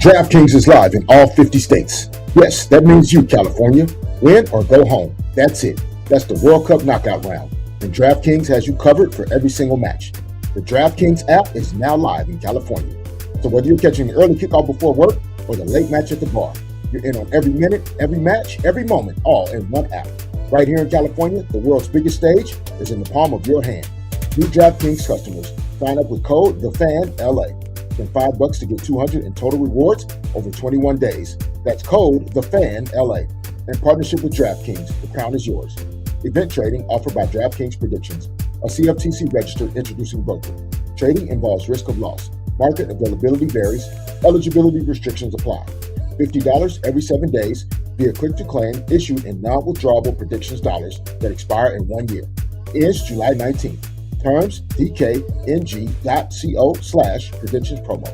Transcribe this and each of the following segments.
DraftKings is live in all 50 states. Yes, that means you, California. Win or go home. That's it. That's the World Cup knockout round. And DraftKings has you covered for every single match. The DraftKings app is now live in California. So whether you're catching the early kickoff before work or the late match at the bar, you're in on every minute, every match, every moment, all in one app. Right here in California, the world's biggest stage is in the palm of your hand. New DraftKings customers, sign up with code TheFanLA. Spend $5 to get $200 in total rewards over 21 days. That's code TheFanLA. In partnership with DraftKings, the crown is yours. Event trading offered by DraftKings Predictions, a CFTC registered introducing broker. Trading involves risk of loss. Market availability varies. Eligibility restrictions apply. $50 every 7 days via click-to-claim issued in non-withdrawable predictions dollars that expire in 1 year. Ends July 19th. Terms, dkng.co/predictions promo.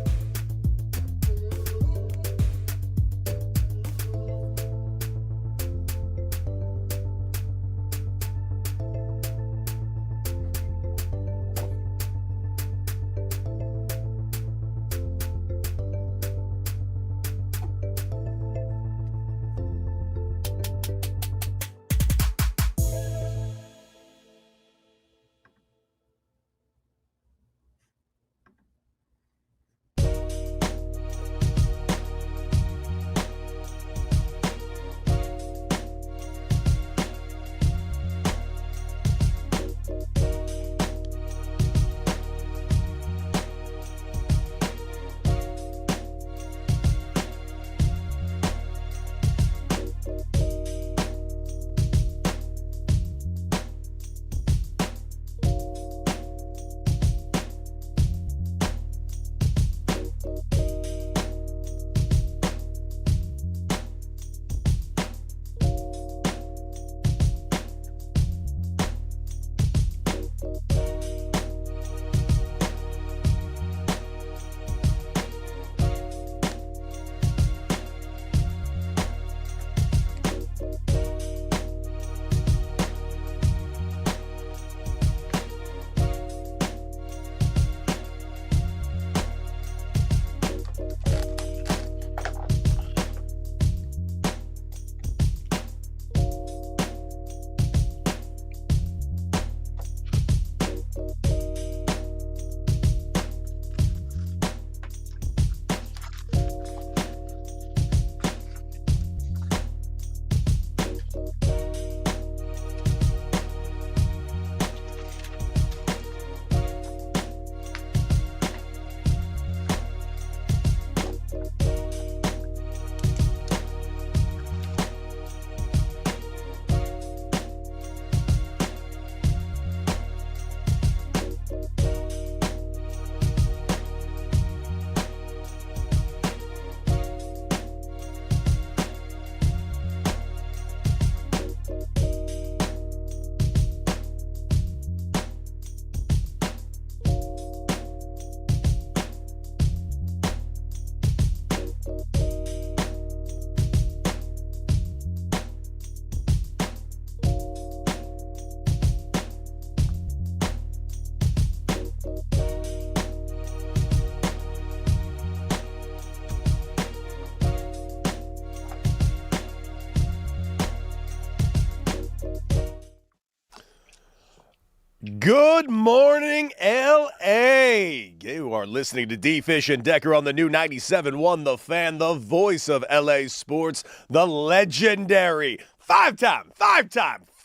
Good morning, L.A. You are listening to D-Fish and Decker on the new 97.1 The Fan, the voice of L.A. sports, the legendary five-time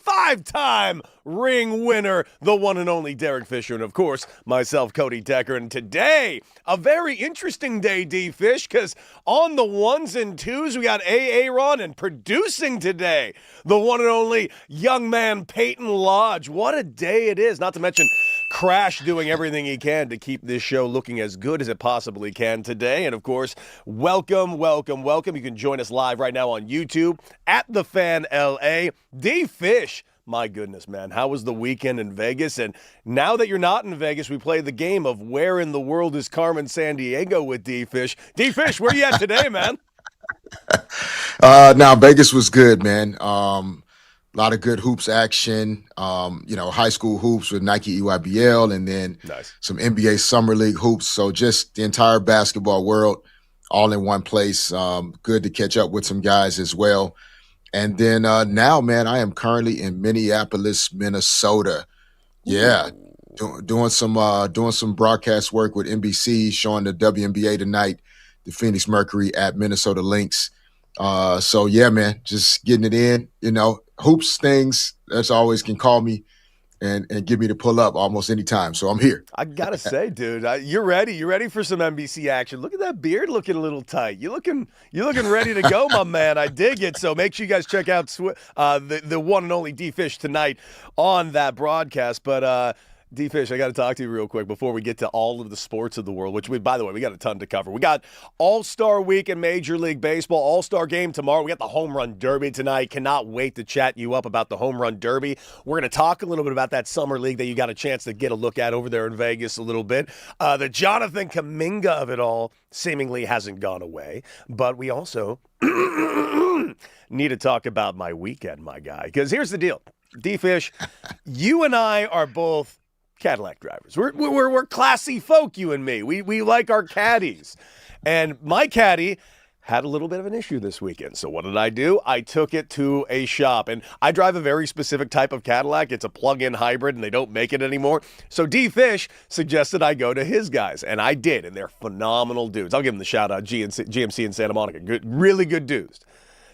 5-time ring winner, the one and only Derek Fisher, and of course, myself, Cody Decker. And today, a very interesting day, D-Fish, because on the ones and twos, we got Aaron, and producing today, the one and only young man, Peyton Lodge. What a day it is, not to mention Crash doing everything he can to keep this show looking as good as it possibly can today. And of course, welcome. You can join us live right now on YouTube at The Fan LA. D-Fish, my goodness, man, how was the weekend in Vegas? And now that you're not in Vegas, we play the game of where in the world is Carmen Sandiego with D-Fish. D-Fish, where you at today, man? Now Vegas was good, man. A lot of good hoops action, high school hoops with Nike EYBL, and then some NBA Summer League hoops. So just the entire basketball world all in one place. Good to catch up with some guys as well. And then now, man, I am currently in Minneapolis, Minnesota. Yeah, doing some broadcast work with NBC, showing the WNBA tonight, the Phoenix Mercury at Minnesota Lynx. So yeah, man, just getting it in, hoops things, as always, can call me and get me to pull up almost any time. So I'm here. I gotta say, dude, you're ready. You're ready for some NBC action. Look at that beard looking a little tight. You're looking ready to go, my man. I dig it. So make sure you guys check out the one and only D-Fish tonight on that broadcast. But D-Fish, I got to talk to you real quick before we get to all of the sports of the world, which by the way, we got a ton to cover. We got All-Star Week in Major League Baseball, All-Star Game tomorrow. We got the Home Run Derby tonight. Cannot wait to chat you up about the Home Run Derby. We're going to talk a little bit about that Summer League that you got a chance to get a look at over there in Vegas a little bit. The Jonathan Kuminga of it all seemingly hasn't gone away, but we also need to talk about my weekend, my guy, because here's the deal. D-Fish, you and I are both Cadillac drivers. We're classy folk, you and me. We like our caddies. And my caddy had a little bit of an issue this weekend. So what did I do? I took it to a shop. And I drive a very specific type of Cadillac. It's a plug-in hybrid, and they don't make it anymore. So D-Fish suggested I go to his guys, and I did. And they're phenomenal dudes. I'll give them the shout-out, GMC in Santa Monica. Really good dudes.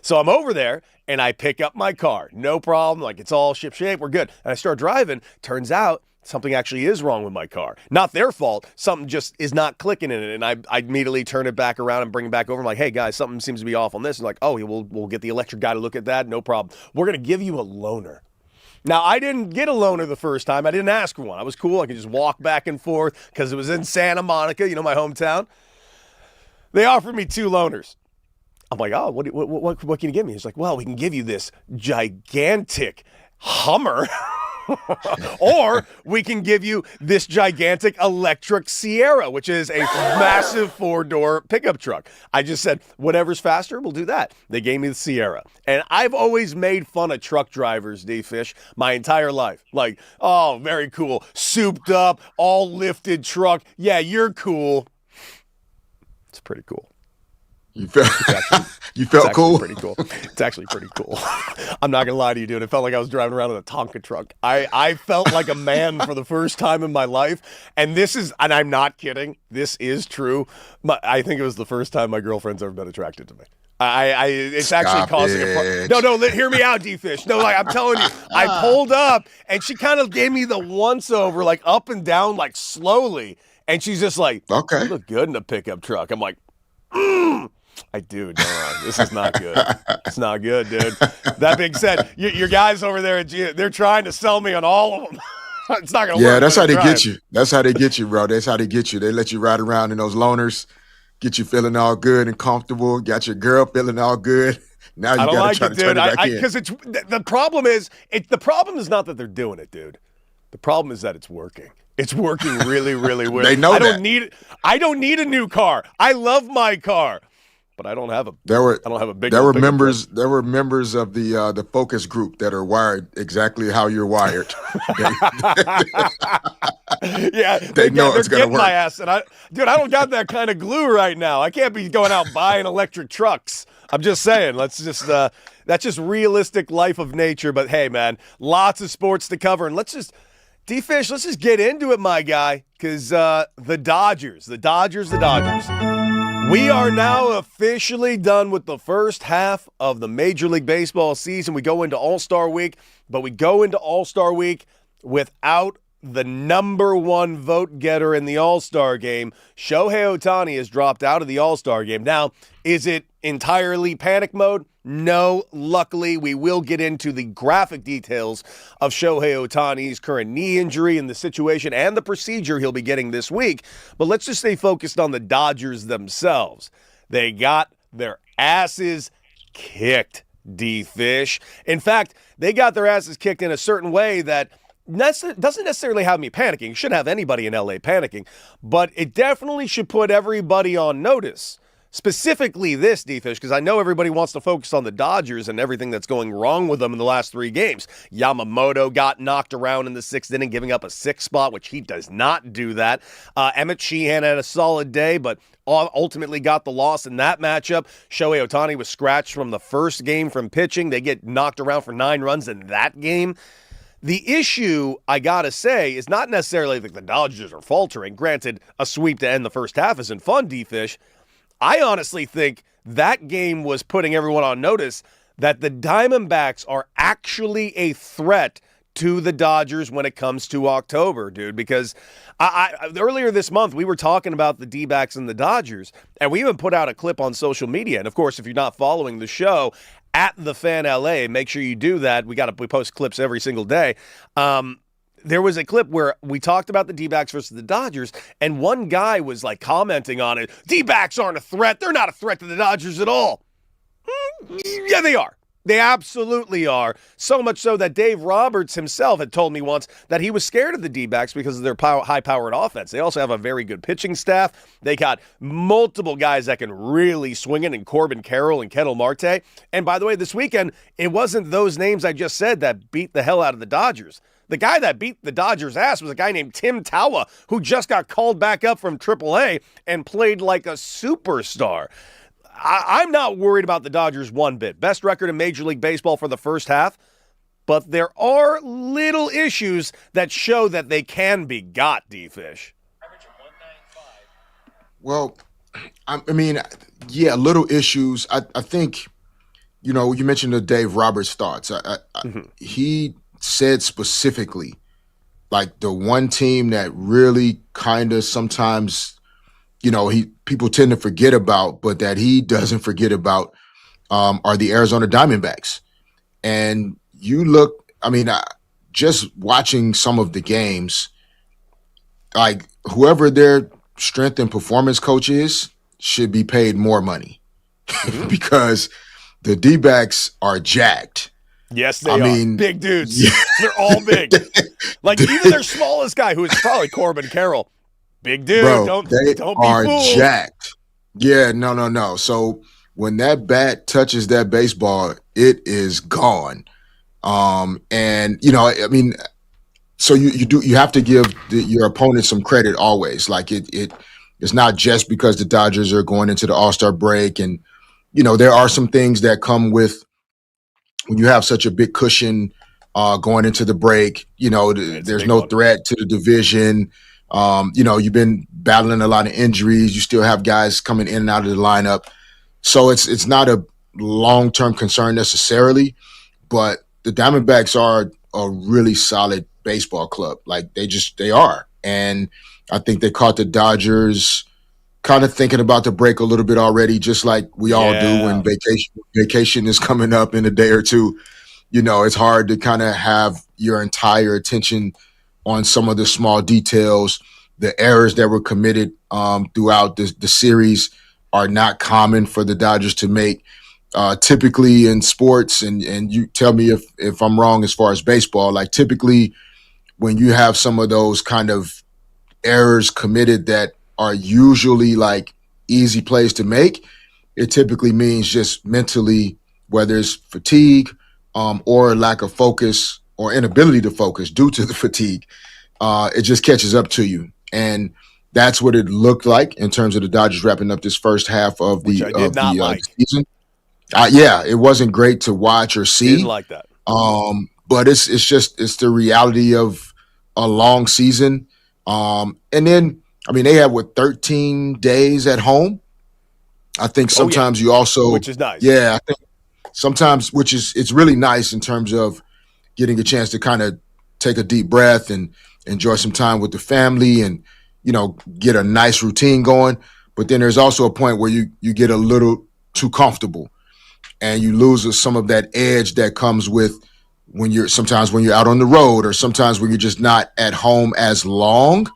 So I'm over there, and I pick up my car. No problem. Like, it's all ship-shape. We're good. And I start driving. Turns out something actually is wrong with my car. Not their fault. Something just is not clicking in it. And I immediately turn it back around and bring it back over. I'm like, hey, guys, something seems to be off on this. And like, oh, we'll get the electric guy to look at that. No problem. We're going to give you a loaner. Now, I didn't get a loaner the first time. I didn't ask for one. I was cool. I could just walk back and forth because it was in Santa Monica, my hometown. They offered me 2 loaners. I'm like, oh, what can you give me? He's like, well, we can give you this gigantic Hummer. Or we can give you this gigantic electric Sierra, which is a massive 4-door pickup truck. I just said, whatever's faster, we'll do that. They gave me the Sierra. And I've always made fun of truck drivers, D-Fish, my entire life. Like, oh, very cool. Souped up, all lifted truck. Yeah, you're cool. It's pretty cool. You felt cool? Pretty cool. It's actually pretty cool. I'm not going to lie to you, dude. It felt like I was driving around in a Tonka truck. I felt like a man for the first time in my life. And and I'm not kidding, this is true. I think it was the first time my girlfriend's ever been attracted to me. It's actually causing a problem. No, hear me out, D-Fish. No, like, I'm telling you, I pulled up, and she kind of gave me the once-over, like, up and down, like, slowly. And she's just like, okay, you look good in a pickup truck. I'm like, I do. This is not good. It's not good, dude. That being said, your guys over there, they're trying to sell me on all of them. It's not going to work. Yeah, that's how they get you. That's how they get you, bro. That's how they get you. They let you ride around in those loaners, get you feeling all good and comfortable, got your girl feeling all good. Now you got to try to turn it back in. Because the problem is not that they're doing it, dude. The problem is that it's working. It's working really, really well. They know I don't need a new car. I love my car. But I don't have a. There were members of the focus group that are wired exactly how you're wired. Yeah, they know it's gonna work. My ass, and I don't got that kind of glue right now. I can't be going out buying electric trucks. I'm just saying. That's just realistic life of nature. But hey, man, lots of sports to cover, and D-Fish, let's just get into it, my guy, because the Dodgers. We are now officially done with the first half of the Major League Baseball season. We go into All-Star Week, but we go into All-Star Week without the number one vote getter in the All-Star game. Shohei Ohtani has dropped out of the All-Star game. Now, is it entirely panic mode? No. Luckily, we will get into the graphic details of Shohei Ohtani's current knee injury and the situation and the procedure he'll be getting this week. But let's just stay focused on the Dodgers themselves. They got their asses kicked, D-Fish. In fact, they got their asses kicked in a certain way that doesn't necessarily have me panicking. It shouldn't have anybody in LA panicking, but it definitely should put everybody on notice. Specifically this, D-Fish, because I know everybody wants to focus on the Dodgers and everything that's going wrong with them in the last 3 games. Yamamoto got knocked around in the 6th inning, giving up a 6 spot, which he does not do that. Emmett Sheehan had a solid day, but ultimately got the loss in that matchup. Shohei Ohtani was scratched from the first game from pitching. They get knocked around for 9 runs in that game. The issue, I gotta say, is not necessarily that the Dodgers are faltering. Granted, a sweep to end the first half isn't fun, D-Fish. I honestly think that game was putting everyone on notice that the Diamondbacks are actually a threat to the Dodgers when it comes to October, dude, because earlier this month we were talking about the D-backs and the Dodgers, and we even put out a clip on social media. And of course, if you're not following the show, at the Fan LA, make sure you do that. We post clips every single day. There was a clip where we talked about the D-backs versus the Dodgers, and one guy was like commenting on it. D-backs aren't a threat. They're not a threat to the Dodgers at all. Yeah, they are. They absolutely are. So much so that Dave Roberts himself had told me once that he was scared of the D-backs because of their high-powered offense. They also have a very good pitching staff. They got multiple guys that can really swing it in Corbin Carroll and Ketel Marte. And by the way, this weekend, it wasn't those names I just said that beat the hell out of the Dodgers. The guy that beat the Dodgers' ass was a guy named Tim Tawa, who just got called back up from AAA and played like a superstar. I'm not worried about the Dodgers one bit. Best record in Major League Baseball for the first half, but there are little issues that show that they can be got, D-Fish. Well, I mean, yeah, little issues. I think, you mentioned the Dave Roberts thoughts. He said specifically, like the one team that really kind of sometimes, people tend to forget about, but that he doesn't forget about, are the Arizona Diamondbacks. And you look, just watching some of the games, like whoever their strength and performance coach is should be paid more money because the D-backs are jacked. Yes, they are. Big dudes. Yeah. They're all big. Like even their smallest guy, who is probably Corbin Carroll. Big dude. Bro, don't they be are fooled. Jacked. Yeah, no. So when that bat touches that baseball, it is gone. So you have to give your opponent some credit always. Like it's not just because the Dodgers are going into the All-Star break, and there are some things that come with when you have such a big cushion going into the break. There's no threat to the division. You've been battling a lot of injuries. You still have guys coming in and out of the lineup. So it's not a long-term concern necessarily, but the Diamondbacks are a really solid baseball club. Like they are. And I think they caught the Dodgers kind of thinking about the break a little bit already, just like we all do when vacation is coming up in a day or two. It's hard to kind of have your entire attention on some of the small details. The errors that were committed throughout the series are not common for the Dodgers to make. Typically in sports, and you tell me if I'm wrong as far as baseball, like typically when you have some of those kind of errors committed that are usually like easy plays to make, it typically means just mentally, whether it's fatigue or lack of focus or inability to focus due to the fatigue, it just catches up to you. And that's what it looked like in terms of the Dodgers wrapping up this first half of the season. It wasn't great to watch or see. Didn't like that. But it's the reality of a long season. And then, they have 13 days at home. I think sometimes you also, which is nice. Yeah, I think sometimes, it's really nice in terms of getting a chance to kind of take a deep breath and enjoy some time with the family and, get a nice routine going. But then there's also a point where you get a little too comfortable and you lose some of that edge that comes with sometimes when you're out on the road or sometimes when you're just not at home as long.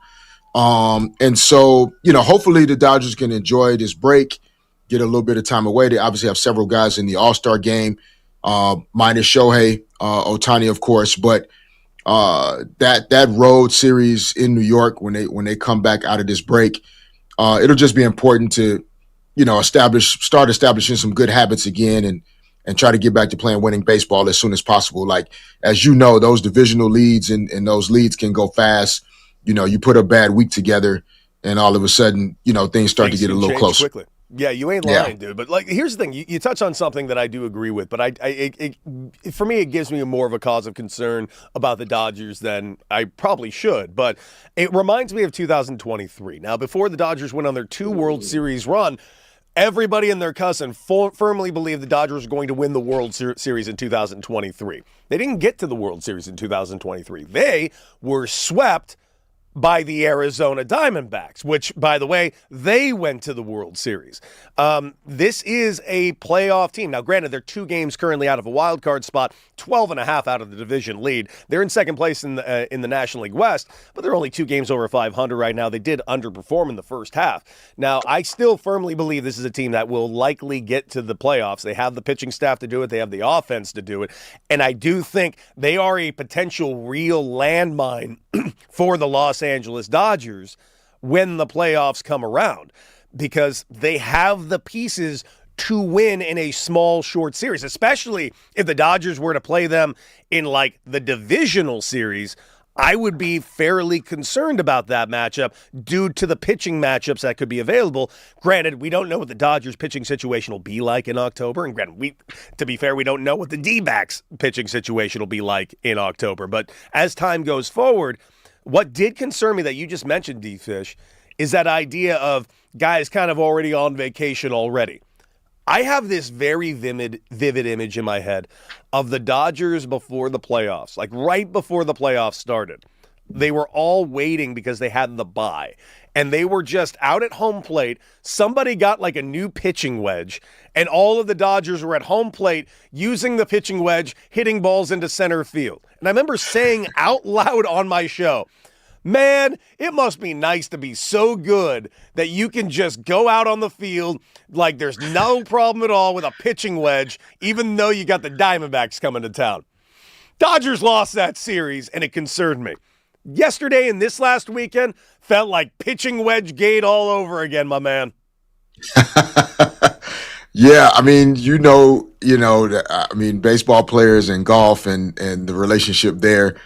And so, hopefully the Dodgers can enjoy this break, get a little bit of time away. They obviously have several guys in the All-Star game, minus Shohei Ohtani, of course. But that road series in New York, when they come back out of this break, it'll just be important to, start establishing some good habits again and try to get back to playing winning baseball as soon as possible. Like, as you know, those divisional leads and those leads can go fast. You put a bad week together and all of a sudden, things start to get a little closer. Quickly. Yeah, you ain't lying, dude. But here's the thing: you touch on something that I do agree with, but for me, it gives me more of a cause of concern about the Dodgers than I probably should. But it reminds me of 2023. Now, before the Dodgers went on their 2 World Series run, everybody and their cousin firmly believed the Dodgers were going to win the World Series in 2023. They didn't get to the World Series in 2023. They were swept by the Arizona Diamondbacks, which, by the way, they went to the World Series. This is a playoff team. Now, granted, they're 2 games currently out of a wild card spot, 12.5 out of the division lead. They're in second place in the National League West, but they're only 2 games over 500 right now. They did underperform in the first half. Now, I still firmly believe this is a team that will likely get to the playoffs. They have the pitching staff to do it. They have the offense to do it. And I do think they are a potential real landmine for the Los Angeles Dodgers when the playoffs come around, because they have the pieces to win in a small, short series, especially if the Dodgers were to play them in the divisional series. I would be fairly concerned about that matchup due to the pitching matchups that could be available. Granted, we don't know what the Dodgers pitching situation will be like in October. And granted, to be fair, we don't know what the D-backs pitching situation will be like in October. But as time goes forward, what did concern me that you just mentioned, D-Fish, is that idea of guys kind of already on vacation already. I have this very vivid image in my head of the Dodgers before the playoffs, right before the playoffs started. They were all waiting because they had the bye, and they were just out at home plate. Somebody got a new pitching wedge, and all of the Dodgers were at home plate using the pitching wedge, hitting balls into center field. And I remember saying out loud on my show, man, it must be nice to be so good that you can just go out on the field like there's no problem at all with a pitching wedge, even though you got the Diamondbacks coming to town. Dodgers lost that series, and it concerned me. Yesterday and this last weekend felt like pitching wedge gate all over again, my man. Yeah, I mean, baseball players and golf and the relationship there.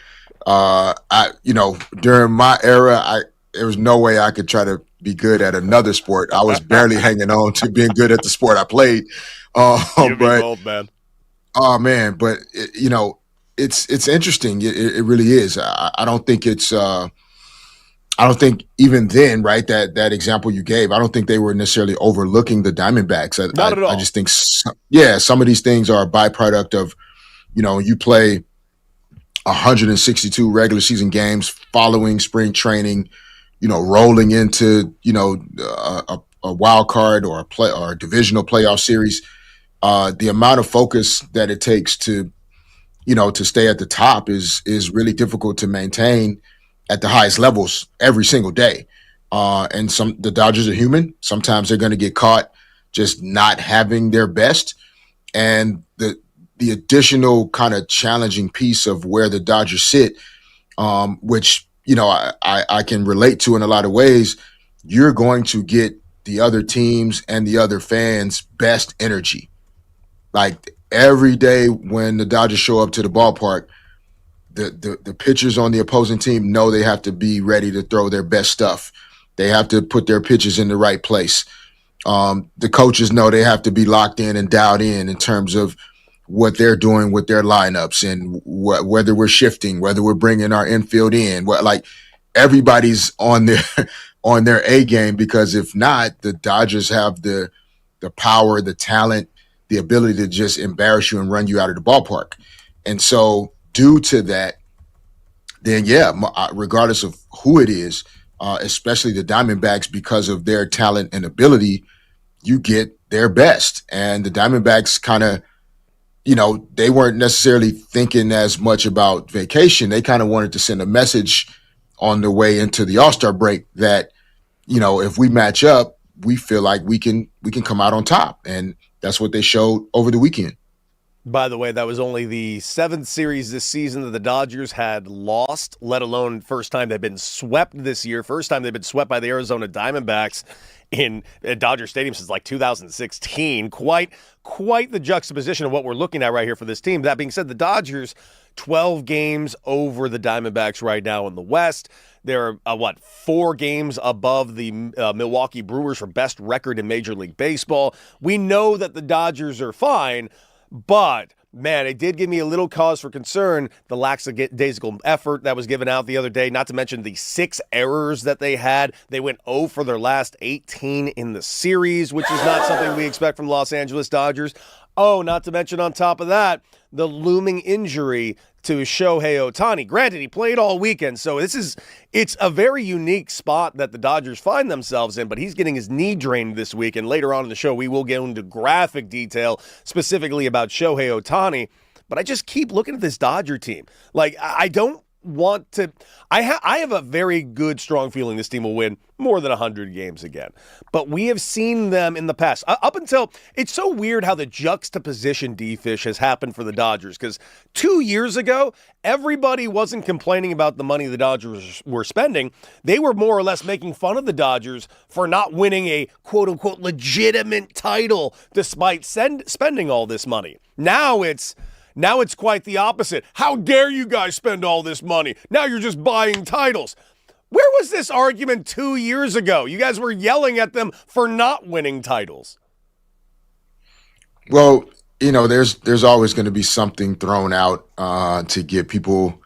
During my era, there was no way I could try to be good at another sport. I was barely hanging on to being good at the sport I played. You'd be bold, man. Oh man, but it's interesting. It really is. I don't think it's. I don't think even then, right? That example you gave, I don't think they were necessarily overlooking the Diamondbacks. Not at all. I just think, some of these things are a byproduct of, you play 162 regular season games following spring training, rolling into, a wild card or a divisional playoff series. The amount of focus that it takes to stay at the top is really difficult to maintain at the highest levels every single day. And the Dodgers are human. Sometimes they're going to get caught just not having their best. And the additional kind of challenging piece of where the Dodgers sit, which, I can relate to in a lot of ways, you're going to get the other teams and the other fans' best energy. Like every day when the Dodgers show up to the ballpark, the pitchers on the opposing team know they have to be ready to throw their best stuff. They have to put their pitches in the right place. The coaches know they have to be locked in and dialed in terms of what they're doing with their lineups and whether we're shifting, whether we're bringing our infield in. Everybody's on their A game, because if not, the Dodgers have the the power, the talent, the ability to just embarrass you and run you out of the ballpark. And so due to that, then regardless of who it is, especially the Diamondbacks, because of their talent and ability, you get their best. And the Diamondbacks kind of, they weren't necessarily thinking as much about vacation. They kind of wanted to send a message on the way into the All-Star break that, if we match up, we feel like we can come out on top. And that's what they showed over the weekend. By the way, that was only the 7th series this season that the Dodgers had lost, let alone first time they've been swept this year. First time they've been swept by the Arizona Diamondbacks at Dodger Stadium since like 2016. Quite the juxtaposition of what we're looking at right here for this team. That being said, the Dodgers 12 games over the Diamondbacks right now in the West. They're 4 games above the Milwaukee Brewers for best record in Major League Baseball. We know that the Dodgers are fine, but man, it did give me a little cause for concern, the lackadaisical effort that was given out the other day, not to mention the 6 errors that they had. They went 0 for their last 18 in the series, which is not something we expect from Los Angeles Dodgers. Oh, not to mention on top of that, the looming injury to Shohei Ohtani. Granted, he played all weekend, so it's a very unique spot that the Dodgers find themselves in, but he's getting his knee drained this week, and later on in the show, we will get into graphic detail specifically about Shohei Ohtani, but I just keep looking at this Dodger team. Like, I don't want to. I have a very good, strong feeling this team will win more than 100 games again. But we have seen them in the past. Up until, it's so weird how the juxtaposition D-Fish has happened for the Dodgers, because 2 years ago, everybody wasn't complaining about the money the Dodgers were spending. They were more or less making fun of the Dodgers for not winning a quote-unquote legitimate title despite spending all this money. Now it's quite the opposite. How dare you guys spend all this money? Now you're just buying titles. Where was this argument 2 years ago? You guys were yelling at them for not winning titles. Well, there's always going to be something thrown out to get people,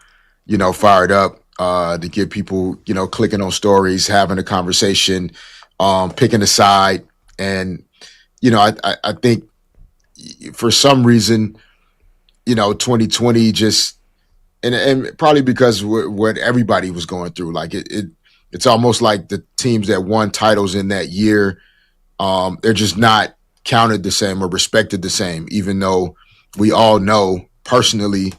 fired up, to get people, clicking on stories, having a conversation, picking a side. And, I think for some reason, 2020 just, and probably because what everybody was going through, like it's almost like the teams that won titles in that year, they're just not counted the same or respected the same, even though we all know personally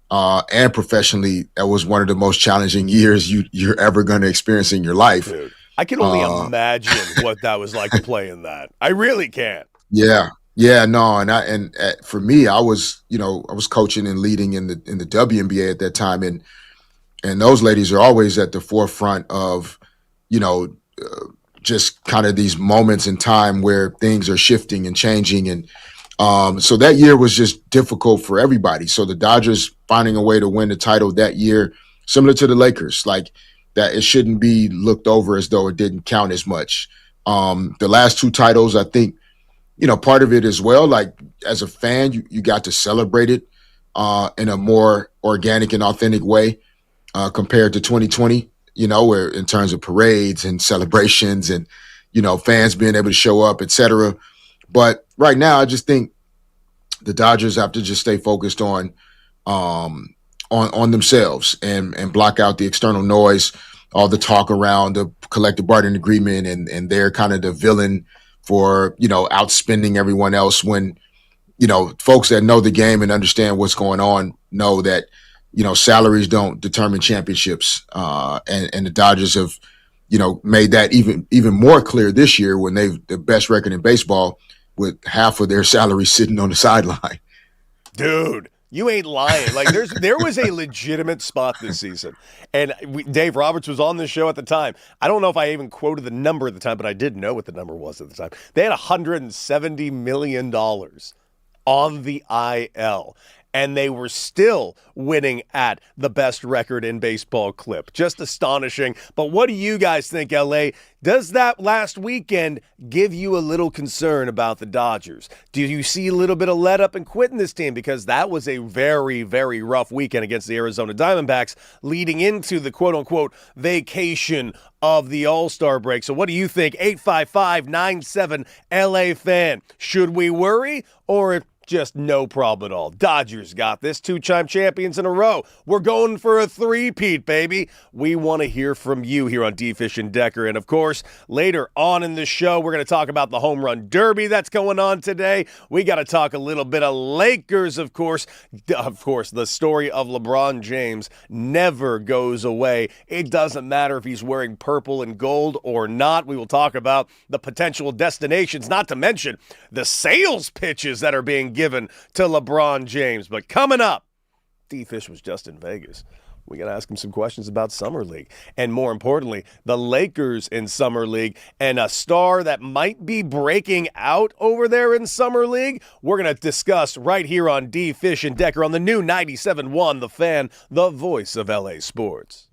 and professionally that was one of the most challenging years you're ever going to experience in your life. Dude, I can only imagine what that was like to play in that. I really can't. Yeah, no, and for me, I was coaching and leading in the WNBA at that time, and those ladies are always at the forefront of, just kind of these moments in time where things are shifting and changing, and so that year was just difficult for everybody. So the Dodgers finding a way to win the title that year, similar to the Lakers, like that, it shouldn't be looked over as though it didn't count as much. The last 2 titles, I think. Part of it as well, like as a fan, you got to celebrate it in a more organic and authentic way compared to 2020, where in terms of parades and celebrations and, fans being able to show up, et cetera. But right now, I just think the Dodgers have to just stay focused on themselves and block out the external noise, all the talk around the collective bargaining agreement, and they're kind of the villain for, outspending everyone else, when, folks that know the game and understand what's going on know that, salaries don't determine championships. And the Dodgers have, made that even more clear this year when they've the best record in baseball with half of their salary sitting on the sideline. Dude, you ain't lying. Like there was a legitimate spot this season, and Dave Roberts was on the show at the time. I don't know if I even quoted the number at the time, but I did know what the number was at the time. They had $170 million on the IL, and they were still winning at the best record in baseball clip. Just astonishing. But what do you guys think, LA? Does that last weekend give you a little concern about the Dodgers? Do you see a little bit of let up and quit in this team? Because that was a very, very rough weekend against the Arizona Diamondbacks leading into the quote-unquote vacation of the All-Star break. So what do you think? 855-97 LA fan. Should we worry or just no problem at all? Dodgers got this. 2-time champions in a row. We're going for a three-peat, baby. We want to hear from you here on D. Fish and Decker. And, of course, later on in the show, we're going to talk about the home run derby that's going on today. We got to talk a little bit of Lakers, of course. Of course, the story of LeBron James never goes away. It doesn't matter if he's wearing purple and gold or not. We will talk about the potential destinations, not to mention the sales pitches that are being given to LeBron James. But coming up, D-Fish was just in Vegas. We got to ask him some questions about Summer League. And more importantly, the Lakers in Summer League and a star that might be breaking out over there in Summer League. We're going to discuss right here on D. Fish and Decker on the new 97.1 The Fan, the voice of LA sports.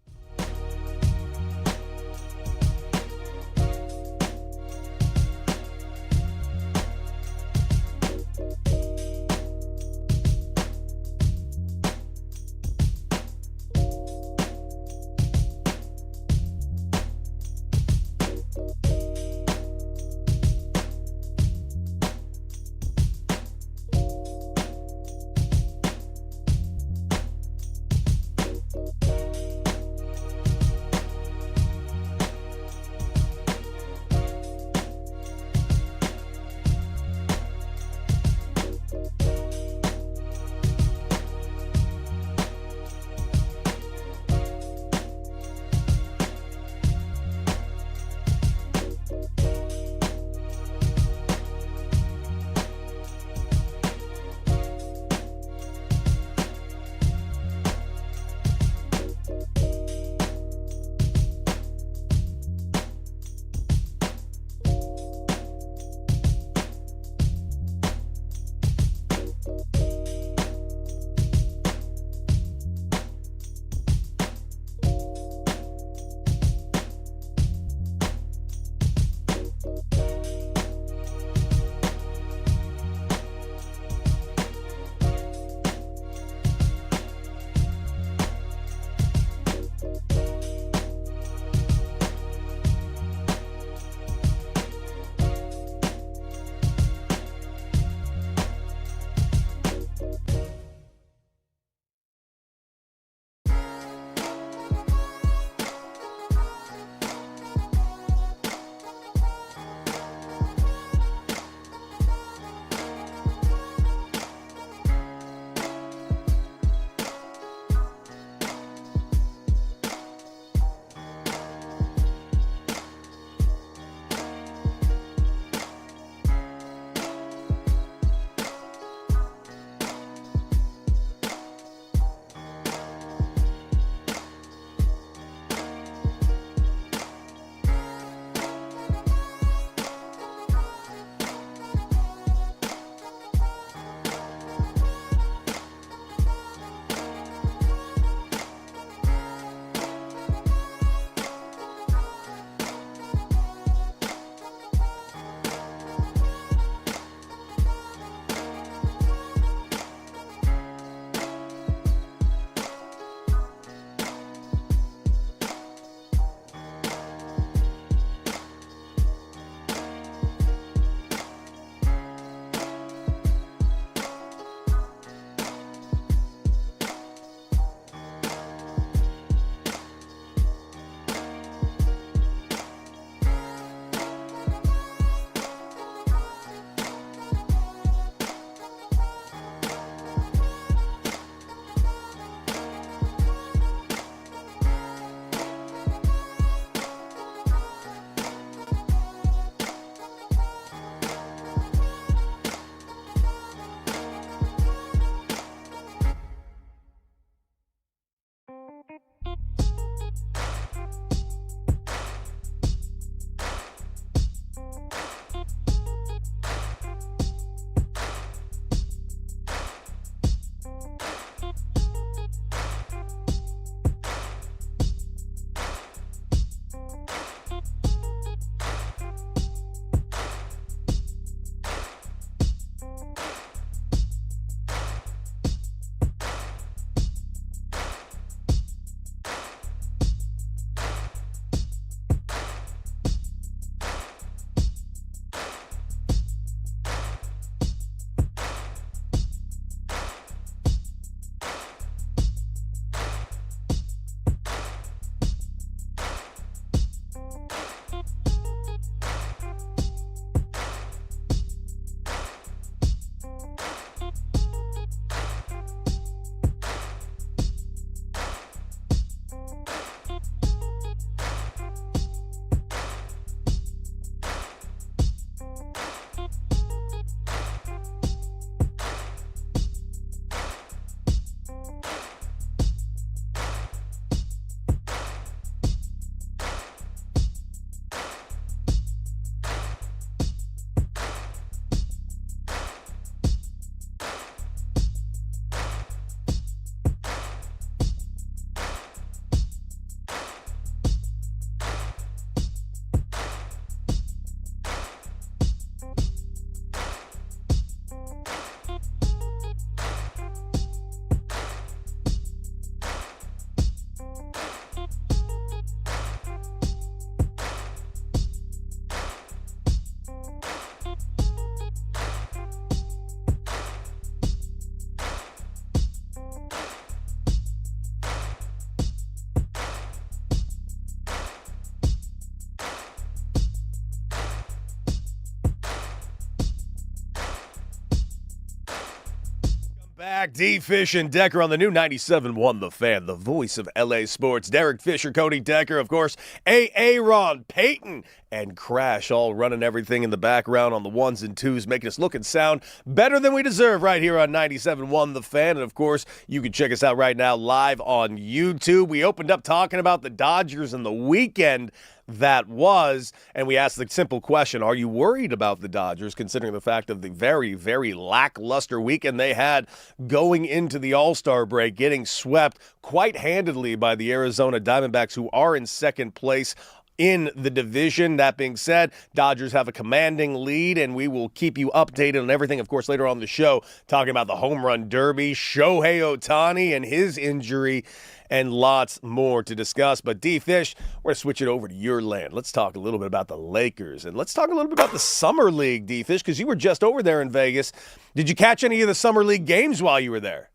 back. D. Fish and Decker on the new 97.1 The Fan, the voice of LA sports. Derek Fisher, Cody Decker, of course, Aaron Peyton, and Crash all running everything in the background on the ones and twos, making us look and sound better than we deserve right here on 97.1 The Fan. And, of course, you can check us out right now live on YouTube. We opened up talking about the Dodgers and the weekend that was, and we asked the simple question, are you worried about the Dodgers, considering the fact of the very, very lackluster weekend they had going into the All-Star break, getting swept quite handedly by the Arizona Diamondbacks, who are in second place in the division. That being said, Dodgers have a commanding lead, and we will keep you updated on everything, of course, later on the show, talking about the home run derby, Shohei Ohtani and his injury, and lots more to discuss. But D-Fish, we're going to switch it over to your land. Let's talk a little bit about the Lakers, and let's talk a little bit about the Summer League, D-Fish, because you were just over there in Vegas. Did you catch any of the Summer League games while you were there?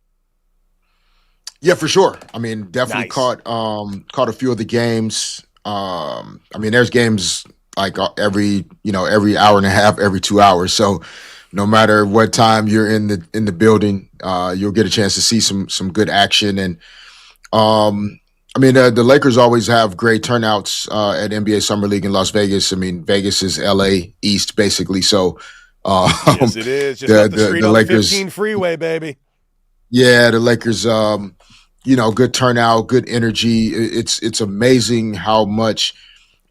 Yeah, for sure. I mean, definitely Nice. caught a few of the games. I mean, there's games like every hour and a half, every 2 hours. So no matter what time you're in the building, you'll get a chance to see some good action. And I mean, the Lakers always have great turnouts at NBA Summer League in Las Vegas. I mean, Vegas is LA East basically. So Yes, it is. Just up the street on Lakers, the 15 freeway, baby. yeah, the Lakers. Good turnout, good energy. It's amazing how much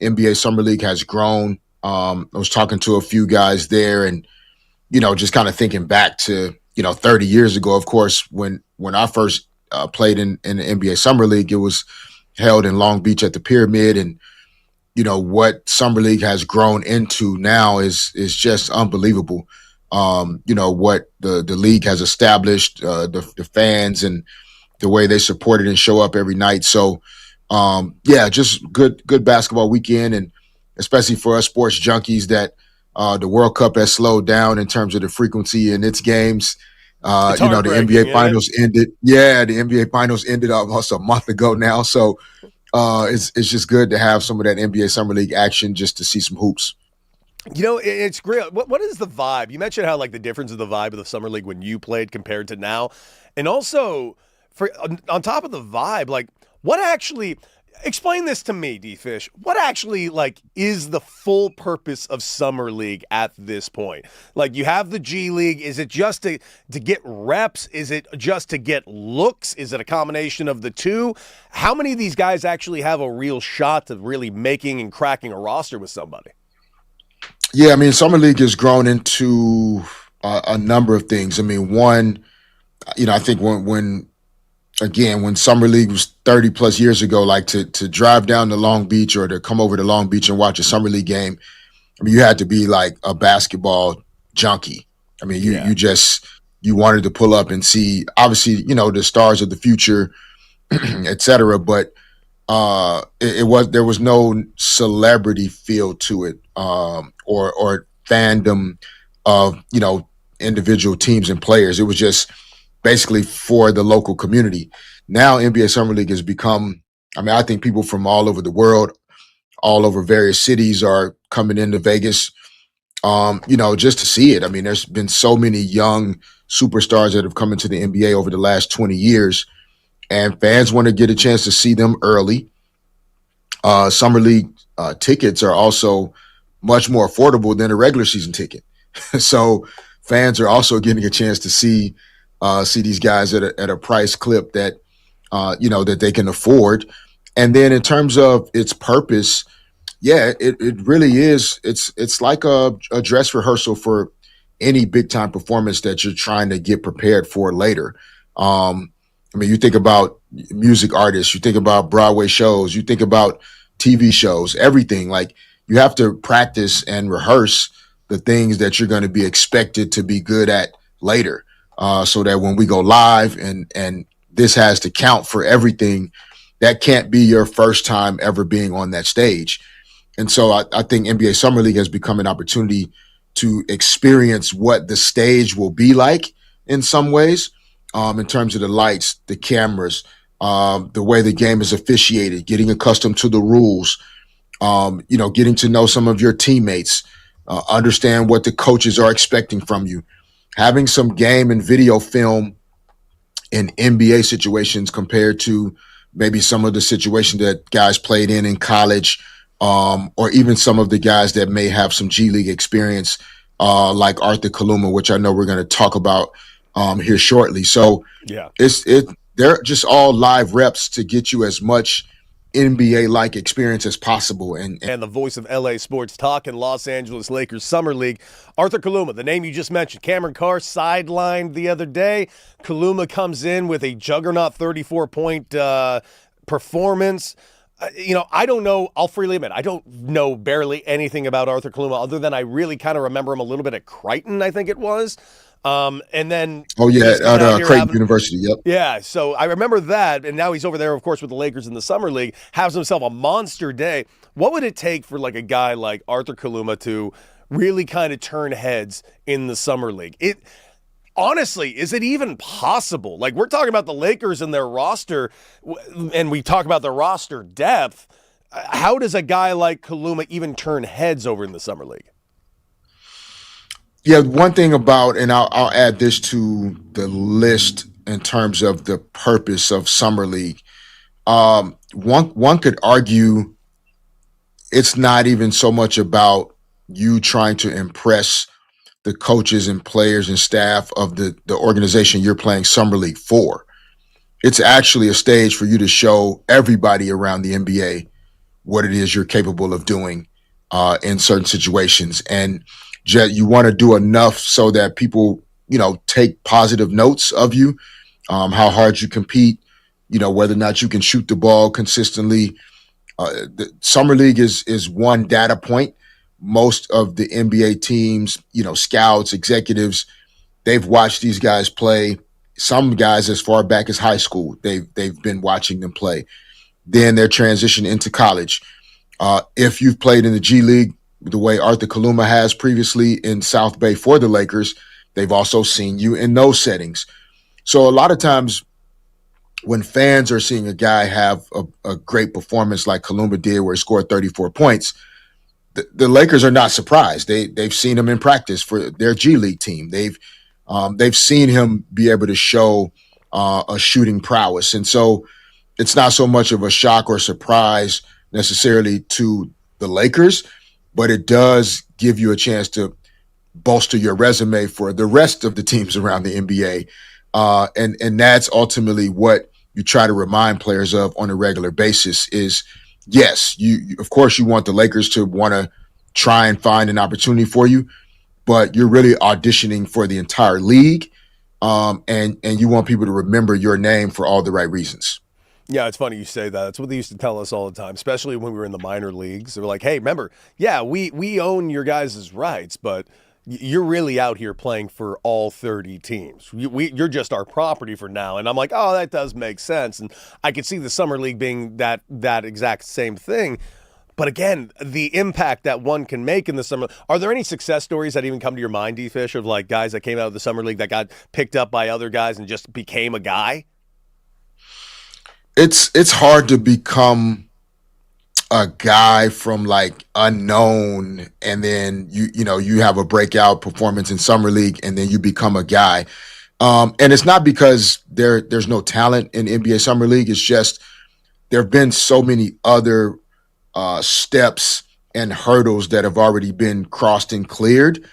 NBA Summer League has grown. I was talking to a few guys there, and just kind of thinking back to 30 years ago. Of course, when I first played in the NBA Summer League, it was held in Long Beach at the Pyramid, and what Summer League has grown into now is just unbelievable. What the league has established, the fans and the way they support it and show up every night. So, just good basketball weekend, and especially for us sports junkies that the World Cup has slowed down in terms of the frequency in its games. It's The heartbreaking, NBA Finals ended. Yeah, the NBA Finals ended almost a month ago now. So it's just good to have some of that NBA Summer League action just to see some hoops. It's great. What is the vibe? You mentioned how, like, the difference of the vibe of the Summer League when you played compared to now. And also, on top of the vibe, like, what actually – explain this to me, D-Fish. What actually, like, is the full purpose of Summer League at this point? Like, you have the G League. Is it just to get reps? Is it just to get looks? Is it a combination of the two? How many of these guys actually have a real shot of really making and cracking a roster with somebody? Yeah, I mean, Summer League has grown into a number of things. I mean, one, I think when Summer League was 30 plus years ago, like to drive down to Long Beach or to come over to Long Beach and watch a Summer League game, I mean, you had to be like a basketball junkie. I mean, you wanted to pull up and see, obviously, the stars of the future, et cetera, but there was no celebrity feel to it, or fandom of, individual teams and players. It was just basically for the local community. Now NBA Summer League has become, I mean, I think people from all over the world, all over various cities are coming into Vegas, just to see it. I mean, there's been so many young superstars that have come into the NBA over the last 20 years, and fans want to get a chance to see them early. Summer League tickets are also much more affordable than a regular season ticket. So fans are also getting a chance to see these guys at a price clip that that they can afford. And then in terms of its purpose, yeah, it really is. It's like a dress rehearsal for any big time performance that you're trying to get prepared for later. I mean, you think about music artists, you think about Broadway shows, you think about TV shows, everything. Like, you have to practice and rehearse the things that you're going to be expected to be good at later. So that when we go live and this has to count for everything, that can't be your first time ever being on that stage. And so I think NBA Summer League has become an opportunity to experience what the stage will be like in some ways, in terms of the lights, the cameras, the way the game is officiated, getting accustomed to the rules, getting to know some of your teammates, understand what the coaches are expecting from you, having some game and video film in NBA situations compared to maybe some of the situations that guys played in college, or even some of the guys that may have some G League experience, like Arthur Kaluma, which I know we're going to talk about here shortly. So Yeah. They're just all live reps to get you as much NBA-like experience as possible. And the voice of LA Sports Talk and Los Angeles Lakers Summer League, Arthur Kaluma, the name you just mentioned. Cameron Carr sidelined the other day. Kaluma comes in with a juggernaut 34-point performance. I don't know. I'll freely admit, I don't know barely anything about Arthur Kaluma other than I really kind of remember him a little bit at Crichton, I think it was. And then at Creighton University. Yep. Yeah, so I remember that, and now he's over there, of course, with the Lakers in the Summer League, has himself a monster day. What would it take for like a guy like Arthur Kaluma to really kind of turn heads in the Summer League? Honestly, is it even possible? Like, we're talking about the Lakers and their roster, and we talk about their roster depth. How does a guy like Kaluma even turn heads over in the Summer League? Yeah, one thing about, and I'll add this to the list in terms of the purpose of Summer League. One could argue it's not even so much about you trying to impress the coaches and players and staff of the organization you're playing Summer League for. It's actually a stage for you to show everybody around the NBA what it is you're capable of doing in certain situations. And you want to do enough so that people, take positive notes of you, how hard you compete, whether or not you can shoot the ball consistently. The Summer League is one data point. Most of the NBA teams, scouts, executives, they've watched these guys play. Some guys as far back as high school, they've been watching them play. Then they're transitioning into college. If you've played in the G League, the way Arthur Kaluma has previously in South Bay for the Lakers, they've also seen you in those settings. So a lot of times when fans are seeing a guy have a great performance like Kaluma did where he scored 34 points, the Lakers are not surprised. They've seen him in practice for their G League team. They've seen him be able to show a shooting prowess. And so it's not so much of a shock or surprise necessarily to the Lakers, but it does give you a chance to bolster your resume for the rest of the teams around the NBA. And that's ultimately what you try to remind players of on a regular basis is, yes, of course you want the Lakers to want to try and find an opportunity for you, but you're really auditioning for the entire league. And you want people to remember your name for all the right reasons. Yeah, it's funny you say that. That's what they used to tell us all the time, especially when we were in the minor leagues. They were like, hey, remember, yeah, we own your guys' rights, but you're really out here playing for all 30 teams. You're just our property for now. And I'm like, oh, that does make sense. And I could see the Summer League being that exact same thing. But again, the impact that one can make in the Summer. Are there any success stories that even come to your mind, D-Fish, of like guys that came out of the Summer League that got picked up by other guys and just became a guy? It's hard to become a guy from like unknown and then you have a breakout performance in Summer League and then you become a guy. And it's not because there's no talent in NBA Summer League. It's just there have been so many other steps and hurdles that have already been crossed and cleared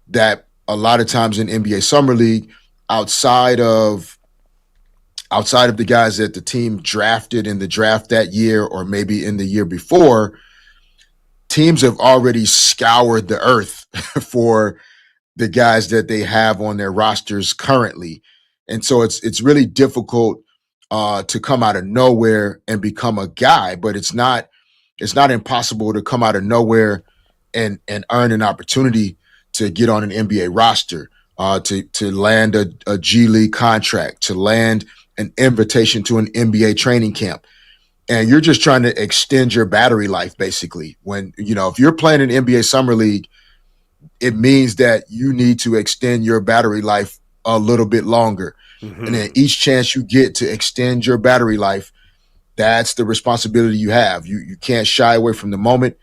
that a lot of times in NBA Summer League, outside of the guys that the team drafted in the draft that year or maybe in the year before, teams have already scoured the earth for the guys that they have on their rosters currently. And so it's really difficult to come out of nowhere and become a guy, but it's not impossible to come out of nowhere and earn an opportunity to get on an NBA roster, to land a G League contract, to land an invitation to an NBA training camp. And you're just trying to extend your battery life, basically. When, if you're playing an NBA Summer League, it means that you need to extend your battery life a little bit longer. Mm-hmm. And then each chance you get to extend your battery life, that's the responsibility you have. You can't shy away from the moment.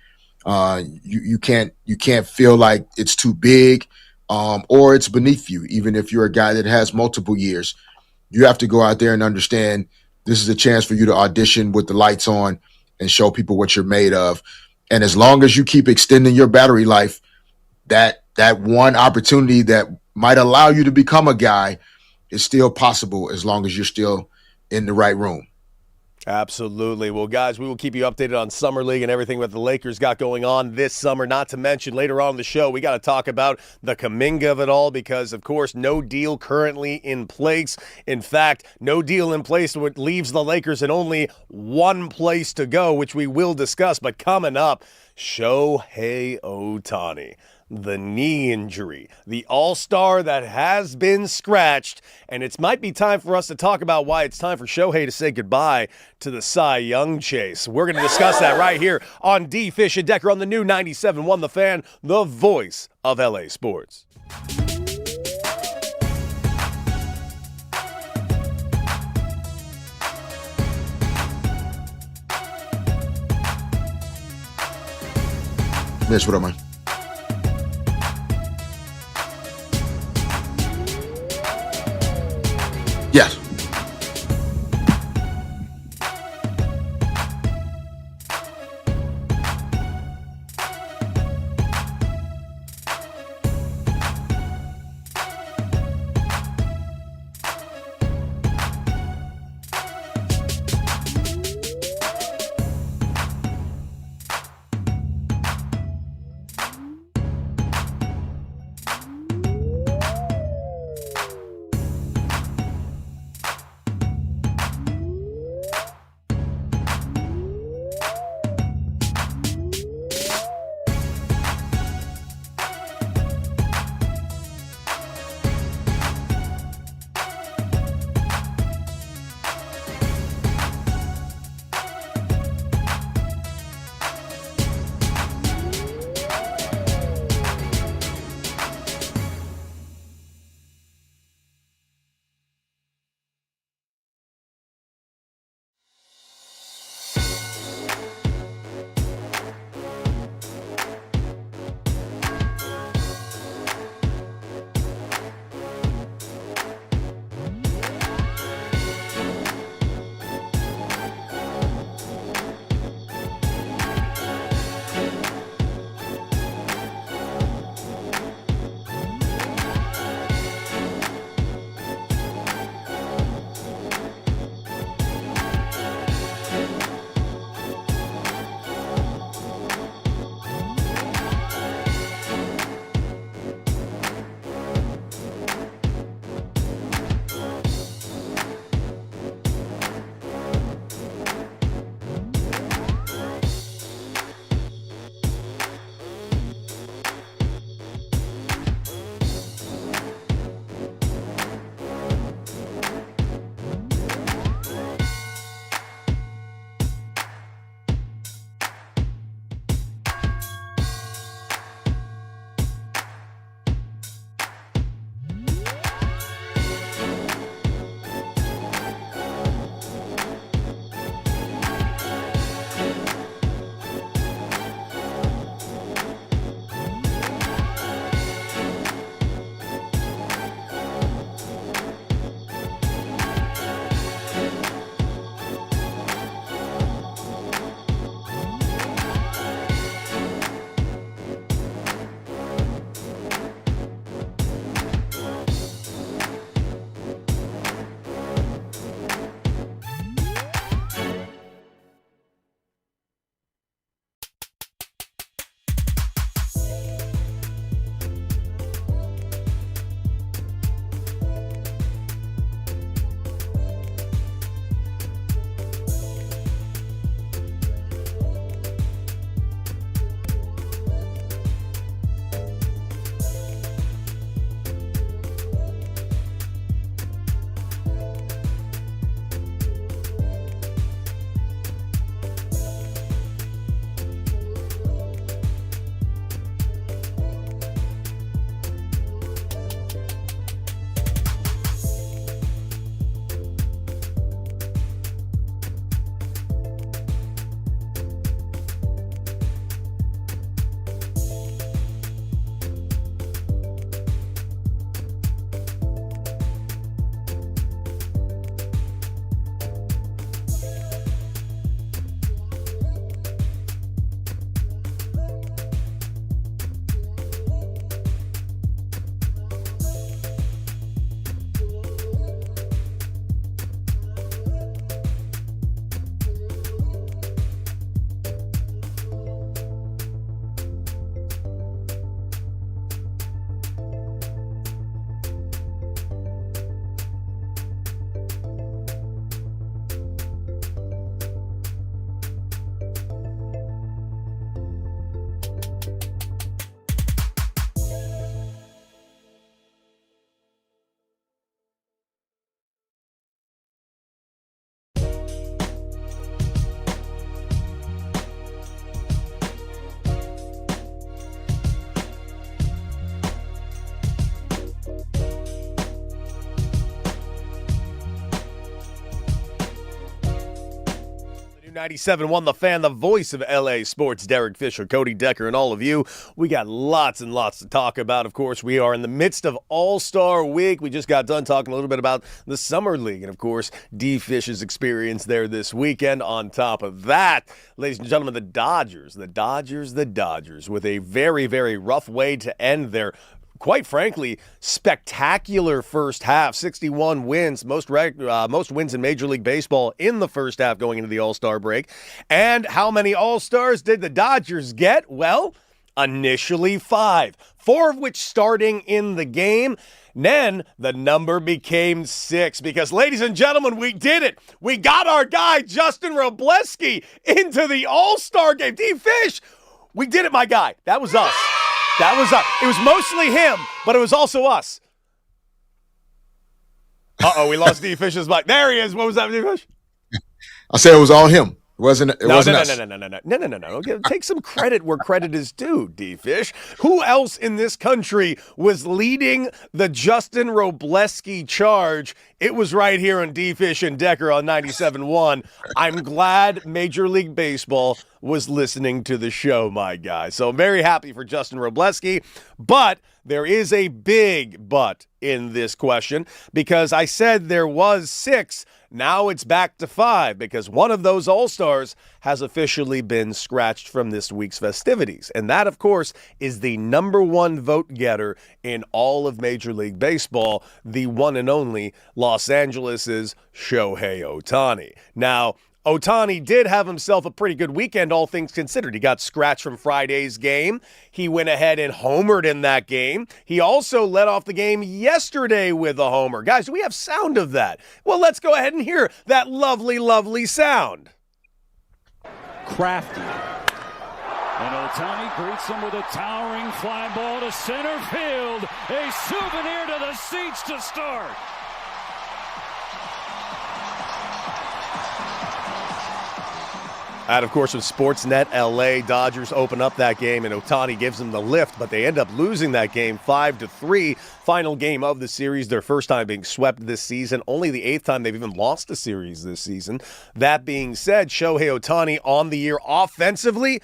You can't feel like it's too big or it's beneath you, even if you're a guy that has multiple years. You have to go out there and understand this is a chance for you to audition with the lights on and show people what you're made of. And as long as you keep extending your battery life, that one opportunity that might allow you to become a guy is still possible as long as you're still in the right room. Absolutely. Well, guys, we will keep you updated on Summer League and everything that the Lakers got going on this summer. Not to mention, later on in the show, we got to talk about the Kuminga of it all because, of course, no deal currently in place. In fact, no deal in place which leaves the Lakers in only one place to go, which we will discuss. But coming up, Shohei Ohtani. The knee injury, the all-star that has been scratched, and it might be time for us to talk about why it's time for Shohei to say goodbye to the Cy Young chase. We're going to discuss that right here on D. Fish and Decker on the new 97.1 The Fan, the voice of LA sports. Mitch, what up, man? Yes. 97.1 The Fan, the voice of LA Sports. Derek Fisher, Cody Decker, and all of you. We got lots and lots to talk about. Of course, we are in the midst of All-Star Week. We just got done talking a little bit about the Summer League and, of course, D-Fish's experience there this weekend. On top of that, ladies and gentlemen, the Dodgers, with a very, very rough way to end their, quite frankly, spectacular first half. 61 wins, most wins in Major League Baseball in the first half going into the All-Star break. And how many All-Stars did the Dodgers get? Well, initially 5, 4 of which starting in the game. Then the number became 6 because, ladies and gentlemen, we did it. We got our guy, Justin Robleski, into the All-Star game. D-Fish, we did it, my guy. That was us. That was us. It was mostly him, but it was also us. Uh-oh, we lost D-Fish's mic. There he is. What was that, D-Fish? I said it was all him. It wasn't us. No. Take some credit where credit is due, D-Fish. Who else in this country was leading the Justin Robleski charge? It was right here on D-Fish and Decker on 97.1. I'm glad Major League Baseball was listening to the show, my guy. So I'm very happy for Justin Robleski, but there is a big but in this question because I said there was 6. Now it's back to 5 because one of those All-Stars has officially been scratched from this week's festivities. And that, of course, is the number 1 vote getter in all of Major League Baseball, the one and only Los Angeles' Shohei Ohtani. Now, Ohtani did have himself a pretty good weekend, all things considered. He got scratched from Friday's game. He went ahead and homered in that game. He also led off the game yesterday with a homer. Guys, do we have sound of that? Well, let's go ahead and hear that lovely, lovely sound. Crafty. And Ohtani greets him with a towering fly ball to center field. A souvenir to the seats to start. And, of course, with Sportsnet LA, Dodgers open up that game, and Ohtani gives them the lift, but they end up losing that game 5-3. Final game of the series, their first time being swept this season, only the 8th time they've even lost a series this season. That being said, Shohei Ohtani on the year offensively,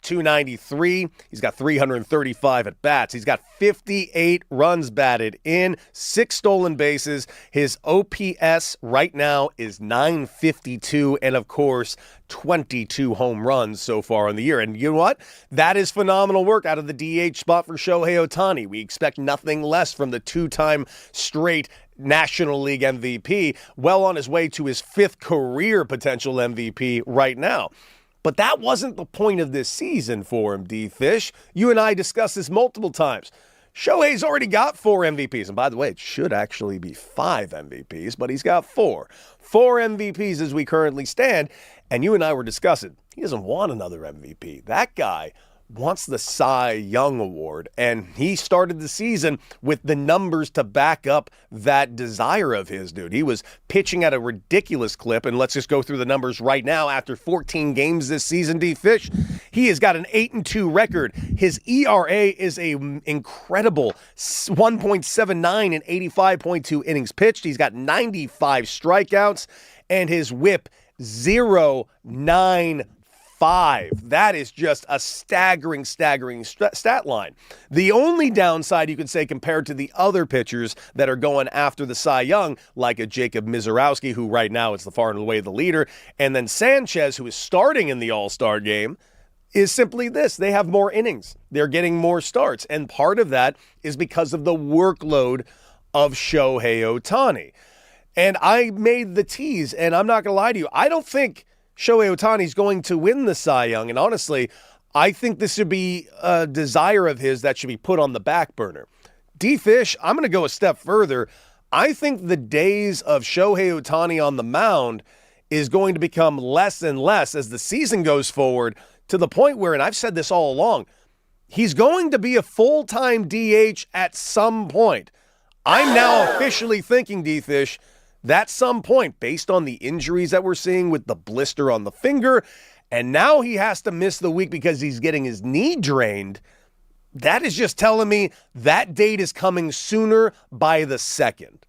293. He's got 335 at bats. He's got 58 runs batted in, 6 stolen bases. His OPS right now is 952, and of course, 22 home runs so far in the year. And you know what? That is phenomenal work out of the DH spot for Shohei Ohtani. We expect nothing less from the 2-time straight National League MVP, well on his way to his 5th career potential MVP right now. But that wasn't the point of this season for him, D-Fish. You and I discussed this multiple times. Shohei's already got 4 MVPs. And by the way, it should actually be 5 MVPs, but he's got 4. 4 MVPs as we currently stand. And you and I were discussing, he doesn't want another MVP. That guy wants the Cy Young Award, and he started the season with the numbers to back up that desire of his, dude. He was pitching at a ridiculous clip, and let's just go through the numbers right now. After 14 games this season, D-Fish, he has got an 8-2 record. His ERA is a incredible 1.79 in 85.2 innings pitched. He's got 95 strikeouts, and his whip 0.95. That is just a staggering stat line. The only downside you could say compared to the other pitchers that are going after the Cy Young, like a Jacob Mizorowski, who right now is the far and away the leader, and then Sanchez, who is starting in the All-Star game, is simply this. They have more innings. They're getting more starts. And part of that is because of the workload of Shohei Ohtani. And I made the tease, and I'm not going to lie to you. I don't think Shohei Ohtani is going to win the Cy Young. And honestly, I think this should be a desire of his that should be put on the back burner. D-Fish, I'm going to go a step further. I think the days of Shohei Ohtani on the mound is going to become less and less as the season goes forward, to the point where, and I've said this all along, he's going to be a full-time DH at some point. I'm now officially thinking, D-Fish, that some point, based on the injuries that we're seeing with the blister on the finger, and now he has to miss the week because he's getting his knee drained, that is just telling me that date is coming sooner by the second.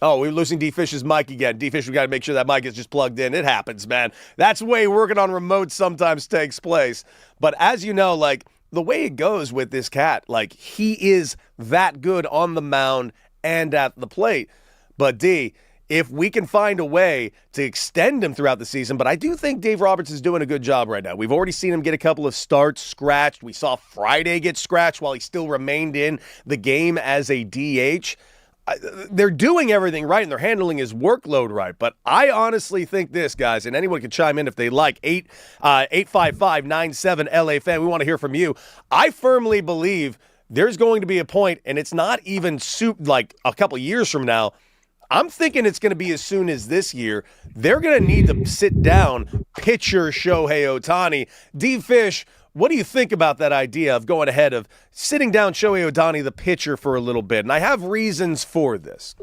Oh, we're losing D-Fish's mic again. D-Fish, we got to make sure that mic is just plugged in. It happens, man. That's the way working on remote sometimes takes place. But as you know, like, the way it goes with this cat, like, he is that good on the mound and at the plate. But, D, if we can find a way to extend him throughout the season, but I do think Dave Roberts is doing a good job right now. We've already seen him get a couple of starts scratched. We saw Friday get scratched while he still remained in the game as a DH. They're doing everything right and they're handling his workload right. But I honestly think this, guys, and anyone can chime in if they like, 855-97-LA fan. We want to hear from you. I firmly believe there's going to be a point, and it's not even like a couple years from now. I'm thinking it's going to be as soon as this year. They're going to need to sit down pitcher Shohei Ohtani. D-Fish, what do you think about that idea of going ahead of sitting down Shohei Ohtani, the pitcher, for a little bit? And I have reasons for this.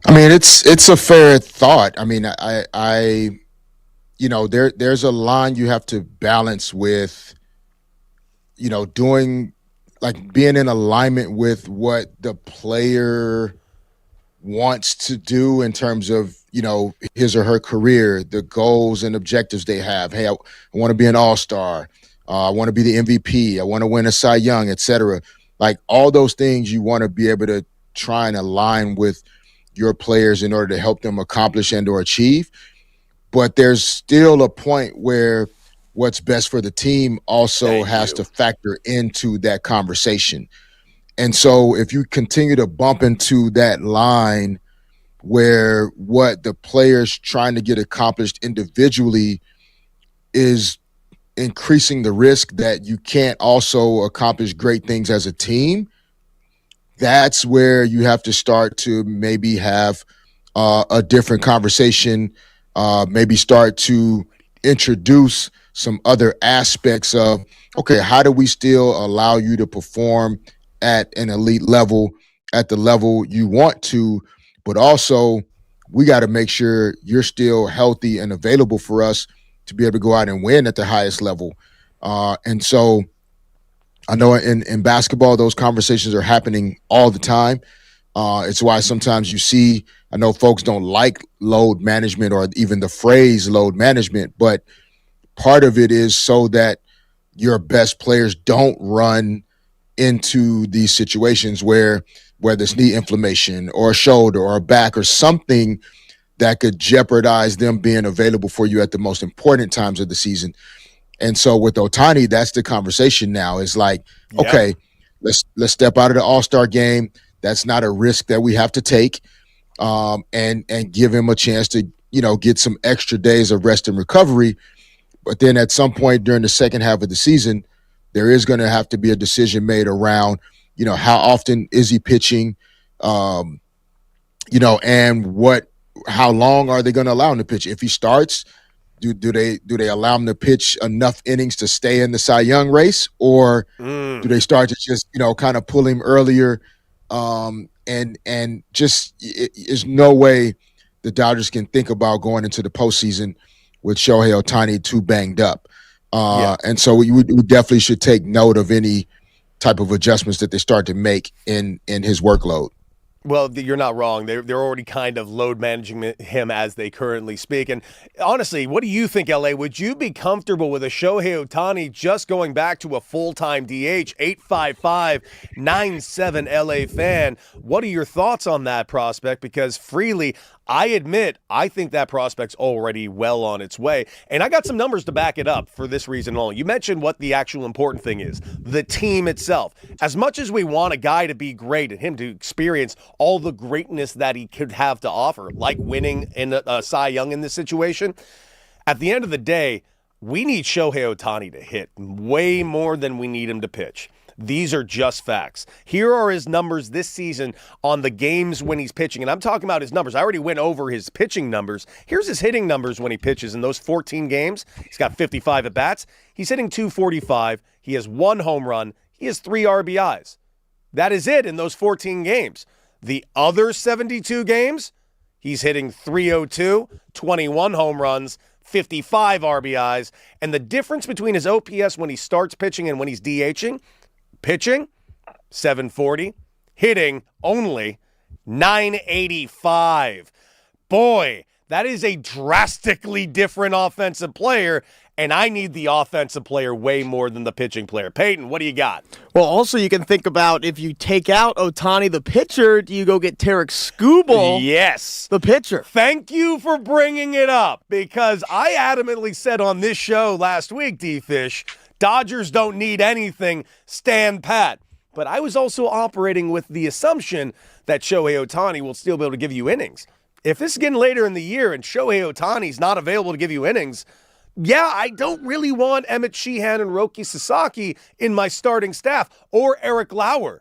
I mean, it's a fair thought. I mean, I there's a line you have to balance with, doing, like, being in alignment with what the player wants to do in terms of, his or her career, the goals and objectives they have. Hey, I want to be an all-star. I want to be the MVP. I want to win a Cy Young, et cetera. Like, all those things you want to be able to try and align with your players in order to help them accomplish and or achieve. But there's still a point where what's best for the team also has to factor into that conversation. And so if you continue to bump into that line where what the player's trying to get accomplished individually is increasing the risk that you can't also accomplish great things as a team, that's where you have to start to maybe have a different conversation, maybe start to introduce some other aspects of, okay, how do we still allow you to perform at an elite level, at the level you want to, but also we got to make sure you're still healthy and available for us to be able to go out and win at the highest level. And so I know in basketball, those conversations are happening all the time. It's why sometimes you see, I know folks don't like load management or even the phrase load management, but part of it is so that your best players don't run into these situations where there's knee inflammation or a shoulder or a back or something that could jeopardize them being available for you at the most important times of the season. And so with Ohtani, that's the conversation now. It's like, okay, let's step out of the All-Star game. That's not a risk that we have to take, and give him a chance to, get some extra days of rest and recovery. But then at some point during the second half of the season, there is going to have to be a decision made around, how often is he pitching, and how long are they going to allow him to pitch? If he starts, do they allow him to pitch enough innings to stay in the Cy Young race, or do they start to just, kind of pull him earlier? And just there's no way the Dodgers can think about going into the postseason with Shohei Ohtani too banged up. And so we definitely should take note of any type of adjustments that they start to make in his workload. Well, you're not wrong. They're already kind of load managing him as they currently speak. And honestly, what do you think, LA? Would you be comfortable with a Shohei Ohtani just going back to a full-time DH? 855-97-LA fan. What are your thoughts on that prospect? Because freely, I admit, I think that prospect's already well on its way. And I got some numbers to back it up for this reason alone. You mentioned what the actual important thing is, the team itself. As much as we want a guy to be great and him to experience all the greatness that he could have to offer, like winning in a Cy Young in this situation, at the end of the day, we need Shohei Ohtani to hit way more than we need him to pitch. These are just facts. Here are his numbers this season on the games when he's pitching. And I'm talking about his numbers. I already went over his pitching numbers. Here's his hitting numbers when he pitches in those 14 games. He's got 55 at-bats. He's hitting .245. He has 1 home run. He has 3 RBIs. That is it in those 14 games. The other 72 games, he's hitting .302, 21 home runs, 55 RBIs. And the difference between his OPS when he starts pitching and when he's DHing, pitching, 740. Hitting only 985. Boy, that is a drastically different offensive player, and I need the offensive player way more than the pitching player. Peyton, what do you got? Well, also you can think about if you take out Ohtani, the pitcher, do you go get Tarek Skubal, yes, the pitcher? Thank you for bringing it up, because I adamantly said on this show last week, D-Fish, Dodgers don't need anything, stand pat. But I was also operating with the assumption that Shohei Ohtani will still be able to give you innings. If this is getting later in the year and Shohei Ohtani's not available to give you innings, yeah, I don't really want Emmett Sheehan and Roki Sasaki in my starting staff, or Eric Lauer.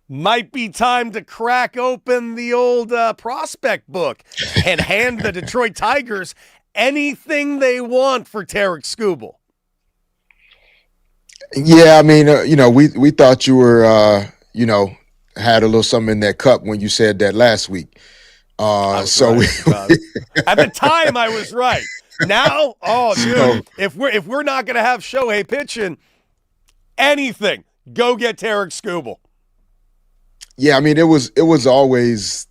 Might be time to crack open the old prospect book and hand the Detroit Tigers anything they want for Tarek Skubal. Yeah, I mean, we thought you were, had a little something in that cup when you said that last week. At the time, I was right. Now, dude, if we're not going to have Shohei pitching anything, go get Tarek Skubal. Yeah, I mean, it was always,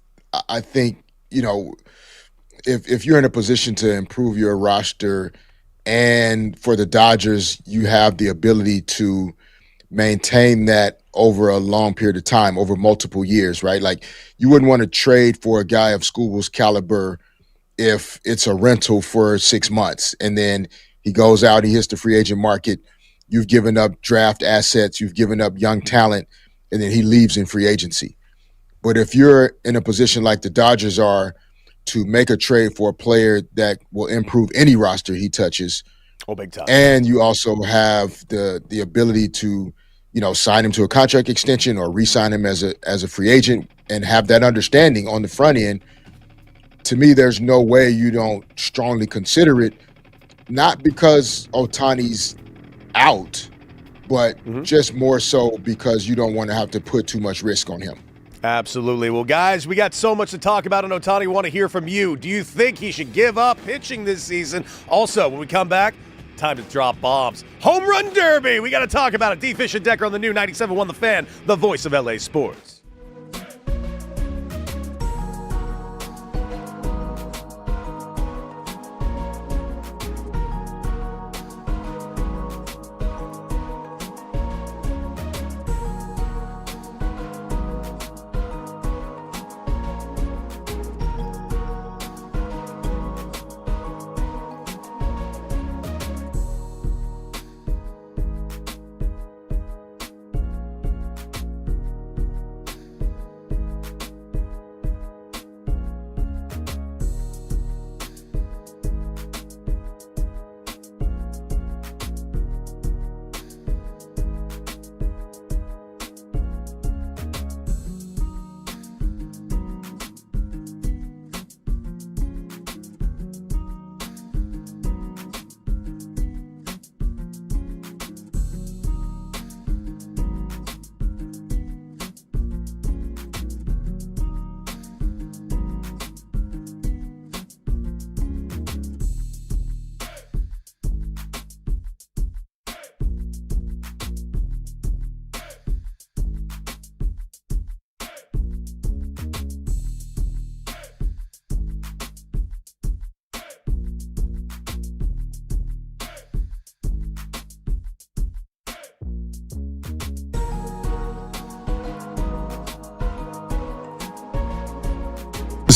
I think, if you're in a position to improve your roster, and for the Dodgers, you have the ability to maintain that over a long period of time, over multiple years, right? Like, you wouldn't want to trade for a guy of Skubal's caliber if it's a rental for 6 months and then he goes out, he hits the free agent market. You've given up draft assets, you've given up young talent, and then he leaves in free agency. But if you're in a position like the Dodgers are, to make a trade for a player that will improve any roster he touches. Oh, big time. And you also have the ability to, sign him to a contract extension or re-sign him as a free agent and have that understanding on the front end. To me, there's no way you don't strongly consider it, not because Ohtani's out, but just more so because you don't want to have to put too much risk on him. Absolutely. Well, guys, we got so much to talk about on Ohtani. We want to hear from you. Do you think he should give up pitching this season? Also, when we come back, time to drop bombs. Home Run Derby. We got to talk about it. D. Fish and Decker on the new 97.1 The Fan, the voice of LA sports.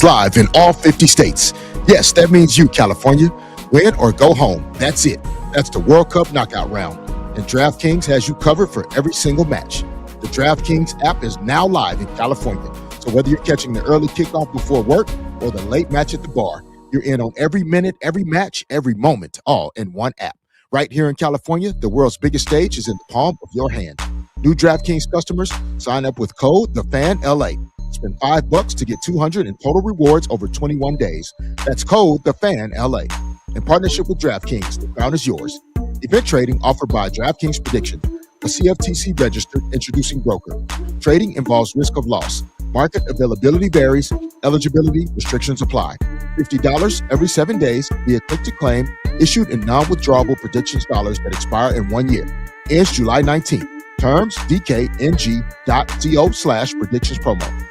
Live in all 50 states. Yes, that means you, California. Win or go home. That's it. That's the World Cup knockout round. And DraftKings has you covered for every single match. The DraftKings app is now live in California. So whether you're catching the early kickoff before work or the late match at the bar, you're in on every minute, every match, every moment, all in one app. Right here in California, the world's biggest stage is in the palm of your hand. New DraftKings customers, sign up with code TheFanLA. Spend $5 to get $200 in total rewards over 21 days. That's code TheFanLA. In partnership with DraftKings, the crown is yours. Event trading offered by DraftKings Prediction, a CFTC registered introducing broker. Trading involves risk of loss. Market availability varies. Eligibility restrictions apply. $50 every 7 days via click to claim, issued in non-withdrawable predictions dollars that expire in 1 year. Ends July 19th. Terms, dkng.co/predictions promo.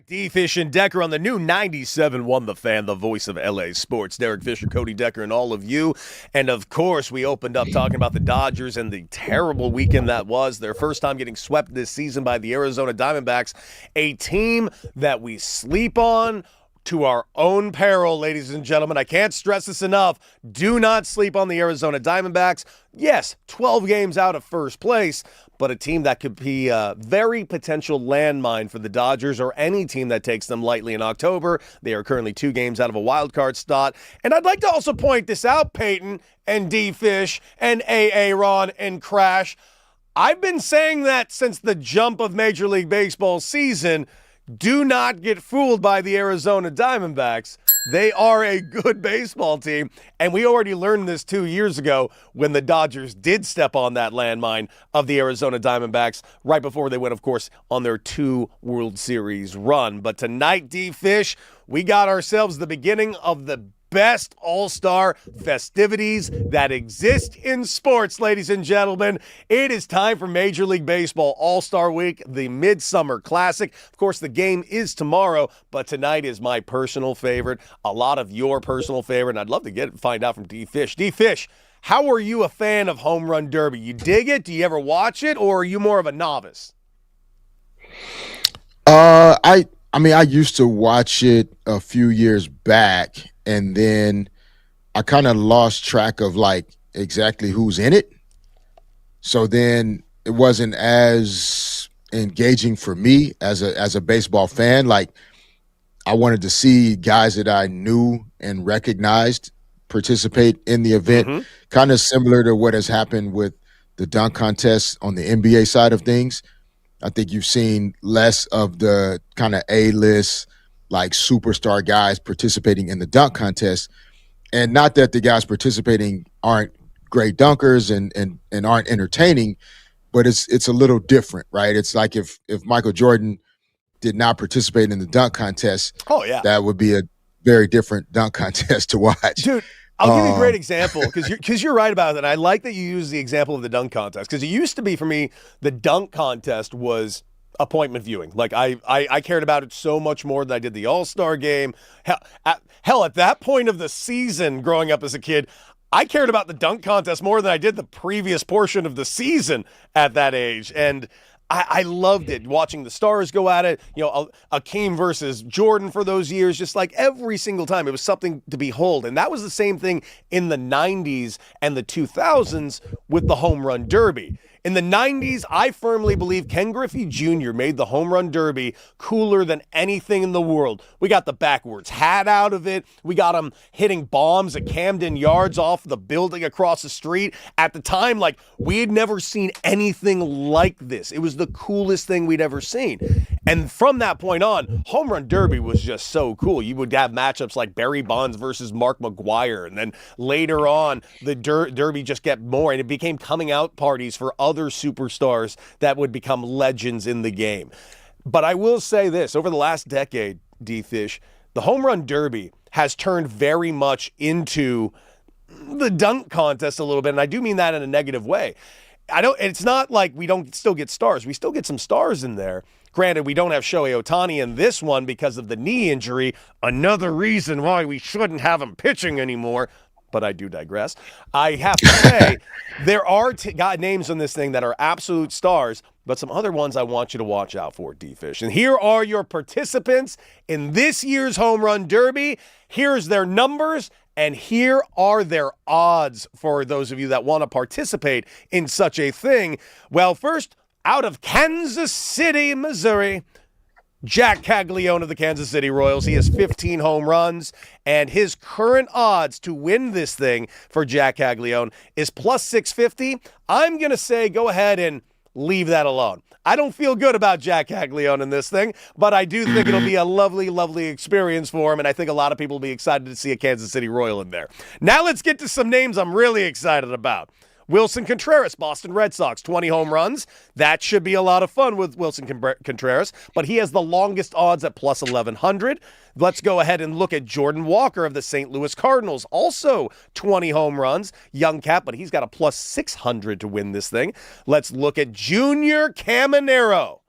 D-Fish and Decker on the new 97.1 The Fan, the voice of LA sports. Derek Fisher, Cody Decker, and all of you. And, of course, we opened up talking about the Dodgers and the terrible weekend that was. Their first time getting swept this season by the Arizona Diamondbacks, a team that we sleep on to our own peril, ladies and gentlemen. I can't stress this enough. Do not sleep on the Arizona Diamondbacks. Yes, 12 games out of first place, but a team that could be a very potential landmine for the Dodgers or any team that takes them lightly in October. They are currently 2 games out of a wild card spot. And I'd like to also point this out, Peyton and D-Fish and Aaron and Crash. I've been saying that since the jump of Major League Baseball season. Do not get fooled by the Arizona Diamondbacks. They are a good baseball team, and we already learned this 2 years ago when the Dodgers did step on that landmine of the Arizona Diamondbacks right before they went, of course, on their 2 World Series run. But tonight, D-Fish, we got ourselves the beginning of the best all-star festivities that exist in sports, ladies and gentlemen. It is time for Major League Baseball All-Star Week, the Midsummer Classic. Of course, the game is tomorrow, but tonight is my personal favorite, a lot of your personal favorite, and I'd love to find out from D-Fish. D-Fish, how are you a fan of Home Run Derby? You dig it? Do you ever watch it, or are you more of a novice? I used to watch it a few years back, and then I kind of lost track of like exactly who's in it. So then it wasn't as engaging for me as a baseball fan. Like, I wanted to see guys that I knew and recognized participate in the event, kind of similar to what has happened with the dunk contest on the NBA side of things. I think you've seen less of the kind of A-list, like superstar guys participating in the dunk contest. And not that the guys participating aren't great dunkers and aren't entertaining, but it's a little different, right? It's like if Michael Jordan did not participate in the dunk contest, that would be a very different dunk contest to watch. Dude, I'll give you a great example because you're right about it. And I like that you use the example of the dunk contest because it used to be for me the dunk contest was appointment viewing. Like I cared about it so much more than I did the All-Star game. Hell, at that point of the season growing up as a kid, I cared about the dunk contest more than I did the previous portion of the season at that age. And I loved it, watching the stars go at it, Akeem versus Jordan for those years, just like every single time. It was something to behold. And that was the same thing in the 90s and the 2000s with the Home Run Derby. In the 90s, I firmly believe Ken Griffey Jr. made the Home Run Derby cooler than anything in the world. We got the backwards hat out of it. We got him hitting bombs at Camden Yards off the building across the street. At the time, like, we had never seen anything like this. It was the coolest thing we'd ever seen. And from that point on, Home Run Derby was just so cool. You would have matchups like Barry Bonds versus Mark McGwire. And then later on, the Derby just get more, and it became coming out parties for other superstars that would become legends in the game. But I will say this, over the last decade, D-Fish, the Home Run Derby has turned very much into the dunk contest a little bit, and I do mean that in a negative way. It's not like we don't still get stars. We still get some stars in there. Granted, we don't have Shohei Ohtani in this one because of the knee injury, another reason why we shouldn't have him pitching anymore. But I do digress. I have to say, there are names on this thing that are absolute stars, but some other ones I want you to watch out for, D-Fish. And here are your participants in this year's Home Run Derby. Here's their numbers, and here are their odds for those of you that want to participate in such a thing. Well, first, out of Kansas City, Missouri, Jack Caglione of the Kansas City Royals. He has 15 home runs, and his current odds to win this thing for Jack Caglione is plus 650. I'm going to say go ahead and leave that alone. I don't feel good about Jack Caglione in this thing, but I do think it'll be a lovely, lovely experience for him, and I think a lot of people will be excited to see a Kansas City Royal in there. Now let's get to some names I'm really excited about. Wilson Contreras, Boston Red Sox, 20 home runs. That should be a lot of fun with Wilson Contreras, but he has the longest odds at plus 1,100. Let's go ahead and look at Jordan Walker of the St. Louis Cardinals, also 20 home runs. Young cat, but he's got a plus 600 to win this thing. Let's look at Junior Caminero.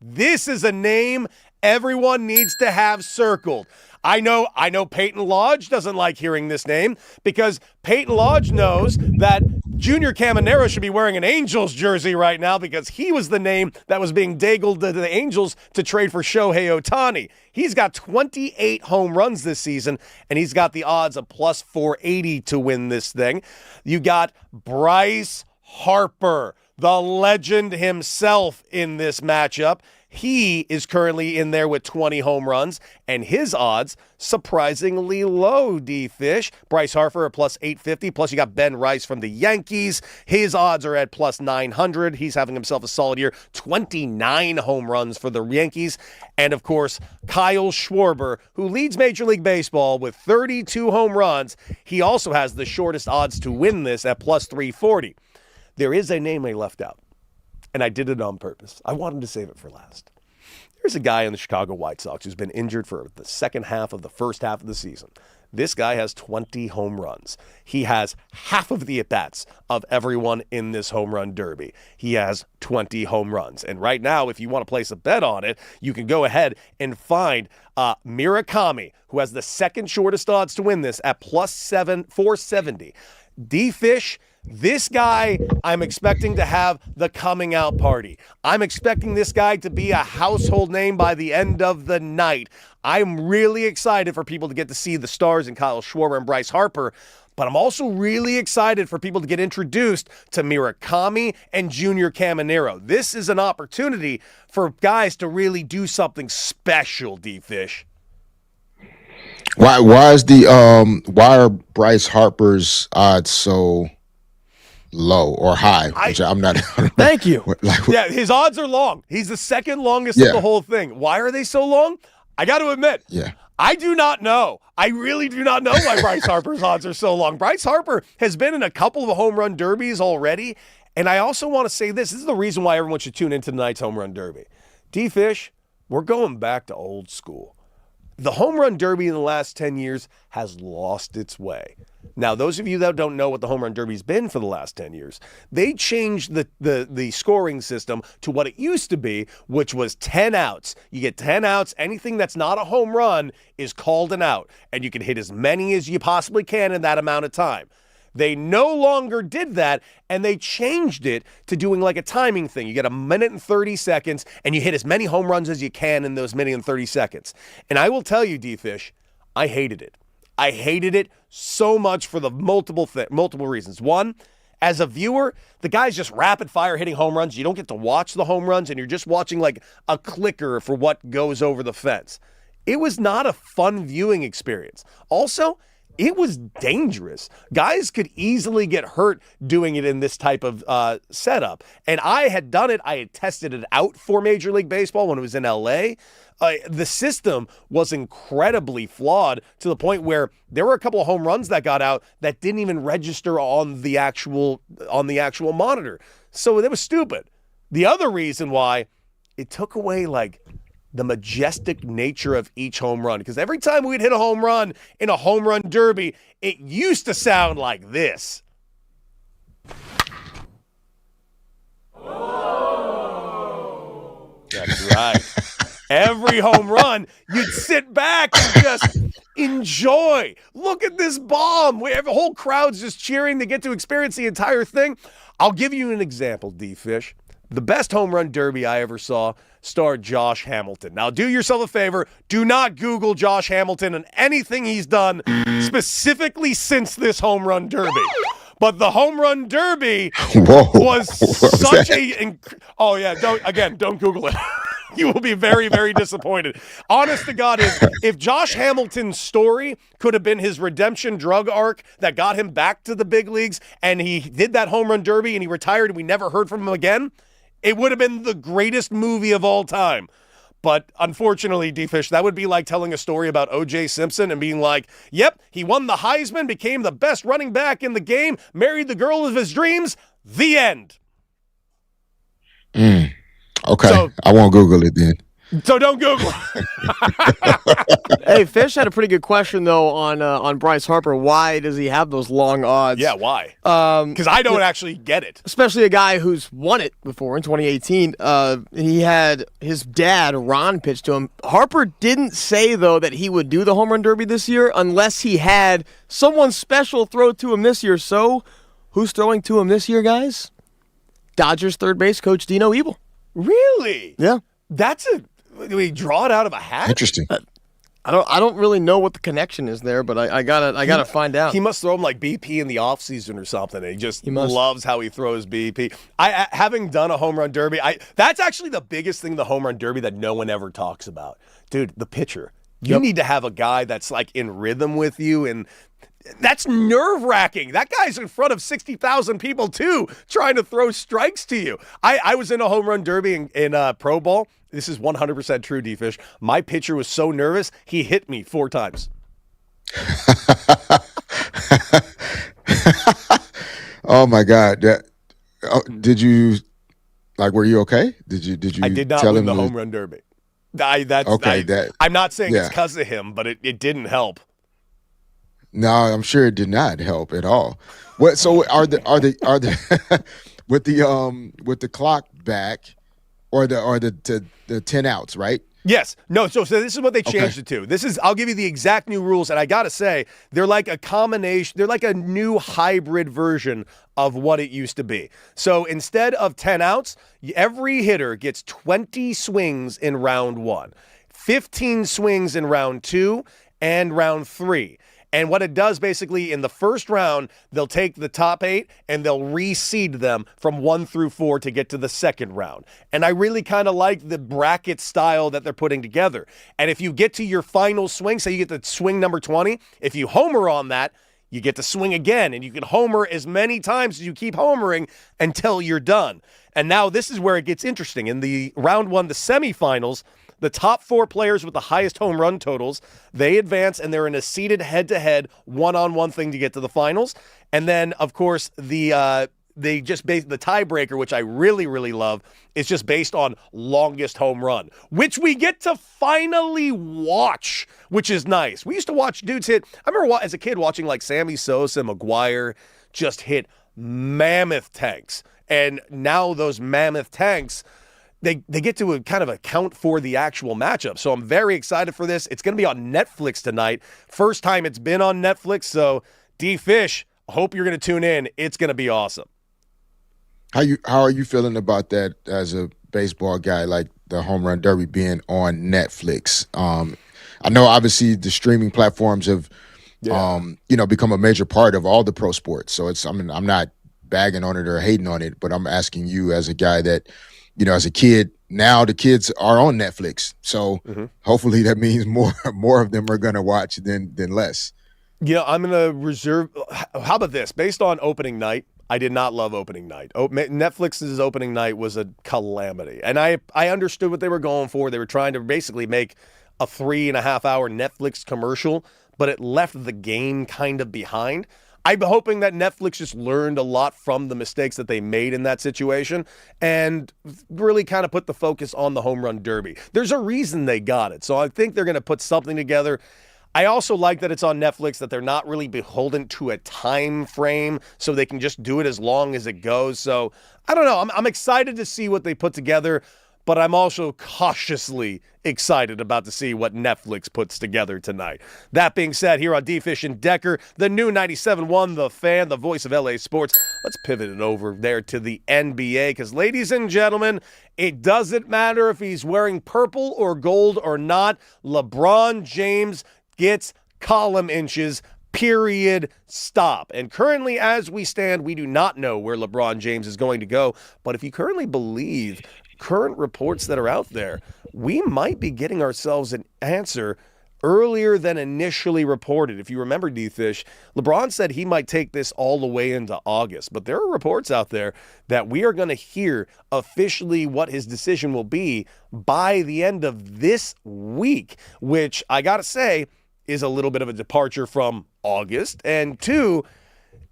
This is a name everyone needs to have circled. I know Peyton Lodge doesn't like hearing this name because Peyton Lodge knows that Junior Caminero should be wearing an Angels jersey right now because he was the name that was being dangled to the Angels to trade for Shohei Ohtani. He's got 28 home runs this season, and he's got the odds of plus 480 to win this thing. You got Bryce Harper, the legend himself, in this matchup. He is currently in there with 20 home runs, and his odds surprisingly low, D-Fish. Bryce Harper at plus 850, plus you got Ben Rice from the Yankees. His odds are at plus 900. He's having himself a solid year. 29 home runs for the Yankees. And, of course, Kyle Schwarber, who leads Major League Baseball with 32 home runs. He also has the shortest odds to win this at plus 340. There is a name I left out. And I did it on purpose. I wanted to save it for last. There's a guy in the Chicago White Sox who's been injured for the second half of the first half of the season. This guy has 20 home runs. He has half of the at-bats of everyone in this home run derby. He has 20 home runs. And right now, if you want to place a bet on it, you can go ahead and find Murakami, who has the second shortest odds to win this at plus 470. D-Fish, this guy, I'm expecting to have the coming out party. I'm expecting this guy to be a household name by the end of the night. I'm really excited for people to get to see the stars in Kyle Schwarber and Bryce Harper, but I'm also really excited for people to get introduced to Murakami and Junior Caminero. This is an opportunity for guys to really do something special, D-Fish. Why are Bryce Harper's odds so low or high? Which I'm not. Thank you. Yeah, his odds are long. He's the second longest of the whole thing. Why are they so long? I got to admit, I do not know. I really do not know why Bryce Harper's odds are so long. Bryce Harper has been in a couple of home run derbies already, and I also want to say this. This is the reason why everyone should tune into tonight's home run derby. D-Fish, we're going back to old school. The home run derby in the last 10 years has lost its way. Now, those of you that don't know what the home run derby's been for the last 10 years, they changed the scoring system to what it used to be, which was 10 outs. You get 10 outs. Anything that's not a home run is called an out, and you can hit as many as you possibly can in that amount of time. They no longer did that, and they changed it to doing like a timing thing. You get a minute and 30 seconds, and you hit as many home runs as you can in those minute and 30 seconds. And I will tell you, D-Fish, I hated it. I hated it so much for the multiple reasons. One, as a viewer, the guy's just rapid fire hitting home runs. You don't get to watch the home runs, and you're just watching like a clicker for what goes over the fence. It was not a fun viewing experience. Also, it was dangerous. Guys could easily get hurt doing it in this type of setup. And I had done it. I had tested it out for Major League Baseball when it was in L.A. The system was incredibly flawed to the point where there were a couple of home runs that got out that didn't even register on the actual monitor. So it was stupid. The other reason why, it took away like the majestic nature of each home run. Because every time we'd hit a home run in a home run derby, it used to sound like this. Oh. That's right. Every home run, you'd sit back and just enjoy. Look at this bomb. The whole crowd's just cheering to get to experience the entire thing. I'll give you an example, D-Fish. The best home run derby I ever saw starred Josh Hamilton. Now, do yourself a favor. Do not Google Josh Hamilton and anything he's done specifically since this home run derby. But the home run derby was such a... Oh, yeah. Don't Google it. You will be very, very disappointed. Honest to God, if Josh Hamilton's story could have been his redemption drug arc that got him back to the big leagues, and he did that home run derby and he retired and we never heard from him again, it would have been the greatest movie of all time. But unfortunately, D-Fish, that would be like telling a story about O.J. Simpson and being like, yep, he won the Heisman, became the best running back in the game, married the girl of his dreams, the end. Okay, so, I won't Google it then. So don't Google. Hey, Fish had a pretty good question though on Bryce Harper. Why does he have those long odds? Yeah, why? Because I don't actually get it. Especially a guy who's won it before in 2018. He had his dad, Ron, pitch to him. Harper didn't say, though, that he would do the home run derby this year unless he had someone special throw to him this year. So who's throwing to him this year, guys? Dodgers third base coach Dino Ebel. Really? Yeah. Do we draw it out of a hat? Interesting. I don't really know what the connection is there, but I gotta find out. He must throw him like BP in the offseason or something. And he must. loves how he throws BP. I having done a home run derby, that's actually the biggest thing, the home run derby, that no one ever talks about. Dude, the pitcher. You need to have a guy that's like in rhythm with you, and that's nerve-wracking. That guy's in front of 60,000 people too, trying to throw strikes to you. I was in a home run derby in Pro Bowl. This is 100% true, D-Fish. My pitcher was so nervous, he hit me 4 times. Oh my God! Did you were you okay? Did you? I did not win the home run derby. I'm not saying it's because of him, but it didn't help. No, I'm sure it did not help at all. What? So are the with the clock back, or the 10 outs, right? Yes. No, so this is what they changed it to. I'll give you the exact new rules, and I got to say, they're like a combination, they're like a new hybrid version of what it used to be. So instead of 10 outs, every hitter gets 20 swings in round 1, 15 swings in round 2, and round 3. And what it does basically, in the first round, they'll take the top 8 and they'll reseed them from 1 through 4 to get to the second round. And I really kind of like the bracket style that they're putting together. And if you get to your final swing, say you get to swing number 20, if you homer on that, you get to swing again, and you can homer as many times as you keep homering until you're done. And now this is where it gets interesting. In the round 1, the semifinals, the top 4 players with the highest home run totals, they advance, and they're in a seeded head-to-head one-on-one thing to get to the finals. And then, of course, the tiebreaker, which I really, really love, is just based on longest home run, which we get to finally watch, which is nice. We used to watch dudes hit. I remember as a kid watching like Sammy Sosa and McGuire just hit mammoth tanks. And now those mammoth tanks, they get to kind of account for the actual matchup. So I'm very excited for this. It's going to be on Netflix tonight. First time it's been on Netflix. So D-Fish, hope you're going to tune in. It's going to be awesome. How are you feeling about that as a baseball guy, like the home run derby being on Netflix? I know obviously the streaming platforms have become a major part of all the pro sports. So I'm not bagging on it or hating on it, but I'm asking you as a guy that, as a kid, now the kids are on Netflix. So hopefully that means more of them are going to watch than less. Yeah, I'm going to reserve. How about this? Based on opening night, I did not love opening night. Netflix's opening night was a calamity. And I understood what they were going for. They were trying to basically make a 3.5-hour Netflix commercial, but it left the game kind of behind. I'm hoping that Netflix just learned a lot from the mistakes that they made in that situation and really kind of put the focus on the home run derby. There's a reason they got it. So I think they're going to put something together. I also like that it's on Netflix, that they're not really beholden to a time frame, so they can just do it as long as it goes. So I don't know. I'm excited to see what they put together, but I'm also cautiously excited about to see what Netflix puts together tonight. That being said, here on D-Fish and Decker, the new 97.1, The Fan, the voice of LA sports. Let's pivot it over there to the NBA, because ladies and gentlemen, it doesn't matter if he's wearing purple or gold or not. LeBron James gets column inches, period, stop. And currently, as we stand, we do not know where LeBron James is going to go. But if you currently believe current reports that are out there, we might be getting ourselves an answer earlier than initially reported. If you remember, D-Fish, LeBron said he might take this all the way into August, but there are reports out there that we are going to hear officially what his decision will be by the end of this week, which I got to say is a little bit of a departure from August. And 2,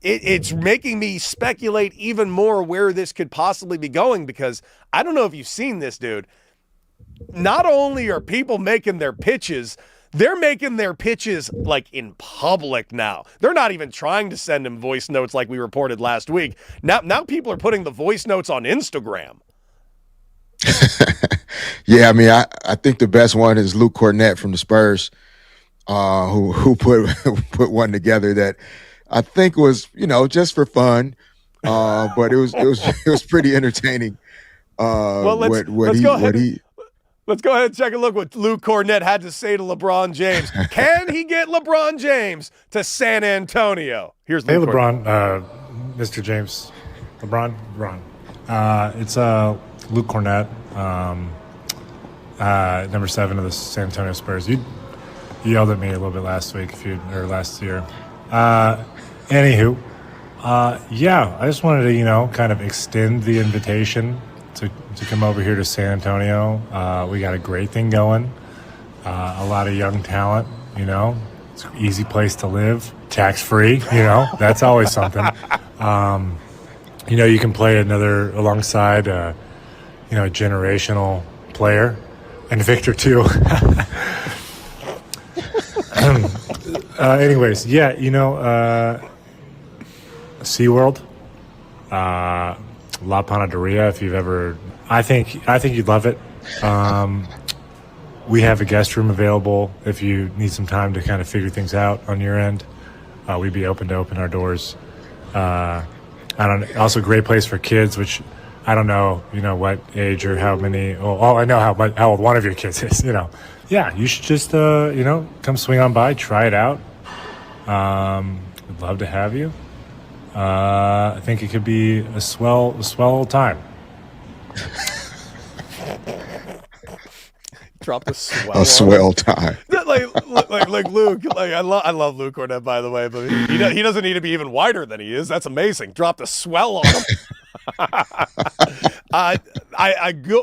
it's making me speculate even more where this could possibly be going, because I don't know if you've seen this, dude. not only are people making their pitches, they're making their pitches like in public now. They're not even trying to send him voice notes like we reported last week. Now people are putting the voice notes on Instagram. Yeah, I mean, I think the best one is Luke Cornett from the Spurs, who put one together that I think was, just for fun, but it was pretty entertaining. Let's go ahead and check a look what Luke Cornett had to say to LeBron James. Can he get LeBron James to San Antonio? Here's Luke LeBron, Mr. James, LeBron. It's Luke Cornett, number 7 of the San Antonio Spurs. You yelled at me a little bit last week, last year. Anywho, I just wanted to, kind of extend the invitation to come over here to San Antonio. We got a great thing going. A lot of young talent, It's an easy place to live, tax-free, That's always something. You can play alongside, a generational player, and Victor too. Anyways, SeaWorld, La Panaderia, if you've ever, I think you'd love it. We have a guest room available if you need some time to kind of figure things out on your end. We'd be open to open our doors. Also a great place for kids, which I don't know, what age or how many. Oh, I know how old one of your kids is. Yeah, you should just come swing on by, try it out. We'd love to have you. I think it could be a swell time. Drop the swell. A swell time. like Luke. I love Luke Cornett, by the way, but he doesn't need to be even wider than he is. That's amazing. Drop the swell on him.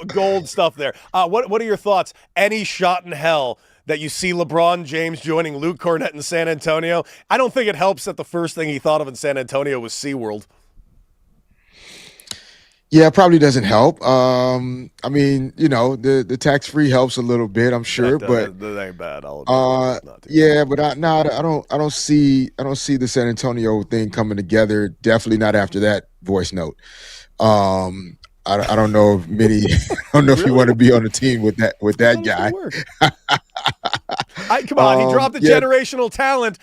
Gold stuff there. What are your thoughts? Any shot in hell that you see LeBron James joining Luke Cornett in San Antonio? I don't think it helps that the first thing he thought of in San Antonio was SeaWorld. Yeah, it probably doesn't help. I mean, the tax-free helps a little bit, I'm sure, but that ain't bad. But I don't see the San Antonio thing coming together. Definitely not after that voice note. I don't know if many. I don't know if you want to be on the team with that guy. Come on, he dropped the generational talent.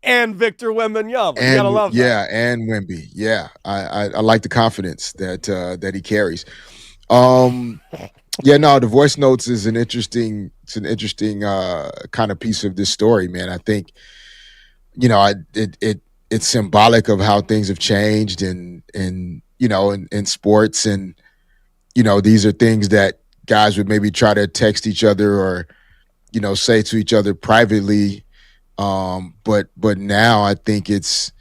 And Victor Wembanyama. You gotta love that. Yeah, and Wemby. Yeah, I like the confidence that he carries. The voice notes is an interesting kind of piece of this story, man. I think it's symbolic of how things have changed in sports, and these are things that guys would maybe try to text each other or say to each other privately. But now I think it's,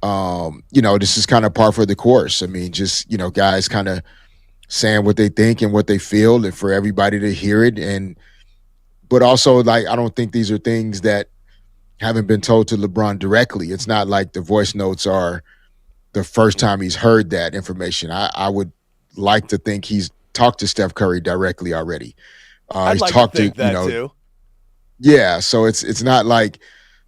this is kind of par for the course. I mean, just, guys kind of saying what they think and what they feel, and for everybody to hear it. But also, like, I don't think these are things that haven't been told to LeBron directly. It's not like the voice notes are the first time he's heard that information. I would like to think he's talked to Steph Curry directly already. I'd like to think that too. Yeah, so it's not like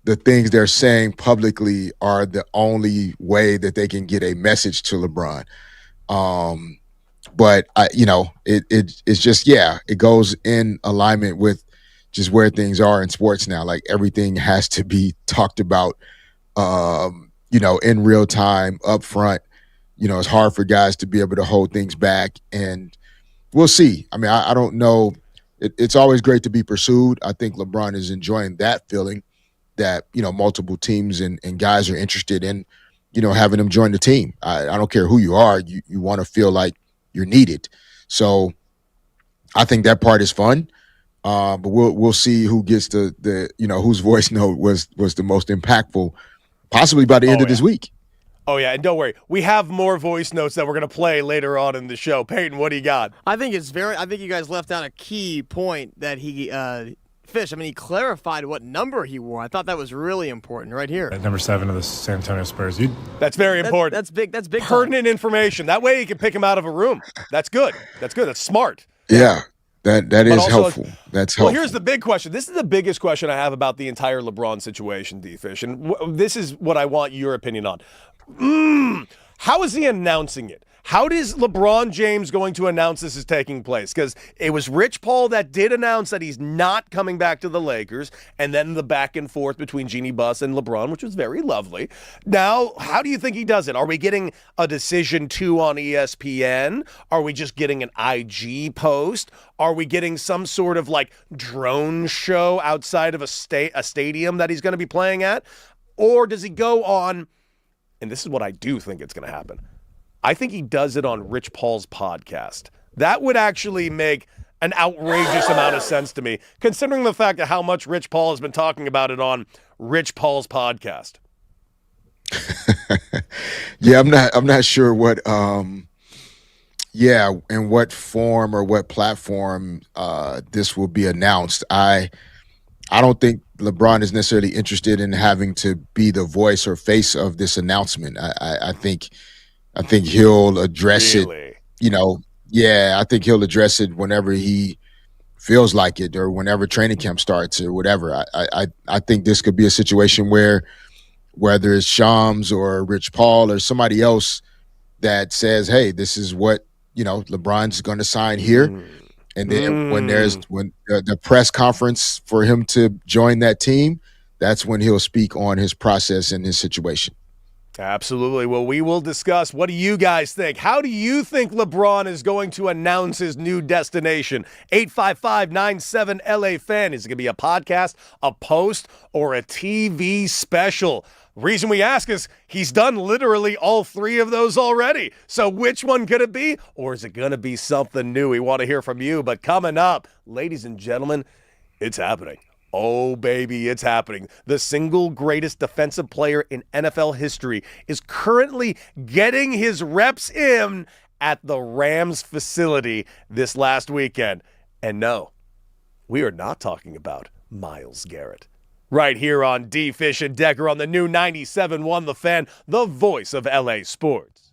the things they're saying publicly are the only way that they can get a message to LeBron. But it's just, it goes in alignment with just where things are in sports now. Like, everything has to be talked about, in real time, up front. It's hard for guys to be able to hold things back, and we'll see. I mean, I don't know. It's always great to be pursued. I think LeBron is enjoying that feeling that, multiple teams and guys are interested in, having him join the team. I don't care who you are. You want to feel like you're needed. So I think that part is fun. But we'll see who gets the whose voice note was the most impactful, possibly by the end of this week. Oh, yeah, and don't worry. We have more voice notes that we're going to play later on in the show. Peyton, what do you got? I think you guys left out a key point that he Fish. I mean, he clarified what number he wore. I thought that was really important right here. At number 7 of the San Antonio Spurs. That's very important. That's big. That's big. Pertinent information. That way you can pick him out of a room. That's good. That's smart. Yeah. That But is also, helpful. That's well, helpful. here's the big question. This is the biggest question I have about the entire LeBron situation, D-Fish. And this is what I want your opinion on. How is he announcing it? How is LeBron James going to announce this is taking place? Because it was Rich Paul that did announce that he's not coming back to the Lakers, and then the back and forth between Jeannie Buss and LeBron, which was very lovely. Now, how do you think he does it? Are we getting a decision too on ESPN? Are we just getting an IG post? Are we getting some sort of like drone show outside of a stadium that he's going to be playing at? Or does he go on, and this is what I do think it's going to happen, I think he does it on Rich Paul's podcast. That would actually make an outrageous amount of sense to me, considering the fact of how much Rich Paul has been talking about it on Rich Paul's podcast. Yeah, I'm not sure what in what form or what platform this will be announced. I don't think LeBron is necessarily interested in having to be the voice or face of this announcement. I think he'll address it. I think he'll address it whenever he feels like it, or whenever training camp starts, or whatever. I think this could be a situation where, whether it's Shams or Rich Paul or somebody else that says, "Hey, this is what LeBron's going to sign here," and then when the press conference for him to join that team, that's when he'll speak on his process and his situation. Absolutely. Well, we will discuss. What do you guys think? How do you think LeBron is going to announce his new destination? 855-97-LA-FAN. Is it going to be a podcast, a post, or a TV special? Reason we ask is he's done literally all three of those already. So which one could it be? Or is it going to be something new? We want to hear from you. But coming up, ladies and gentlemen, it's happening. Oh, baby, it's happening. The single greatest defensive player in NFL history is currently getting his reps in at the Rams facility this last weekend. And no, we are not talking about Myles Garrett. Right here on D-Fish and Decker on the new 97.1 The Fan, the voice of LA sports.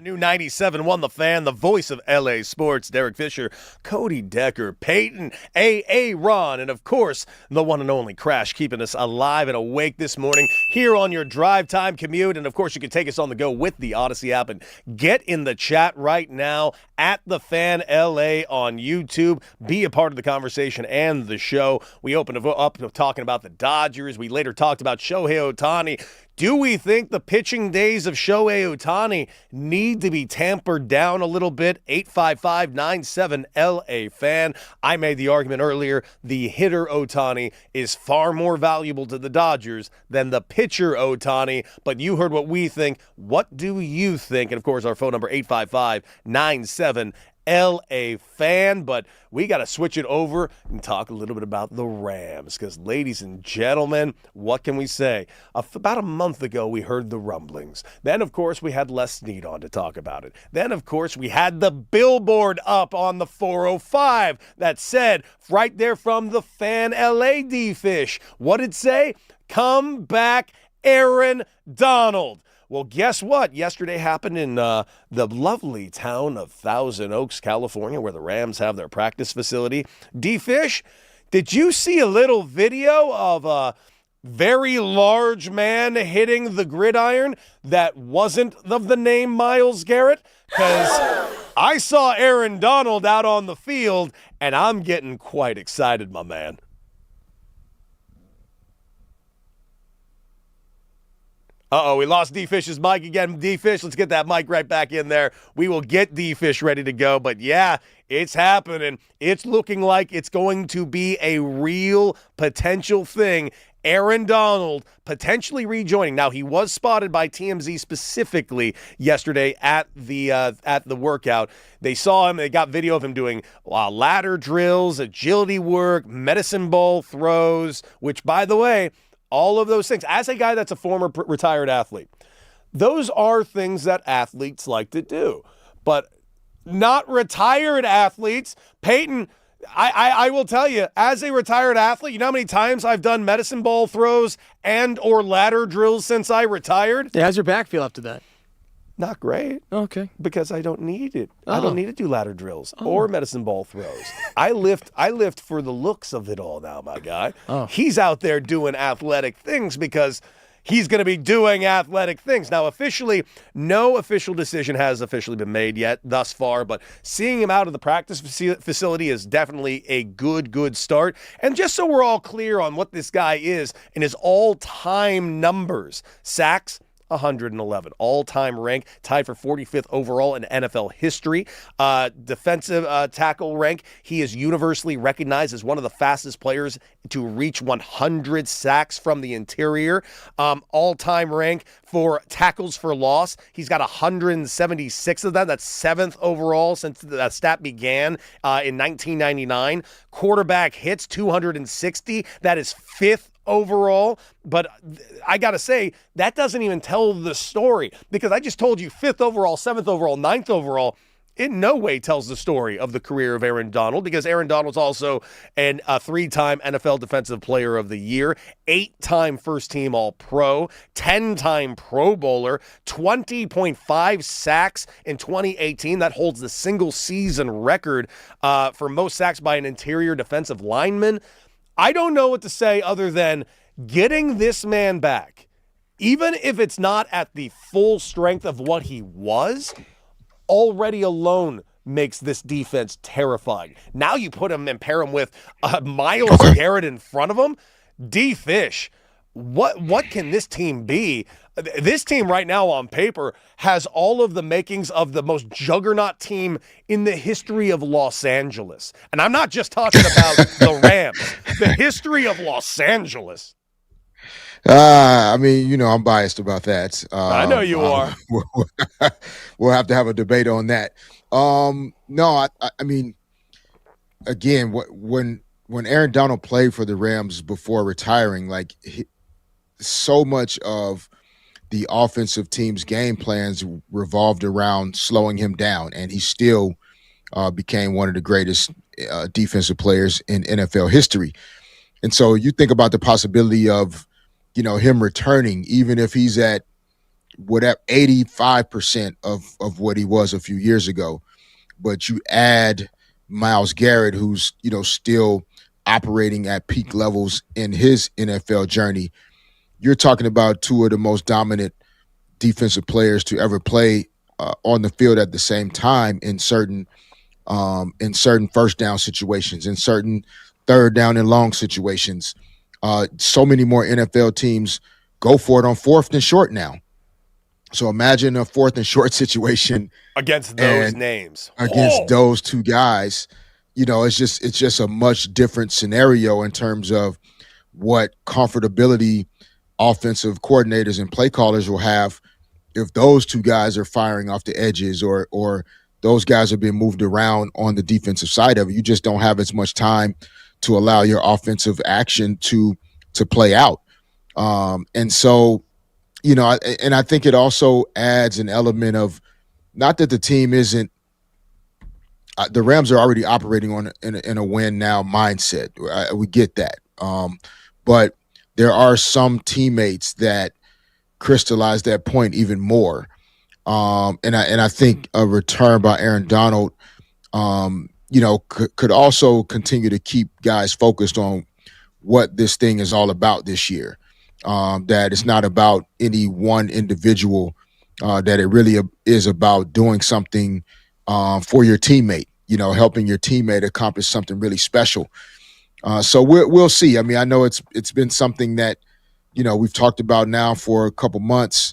new 97.1 The Fan, the voice of LA Sports, Derek Fisher, Cody Decker, Peyton, Ron, and of course, the one and only Crash, keeping us alive and awake this morning here on your drive time commute. And of course, you can take us on the go with the Odyssey app and get in the chat right now at The Fan LA on YouTube. Be a part of the conversation and the show. We opened up talking about the Dodgers. We later talked about Shohei Ohtani. Do we think the pitching days of Shohei Ohtani need to be tampered down a little bit? 855-97-LA fan. I made the argument earlier, the hitter Ohtani is far more valuable to the Dodgers than the pitcher Ohtani, but you heard what we think. What do you think? And of course, our phone number, 855-97-LA fan, but we got to switch it over and talk a little bit about the Rams because, ladies and gentlemen, what can we say? About a month ago, we heard the rumblings. Then, of course, we had Les Snead on to talk about it. Then, of course, we had the billboard up on the 405 that said, right there from the Fan LA D-Fish, what did it say? Come back, Aaron Donald. Well, guess what? Yesterday happened in the lovely town of Thousand Oaks, California, where the Rams have their practice facility. D-Fish, did you see a little video of a very large man hitting the gridiron that wasn't of the name Myles Garrett? Because I saw Aaron Donald out on the field, and I'm getting quite excited, my man. Uh-oh, we lost D-Fish's mic again. D-Fish, let's get that mic right back in there. We will get D-Fish ready to go. But yeah, it's happening. It's looking like it's going to be a real potential thing. Aaron Donald potentially rejoining. Now, he was spotted by TMZ specifically yesterday at the workout. They saw him. They got video of him doing ladder drills, agility work, medicine ball throws, which, by the way, all of those things, as a guy that's a former retired athlete, those are things that athletes like to do. But not retired athletes. Peyton, I will tell you, as a retired athlete, you know how many times I've done medicine ball throws and or ladder drills since I retired? Yeah, how's your back feel after that? Not great. Okay. Because I don't need it. I don't need to do ladder drills or medicine ball throws. I lift for the looks of it all now, my guy. He's out there doing athletic things because he's going to be doing athletic things. Now, officially, no official decision has officially been made yet thus far, but seeing him out of the practice facility is definitely a good start. And just so we're all clear on what this guy is and his all-time numbers, sacks, 111, all-time rank, tied for 45th overall in NFL history. Defensive tackle rank, he is universally recognized as one of the fastest players to reach 100 sacks from the interior. All-time rank for tackles for loss, he's got 176 of them. That's 7th overall since that stat began in 1999. Quarterback hits, 260. That is 5th overall, but I gotta say that doesn't even tell the story because I just told you 5th overall, 7th overall, 9th overall. In no way tells the story of the career of Aaron Donald because Aaron Donald's also a 3-time NFL Defensive Player of the Year, 8-time first-team All-Pro, 10-time Pro Bowler, 20.5 sacks in 2018. That holds the single-season record for most sacks by an interior defensive lineman. I don't know what to say other than getting this man back, even if it's not at the full strength of what he was, already alone makes this defense terrifying. Now you put him and pair him with Myles Garrett in front of him. D-Fish, what can this team be? This team right now on paper has all of the makings of the most juggernaut team in the history of Los Angeles. And I'm not just talking about the Rams, the history of Los Angeles. I mean, you know, I'm biased about that. I know you are. We'll have to have a debate on that. No, I mean, again, when Aaron Donald played for the Rams before retiring, like so much of the offensive team's game plans revolved around slowing him down, and he still became one of the greatest defensive players in NFL history. And so you think about the possibility of, you know, him returning, even if he's at whatever 85% of what he was a few years ago. But you add Myles Garrett, who's, still operating at peak levels in his NFL journey. You're talking about two of the most dominant defensive players to ever play on the field at the same time in certain first down situations, in certain third down and long situations. So many more NFL teams go for it on fourth and short now. So imagine a fourth and short situation against those names, against those two guys. It's just a much different scenario in terms of what comfortability offensive coordinators and play callers will have if those two guys are firing off the edges or those guys are being moved around on the defensive side of it. You just don't have as much time to allow your offensive action to play out. And so, and I think it also adds an element of, not that the team isn't, the Rams are already operating in a win now mindset. We get that. But there are some teammates that crystallize that point even more. And I think a return by Aaron Donald, could also continue to keep guys focused on what this thing is all about this year. That it's not about any one individual, that it really is about doing something for your teammate, helping your teammate accomplish something really special. So we'll see. I mean, I know it's been something that, we've talked about now for a couple months.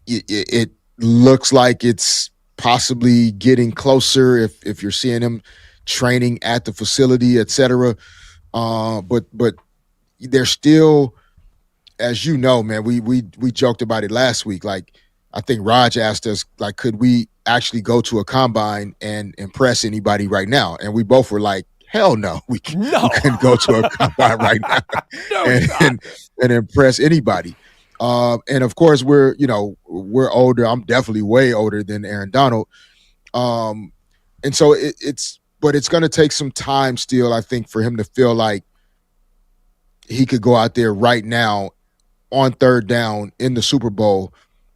It looks like it's possibly getting closer if you're seeing him training at the facility, et cetera. But they're still, as you know, man, we joked about it last week. Like, I think Raj asked us, like, could we actually go to a combine and impress anybody right now? And we both were like, hell no, we couldn't go to a combine right now and impress anybody. And of course, we're older. I'm definitely way older than Aaron Donald. And so it's going to take some time still, I think, for him to feel like he could go out there right now on third down in the Super Bowl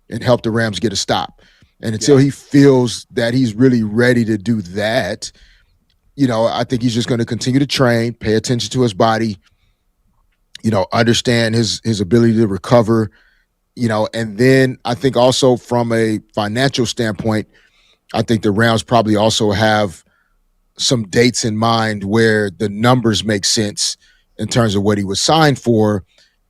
and help the Rams get a stop. And until he feels that he's really ready to do that, I think he's just going to continue to train, pay attention to his body, understand his ability to recover, and then I think also from a financial standpoint, I think the Rams probably also have some dates in mind where the numbers make sense in terms of what he was signed for,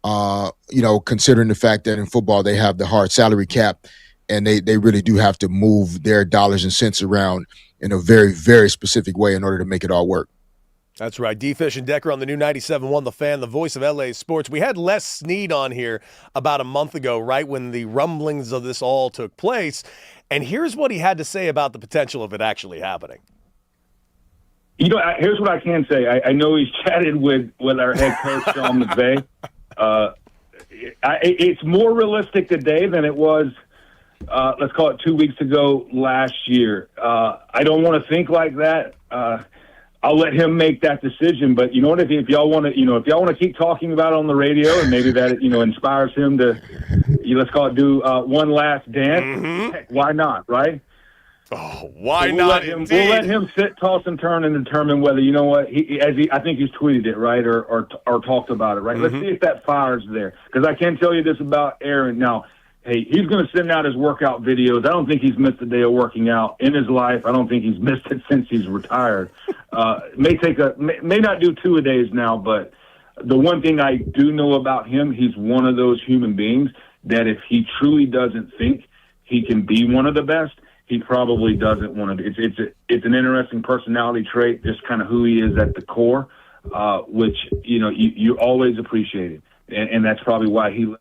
considering the fact that in football they have the hard salary cap and they really do have to move their dollars and cents around in a very, very specific way in order to make it all work. That's right. D-Fish and Decker on the new 97.1 The Fan, the voice of LA sports. We had Les Snead on here about a month ago, right when the rumblings of this all took place. And here's what he had to say about the potential of it actually happening. Here's what I can say. I know he's chatted with our head coach, Sean McVay. It's more realistic today than it was, let's call it 2 weeks ago last year. I don't want to think like that. I'll let him make that decision. But you know what? If y'all want to keep talking about it on the radio, and maybe that inspires him to, let's call it, do one last dance. Mm-hmm. Heck, why not? Right? Oh, why so not? We'll let him sit, toss, and turn, and determine whether I think he's tweeted it, right, or talked about it, right. Mm-hmm. Let's see if that fire's there, because I can tell you this about Aaron now. Hey, he's going to send out his workout videos. I don't think he's missed a day of working out in his life. I don't think he's missed it since he's retired. May not do 2 a days now, but the one thing I do know about him, he's one of those human beings that if he truly doesn't think he can be one of the best, he probably doesn't want to. It's an interesting personality trait, just kind of who he is at the core, which you always appreciate it, and that's probably why he.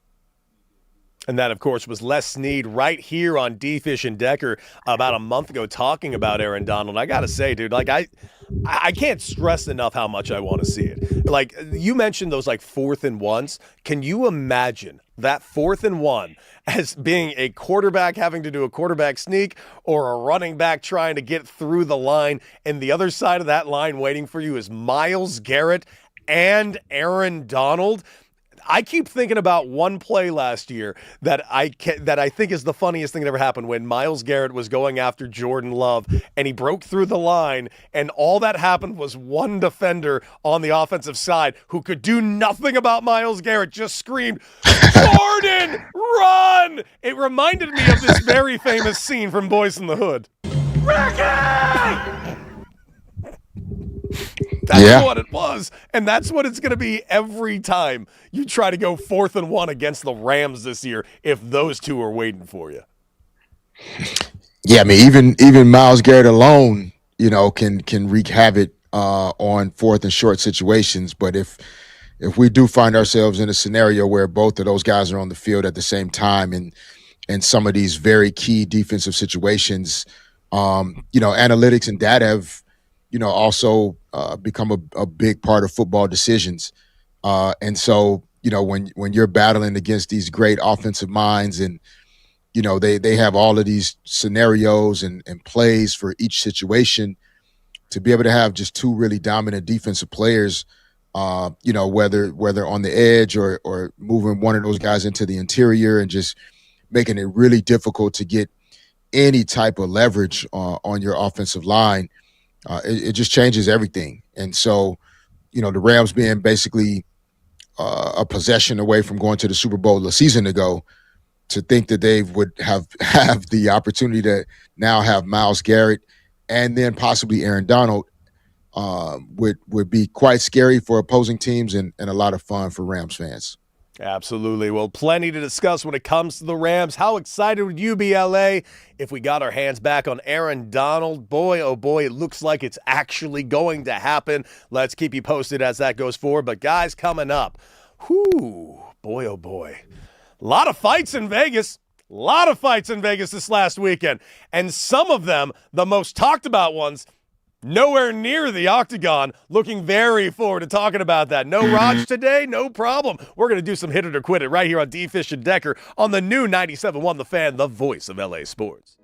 And that, of course, was Les Snead right here on D-Fish and Decker about a month ago talking about Aaron Donald. I got to say, dude, like I can't stress enough how much I want to see it. Like, you mentioned those, like, 4th and 1s. Can you imagine that 4th and 1 as being a quarterback having to do a quarterback sneak or a running back trying to get through the line, and the other side of that line waiting for you is Myles Garrett and Aaron Donald? I keep thinking about one play last year that I think is the funniest thing that ever happened, when Myles Garrett was going after Jordan Love and he broke through the line, and all that happened was one defender on the offensive side who could do nothing about Myles Garrett just screamed, "Jordan, run!" It reminded me of this very famous scene from Boys in the Hood. That's what it was, and that's what it's going to be every time you try to go 4th and 1 against the Rams this year, if those two are waiting for you. Yeah, I mean, even Myles Garrett alone, can wreak havoc on 4th and short situations. But if we do find ourselves in a scenario where both of those guys are on the field at the same time, and some of these very key defensive situations, analytics and data have also become a big part of football decisions. And so, when you're battling against these great offensive minds, and, they have all of these scenarios and plays for each situation, to be able to have just two really dominant defensive players, whether on the edge or moving one of those guys into the interior and just making it really difficult to get any type of leverage on your offensive line. It just changes everything. And so, the Rams being basically a possession away from going to the Super Bowl a season ago, to think that they would have the opportunity to now have Myles Garrett and then possibly Aaron Donald would be quite scary for opposing teams, and a lot of fun for Rams fans. Absolutely. Well, plenty to discuss when it comes to the Rams. How excited would you be, LA, if we got our hands back on Aaron Donald? Boy, oh boy, it looks like it's actually going to happen. Let's keep you posted as that goes forward. But guys, coming up, boy, oh boy. A lot of fights in Vegas. A lot of fights in Vegas this last weekend. And some of them, the most talked about ones, nowhere near the octagon. Looking very forward to talking about that. No Raj today? No problem. We're going to do some hit it or quit it right here on D. Fish and Decker on the new 97.1 The Fan, the voice of LA sports.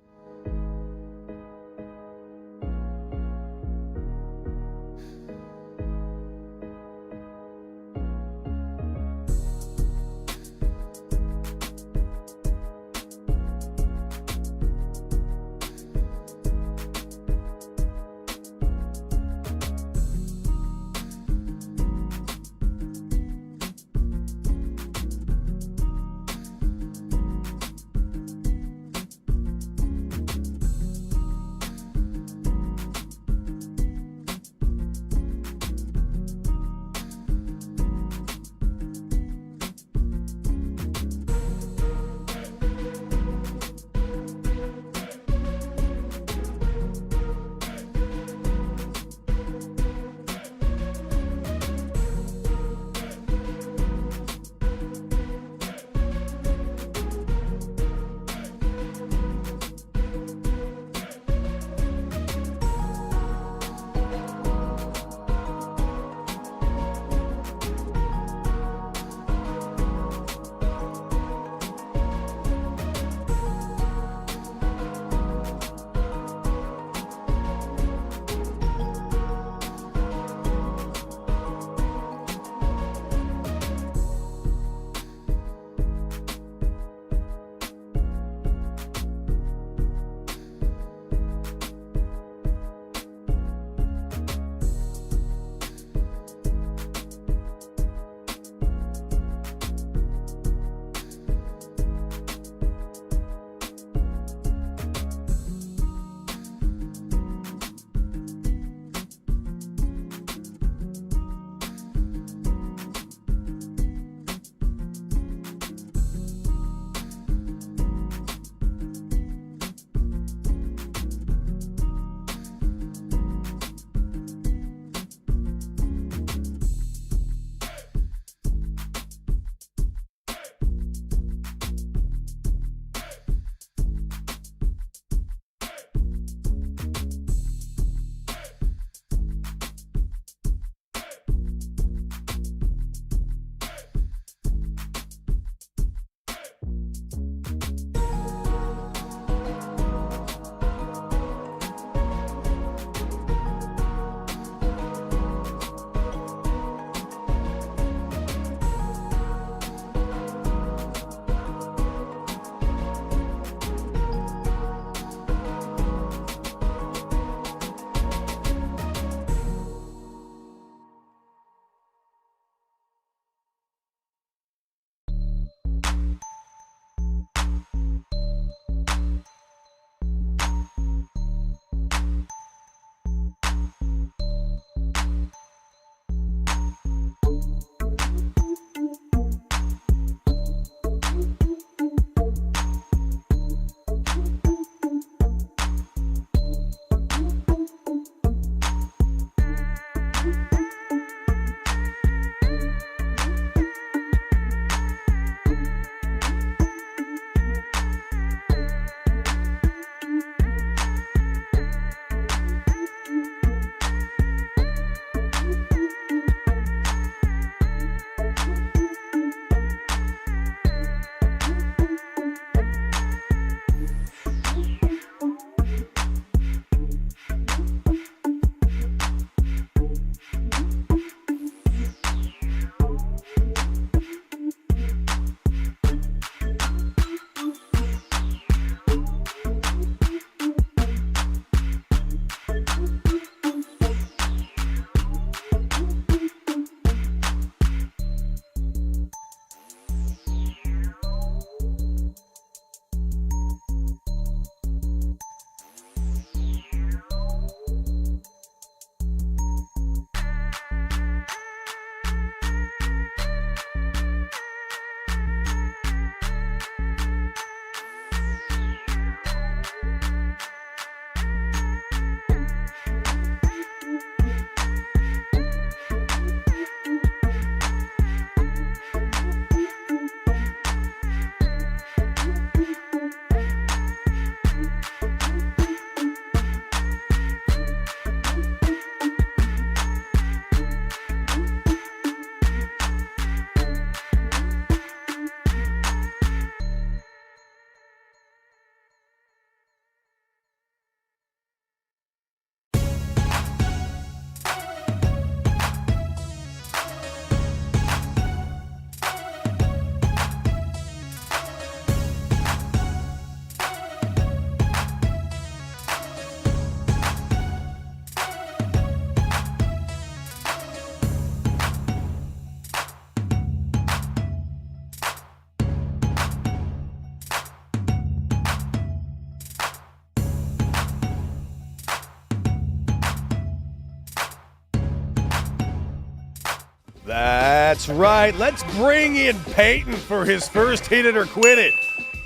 That's right. Let's bring in Peyton for his first Hit It or Quit It.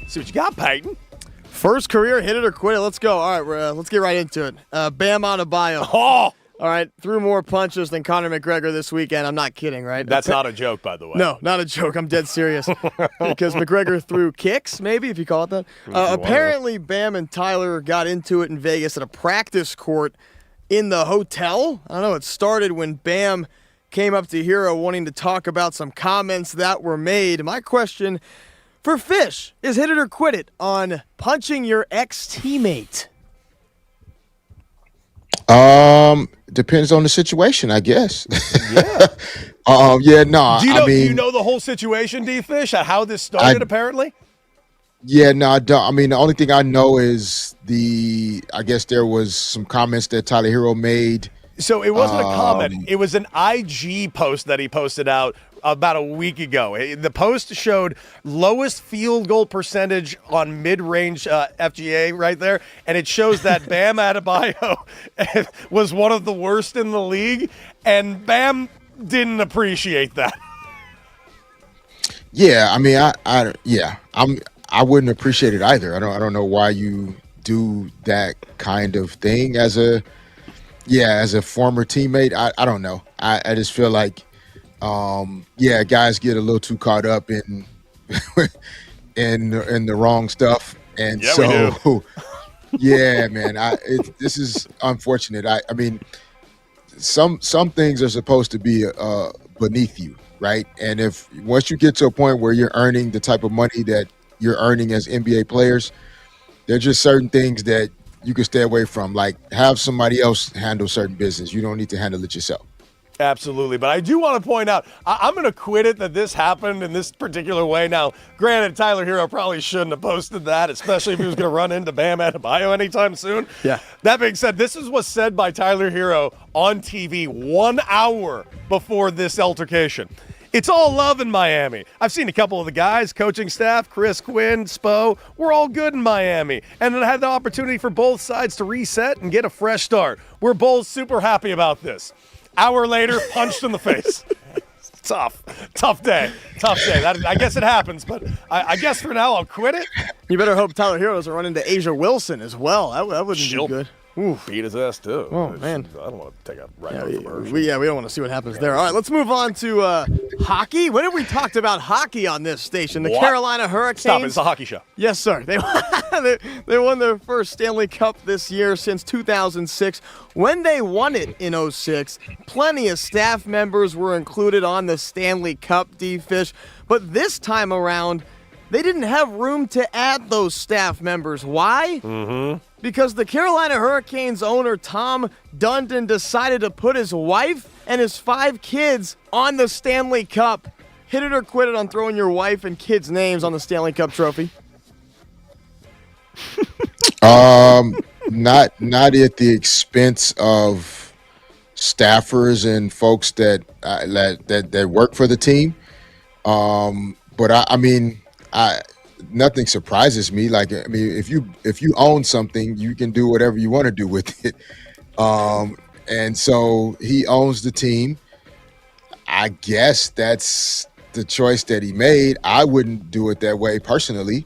See what you got, Peyton. First career Hit It or Quit It. Let's go. All right, let's get right into it. Bam Adebayo. Oh! All right, threw more punches than Conor McGregor this weekend. I'm not kidding, right? That's not a joke, by the way. No, not a joke. I'm dead serious. Because McGregor threw kicks, maybe, if you call it that. Apparently, Bam and Tyler got into it in Vegas at a practice court in the hotel. I don't know. It started when Bam came up to Hero wanting to talk about some comments that were made. My question for Fish is Hit It or Quit It on punching your ex-teammate. Depends on the situation, I guess. Yeah. No. Do you know the whole situation, D-Fish, how this started, apparently? Yeah, no, I don't. I mean, the only thing I know is I guess there was some comments that Tyler Hero made. So it wasn't a comment. It was an IG post that he posted out about a week ago. The post showed lowest field goal percentage on mid-range FGA right there, and it shows that Bam Adebayo was one of the worst in the league, and Bam didn't appreciate that. Yeah, I mean, I wouldn't appreciate it either. I don't know why you do that kind of thing as a former teammate. I don't know. I just feel like guys get a little too caught up in the wrong stuff, and we do. Yeah, man. This is unfortunate. I mean, some things are supposed to be beneath you, right? And once you get to a point where you're earning the type of money that you're earning as NBA players, there are just certain things that you can stay away from, like have somebody else handle certain business. You don't need to handle it yourself. Absolutely. But I do want to point out, I'm going to quit it that this happened in this particular way. Now, granted, Tyler Hero probably shouldn't have posted that, especially if he was going to run into Bam Adebayo anytime soon. Yeah. That being said, this is what's said by Tyler Hero on TV 1 hour before this altercation. It's all love in Miami. I've seen a couple of the guys, coaching staff, Chris, Quinn, Spo. We're all good in Miami. And I had the opportunity for both sides to reset and get a fresh start. We're both super happy about this. Hour later, punched in the face. Tough day. I guess it happens, but I guess for now I'll quit it. You better hope Tyler Hero doesn't run into Asia Wilson as well. That wouldn't be good. Oof. Beat his ass, too. Oh, man. I don't want to take a right commercial. We don't want to see what happens there. All right, let's move on to hockey. When have we talked about hockey on this station? The Carolina Hurricanes. Stop it. It's a hockey show. Yes, sir. They won their first Stanley Cup this year since 2006. When they won it in 2006, plenty of staff members were included on the Stanley Cup, D-Fish. But this time around, they didn't have room to add those staff members. Why? Because the Carolina Hurricanes owner, Tom Dundon, decided to put his wife and his 5 kids on the Stanley Cup. Hit it or quit it on throwing your wife and kids' names on the Stanley Cup trophy? Not at the expense of staffers and folks that work for the team. But I mean, nothing surprises me. Like, I mean, if you own something, you can do whatever you want to do with it. And so he owns the team. I guess that's the choice that he made. I wouldn't do it that way personally.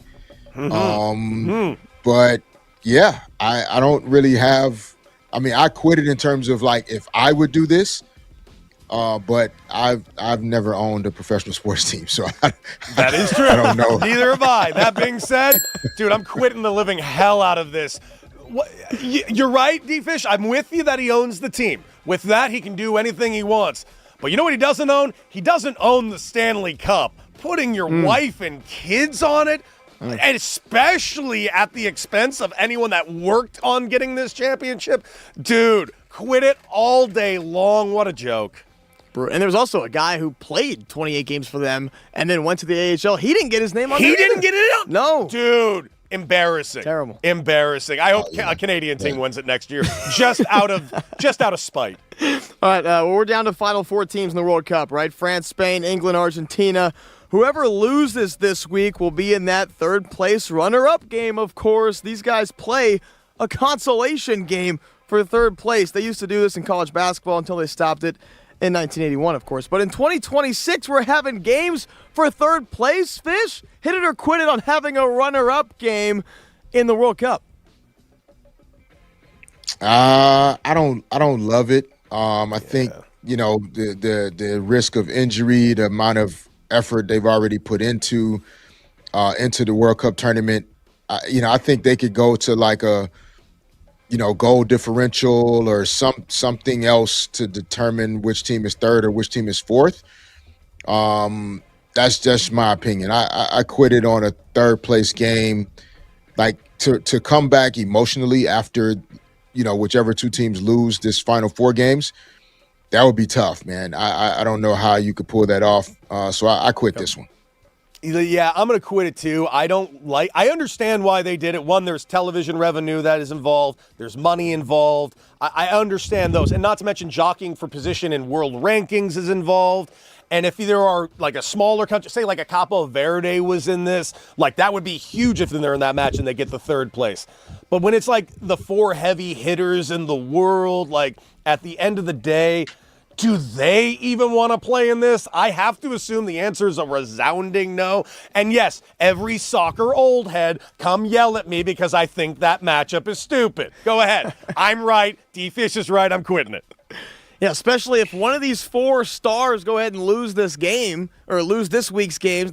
But yeah, I don't really have. I mean, I quit it in terms of like if I would do this. But I've never owned a professional sports team, so that is true. I don't know. Neither have I. That being said, dude, I'm quitting the living hell out of this. You're right, D-Fish. I'm with you that he owns the team. With that, he can do anything he wants. But you know what he doesn't own? He doesn't own the Stanley Cup. Putting your wife and kids on it, and especially at the expense of anyone that worked on getting this championship, dude, quit it all day long. What a joke. And there was also a guy who played 28 games for them and then went to the AHL. He didn't get his name on there. He didn't get it up? No. Dude, embarrassing. Terrible. Embarrassing. I hope a Canadian team wins it next year, just out of spite. All right, well, we're down to Final Four teams in the World Cup, right? France, Spain, England, Argentina. Whoever loses this week will be in that third-place runner-up game, of course. These guys play a consolation game for third place. They used to do this in college basketball until they stopped it. in 1981, of course. But in 2026, we're having games for third place, Fish. Hit it or quit it on having a runner-up game in the World Cup. I don't love it. I think, the risk of injury, the amount of effort they've already put into the World Cup tournament. I think they could go to like a, goal differential or something else to determine which team is third or which team is fourth. That's just my opinion. I quit it on a third place game, like to come back emotionally after, whichever two teams lose this final four games. That would be tough, man. I don't know how you could pull that off. So I quit this one. Yeah, I'm going to quit it too. I understand why they did it. One, there's television revenue that is involved. There's money involved. I understand those. And not to mention jockeying for position in world rankings is involved. And if there are like a smaller country, say like a Capo Verde was in this, like that would be huge if they're in that match and they get the third place. But when it's like the four heavy hitters in the world, like at the end of the day, do they even want to play in this? I have to assume the answer is a resounding no. And yes, every soccer old head, come yell at me because I think that matchup is stupid. Go ahead. I'm right. D-Fish is right. I'm quitting it. Yeah, especially if one of these four stars go ahead and lose this game or lose this week's games.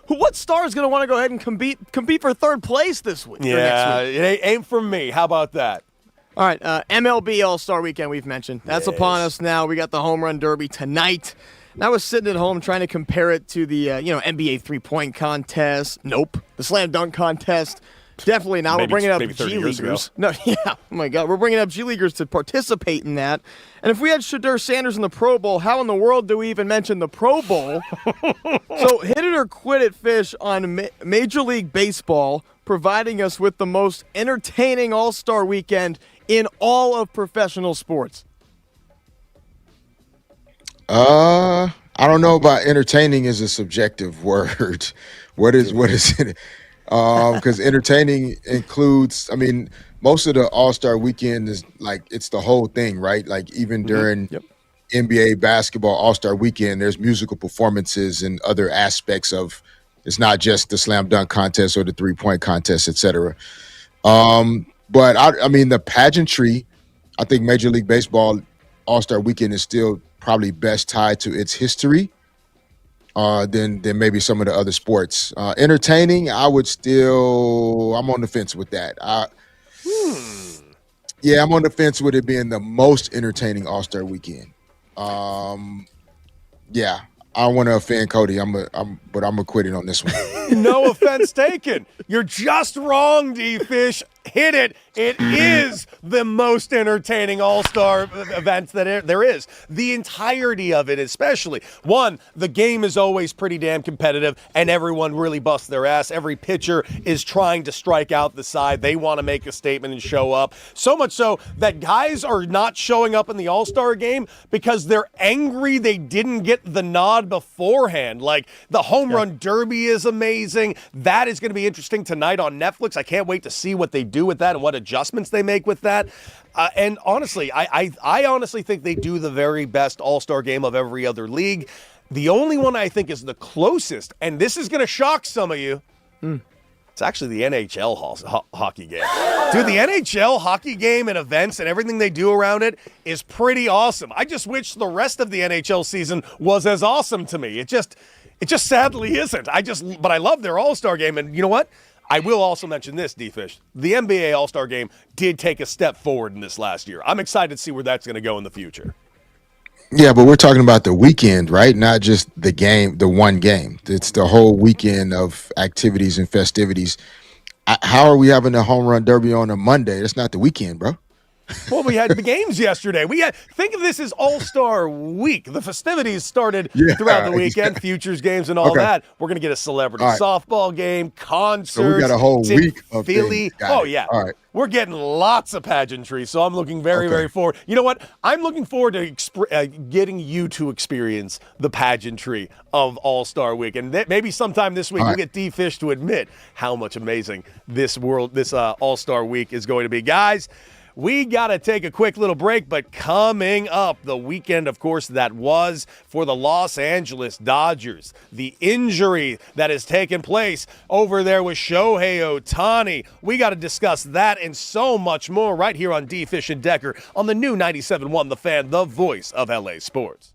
What star is going to want to go ahead and compete for third place this week? Yeah, it ain't for me. How about that? All right, MLB All-Star Weekend we've mentioned. That's upon us now. We got the Home Run Derby tonight. And I was sitting at home trying to compare it to the NBA three-point contest. Nope. The slam dunk contest. Definitely not. We're bringing up G-Leaguers. No, yeah. Oh, my God. We're bringing up G-Leaguers to participate in that. And if we had Shadur Sanders in the Pro Bowl, how in the world do we even mention the Pro Bowl? So hit it or quit it, Fish, on Major League Baseball, providing us with the most entertaining All-Star Weekend in all of professional sports. I don't know about entertaining is a subjective word. What is it? Because entertaining includes, most of the All-Star Weekend is like, it's the whole thing, right? Like even during NBA basketball All-Star Weekend, there's musical performances and other aspects of, it's not just the slam dunk contest or the three-point contest, et cetera. But the pageantry, I think Major League Baseball All-Star Weekend is still probably best tied to its history than maybe some of the other sports. Entertaining, I'm on the fence with that. Yeah, I'm on the fence with it being the most entertaining All-Star Weekend. Yeah. I don't want to offend Cody, but I'm gonna quit it on this one. No offense taken. You're just wrong, D-Fish. Hit it. It is the most entertaining All-Star event that there is. The entirety of it, especially. One, the game is always pretty damn competitive, and everyone really busts their ass. Every pitcher is trying to strike out the side. They want to make a statement and show up. So much so that guys are not showing up in the All-Star game because they're angry they didn't get the nod beforehand. Like, the Home Run Derby is amazing. That is going to be interesting tonight on Netflix. I can't wait to see what they do with that and what adjustments they make with that. And honestly, I honestly think they do the very best All-Star game of every other league. The only one I think is the closest, and this is going to shock some of you, it's actually the NHL hockey game. Dude, the NHL hockey game and events and everything they do around it is pretty awesome. I just wish the rest of the NHL season was as awesome to me. It just sadly isn't. But I love their All-Star game, and you know what? I will also mention this, D-Fish. The NBA All-Star Game did take a step forward in this last year. I'm excited to see where that's going to go in the future. Yeah, but we're talking about the weekend, right? Not just the game, the one game. It's the whole weekend of activities and festivities. How are we having a home run derby on a Monday? That's not the weekend, bro. Well, we had the games yesterday. Think of this as All-Star Week. The festivities started throughout the weekend, futures games and all that. We're going to get a celebrity softball game, concerts. So we got a whole week of Philly. Yeah. All right. We're getting lots of pageantry, so I'm looking very, very forward. You know what? I'm looking forward to getting you to experience the pageantry of All-Star Week. And maybe sometime this week we'll get D-Fish to admit how much amazing this All-Star Week is going to be. Guys, We got to take a quick little break, but coming up, the weekend, of course, that was for the Los Angeles Dodgers. The injury that has taken place over there with Shohei Ohtani. We got to discuss that and so much more right here on D. Fish and Decker on the new 97.1 The Fan, the voice of LA sports.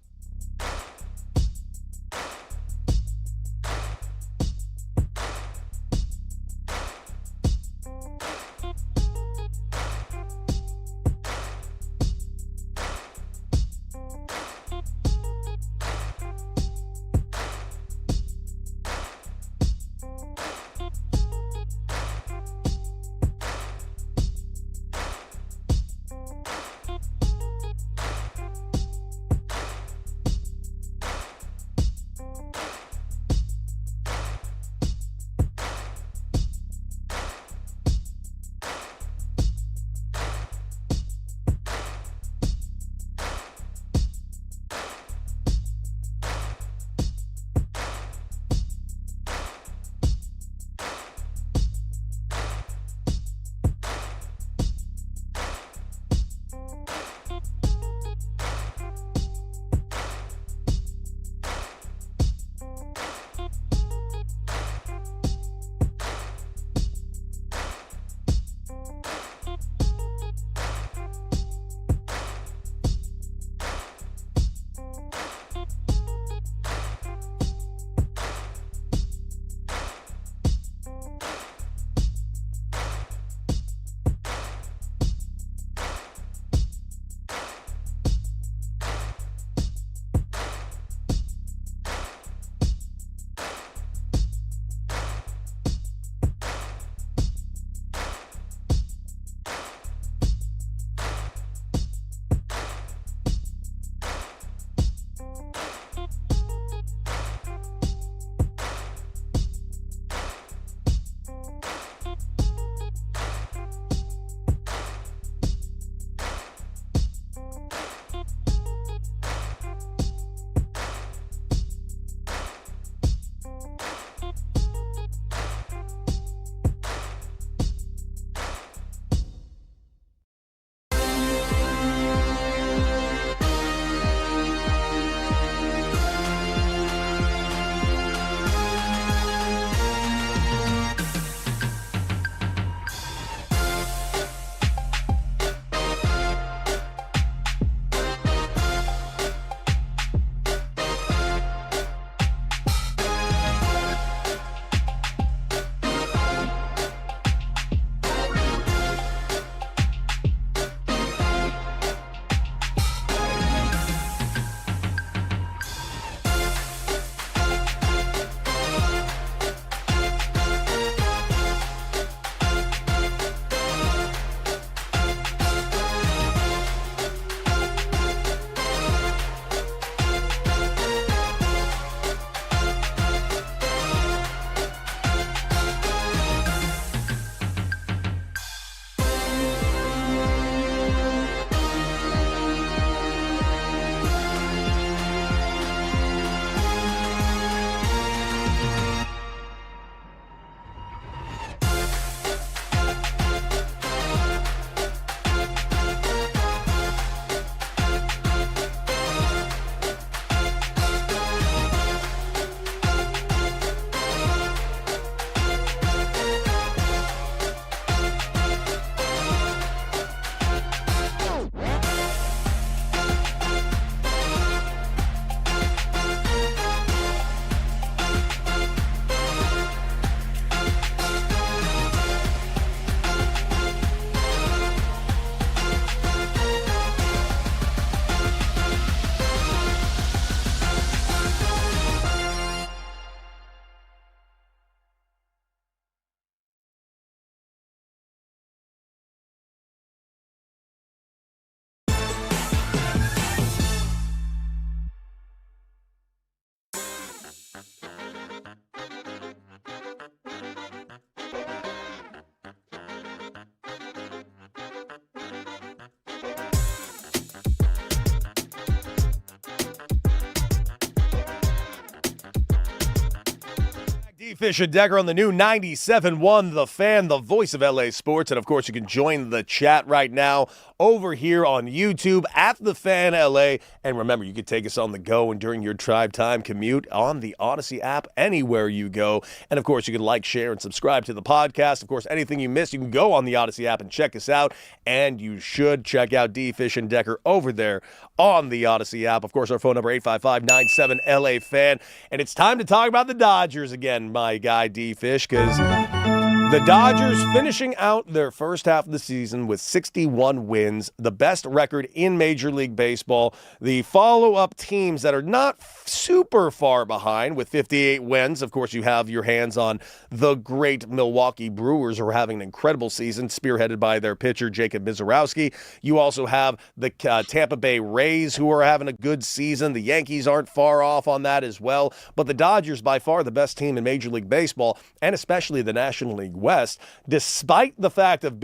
Fish and Decker on the new 97.1 The Fan, the voice of LA Sports. And, of course, you can join the chat right now over here on YouTube at The Fan LA. And remember, you can take us on the go and during your drive time commute on the Odyssey app anywhere you go. And, of course, you can like, share, and subscribe to the podcast. Of course, anything you miss, you can go on the Odyssey app and check us out. And you should check out D. Fish and Decker over there on the Odyssey app. Of course, our phone number, 855-97-LA-FAN. And it's time to talk about the Dodgers again, my guy D-Fish, because the Dodgers finishing out their first half of the season with 61 wins, the best record in Major League Baseball. The follow-up teams that are not super far behind with 58 wins. Of course, you have your hands on the great Milwaukee Brewers, who are having an incredible season, spearheaded by their pitcher, Jacob Mizorowski. You also have the Tampa Bay Rays, who are having a good season. The Yankees aren't far off on that as well. But the Dodgers, by far the best team in Major League Baseball, and especially the National League West, despite the fact of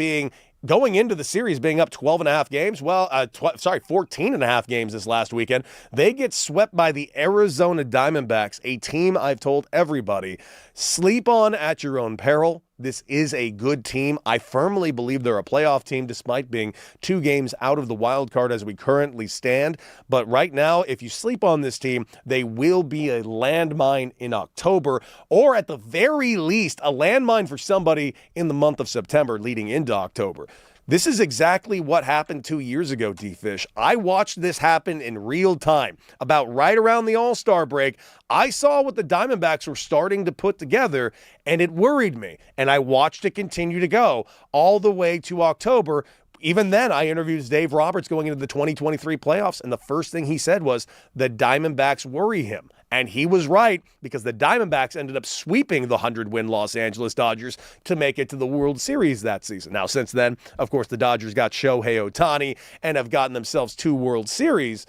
going into the series being up 12 and a half games, 14 and a half games this last weekend, they get swept by the Arizona Diamondbacks, a team I've told everybody, sleep on at your own peril. This is a good team. I firmly believe they're a playoff team despite being 2 games out of the wild card as we currently stand. But right now, if you sleep on this team, they will be a landmine in October, or at the very least, a landmine for somebody in the month of September leading into October. This is exactly what happened 2 years ago, D-Fish. I watched this happen in real time. About right around the All-Star break, I saw what the Diamondbacks were starting to put together, and it worried me. And I watched it continue to go all the way to October. Even then, I interviewed Dave Roberts going into the 2023 playoffs, and the first thing he said was the Diamondbacks worry him. And he was right, because the Diamondbacks ended up sweeping the 100-win Los Angeles Dodgers to make it to the World Series that season. Now, since then, of course, the Dodgers got Shohei Ohtani and have gotten themselves 2 World Series.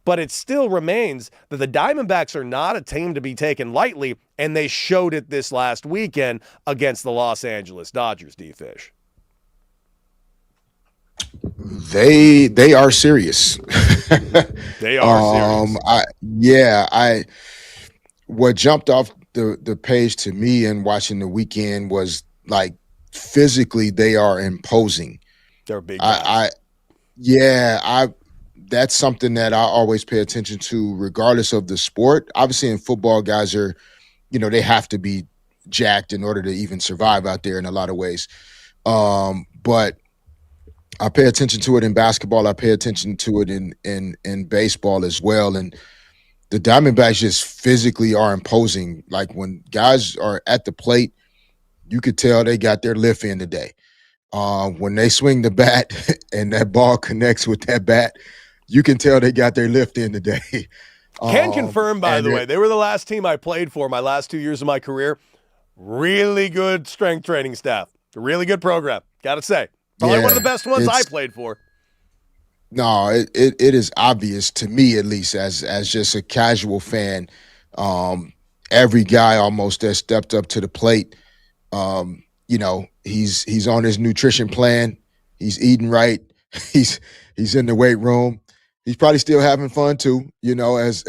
But it still remains that the Diamondbacks are not a team to be taken lightly, and they showed it this last weekend against the Los Angeles Dodgers, D-Fish. They are serious. They are serious. What jumped off the page to me in watching the weekend was, like, physically they are imposing. They're big guys. That's something that I always pay attention to, regardless of the sport. Obviously, in football, guys are, they have to be jacked in order to even survive out there in a lot of ways. But I pay attention to it in basketball. I pay attention to it in baseball as well. And the Diamondbacks just physically are imposing. Like, when guys are at the plate, you could tell they got their lift in today. When they swing the bat and that ball connects with that bat, you can tell they got their lift in today. Can confirm, by the way, they were the last team I played for my last 2 years of my career. Really good strength training staff. Really good program, got to say. Probably one of the best ones I played for. No, it is obvious to me, at least, as just a casual fan. Every guy almost that stepped up to the plate, he's on his nutrition plan. He's eating right. He's in the weight room. He's probably still having fun too, as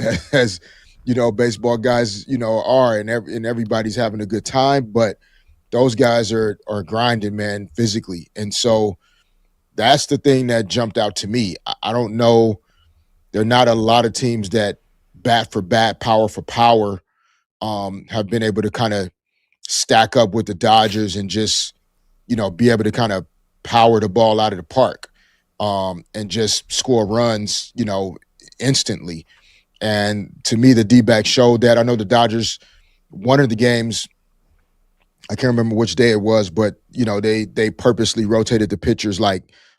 baseball guys, are, and everybody's having a good time. But those guys are grinding, man, physically. And so that's the thing that jumped out to me. I don't know. There are not a lot of teams that bat for bat, power for power, have been able to kind of stack up with the Dodgers and just, be able to kind of power the ball out of the park, and just score runs, instantly. And to me, the D-backs showed that. I know the Dodgers, one of the games, I can't remember which day it was, but they purposely rotated the pitchers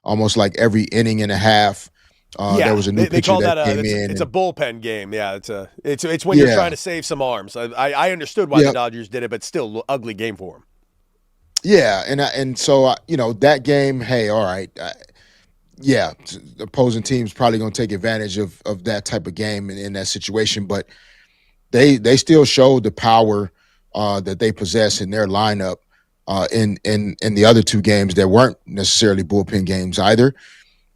almost like every inning and a half. There was a new pitcher that came in. It's a bullpen game. Yeah, it's when you're trying to save some arms. I understood why the Dodgers did it, but still ugly game for them. Yeah, and so that game. Hey, all right. The opposing team's probably going to take advantage of that type of game in that situation, but they still showed the power that they possess in their lineup in the other 2 games that weren't necessarily bullpen games either.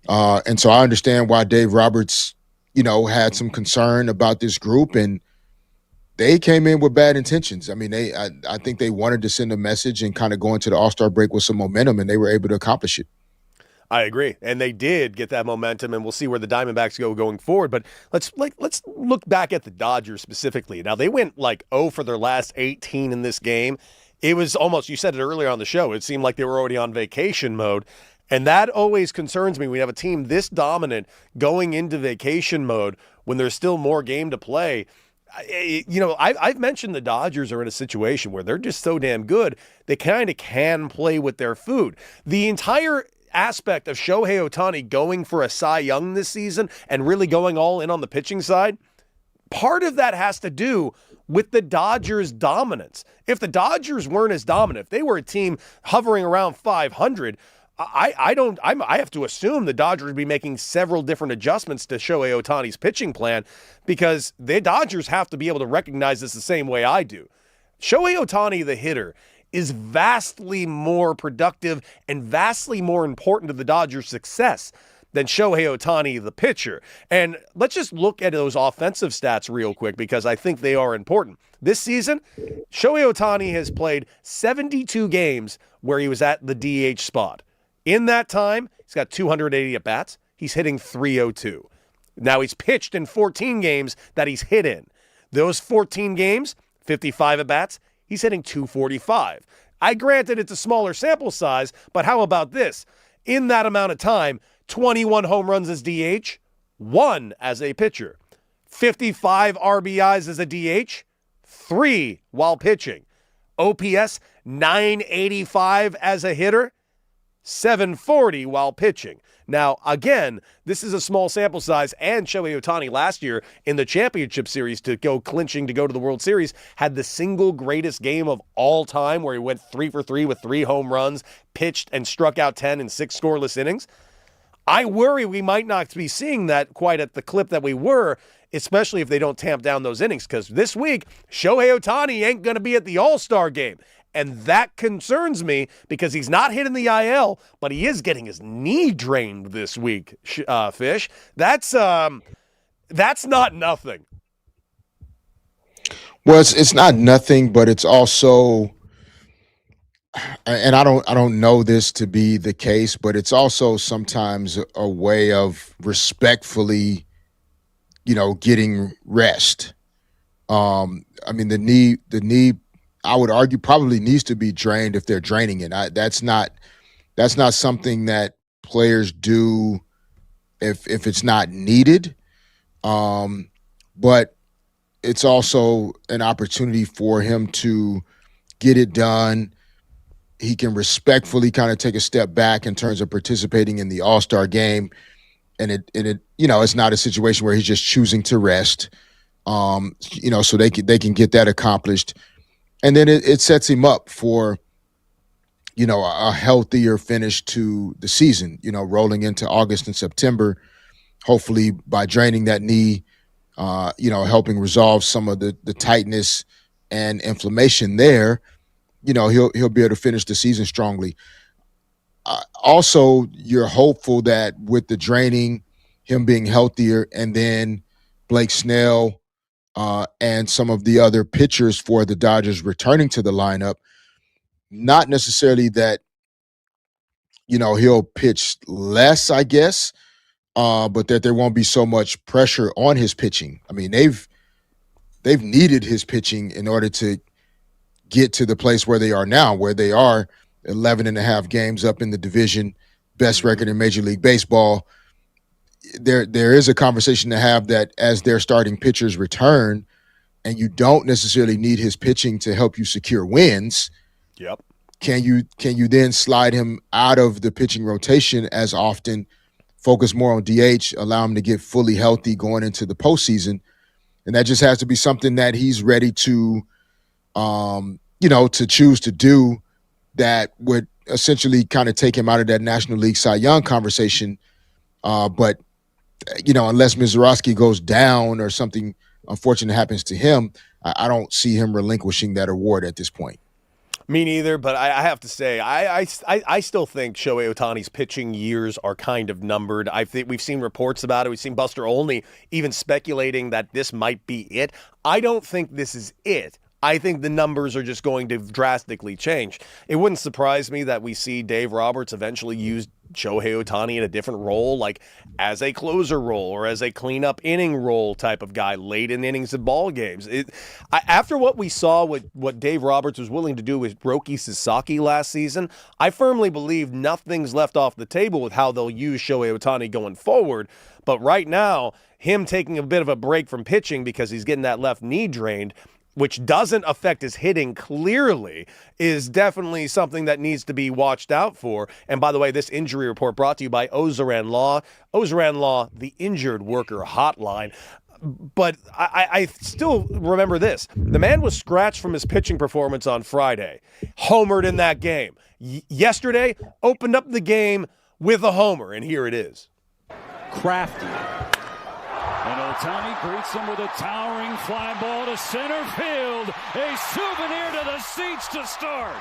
And so I understand why Dave Roberts, had some concern about this group. And they came in with bad intentions. I mean, I think they wanted to send a message and kind of go into the All-Star break with some momentum, and they were able to accomplish it. I agree, and they did get that momentum, and we'll see where the Diamondbacks go going forward. But let's look back at the Dodgers specifically. Now, they went 0 for their last 18 in this game. It was almost, you said it earlier on the show, it seemed like they were already on vacation mode, and that always concerns me. We have a team this dominant going into vacation mode when there's still more game to play. I've mentioned the Dodgers are in a situation where they're just so damn good, they kind of can play with their food. The entire aspect of Shohei Ohtani going for a Cy Young this season and really going all in on the pitching side, part of that has to do with the Dodgers' dominance. If the Dodgers weren't as dominant, if they were a team hovering around 500, I have to assume the Dodgers would be making several different adjustments to Shohei Ohtani's pitching plan, because the Dodgers have to be able to recognize this the same way I do. Shohei Ohtani, the hitter, is vastly more productive and vastly more important to the Dodgers' success than Shohei Ohtani, the pitcher. And let's just look at those offensive stats real quick, because I think they are important. This season, Shohei Ohtani has played 72 games where he was at the DH spot. In that time, he's got 280 at-bats. He's hitting .302. Now, he's pitched in 14 games that he's hit in. Those 14 games, 55 at-bats, he's hitting .245. I granted it's a smaller sample size, but how about this? In that amount of time, 21 home runs as DH, 1 as a pitcher. 55 RBIs as a DH, 3 while pitching. OPS 985 as a hitter, 740 while pitching. Now, again, this is a small sample size, and Shohei Ohtani last year in the championship series to go clinching to go to the World Series had the single greatest game of all time, where he went 3 for 3 with 3 home runs, pitched and struck out 10 in 6 scoreless innings. I worry we might not be seeing that quite at the clip that we were, especially if they don't tamp down those innings, because this week, Shohei Ohtani ain't going to be at the All-Star game. And that concerns me, because he's not hitting the IL, but he is getting his knee drained this week, Fish. That's not nothing. Well, it's not nothing, but it's also, and I don't know this to be the case, but it's also sometimes a way of respectfully, getting rest. I mean, the knee, I would argue, probably needs to be drained if they're draining it. That's not something that players do if it's not needed. But it's also an opportunity for him to get it done. He can respectfully kind of take a step back in terms of participating in the All-Star game. And it's not a situation where he's just choosing to rest. So they can get that accomplished. And then it sets him up for, a healthier finish to the season, rolling into August and September, hopefully by draining that knee, helping resolve some of the tightness and inflammation there, he'll be able to finish the season strongly. Also, you're hopeful that with the draining, him being healthier, and then Blake Snell, and some of the other pitchers for the Dodgers returning to the lineup, not necessarily that, he'll pitch less, I guess, but that there won't be so much pressure on his pitching. I mean, they've needed his pitching in order to get to the place where they are now, where they are 11 and a half games up in the division, best record in Major League Baseball. There is a conversation to have that as their starting pitchers return, and you don't necessarily need his pitching to help you secure wins. Yep. Can you then slide him out of the pitching rotation as often, focus more on DH, allow him to get fully healthy going into the postseason? And that just has to be something that he's ready to, to choose to do, that would essentially kind of take him out of that National League Cy Young conversation. But unless Mizorowski goes down or something unfortunate happens to him, I don't see him relinquishing that award at this point. Me neither, but I have to say, I still think Shohei Ohtani's pitching years are kind of numbered. I think we've seen reports about it. We've seen Buster Olney even speculating that this might be it. I don't think this is it. I think the numbers are just going to drastically change. It wouldn't surprise me that we see Dave Roberts eventually use Shohei Ohtani in a different role, like as a closer role or as a cleanup inning role type of guy late in innings of ball games. After what we saw, what Dave Roberts was willing to do with Roki Sasaki last season, I firmly believe nothing's left off the table with how they'll use Shohei Ohtani going forward. But right now, him taking a bit of a break from pitching because he's getting that left knee drained, which doesn't affect his hitting clearly, is definitely something that needs to be watched out for. And by the way, this injury report brought to you by Ozaran Law. Ozaran Law, the injured worker hotline. But I still remember this. The man was scratched from his pitching performance on Friday. Homered in that game. Yesterday, opened up the game with a homer, and here it is. Crafty. And Ohtani greets him with a towering fly ball to center field. A souvenir to the seats to start.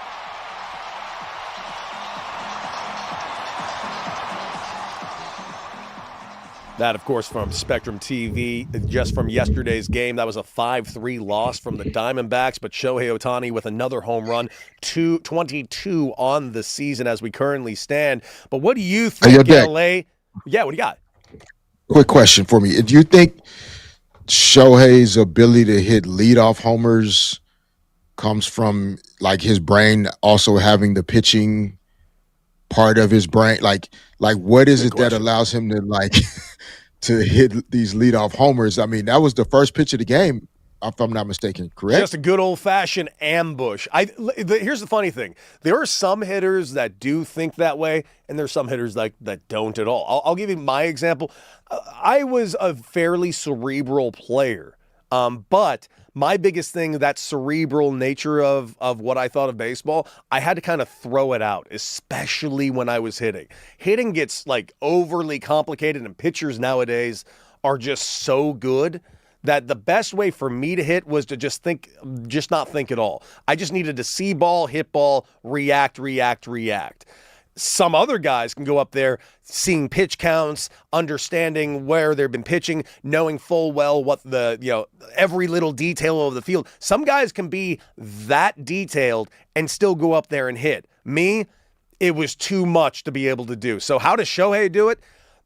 That, of course, from Spectrum TV, just from yesterday's game. That was a 5-3 loss from the Diamondbacks, but Shohei Ohtani with another home run, 22 on the season as we currently stand. But what do you think, LA? Yeah, what do you got? Quick question for me. Do you think Shohei's ability to hit leadoff homers comes from like his brain also having the pitching part of his brain? Like what is it that allows him to to hit these leadoff homers? I mean, that was the first pitch of the game, if I'm not mistaken, correct? Just a good old-fashioned ambush. Here's the funny thing. There are some hitters that do think that way, and there's some hitters that don't at all. I'll give you my example. I was a fairly cerebral player, but my biggest thing, that cerebral nature of what I thought of baseball, I had to kind of throw it out, especially when I was hitting. Hitting gets overly complicated, and pitchers nowadays are just so good that the best way for me to hit was to just not think at all. I just needed to see ball, hit ball, react. Some other guys can go up there seeing pitch counts, understanding where they've been pitching, knowing full well what every little detail of the field. Some guys can be that detailed and still go up there and hit. Me, it was too much to be able to do. So how does Shohei do it?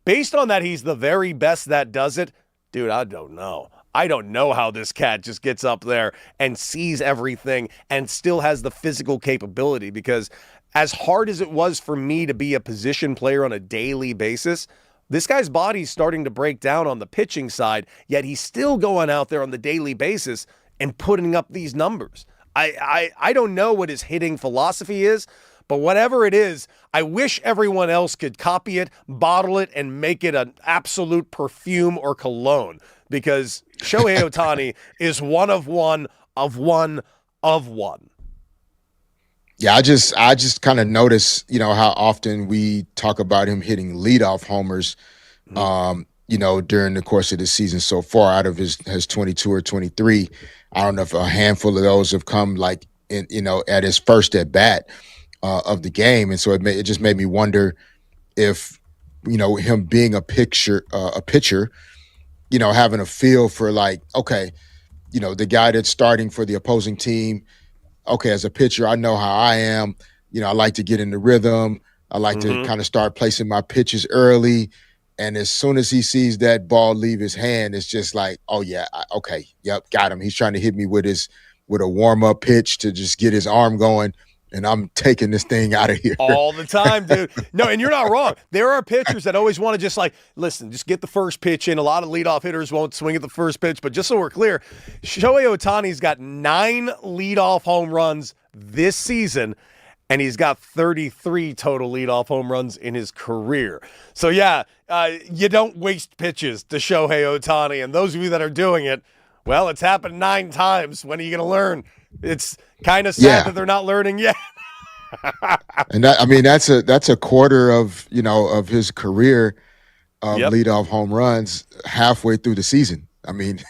Based on that he's the very best that does it, dude, I don't know. I don't know how this cat just gets up there and sees everything and still has the physical capability, because as hard as it was for me to be a position player on a daily basis, this guy's body's starting to break down on the pitching side, yet he's still going out there on the daily basis and putting up these numbers. I don't know what his hitting philosophy is, but whatever it is, I wish everyone else could copy it, bottle it, and make it an absolute perfume or cologne, because Shohei Ohtani is one of one of one of one. Yeah, I just kind of notice, how often we talk about him hitting leadoff homers, during the course of the season so far. Out of his 22 or 23, I don't know if a handful of those have come at his first at bat of the game, and so it just made me wonder if him being a pitcher, having a feel for the guy that's starting for the opposing team. Okay, as a pitcher, I know how I am. I like to get in the rhythm. I like to kind of start placing my pitches early. And as soon as he sees that ball leave his hand, it's just like, oh, yeah, okay, yep, got him. He's trying to hit me with a warm-up pitch to just get his arm going, and I'm taking this thing out of here. All the time, dude. No, and you're not wrong. There are pitchers that always want to just listen, just get the first pitch in. A lot of leadoff hitters won't swing at the first pitch, but just so we're clear, Shohei Ohtani's got 9 leadoff home runs this season, and he's got 33 total leadoff home runs in his career. So, yeah, you don't waste pitches to Shohei Ohtani, and those of you that are doing it, well, it's happened 9 times. When are you going to learn? It's kind of sad that they're not learning yet. And that's a quarter of of his career of leadoff home runs halfway through the season. I mean,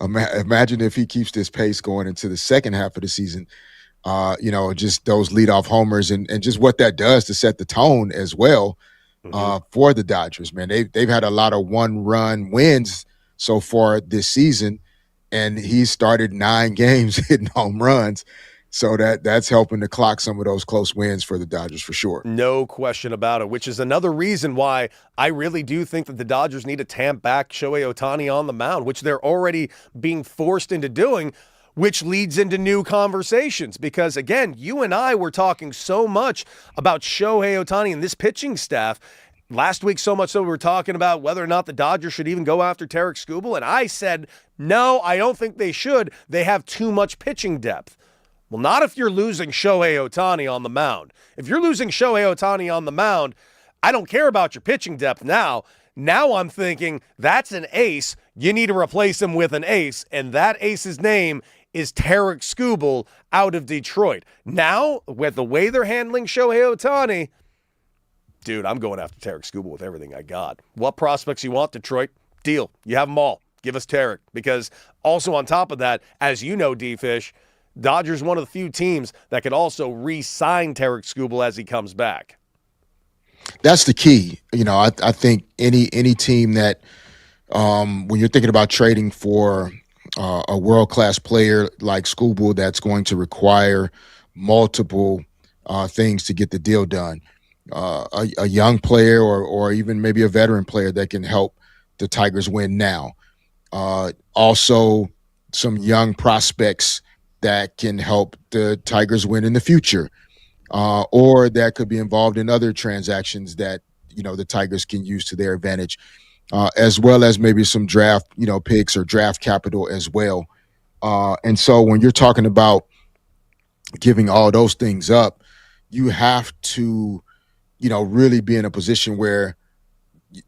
imagine if he keeps this pace going into the second half of the season. just those leadoff homers and just what that does to set the tone as well for the Dodgers, man. They've had a lot of one-run wins so far this season, and he started 9 games hitting home runs. So that's helping to clock some of those close wins for the Dodgers for sure. No question about it, which is another reason why I really do think that the Dodgers need to tamp back Shohei Ohtani on the mound, which they're already being forced into doing, which leads into new conversations. Because, again, you and I were talking so much about Shohei Ohtani and this pitching staff. Last week, so much so we were talking about whether or not the Dodgers should even go after Tarik Skubal, and I said, no, I don't think they should. They have too much pitching depth. Well, not if you're losing Shohei Ohtani on the mound. If you're losing Shohei Ohtani on the mound, I don't care about your pitching depth now. Now I'm thinking that's an ace. You need to replace him with an ace, and that ace's name is Tarik Skubal out of Detroit. Now, with the way they're handling Shohei Ohtani, dude, I'm going after Tarik Skubal with everything I got. What prospects you want, Detroit? Deal. You have them all. Give us Tarik. Because also on top of that, as you know, D-Fish, Dodgers one of the few teams that could also re-sign Tarik Skubal as he comes back. That's the key. I think any team that when you're thinking about trading for a world-class player like Skubal that's going to require multiple things to get the deal done, a young player or even maybe a veteran player that can help the Tigers win now. Also, some young prospects that can help the Tigers win in the future, or that could be involved in other transactions that, the Tigers can use to their advantage, as well as maybe some draft, picks or draft capital as well. And so when you're talking about giving all those things up, you have to, really be in a position where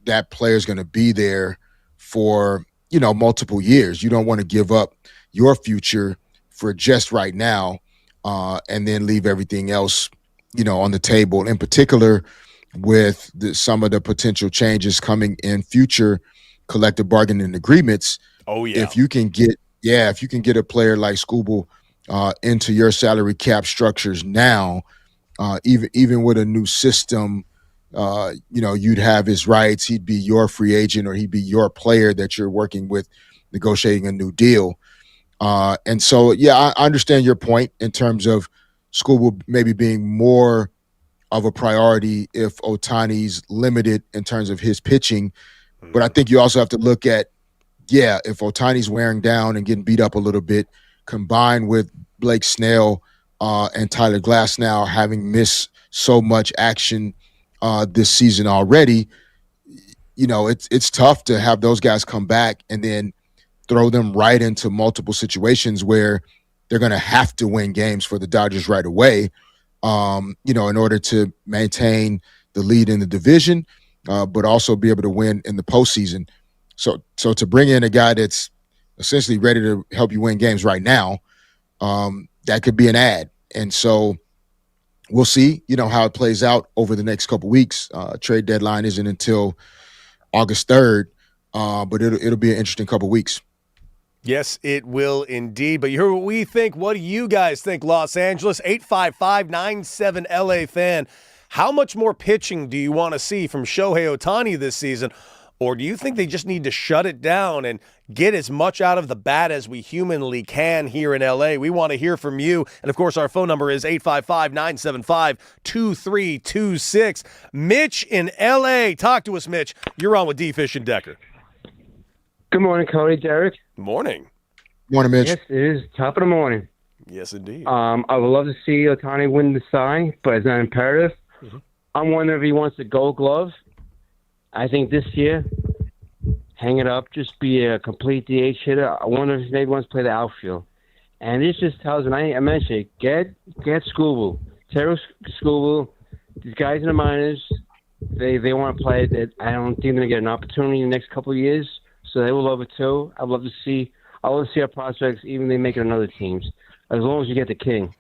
that player is going to be there for, multiple years. You don't want to give up your future for just right now, and then leave everything else, on the table. In particular, with some of the potential changes coming in future collective bargaining agreements. Oh yeah. If you can get a player like Skubal into your salary cap structures now, even with a new system, you'd have his rights. He'd be your free agent, or he'd be your player that you're working with, negotiating a new deal. And so, I understand your point in terms of Skubal maybe being more of a priority if Ohtani's limited in terms of his pitching. But I think you also have to look at, if Ohtani's wearing down and getting beat up a little bit, combined with Blake Snell and Tyler Glasnow having missed so much action this season already, it's tough to have those guys come back and then throw them right into multiple situations where they're going to have to win games for the Dodgers right away, in order to maintain the lead in the division, but also be able to win in the postseason. So to bring in a guy that's essentially ready to help you win games right now, that could be an ad. And so we'll see, how it plays out over the next couple weeks. Trade deadline isn't until August 3rd, but it'll be an interesting couple weeks. Yes, it will indeed. But you heard what we think. What do you guys think, Los Angeles? 855-97 LA fan. How much more pitching do you want to see from Shohei Ohtani this season? Or do you think they just need to shut it down and get as much out of the bat as we humanly can here in LA? We want to hear from you. And, of course, our phone number is 855-975-2326. Mitch in LA. Talk to us, Mitch. You're on with D-Fish and Decker. Good morning, Cody, Derek. Morning. Morning, Mitch. Yes, it is top of the morning. Yes, indeed. I would love to see Ohtani win the sign, but it's not imperative. Mm-hmm. I'm wondering if he wants the Gold Glove. I think this year, hang it up, just be a complete DH hitter. I wonder if maybe he wants to play the outfield. And this just tells me, I mentioned it, get Skubal, Tarik Skubal. These guys in the minors, they want to play. I don't think they're going to get an opportunity in the next couple of years. So they will love it too. I'd love to see our prospects, even they make it on other teams, as long as you get the king.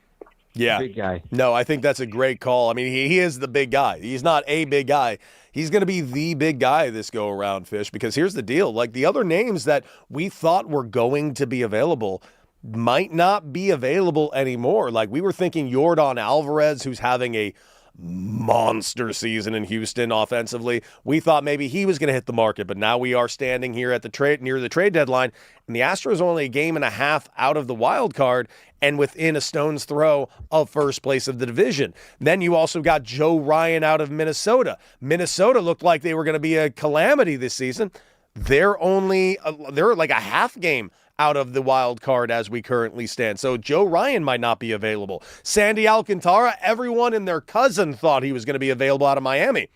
Yeah. Big guy. No, I think that's a great call. I mean, he is the big guy. He's not a big guy. He's going to be the big guy this go-around, Fish, because here's the deal. Like, the other names that we thought were going to be available, might not be available anymore. Like, we were thinking Yordan Alvarez, who's having a monster season in Houston offensively. We thought maybe he was going to hit the market, but now we are standing here at the near the trade deadline, and the Astros are only a game and a half out of the wild card and within a stone's throw of first place of the division. Then you also got Joe Ryan out of Minnesota. Minnesota looked like they were going to be a calamity this season. They're like a half game out of the wild card as we currently stand. So Joe Ryan might not be available. Sandy Alcantara, everyone and their cousin thought he was going to be available out of Miami.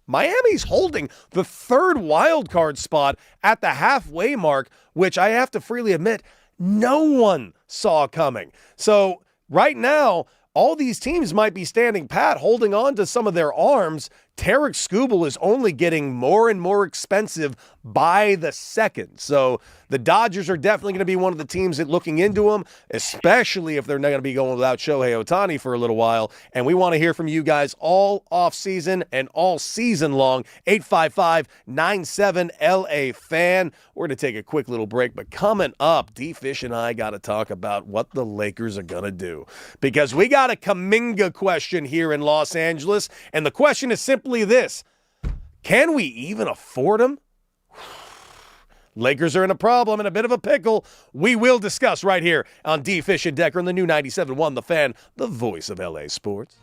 Miami's holding the third wild card spot at the halfway mark, which I have to freely admit, no one saw coming. So right now, all these teams might be standing pat, holding on to some of their arms. Tarek Skubal is only getting more and more expensive by the second. So the Dodgers are definitely going to be one of the teams that looking into them, especially if they're not going to be going without Shohei Ohtani for a little while. And we want to hear from you guys all offseason and all season long. 855-97-LA-FAN. We're going to take a quick little break, but coming up, D-Fish and I got to talk about what the Lakers are going to do. Because we got a Kuminga question here in Los Angeles, and the question is simply this: can we even afford him? Lakers are in a problem and a bit of a pickle. We will discuss right here on D-Fish and Decker on the new 97.1 The Fan, the voice of LA sports.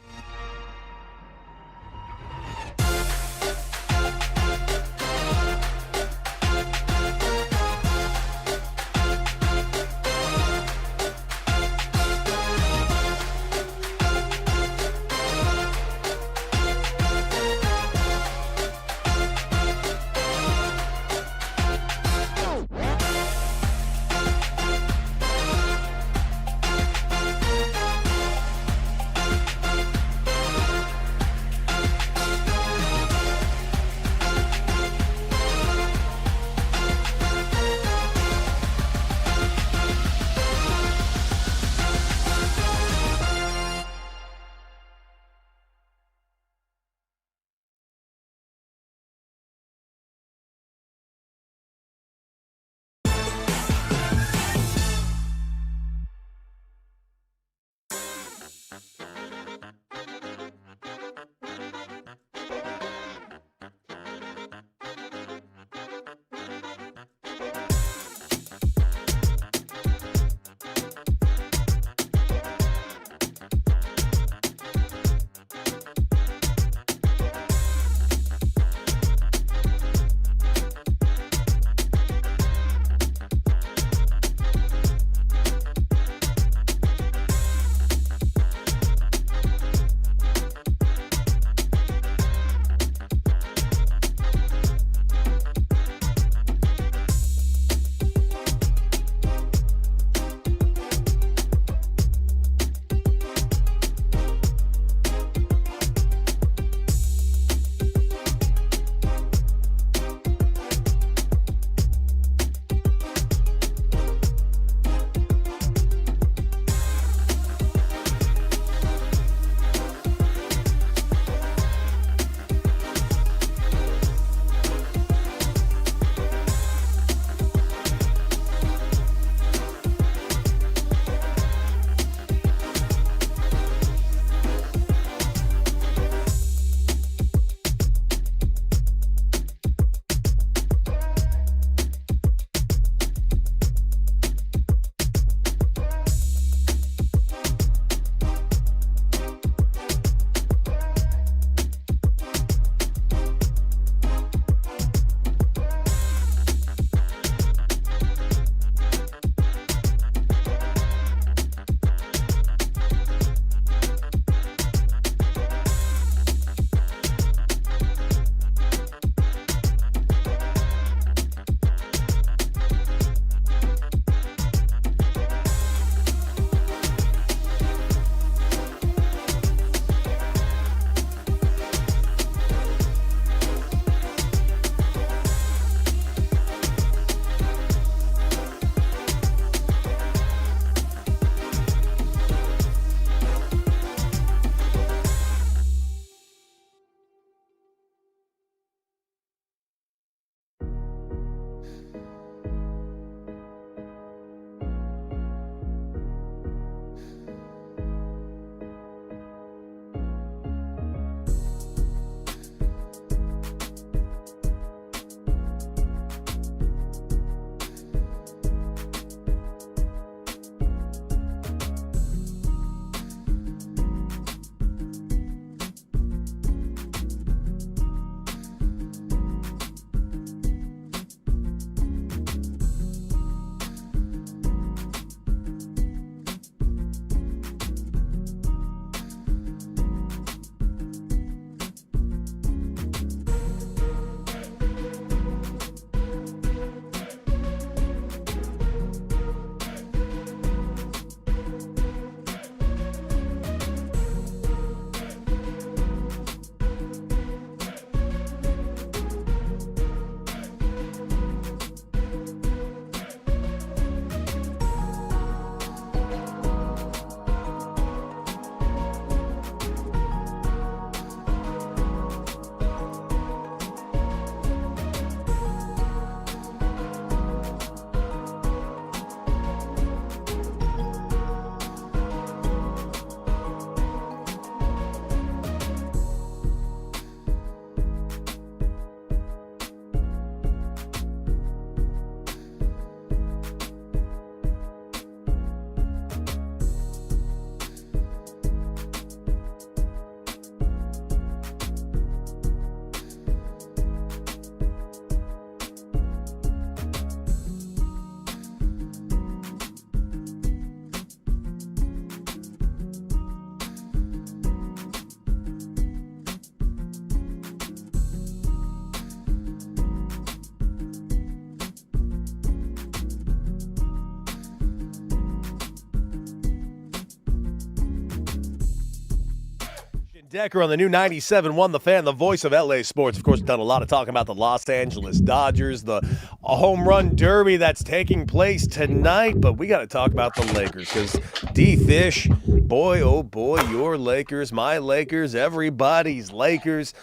Decker on the new 97.1 The Fan, the voice of LA sports. Of course, done a lot of talking about the Los Angeles Dodgers, the home run derby that's taking place tonight. But we got to talk about the Lakers because D-Fish, boy, oh boy, your Lakers, my Lakers, everybody's Lakers.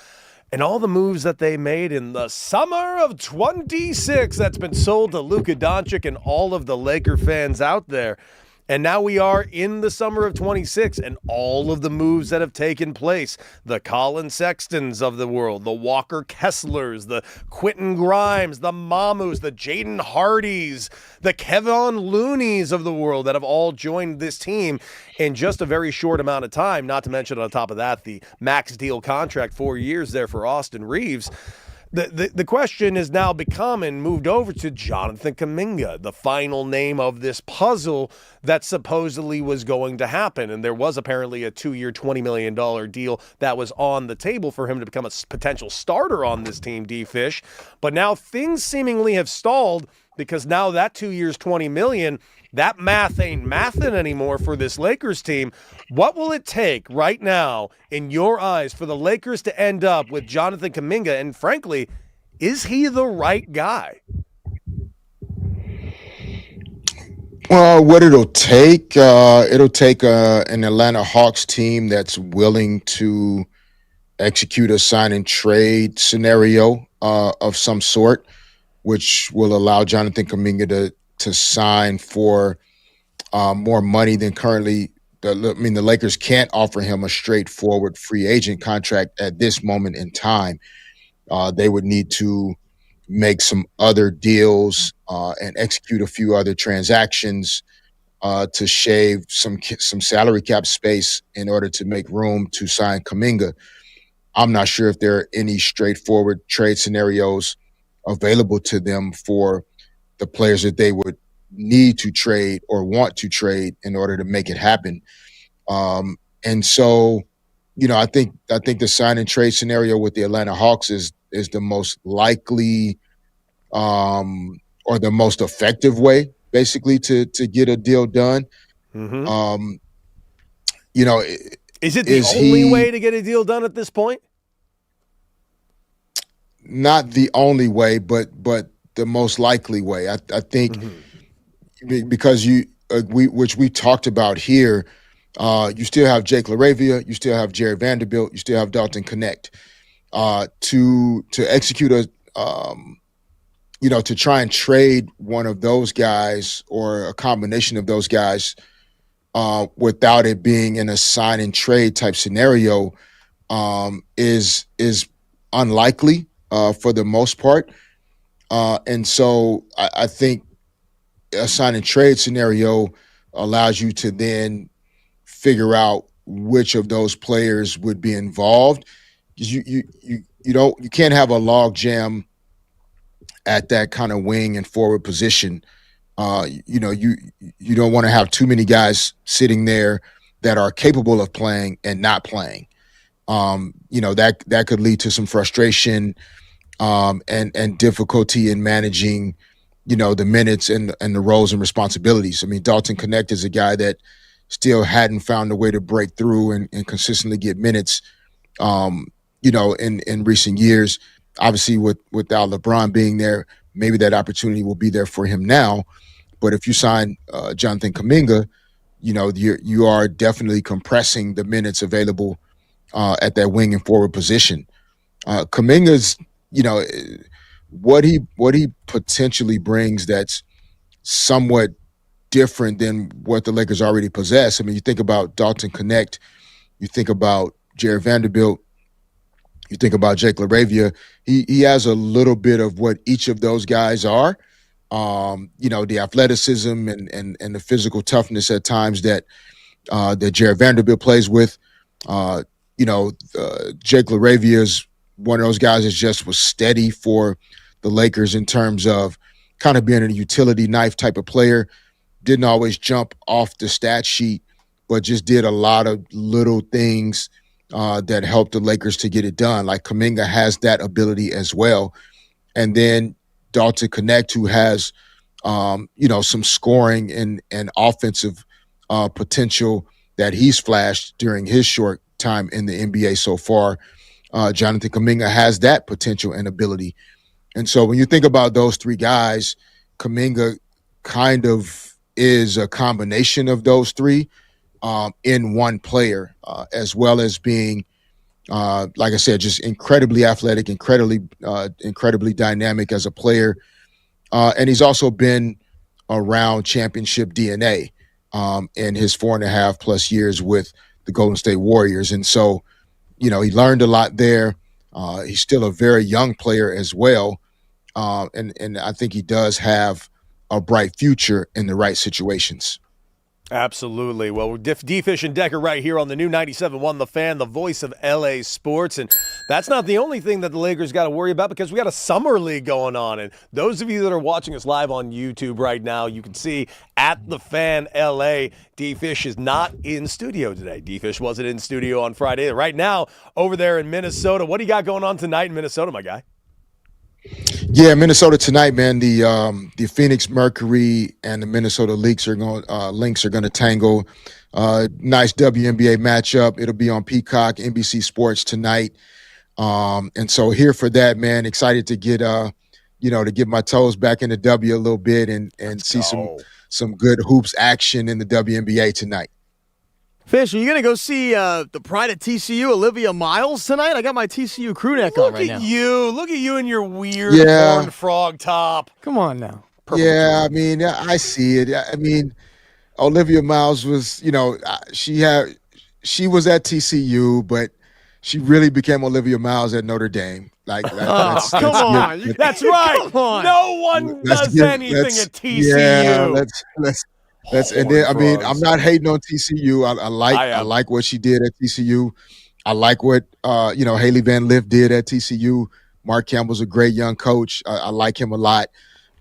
And all the moves that they made in the summer of 26 that's been sold to Luka Doncic and all of the Laker fans out there. And now we are in the summer of 26 and all of the moves that have taken place. The Colin Sextons of the world, the Walker Kesslers, the Quentin Grimes, the Mamus, the Jaden Hardys, the Kevon Looneys of the world that have all joined this team in just a very short amount of time. Not to mention on top of that, the max deal contract, 4 years there for Austin Reeves. The question has now become and moved over to Jonathan Kuminga, the final name of this puzzle that supposedly was going to happen. And there was apparently a 2-year, $20 million deal that was on the table for him to become a potential starter on this team, D-Fish. But now things seemingly have stalled because now that 2 years, $20 million, that math ain't mathin' anymore for this Lakers team. What will it take right now, in your eyes, for the Lakers to end up with Jonathan Kuminga? And frankly, is he the right guy? Well, what it'll take an Atlanta Hawks team that's willing to execute a sign and trade scenario of some sort, which will allow Jonathan Kuminga to sign for more money than currently. The Lakers can't offer him a straightforward free agent contract at this moment in time. They would need to make some other deals and execute a few other transactions to shave some salary cap space in order to make room to sign Kuminga. I'm not sure if there are any straightforward trade scenarios available to them for the players that they would need to trade or want to trade in order to make it happen. And so, I think the sign and trade scenario with the Atlanta Hawks is the most likely or the most effective way, basically, to get a deal done. Mm-hmm. Is it the only way to get a deal done at this point? Not the only way, but the most likely way. I think because which we talked about here, you still have Jake LaRavia, you still have Jared Vanderbilt, you still have Dalton Connect to execute to try and trade one of those guys or a combination of those guys without it being in a sign and trade type scenario is unlikely for the most part. And so I think a sign and trade scenario allows you to then figure out which of those players would be involved. You can't have a log jam at that kind of wing and forward position. You don't want to have too many guys sitting there that are capable of playing and not playing. That could lead to some frustration and difficulty in managing, the minutes and the roles and responsibilities. I mean, Dalton Connect is a guy that still hadn't found a way to break through and consistently get minutes, in recent years. Obviously, without LeBron being there, maybe that opportunity will be there for him now. But if you sign Jonathan Kuminga, you are definitely compressing the minutes available at that wing and forward position. Kuminga's, what he potentially brings that's somewhat different than what the Lakers already possess. I mean, you think about Dalton Connect, you think about Jared Vanderbilt, you think about Jake LaRavia. He has a little bit of what each of those guys are. The athleticism and the physical toughness at times that Jared Vanderbilt plays with. Jake LaRavia is one of those guys that just was steady for the Lakers in terms of kind of being a utility knife type of player. Didn't always jump off the stat sheet, but just did a lot of little things that helped the Lakers to get it done. Like Kuminga has that ability as well. And then Dalton Connect, who has, some scoring and offensive potential that he's flashed during his short time in the NBA so far. Jonathan Kuminga has that potential and ability. And so when you think about those three guys, Kuminga kind of is a combination of those three in one player, as well as being, like I said, just incredibly athletic, incredibly dynamic as a player. And he's also been around championship DNA in his 4.5+ years with the Golden State Warriors. And so, he learned a lot there. He's still a very young player as well. And I think he does have a bright future in the right situations. Absolutely. Well, D-Fish and Decker right here on the new 97.1 The Fan, the voice of LA sports. And that's not the only thing that the Lakers got to worry about, because we got a summer league going on. And those of you that are watching us live on YouTube right now, you can see at The Fan LA, D-Fish is not in studio today. D-Fish wasn't in studio on Friday. Right now, over there in Minnesota, what do you got going on tonight in Minnesota, my guy? Yeah, Minnesota tonight, man. The Phoenix Mercury and the Minnesota Lynx are going to tangle. Nice WNBA matchup. It'll be on Peacock, NBC Sports tonight. And so here for that, man. Excited to get to get my toes back in the W a little bit and see some good hoops action in the WNBA tonight. Fish, are you going to go see the pride of TCU, Olivia Miles, tonight? I got my TCU crew neck on right now. Look at you in your weird horned frog top. Come on now. Yeah, I mean, I see it. I mean, Olivia Miles was, she was at TCU, but she really became Olivia Miles at Notre Dame. That's That's right. Come on. No one does anything at TCU. Yeah, and then, I mean, I'm not hating on TCU. I like what she did at TCU. I like what Haley Van Lith did at TCU. Mark Campbell's a great young coach. I like him a lot.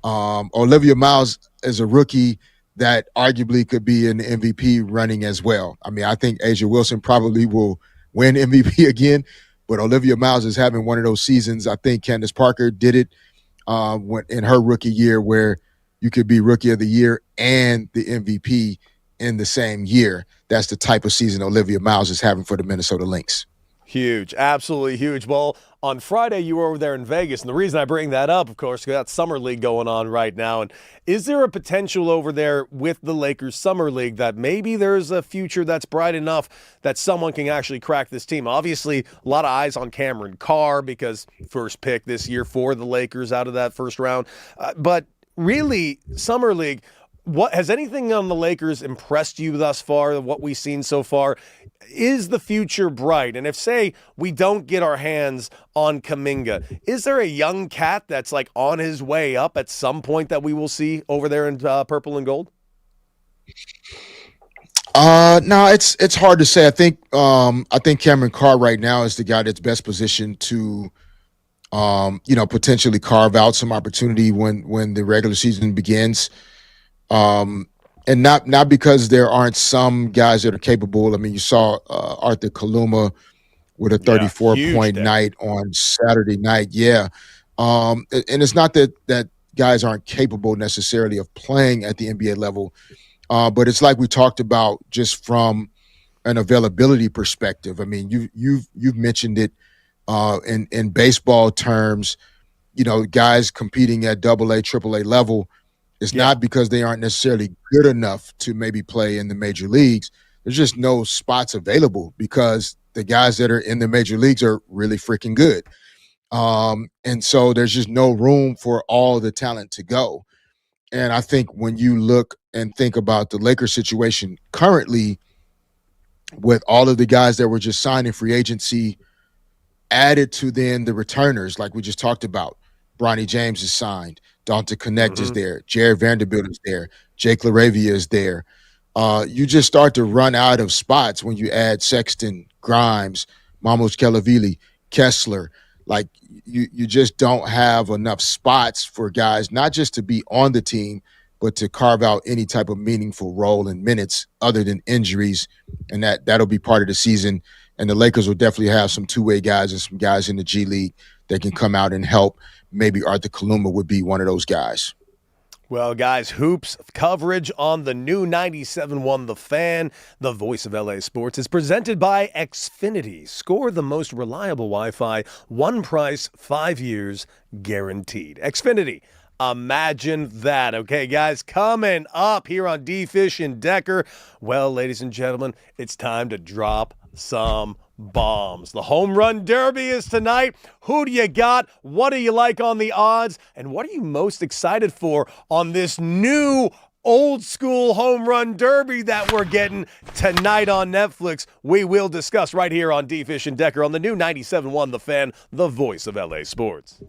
Olivia Miles is a rookie that arguably could be in the MVP running as well. I mean, I think Asia Wilson probably will win MVP again, but Olivia Miles is having one of those seasons. I think Candace Parker did it in her rookie year, where you could be Rookie of the Year and the MVP in the same year. That's the type of season Olivia Miles is having for the Minnesota Lynx. Huge, absolutely huge. Well, on Friday, you were over there in Vegas, and the reason I bring that up, of course, is that Summer League going on right now. And is there a potential over there with the Lakers Summer League that maybe there's a future that's bright enough that someone can actually crack this team? Obviously, a lot of eyes on Cameron Carr, because first pick this year for the Lakers out of that first round. But really, Summer League, what has anything on the Lakers impressed you thus far, what we've seen so far? Is the future bright? And if, say, we don't get our hands on Kuminga, is there a young cat that's like on his way up at some point that we will see over there in purple and gold? No, it's hard to say. I think Cameron Carr right now is the guy that's best positioned to potentially carve out some opportunity when the regular season begins. And not because there aren't some guys that are capable. I mean, you saw Arthur Kaluma with a 34-point night on Saturday night. Yeah. And it's not that guys aren't capable necessarily of playing at the NBA level, but it's like we talked about just from an availability perspective. I mean, you've mentioned it in baseball terms. Guys competing at AA, AAA level. It's not because they aren't necessarily good enough to maybe play in the major leagues. There's just no spots available because the guys that are in the major leagues are really freaking good. And so there's just no room for all the talent to go. And I think when you look and think about the Lakers situation currently, with all of the guys that were just signed in free agency, added to then the returners, like we just talked about, Bronny James is signed. Dante Connect is there. Jared Vanderbilt is there. Jake LaRavia is there. You just start to run out of spots when you add Sexton, Grimes, Mamos Kellavili, Kessler. Like you just don't have enough spots for guys, not just to be on the team, but to carve out any type of meaningful role in minutes other than injuries. And that'll be part of the season. And the Lakers will definitely have some two-way guys and some guys in the G League that can come out and help. Maybe Arthur Kaluma would be one of those guys. Well, guys, hoops coverage on the new 97.1 The Fan, the voice of LA sports, is presented by Xfinity. Score the most reliable Wi-Fi, one price, 5 years, guaranteed. Xfinity. Imagine that. Okay, guys, coming up here on D-Fish and Decker. Well, ladies and gentlemen, it's time to drop some bombs. The Home Run Derby is tonight. Who do you got? What do you like on the odds? And what are you most excited for on this new old school Home Run Derby that we're getting tonight on Netflix? We will discuss right here on D-Fish and Decker on the new 97.1 The Fan, the voice of LA sports.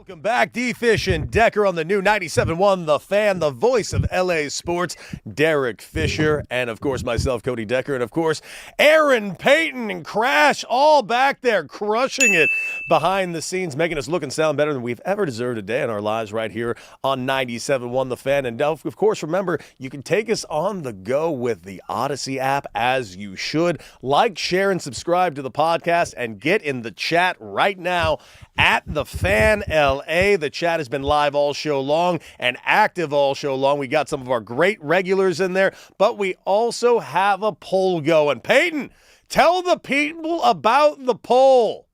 Welcome back, D-Fish and Decker on the new 97.1 The Fan, the voice of LA sports. Derek Fisher and, of course, myself, Cody Decker, and, of course, Aaron Payton and Crash all back there crushing it behind the scenes, making us look and sound better than we've ever deserved a day in our lives right here on 97.1 The Fan. And, of course, remember, you can take us on the go with the Odyssey app, as you should. Like, share, and subscribe to the podcast and get in the chat right now at The Fan LA. The chat has been live all show long and active all show long. We got some of our great regulars in there, but we also have a poll going. Peyton, tell the people about the poll.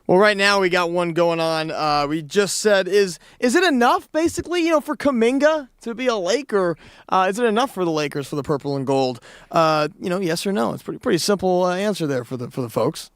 Well, right now we got one going on. We just said, is it enough, basically, for Kuminga to be a Laker? Is it enough for the Lakers for the purple and gold? Yes or no? It's pretty simple answer there for the folks.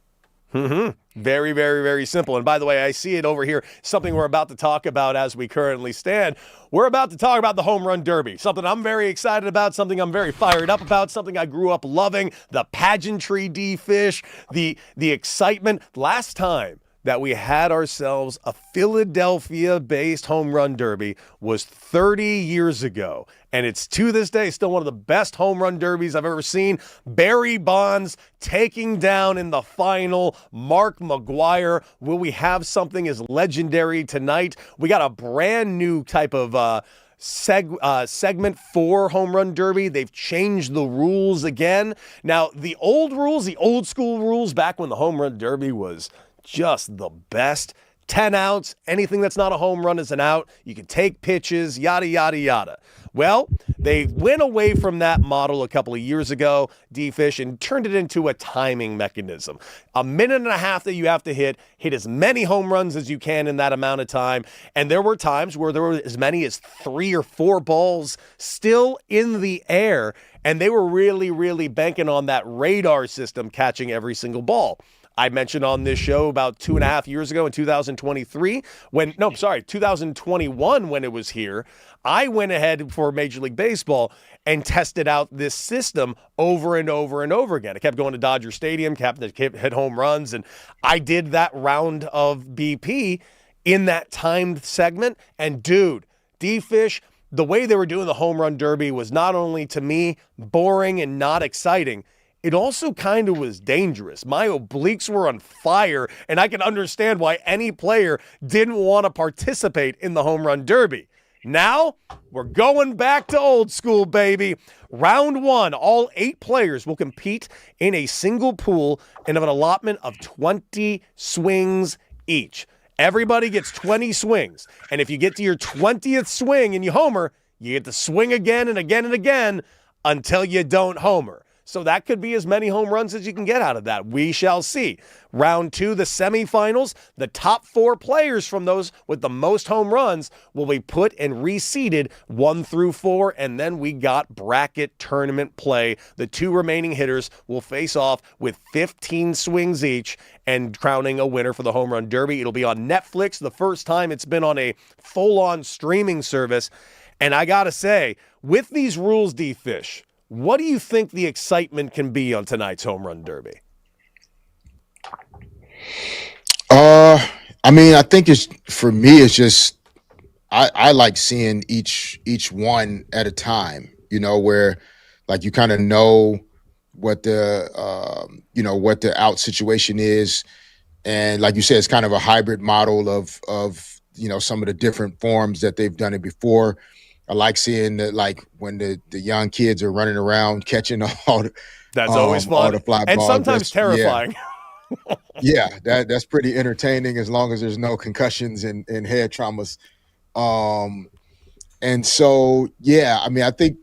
Mm-hmm. Very, very, very simple. And by the way, I see it over here, something we're about to talk about as we currently stand. We're about to talk about the Home Run Derby, something I'm very excited about, something I'm very fired up about, something I grew up loving, the pageantry, D-Fish, the excitement. Last time that we had ourselves a Philadelphia-based home run derby was 30 years ago. And it's to this day still one of the best home run derbies I've ever seen. Barry Bonds taking down in the final Mark McGwire. Will we have something as legendary tonight? We got a brand new type of segment for Home Run Derby. They've changed the rules again. Now, the old rules, the old school rules back when the Home Run Derby was just the best. 10 outs, anything that's not a home run is an out. You can take pitches, yada, yada, yada. Well, they went away from that model a couple of years ago, D-Fish, and turned it into a timing mechanism. A minute and a half that you have to hit as many home runs as you can in that amount of time. And there were times where there were as many as 3 or 4 balls still in the air, and they were really, really banking on that radar system catching every single ball. I mentioned on this show about 2.5 years ago in 2021 when it was here, I went ahead for Major League Baseball and tested out this system over and over and over again. I kept going to Dodger Stadium, kept hit home runs, and I did that round of BP in that timed segment. And dude, D-Fish, the way they were doing the Home Run Derby was not only to me boring and not exciting, it also kind of was dangerous. My obliques were on fire, and I can understand why any player didn't want to participate in the Home Run Derby. Now, we're going back to old school, baby. Round 1, all 8 players will compete in a single pool and of an allotment of 20 swings each. Everybody gets 20 swings, and if you get to your 20th swing and you homer, you get to swing again and again and again until you don't homer. So that could be as many home runs as you can get out of that. We shall see. Round 2, the semifinals, the top 4 players from those with the most home runs will be put and reseeded 1 through 4, and then we got bracket tournament play. The 2 remaining hitters will face off with 15 swings each and crowning a winner for the Home Run Derby. It'll be on Netflix, the first time it's been on a full-on streaming service. And I gotta say, with these rules, D-Fish, what do you think the excitement can be on tonight's Home Run Derby? I think it's just I like seeing each one at a time, where like you kind of know what the out situation is. And like you said, it's kind of a hybrid model of some of the different forms that they've done it before. I like seeing that, like when the young kids are running around catching all the always fun all the fly and balls. sometimes terrifying. Yeah, that's pretty entertaining as long as there's no concussions and head traumas. And so I think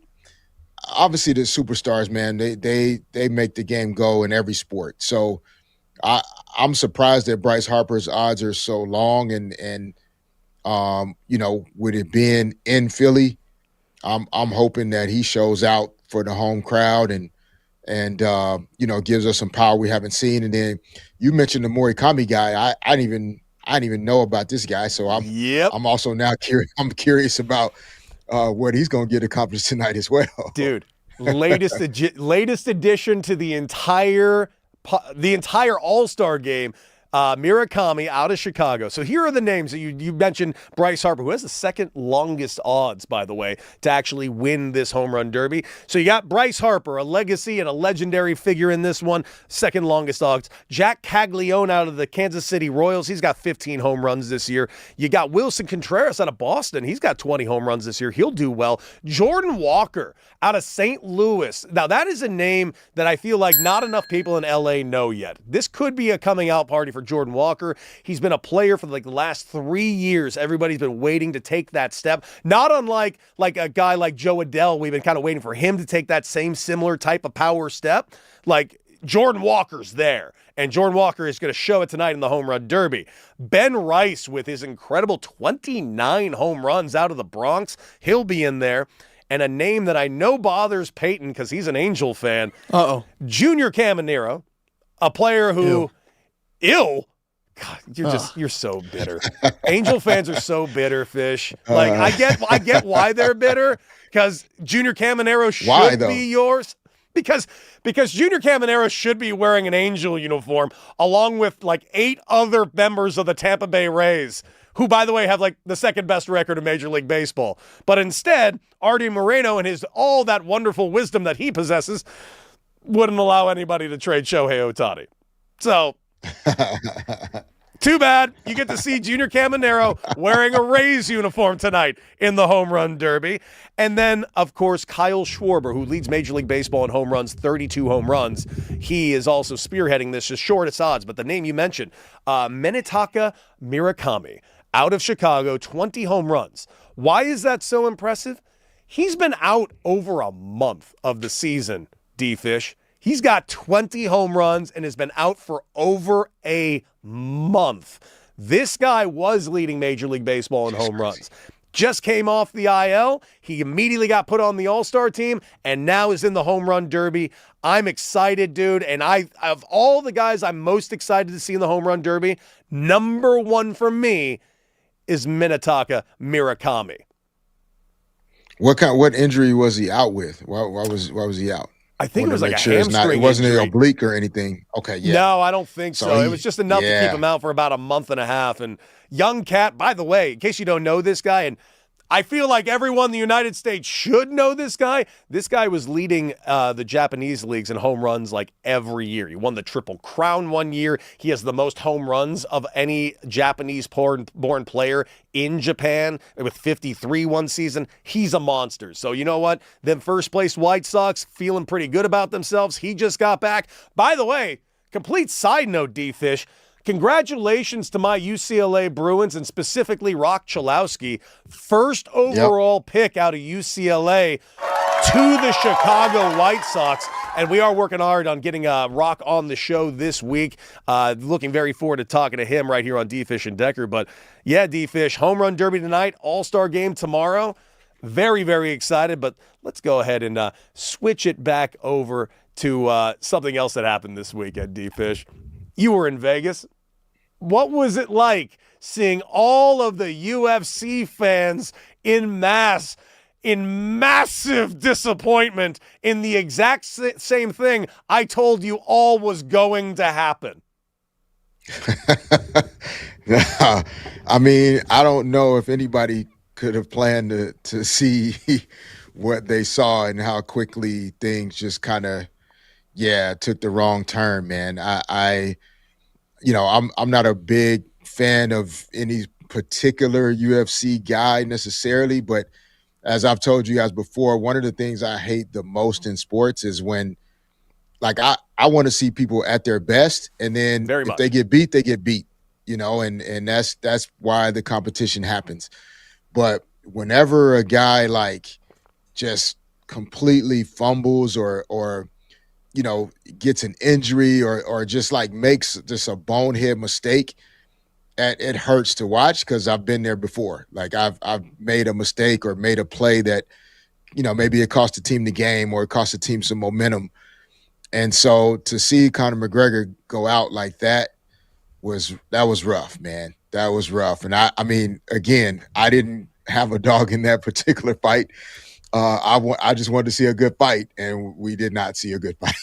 obviously the superstars, man, they make the game go in every sport. So I'm surprised that Bryce Harper's odds are so long and with it being in Philly, I'm hoping that he shows out for the home crowd and gives us some power we haven't seen. And then you mentioned the Morikami guy. I didn't even know about this guy, so I'm also now curious about what he's going to get accomplished tonight as well. Dude, latest addition to the entire All-Star game. Murakami out of Chicago. So here are the names that you mentioned. Bryce Harper, who has the second longest odds, by the way, to actually win this home run derby. So you got Bryce Harper, a legacy and a legendary figure in this one, second longest odds. Jack Caglione out of the Kansas City Royals. He's got 15 home runs this year. You got Wilson Contreras out of Boston. He's got 20 home runs this year. He'll do well. Jordan Walker out of St. Louis. Now, that is a name that I feel like not enough people in LA know yet. This could be a coming out party for Jordan Walker. He's been a player for like the last 3 years. Everybody's been waiting to take that step. Not unlike a guy like Joe Adell. We've been kind of waiting for him to take that same similar type of power step. Like Jordan Walker's there. And Jordan Walker is going to show it tonight in the home run derby. Ben Rice with his incredible 29 home runs out of the Bronx. He'll be in there. And a name that I know bothers Peyton because he's an Angel fan. Junior Caminero, a player who, God, you're so bitter. Angel fans are so bitter, Fish. Like I get why they're bitter because Junior Caminero should be yours. Because Junior Caminero should be wearing an Angel uniform along with like 8 other members of the Tampa Bay Rays, who, by the way, have like the second best record in Major League Baseball. But instead, Artie Moreno and all that wonderful wisdom that he possesses wouldn't allow anybody to trade Shohei Ohtani. So, too bad. You get to see Junior Caminero wearing a Rays uniform tonight in the home run derby. And then, of course, Kyle Schwarber, who leads Major League Baseball in home runs, 32 home runs. He is also spearheading this, just shortest odds. But the name you mentioned, Minetaka Murakami, out of Chicago, 20 home runs. Why is that so impressive? He's been out over a month of the season, D-Fish. He's got 20 home runs and has been out for over a month. This guy was leading Major League Baseball in home runs. Just came off the IL. He immediately got put on the All-Star team and now is in the home run derby. I'm excited, dude. And of all the guys I'm most excited to see in the home run derby, number one for me is Minetaka Murakami. What injury was he out with? Why was he out? I think it was like a hamstring it wasn't injury. an oblique or anything. Okay, yeah. No, I don't think so. It was just enough to keep him out for about a month and a half. And young cat, by the way, in case you don't know this guy, and I feel like everyone in the United States should know this guy. This guy was leading the Japanese leagues in home runs like every year. He won the Triple Crown one year. He has the most home runs of any Japanese-born player in Japan with 53 one season. He's a monster. So you know what? Them first-place White Sox feeling pretty good about themselves. He just got back. By the way, complete side note, D-Fish, congratulations to my UCLA Bruins and specifically Rock Chalowski, first overall pick out of UCLA to the Chicago White Sox. And we are working hard on getting Rock on the show this week. Looking very forward to talking to him right here on D-Fish and Decker. But yeah, D-Fish, home run derby tonight, all-star game tomorrow. Very, very excited. But let's go ahead and switch it back over to something else that happened this weekend, D-Fish. You were in Vegas. What was it like seeing all of the UFC fans in mass, in massive disappointment in the exact same thing I told you all was going to happen? I mean, I don't know if anybody could have planned to see what they saw and how quickly things just kind of, took the wrong turn, man. I'm not a big fan of any particular UFC guy necessarily, but as I've told you guys before, one of the things I hate the most in sports is when, like, I want to see people at their best, and then if they get beat, they get beat, and that's why the competition happens. But whenever a guy like just completely fumbles or gets an injury or just like makes just a bonehead mistake, it hurts to watch because I've been there before. Like I've made a mistake or made a play that, maybe it cost the team the game or it cost the team some momentum. And so to see Conor McGregor go out like that was rough, man. That was rough. And I mean, again, I didn't have a dog in that particular fight. I just wanted to see a good fight, and we did not see a good fight.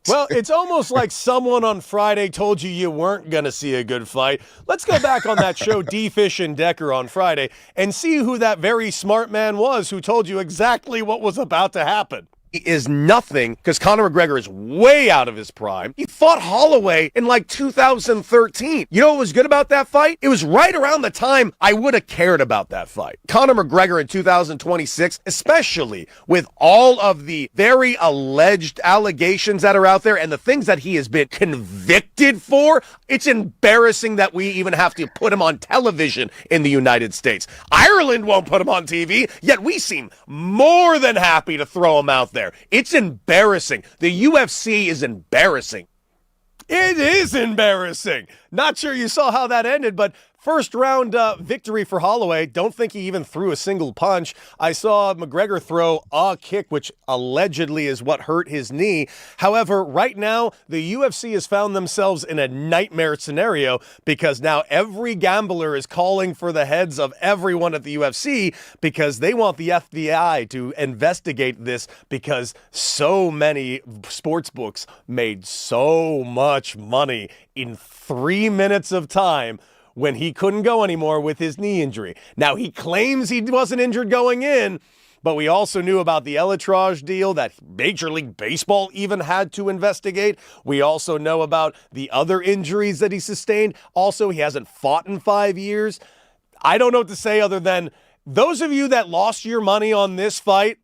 Well, it's almost like someone on Friday told you weren't going to see a good fight. Let's go back on that show, D. Fish and Decker, on Friday, and see who that very smart man was who told you exactly what was about to happen. Is nothing because Conor McGregor is way out of his prime. He fought Holloway in like 2013. You know what was good about that fight? It was right around the time I would have cared about that fight. Conor McGregor in 2026, especially with all of the very alleged allegations that are out there and the things that he has been convicted for, it's embarrassing that we even have to put him on television in the United States. Ireland won't put him on TV, yet we seem more than happy to throw him out there. It's embarrassing. The UFC is embarrassing. It is embarrassing. Not sure you saw how that ended, but first round victory for Holloway. Don't think he even threw a single punch. I saw McGregor throw a kick, which allegedly is what hurt his knee. However, right now, the UFC has found themselves in a nightmare scenario because now every gambler is calling for the heads of everyone at the UFC because they want the FBI to investigate this because so many sports books made so much money in 3 minutes of time when he couldn't go anymore with his knee injury. Now, he claims he wasn't injured going in, but we also knew about the Elytrage deal that Major League Baseball even had to investigate. We also know about the other injuries that he sustained. Also, he hasn't fought in 5 years. I don't know what to say other than those of you that lost your money on this fight,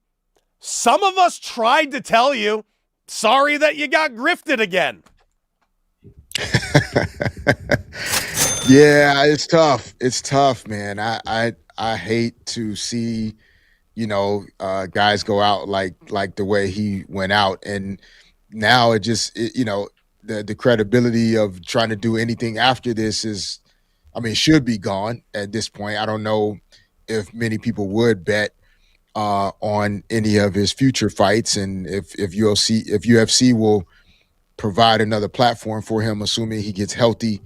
some of us tried to tell you, sorry that you got grifted again. Yeah, it's tough. It's tough, man. I hate to see, guys go out like the way he went out, and now the credibility of trying to do anything after this should be gone at this point. I don't know if many people would bet on any of his future fights, and if UFC will provide another platform for him, assuming he gets healthy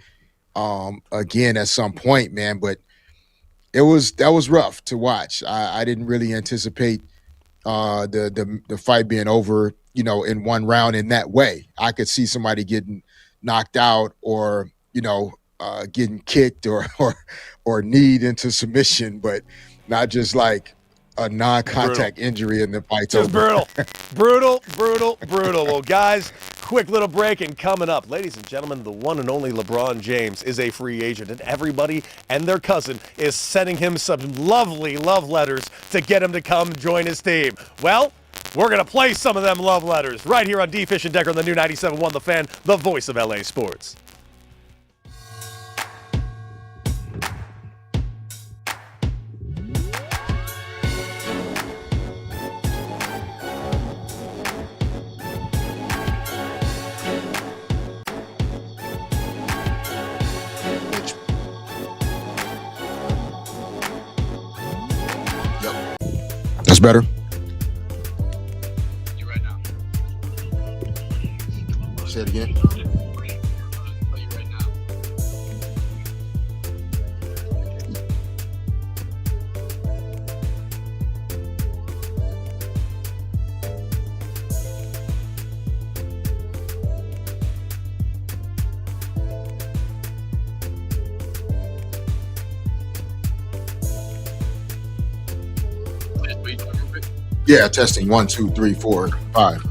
again at some point, man. But that was rough to watch. I didn't really anticipate the fight being over, in one round in that way. I could see somebody getting knocked out or, getting kicked or kneed into submission, but not just like a non-contact injury and the fight's over. Brutal. Well, guys, quick little break and coming up. Ladies and gentlemen, the one and only LeBron James is a free agent, and everybody and their cousin is sending him some lovely love letters to get him to come join his team. Well, we're going to play some of them love letters right here on D. Fish and Decker on the new 97.1 The Fan, the voice of LA sports. That's better. You right now. Say it again. Are you right now? Yeah, testing 1, 2, 3, 4, 5.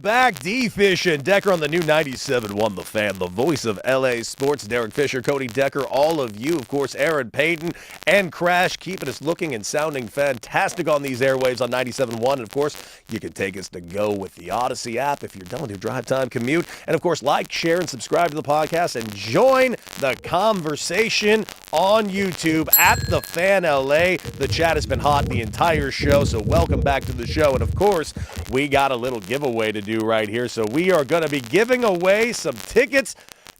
back. D-Fish and Decker on the new 97.1 The Fan, the voice of LA sports. Derek Fisher, Cody Decker, all of you. Of course, Aaron Payton and Crash keeping us looking and sounding fantastic on these airwaves on 97.1. And, of course, you can take us to go with the Odyssey app if you're done with your drive time commute. And, of course, like, share, and subscribe to the podcast and join the conversation on YouTube at The Fan LA. The chat has been hot the entire show, so welcome back to the show. And, of course, we got a little giveaway to do right here. So we are going to be giving away some tickets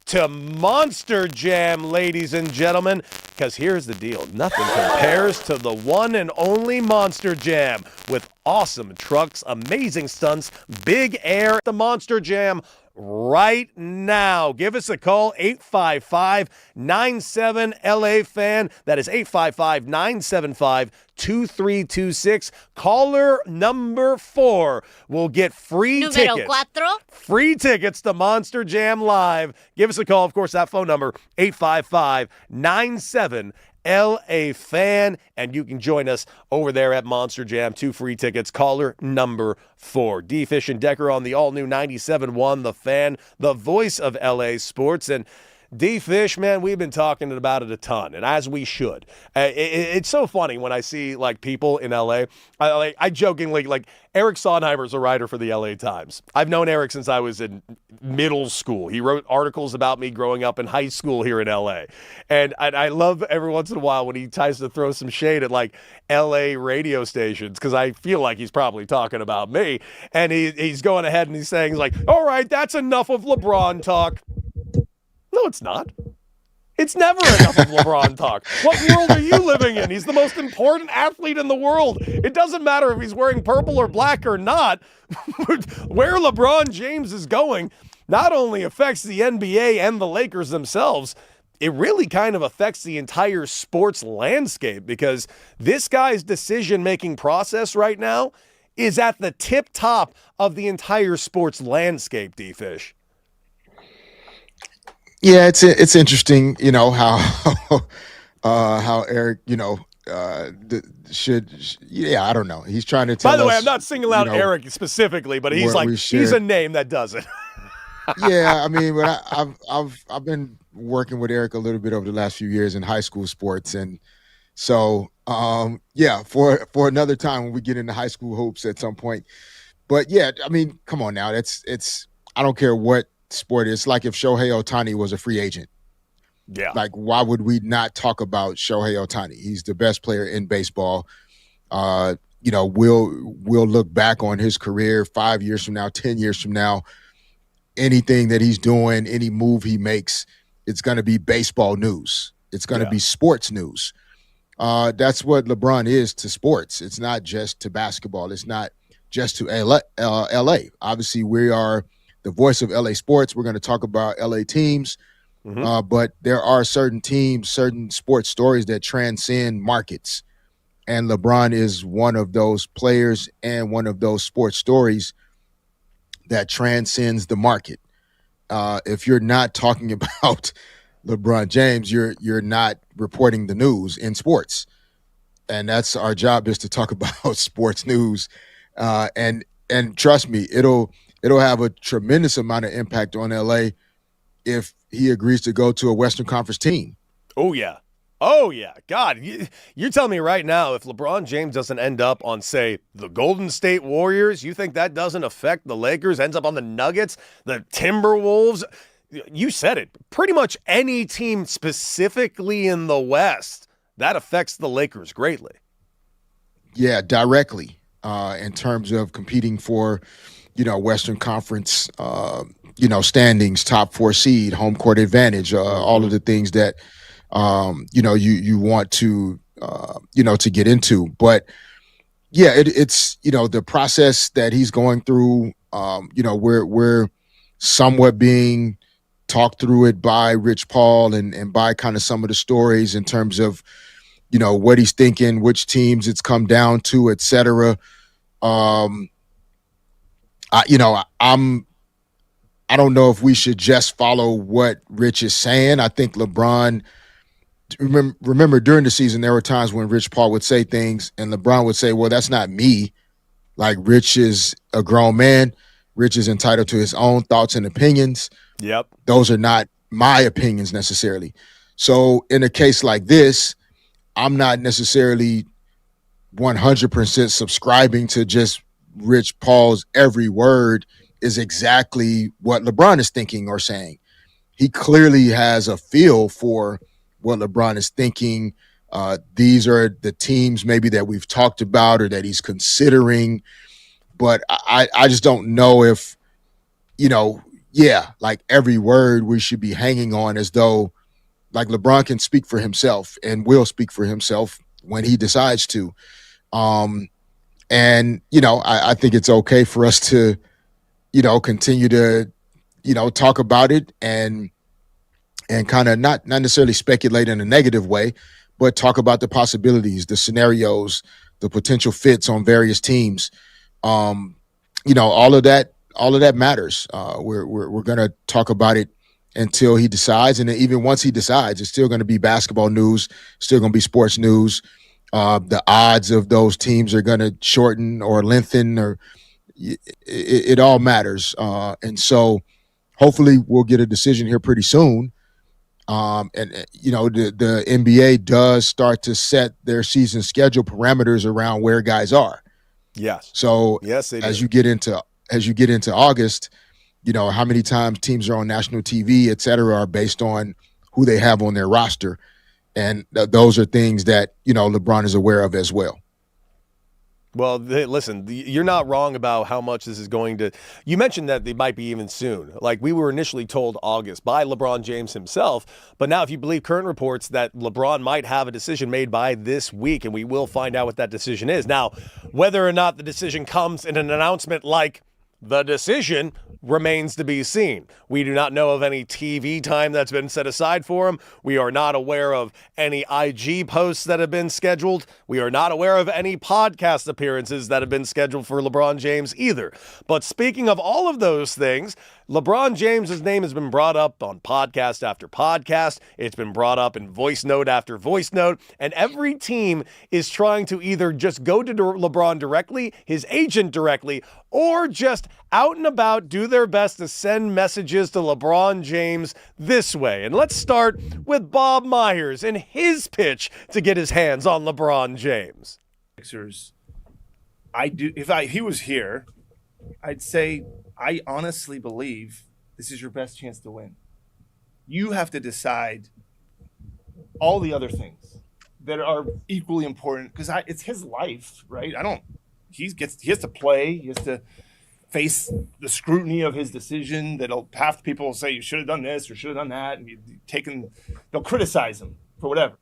to Monster Jam, ladies and gentlemen, because here's the deal. Nothing compares to the one and only Monster Jam with awesome trucks, amazing stunts, big air. The Monster Jam right now. Give us a call, 855-97-LA-FAN. That is 855-975-2326. Caller number 4 will get free tickets. Free tickets to Monster Jam Live. Give us a call, of course, that phone number, 855-97-LA-FAN, and you can join us over there at Monster Jam. 2 free tickets. Caller number 4. D-Fish and Decker on the all-new 97.1 The Fan, the voice of LA sports. And D-Fish, man, we've been talking about it a ton, and as we should. It's so funny when I see, like, people in L.A. I jokingly, like, Eric Sondheimer's a writer for the L.A. Times. I've known Eric since I was in middle school. He wrote articles about me growing up in high school here in L.A. And I love every once in a while when he tries to throw some shade at, like, L.A. radio stations, because I feel like he's probably talking about me. And he's going ahead and he's saying, like, all right, that's enough of LeBron talk. No, it's not. It's never enough of LeBron talk. What world are you living in? He's the most important athlete in the world. It doesn't matter if he's wearing purple or black or not. Where LeBron James is going not only affects the NBA and the Lakers themselves, it really kind of affects the entire sports landscape, because this guy's decision-making process right now is at the tip top of the entire sports landscape, D-Fish. Yeah, it's interesting, you know, how Eric, you know, I don't know. He's trying to tell us. By the way, I'm not singling out Eric specifically, but he's like, he's a name that does it. Yeah, I mean, but I've been working with Eric a little bit over the last few years in high school sports, and so yeah, for another time when we get into high school hoops at some point. But yeah, I mean, come on now, it's I don't care what sport. It's like if Shohei Ohtani was a free agent. Yeah. Like, why would we not talk about Shohei Ohtani? He's the best player in baseball. You know, we'll look back on his career 5 years from now, 10 years from now. Anything that he's doing, any move he makes, it's going to be baseball news. It's going to be sports news. That's what LeBron is to sports. It's not just to basketball. It's not just to LA. Obviously, we are the voice of LA sports. We're going to talk about LA teams, but there are certain teams, certain sports stories that transcend markets. And LeBron is one of those players and one of those sports stories that transcends the market. If you're not talking about LeBron James, you're not reporting the news in sports. And that's our job, is to talk about sports news. And trust me, it'll have a tremendous amount of impact on LA if he agrees to go to a Western Conference team. Oh, yeah. Oh, yeah. God, you're telling me right now, if LeBron James doesn't end up on, say, the Golden State Warriors, you think that doesn't affect the Lakers, ends up on the Nuggets, the Timberwolves? You said it. Pretty much any team specifically in the West, that affects the Lakers greatly. Yeah, directly, in terms of competing for, you know, Western Conference, you know, standings, top 4 seed, home court advantage, all of the things that, you know, you want to, you know, to get into. But yeah, it's, you know, the process that he's going through, you know, we're somewhat being talked through it by Rich Paul and by kind of some of the stories in terms of, you know, what he's thinking, which teams it's come down to, et cetera. I don't know if we should just follow what Rich is saying. I think LeBron, remember during the season, there were times when Rich Paul would say things and LeBron would say, well, that's not me. Like, Rich is a grown man. Rich is entitled to his own thoughts and opinions. Yep. Those are not my opinions necessarily. So in a case like this, I'm not necessarily 100% subscribing to just Rich Paul's every word is exactly what LeBron is thinking or saying. He clearly has a feel for what LeBron is thinking. These are the teams maybe that we've talked about or that he's considering. But I just don't know if, like every word we should be hanging on as though like LeBron can speak for himself and will speak for himself when he decides to. I think it's okay for us to, continue to, talk about it and kind of not necessarily speculate in a negative way, but talk about the possibilities, the scenarios, the potential fits on various teams. All of that matters. We're going to talk about it until he decides. And even once he decides, it's still going to be basketball news, still going to be sports news. The odds of those teams are going to shorten or lengthen, or it all matters. And so hopefully we'll get a decision here pretty soon. The NBA does start to set their season schedule parameters around where guys are. Yes. So yes, they do. as you get into August, how many times teams are on national TV, et cetera, are based on who they have on their roster. And those are things that, LeBron is aware of as well. Well, listen, you're not wrong about how much this is going to – you mentioned that they might be even soon. Like, we were initially told August by LeBron James himself. But now if you believe current reports that LeBron might have a decision made by this week, and we will find out what that decision is. Now, whether or not the decision comes in an announcement like the decision remains to be seen. We do not know of any TV time that's been set aside for him. We are not aware of any IG posts that have been scheduled. We are not aware of any podcast appearances that have been scheduled for LeBron James either. But speaking of all of those things, LeBron James's name has been brought up on podcast after podcast. It's been brought up in voice note after voice note. And every team is trying to either just go to LeBron directly, his agent directly, or just out and about do their best to send messages to LeBron James this way. And let's start with Bob Myers and his pitch to get his hands on LeBron James. Sixers, if he was here, I'd say I honestly believe this is your best chance to win. You have to decide all the other things that are equally important because it's his life, right? He has to play. He has to face the scrutiny of his decision. That'll half the people will say you should have done this or should have done that, and they'll criticize him for whatever.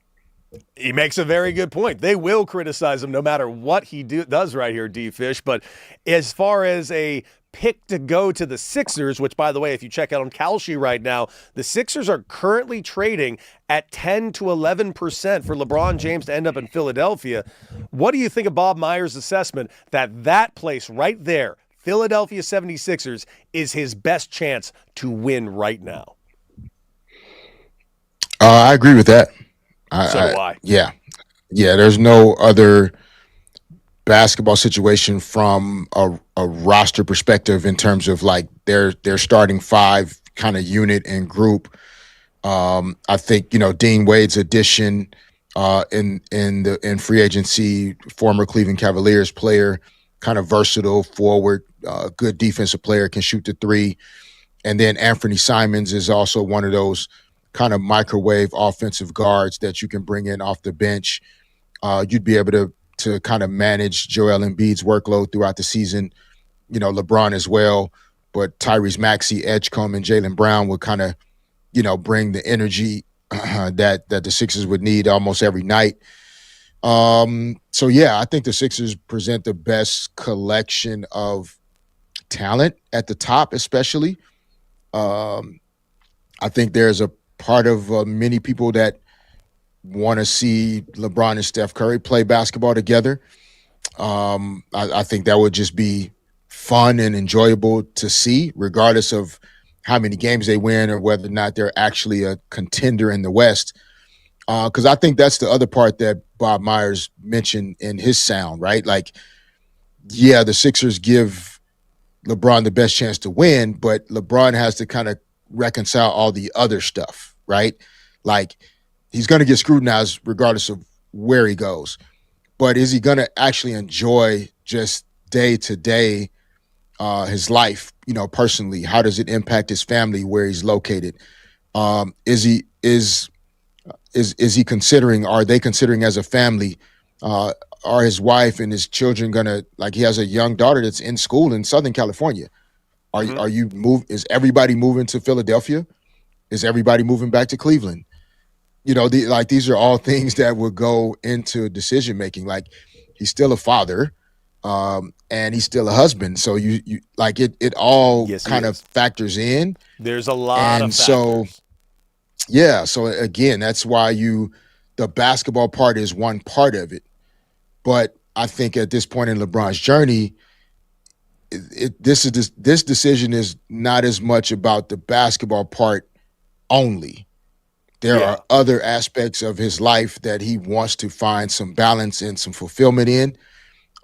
He makes a very good point. They will criticize him no matter what he does right here, D-Fish. But as far as a pick to go to the Sixers, which, by the way, if you check out on Kalshi right now, the Sixers are currently trading at 10 to 11% for LeBron James to end up in Philadelphia. What do you think of Bob Myers' assessment that place right there, Philadelphia 76ers, is his best chance to win right now? I agree with that. So do I. Yeah. There's no other basketball situation from a roster perspective in terms of like their starting five kind of unit and group. I think Dean Wade's addition in free agency, former Cleveland Cavaliers player, kind of versatile forward, good defensive player, can shoot the three, and then Anthony Simons is also one of those kind of microwave offensive guards that you can bring in off the bench. You'd be able to kind of manage Joel Embiid's workload throughout the season. LeBron as well, but Tyrese Maxey, Edgecombe, and Jaylen Brown would kind of, bring the energy that the Sixers would need almost every night. So yeah, I think the Sixers present the best collection of talent at the top, especially. I think there's a part of many people that want to see LeBron and Steph Curry play basketball together. I think that would just be fun and enjoyable to see, regardless of how many games they win or whether or not they're actually a contender in the West. Because I think that's the other part that Bob Myers mentioned in his sound, right? Like, yeah, the Sixers give LeBron the best chance to win, but LeBron has to kind of reconcile all the other stuff, right? Like, he's going to get scrutinized regardless of where he goes. But is he going to actually enjoy just day to day his life, personally? How does it impact his family where he's located? Is he considering, are they considering as a family, are his wife and his children gonna, like, he has a young daughter that's in school in Southern California. Is everybody moving to Philadelphia? Is everybody moving back to Cleveland? These are all things that would go into decision making. Like, he's still a father, and he's still a husband. So you like it all kind of factors in. There's a lot of factors. So again, that's why the basketball part is one part of it. But I think at this point in LeBron's journey, this decision is not as much about the basketball part only. There are other aspects of his life that he wants to find some balance and some fulfillment in.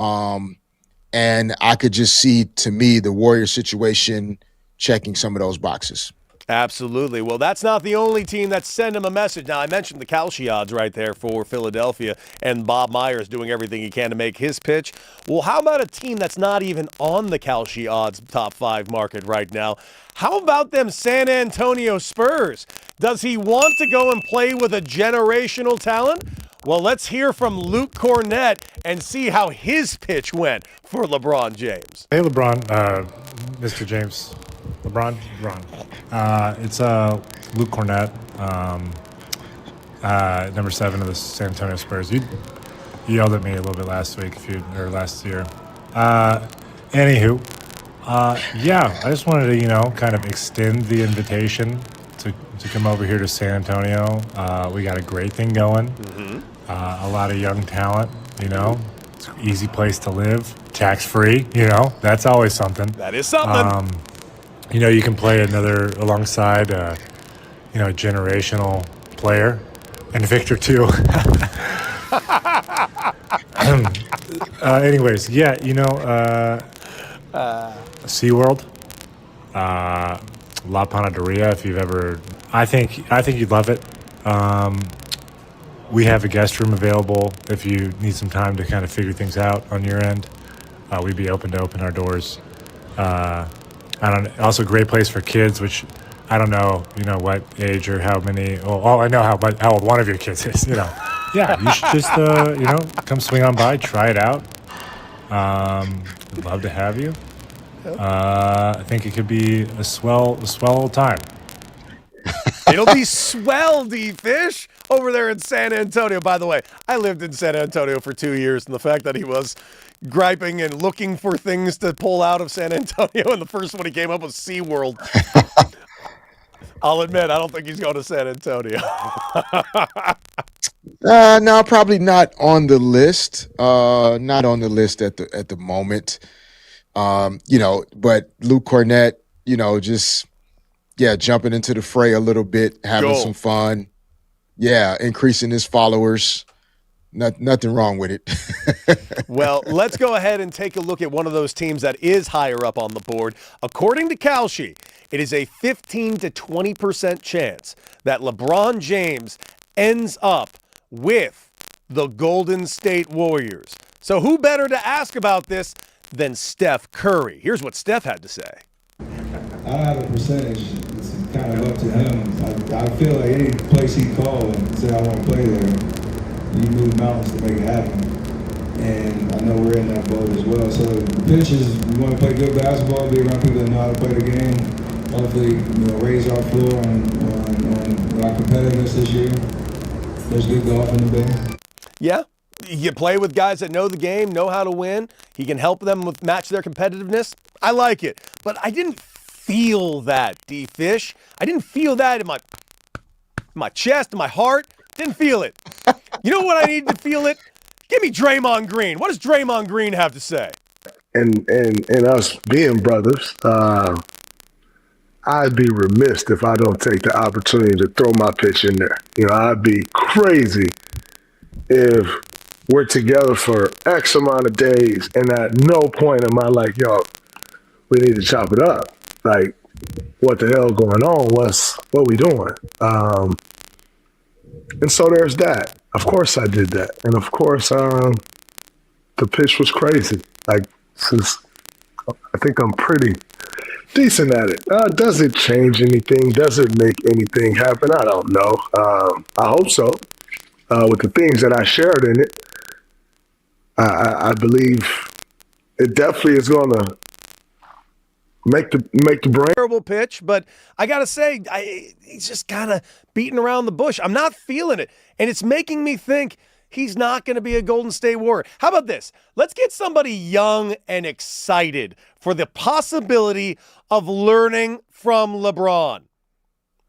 And I could just see, to me, the Warriors situation checking some of those boxes. Absolutely. Well, that's not the only team that sent him a message. Now, I mentioned the Kalshi odds right there for Philadelphia, and Bob Myers doing everything he can to make his pitch. Well, how about a team that's not even on the Kalshi odds top 5 market right now? How about them San Antonio Spurs? Does he want to go and play with a generational talent? Well, let's hear from Luke Cornett and see how his pitch went for LeBron James. Hey, LeBron, Mr. James. LeBron. It's Luke Cornett, number 7 of the San Antonio Spurs. You yelled at me a little bit last year. Anywho, I just wanted to, kind of extend the invitation to come over here to San Antonio. We got a great thing going. A lot of young talent, It's an easy place to live, tax-free, That's always something. That is something. You can play alongside, a generational player, and Victor too. Anyways, SeaWorld, La Panaderia. If you've ever, I think you'd love it. We have a guest room available if you need some time to kind of figure things out on your end. We'd be open to open our doors. Also a great place for kids, which I don't know, what age or how many. Oh, I know how old one of your kids is. Yeah, you should just come swing on by, try it out. We'd love to have you. I think it could be a swell time. It'll be swell, D-Fish, over there in San Antonio. By the way, I lived in San Antonio for 2 years, and the fact that he was griping and looking for things to pull out of San Antonio, and the first one he came up with SeaWorld. I'll admit, I don't think he's going to San Antonio. No, probably not on the list. Not on the list at the moment. But Luke Cornett, jumping into the fray a little bit, having some fun. Yeah, increasing his followers. Nothing wrong with it. Well, let's go ahead and take a look at one of those teams that is higher up on the board. According to Kalshi, it is a 15 to 20% chance that LeBron James ends up with the Golden State Warriors. So who better to ask about this than Steph Curry? Here's what Steph had to say. I don't have a percentage. It's kind of up to him. I feel like any place he called and said I want to play there, you move mountains to make it happen. And I know we're in that boat as well. So the pitch is we want to play good basketball, be around people that know how to play the game. Hopefully, raise our floor on our competitiveness this year. There's good golf in the Bay. Yeah. You play with guys that know the game, know how to win. He can help them match their competitiveness. I like it. But I didn't feel that, D-Fish. I didn't feel that in my chest, in my heart. Didn't feel it. You know what I need to feel it? Give me Draymond Green. What does Draymond Green have to say? And us being brothers, I'd be remiss if I don't take the opportunity to throw my pitch in there. I'd be crazy if we're together for X amount of days and at no point am I like, yo, we need to chop it up. Like, what the hell going on? What we doing? And so there's that. Of course I did that. And of course, the pitch was crazy. Like, since I think I'm pretty decent at it. Does it change anything? Does it make anything happen? I don't know. I hope so. With the things that I shared in it, I believe it definitely is going to make the brain. Terrible pitch, but I gotta say, he's just kind of beating around the bush. I'm not feeling it, and it's making me think he's not going to be a Golden State Warrior. How about this? Let's get somebody young and excited for the possibility of learning from LeBron.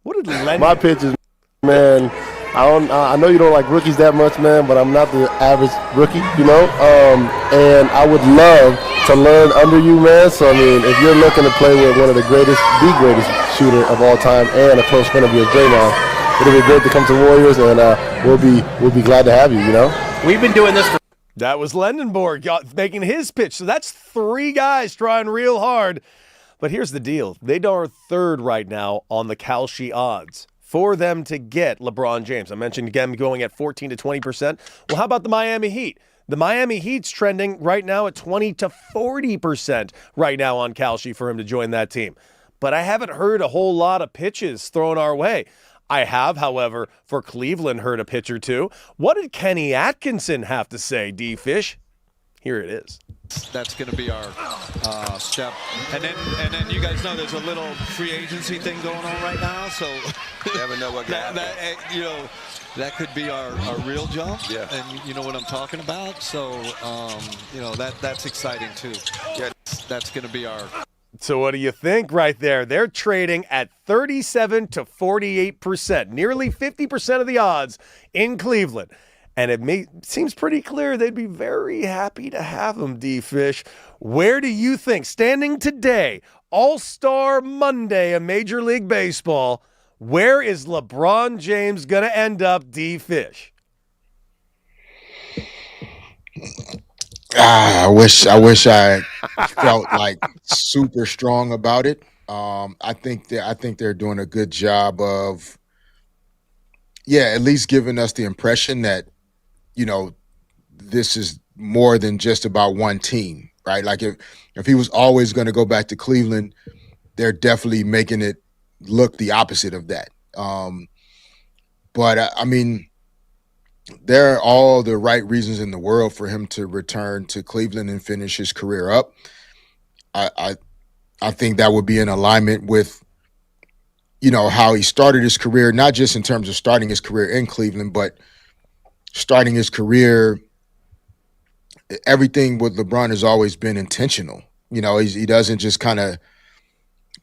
What did Lennon? My pitch is, man. I know you don't like rookies that much, man, but I'm not the average rookie, you know. And I would love to learn under you, man. So I mean, if you're looking to play with one of the greatest shooter of all time, and a close friend of yours, Draymond, it'll be great to come to Warriors, and we'll be glad to have you. You know, we've been doing this for. That was Lendenborg making his pitch. So that's 3 guys trying real hard. But here's the deal: they are third right now on the Kalshi odds for them to get LeBron James. I mentioned again going at 14 to 20%. Well, how about the Miami Heat? The Miami Heat's trending right now at 20 to 40% right now on Kalshi for him to join that team. But I haven't heard a whole lot of pitches thrown our way. I have, however, for Cleveland, heard a pitch or two. What did Kenny Atkinson have to say, D-Fish? Here it is. That's going to be our step, and then you guys know there's a little free agency thing going on right now, so you never know what that could be our real jump. Yeah, and you know what I'm talking about. So that's exciting too. Yeah, that's going to be our. So what do you think right there? They're trading at 37 to 48%, nearly 50% of the odds in Cleveland. And it seems pretty clear they'd be very happy to have him, D-Fish. Where do you think, standing today, All-Star Monday in Major League Baseball, where is LeBron James going to end up, D-Fish? I wish I felt like super strong about it. I think they're doing a good job of, at least giving us the impression that, this is more than just about one team, right? Like if he was always going to go back to Cleveland, they're definitely making it look the opposite of that. But I mean, there are all the right reasons in the world for him to return to Cleveland and finish his career up. I think that would be in alignment with, how he started his career, not just in terms of starting his career in Cleveland, but starting his career. Everything with LeBron has always been intentional. He doesn't just kind of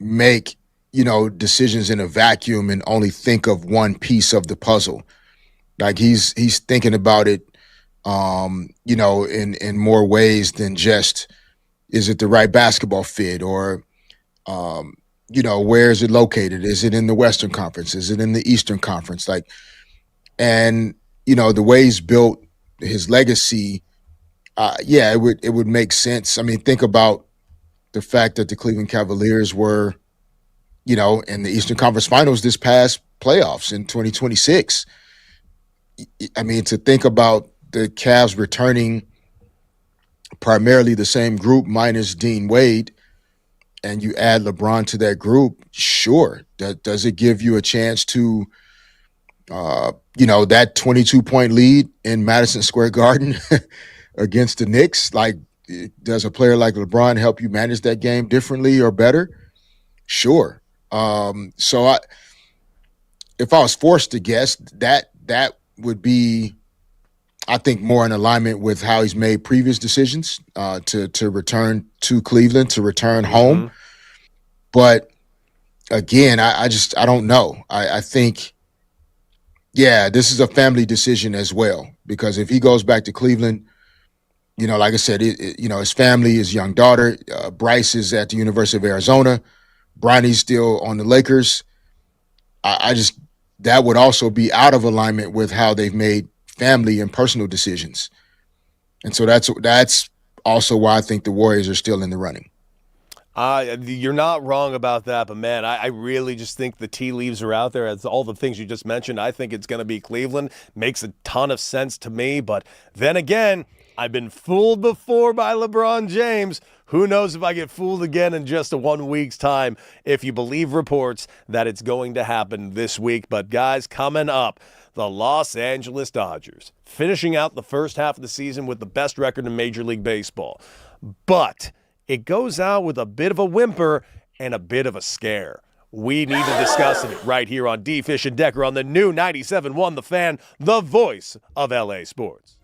make, decisions in a vacuum and only think of one piece of the puzzle. Like he's thinking about it, in more ways than just, is it the right basketball fit, or, where is it located? Is it in the Western Conference? Is it in the Eastern Conference? And the way he's built his legacy, it would make sense. I mean, think about the fact that the Cleveland Cavaliers were, in the Eastern Conference Finals this past playoffs in 2026. I mean, to think about the Cavs returning primarily the same group minus Dean Wade, and you add LeBron to that group, sure. Does it give you a chance to, that 22-point lead in Madison Square Garden against the Knicks? Like, does a player like LeBron help you manage that game differently or better? Sure. So if I was forced to guess, that would be, I think, more in alignment with how he's made previous decisions to return to Cleveland, to return home. But again, I don't know. I think, this is a family decision as well, because if he goes back to Cleveland, like I said, his family, his young daughter, Bryce is at the University of Arizona, Bronny's still on the Lakers. That would also be out of alignment with how they've made family and personal decisions. And so that's also why I think the Warriors are still in the running. You're not wrong about that, but man, I really just think the tea leaves are out there. As all the things you just mentioned, I think it's going to be Cleveland. Makes a ton of sense to me, but then again, I've been fooled before by LeBron James. Who knows if I get fooled again in just a 1 week's time if you believe reports that it's going to happen this week. But guys, coming up, the Los Angeles Dodgers finishing out the first half of the season with the best record in Major League Baseball. But it goes out with a bit of a whimper and a bit of a scare. We need to discuss it right here on D. Fish and Decker on the new 97.1 The Fan, the voice of LA sports.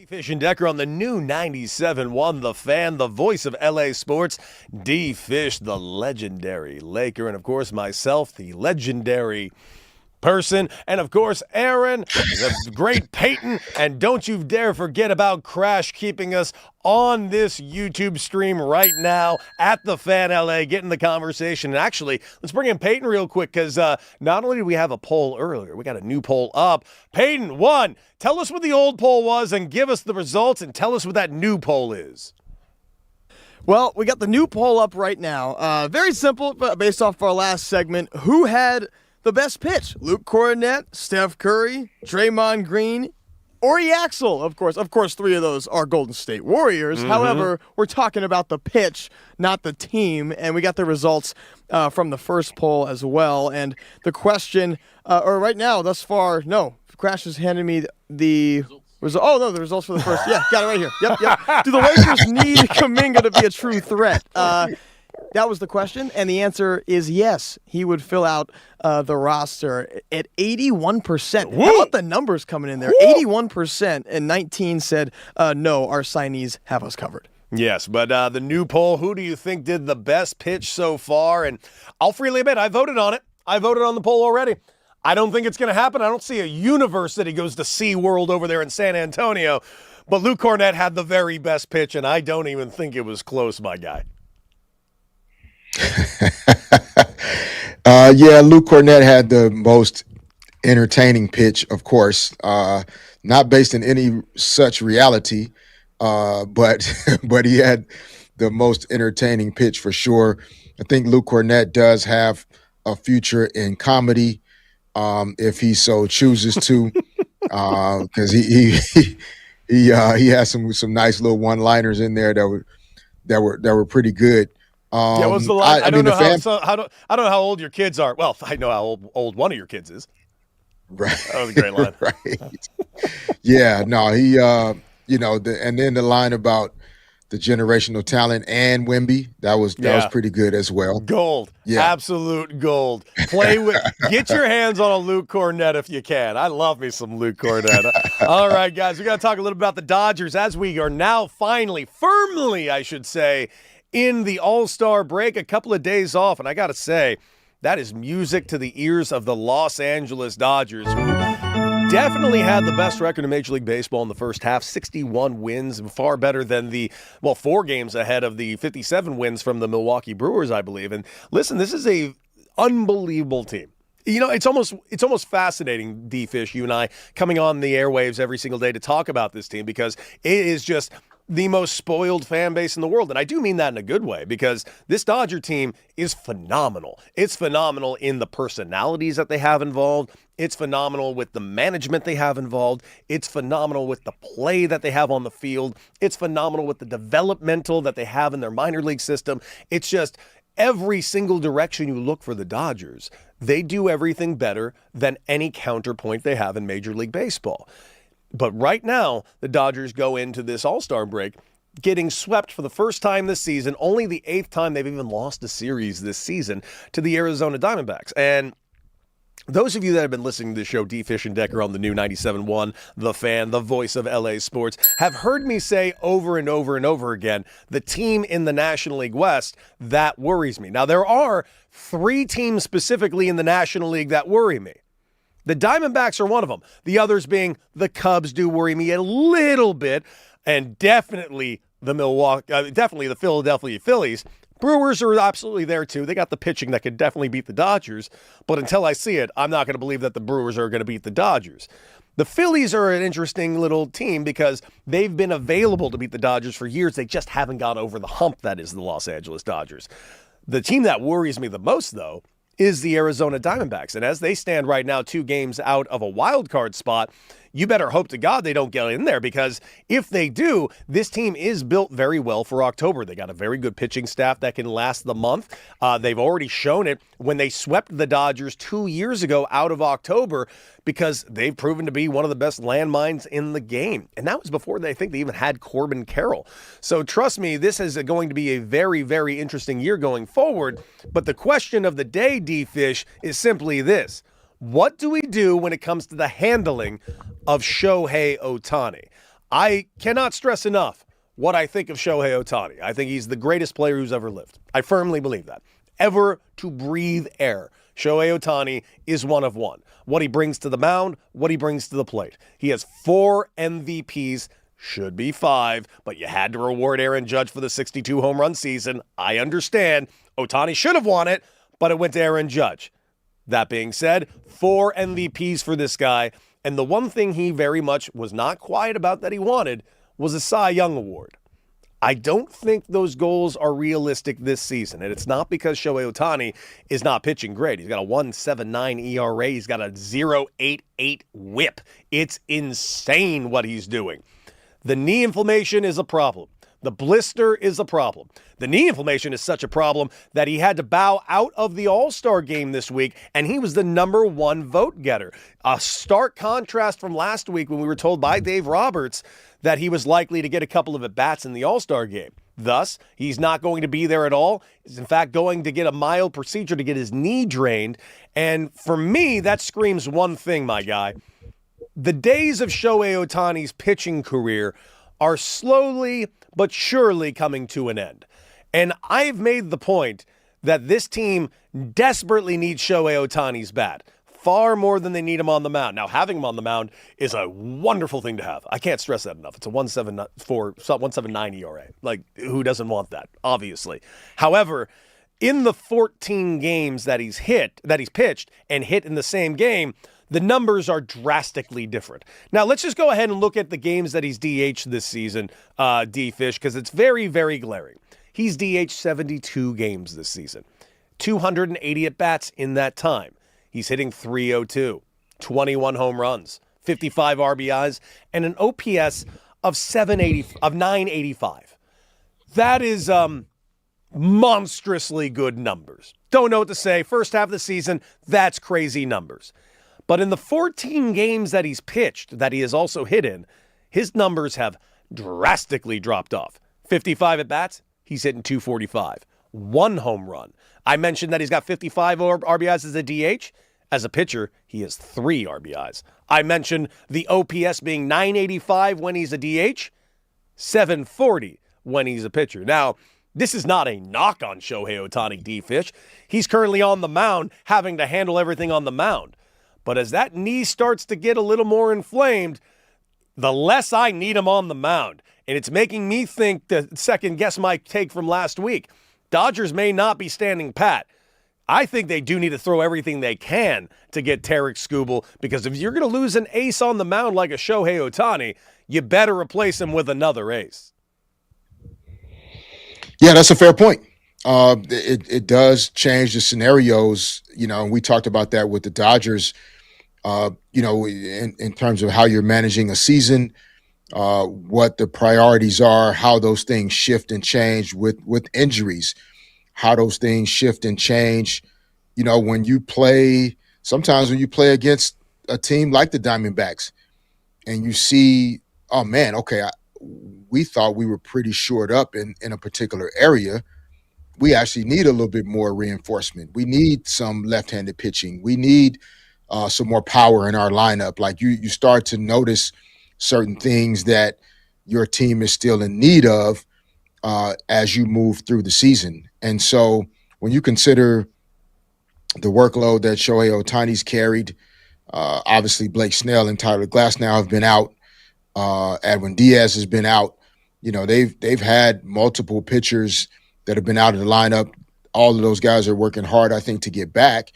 Fish and Decker on the new 97.1 The Fan, the voice of LA sports. D. Fish, the legendary Laker, and of course myself, the legendary person, and of course Aaron, the great Peyton, and don't you dare forget about Crash keeping us on this YouTube stream right now at The Fan LA, getting the conversation. And actually, let's bring in Peyton real quick, because not only did we have a poll earlier, we got a new poll up. Peyton, one, tell us what the old poll was and give us the results, and tell us what that new poll is. Well, we got the new poll up right now. Very simple, but based off our last segment. Who had the best pitch? Luke Cornett, Steph Curry, Draymond Green, or Axel? Of course, three of those are Golden State Warriors. However, we're talking about the pitch, not the team, and we got the results from the first poll as well. And the question, or right now, thus far, no, Crash has handed me the results. Oh, no, the results for the first. Yeah, got it right here. Yep. Do the Lakers need Kuminga to be a true threat? That was the question, and the answer is yes. He would fill out the roster at 81%. How about the numbers coming in there? 81%, and 19 said, no, our signees have us covered. Yes, but the new poll, who do you think did the best pitch so far? And I'll freely admit, I voted on it. I voted on the poll already. I don't think it's going to happen. I don't see a universe that he goes to SeaWorld over there in San Antonio. But Luke Cornett had the very best pitch, and I don't even think it was close, my guy. Yeah, Luke Cornett had the most entertaining pitch, of course, not based in any such reality, but he had the most entertaining pitch for sure. I think Luke Cornett does have a future in comedy, if he so chooses to, because he has some nice little one-liners in there that were pretty good. Yeah, what's the line? I don't know how old your kids are. Well, I know how old one of your kids is. Right. That was a great line. Right. Yeah, no, he and then the line about the generational talent and Wemby, that was pretty good as well. Gold. Yeah. Absolute gold. Get your hands on a Luke Cornett if you can. I love me some Luke Cornett. All right, guys, we got to talk a little about the Dodgers as we are now firmly, I should say, in the All-Star break, a couple of days off. And I got to say, that is music to the ears of the Los Angeles Dodgers, who definitely had the best record in Major League Baseball in the first half, 61 wins, far better than 4 games ahead of the 57 wins from the Milwaukee Brewers, I believe. And listen, this is a unbelievable team. You know, it's almost fascinating, D-Fish, you and I, coming on the airwaves every single day to talk about this team, because it is just the most spoiled fan base in the world. And I do mean that in a good way, because this Dodger team is phenomenal. It's phenomenal in the personalities that they have involved. It's phenomenal with the management they have involved. It's phenomenal with the play that they have on the field. It's phenomenal with the developmental that they have in their minor league system. It's just every single direction you look for the Dodgers, they do everything better than any counterpoint they have in Major League Baseball. But right now, the Dodgers go into this All-Star break getting swept for the first time this season, only the 8th time they've even lost a series this season, to the Arizona Diamondbacks. And those of you that have been listening to the show, D. Fish and Decker on the new 97.1, The Fan, the voice of LA sports, have heard me say over and over and over again, the team in the National League West, that worries me. Now, there are 3 teams specifically in the National League that worry me. The Diamondbacks are one of them. The others being the Cubs do worry me a little bit, and definitely the Philadelphia Phillies. Brewers are absolutely there too. They got the pitching that could definitely beat the Dodgers, but until I see it, I'm not going to believe that the Brewers are going to beat the Dodgers. The Phillies are an interesting little team because they've been available to beat the Dodgers for years. They just haven't got over the hump that is the Los Angeles Dodgers. The team that worries me the most, though, is the Arizona Diamondbacks. And as they stand right now, 2 games out of a wild card spot, you better hope to God they don't get in there, because if they do, this team is built very well for October. They got a very good pitching staff that can last the month. They've already shown it when they swept the Dodgers 2 years ago out of October, because they've proven to be one of the best landmines in the game. And that was before they even had Corbin Carroll. So trust me, this is going to be a very, very interesting year going forward. But the question of the day, D-Fish, is simply this. What do we do when it comes to the handling of Shohei Ohtani? I cannot stress enough what I think of Shohei Ohtani. I think he's the greatest player who's ever lived. I firmly believe that. Ever to breathe air. Shohei Ohtani is one of one. What he brings to the mound, what he brings to the plate. He has 4 MVPs, should be 5, but you had to reward Aaron Judge for the 62 home run season. I understand. Ohtani should have won it, but it went to Aaron Judge. That being said, 4 MVPs for this guy, and the one thing he very much was not quiet about that he wanted was a Cy Young Award. I don't think those goals are realistic this season, and it's not because Shohei Ohtani is not pitching great. He's got a 1.79 ERA. He's got a 0.88 whip. It's insane what he's doing. The knee inflammation is a problem. The blister is a problem. The knee inflammation is such a problem that he had to bow out of the All-Star game this week, and he was the number 1 vote getter. A stark contrast from last week when we were told by Dave Roberts that he was likely to get a couple of at-bats in the All-Star game. Thus, he's not going to be there at all. He's, in fact, going to get a mild procedure to get his knee drained. And for me, that screams one thing, my guy. The days of Shohei Ohtani's pitching career are slowly but surely coming to an end. And I've made the point that this team desperately needs Shohei Ohtani's bat, far more than they need him on the mound. Now, having him on the mound is a wonderful thing to have. I can't stress that enough. It's a 1.79 ERA. Like, who doesn't want that, obviously? However, in the 14 games that he's pitched and hit in the same game, the numbers are drastically different. Now, let's just go ahead and look at the games that he's DH'd this season, D-Fish, because it's very, very glaring. He's DH'd 72 games this season, 280 at-bats in that time. He's hitting .302, 21 home runs, 55 RBIs, and an OPS of 985. That is monstrously good numbers. Don't know what to say. First half of the season, that's crazy numbers. But in the 14 games that he's pitched, that he has also hit in, his numbers have drastically dropped off. 55 at-bats, he's hitting .245. 1 home run. I mentioned that he's got 55 RBIs as a DH. As a pitcher, he has 3 RBIs. I mentioned the OPS being 985 when he's a DH, 740 when he's a pitcher. Now, this is not a knock on Shohei Ohtani, D-Fish. He's currently on the mound, having to handle everything on the mound. But as that knee starts to get a little more inflamed, the less I need him on the mound. And it's making me think to second guess my take from last week. Dodgers may not be standing pat. I think they do need to throw everything they can to get Tarek Skubal, because if you're going to lose an ace on the mound like a Shohei Ohtani, you better replace him with another ace. Yeah, that's a fair point. It does change the scenarios, and we talked about that with the Dodgers, in terms of how you're managing a season, what the priorities are, how those things shift and change with injuries, how those things shift and change. Sometimes when you play against a team like the Diamondbacks and you see, oh man, okay, we thought we were pretty shored up in a particular area. We actually need a little bit more reinforcement. We need some left-handed pitching. We need some more power in our lineup. Like you start to notice certain things that your team is still in need of as you move through the season. And so when you consider the workload that Shohei Ohtani's carried, obviously Blake Snell and Tyler Glasnow have been out. Edwin Diaz has been out. They've had multiple pitchers that have been out of the lineup. All of those guys are working hard, I think, to get back.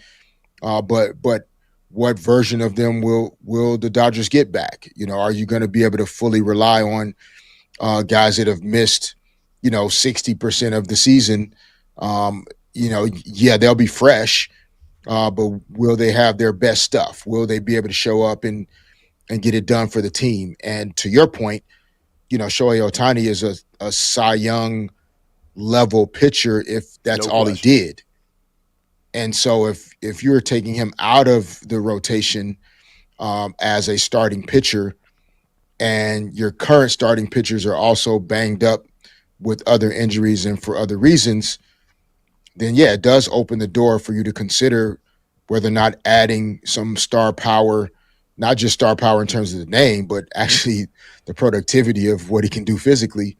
But what version of them will the Dodgers get back? Are you going to be able to fully rely on guys that have missed, 60% of the season? They'll be fresh, but will they have their best stuff? Will they be able to show up and get it done for the team? And to your point, Shohei Ohtani is a Cy Young level pitcher if that's all he did. And so if you're taking him out of the rotation as a starting pitcher, and your current starting pitchers are also banged up with other injuries and for other reasons, then yeah, it does open the door for you to consider whether or not adding some star power not just star power in terms of the name, but actually the productivity of what he can do physically.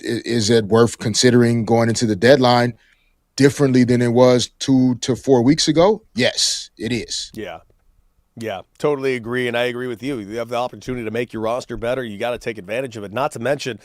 Is it worth considering going into the deadline differently than it was 2 to 4 weeks ago? Yes, it is. Yeah, totally agree, and I agree with you. You have the opportunity to make your roster better. You got to take advantage of it. Not to mention,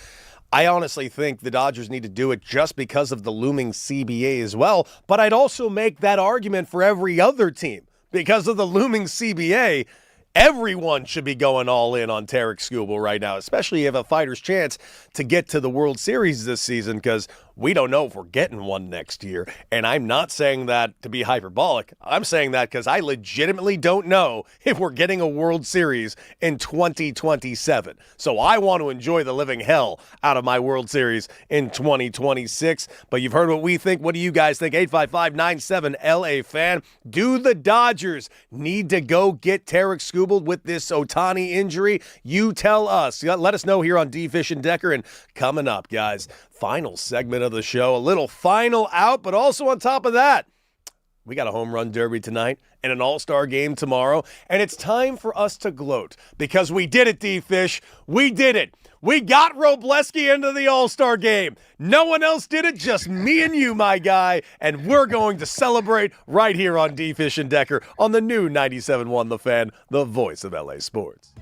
I honestly think the Dodgers need to do it just because of the looming CBA as well, but I'd also make that argument for every other team. Because of the looming CBA, everyone should be going all in on Tarek Skubal right now, especially if a fighter's chance to get to the World Series this season, because we don't know if we're getting one next year. And I'm not saying that to be hyperbolic. I'm saying that because I legitimately don't know if we're getting a World Series in 2027. So I want to enjoy the living hell out of my World Series in 2026. But you've heard what we think. What do you guys think? 855-97-LA-FAN. Do the Dodgers need to go get Tarek Skubal with this Ohtani injury? You tell us. Let us know here on D. Fish and Decker. And coming up, guys, final segment of the show, a little final out, but also on top of that, we got a home run derby tonight and an all-star game tomorrow, and it's time for us to gloat because we did it, D-Fish. We did it. We got Robleski into the all-star game. No one else did it, just me and you, my guy, and we're going to celebrate right here on D-Fish and Decker on the new 97.1 The Fan, the voice of LA Sports.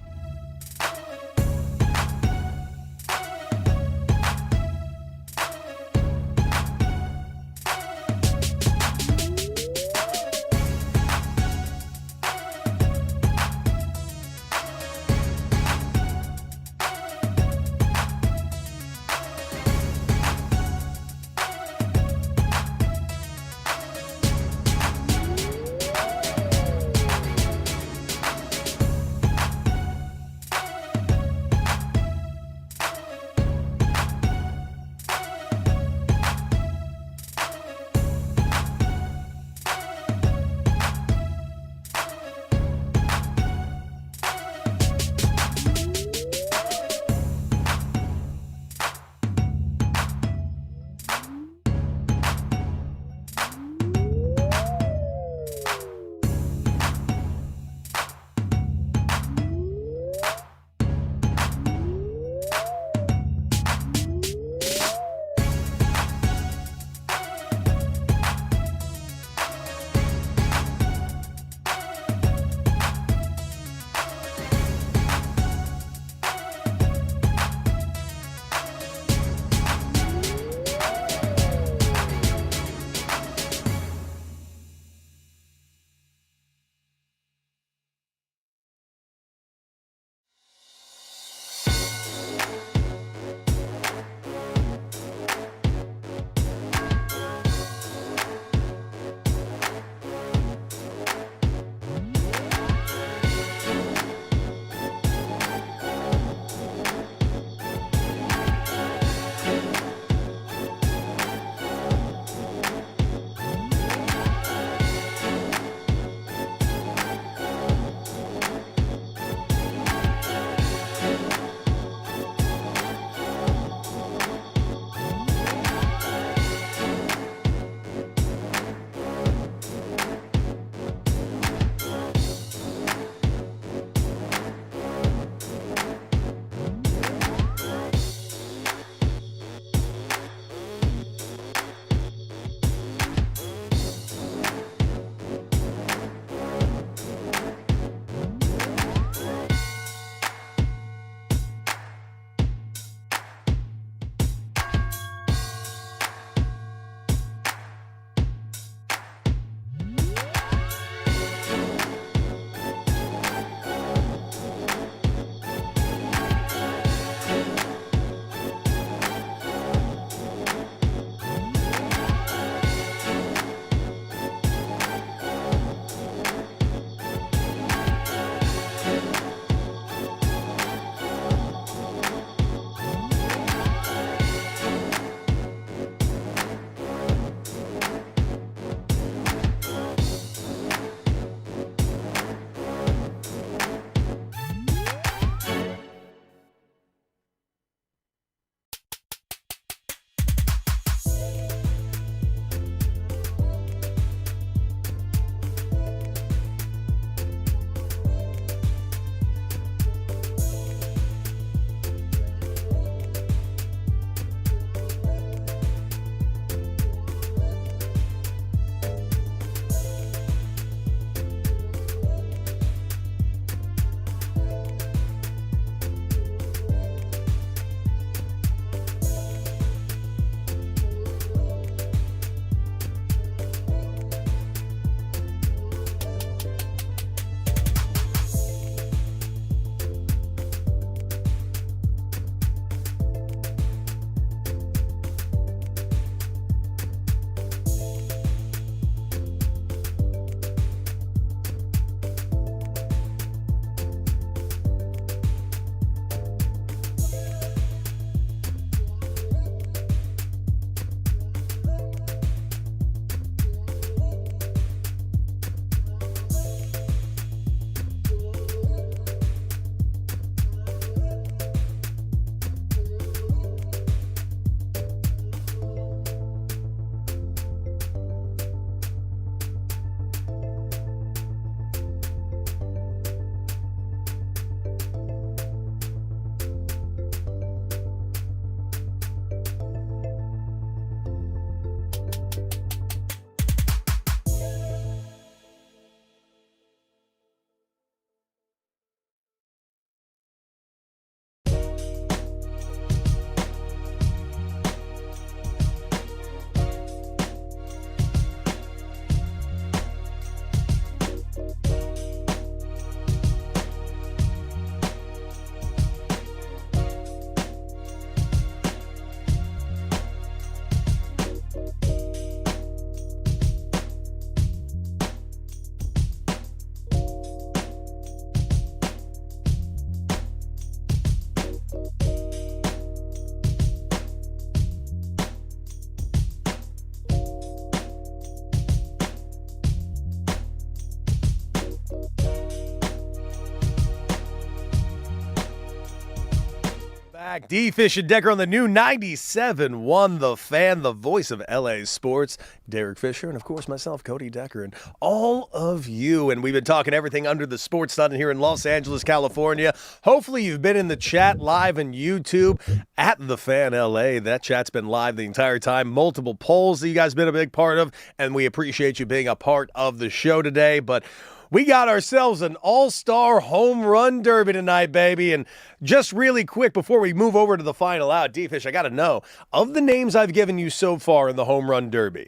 Back, D-Fish and Decker on the new 97.1 The Fan, the voice of LA sports. Derek Fisher and, of course, myself, Cody Decker, and all of you. And we've been talking everything under the sports sun here in Los Angeles, California. Hopefully you've been in the chat live on YouTube at The Fan LA. That chat's been live the entire time. Multiple polls that you guys have been a big part of, and we appreciate you being a part of the show today. But we got ourselves an all-star home run derby tonight, baby. And just really quick, before we move over to the final out, D-Fish, I got to know, of the names I've given you so far in the home run derby,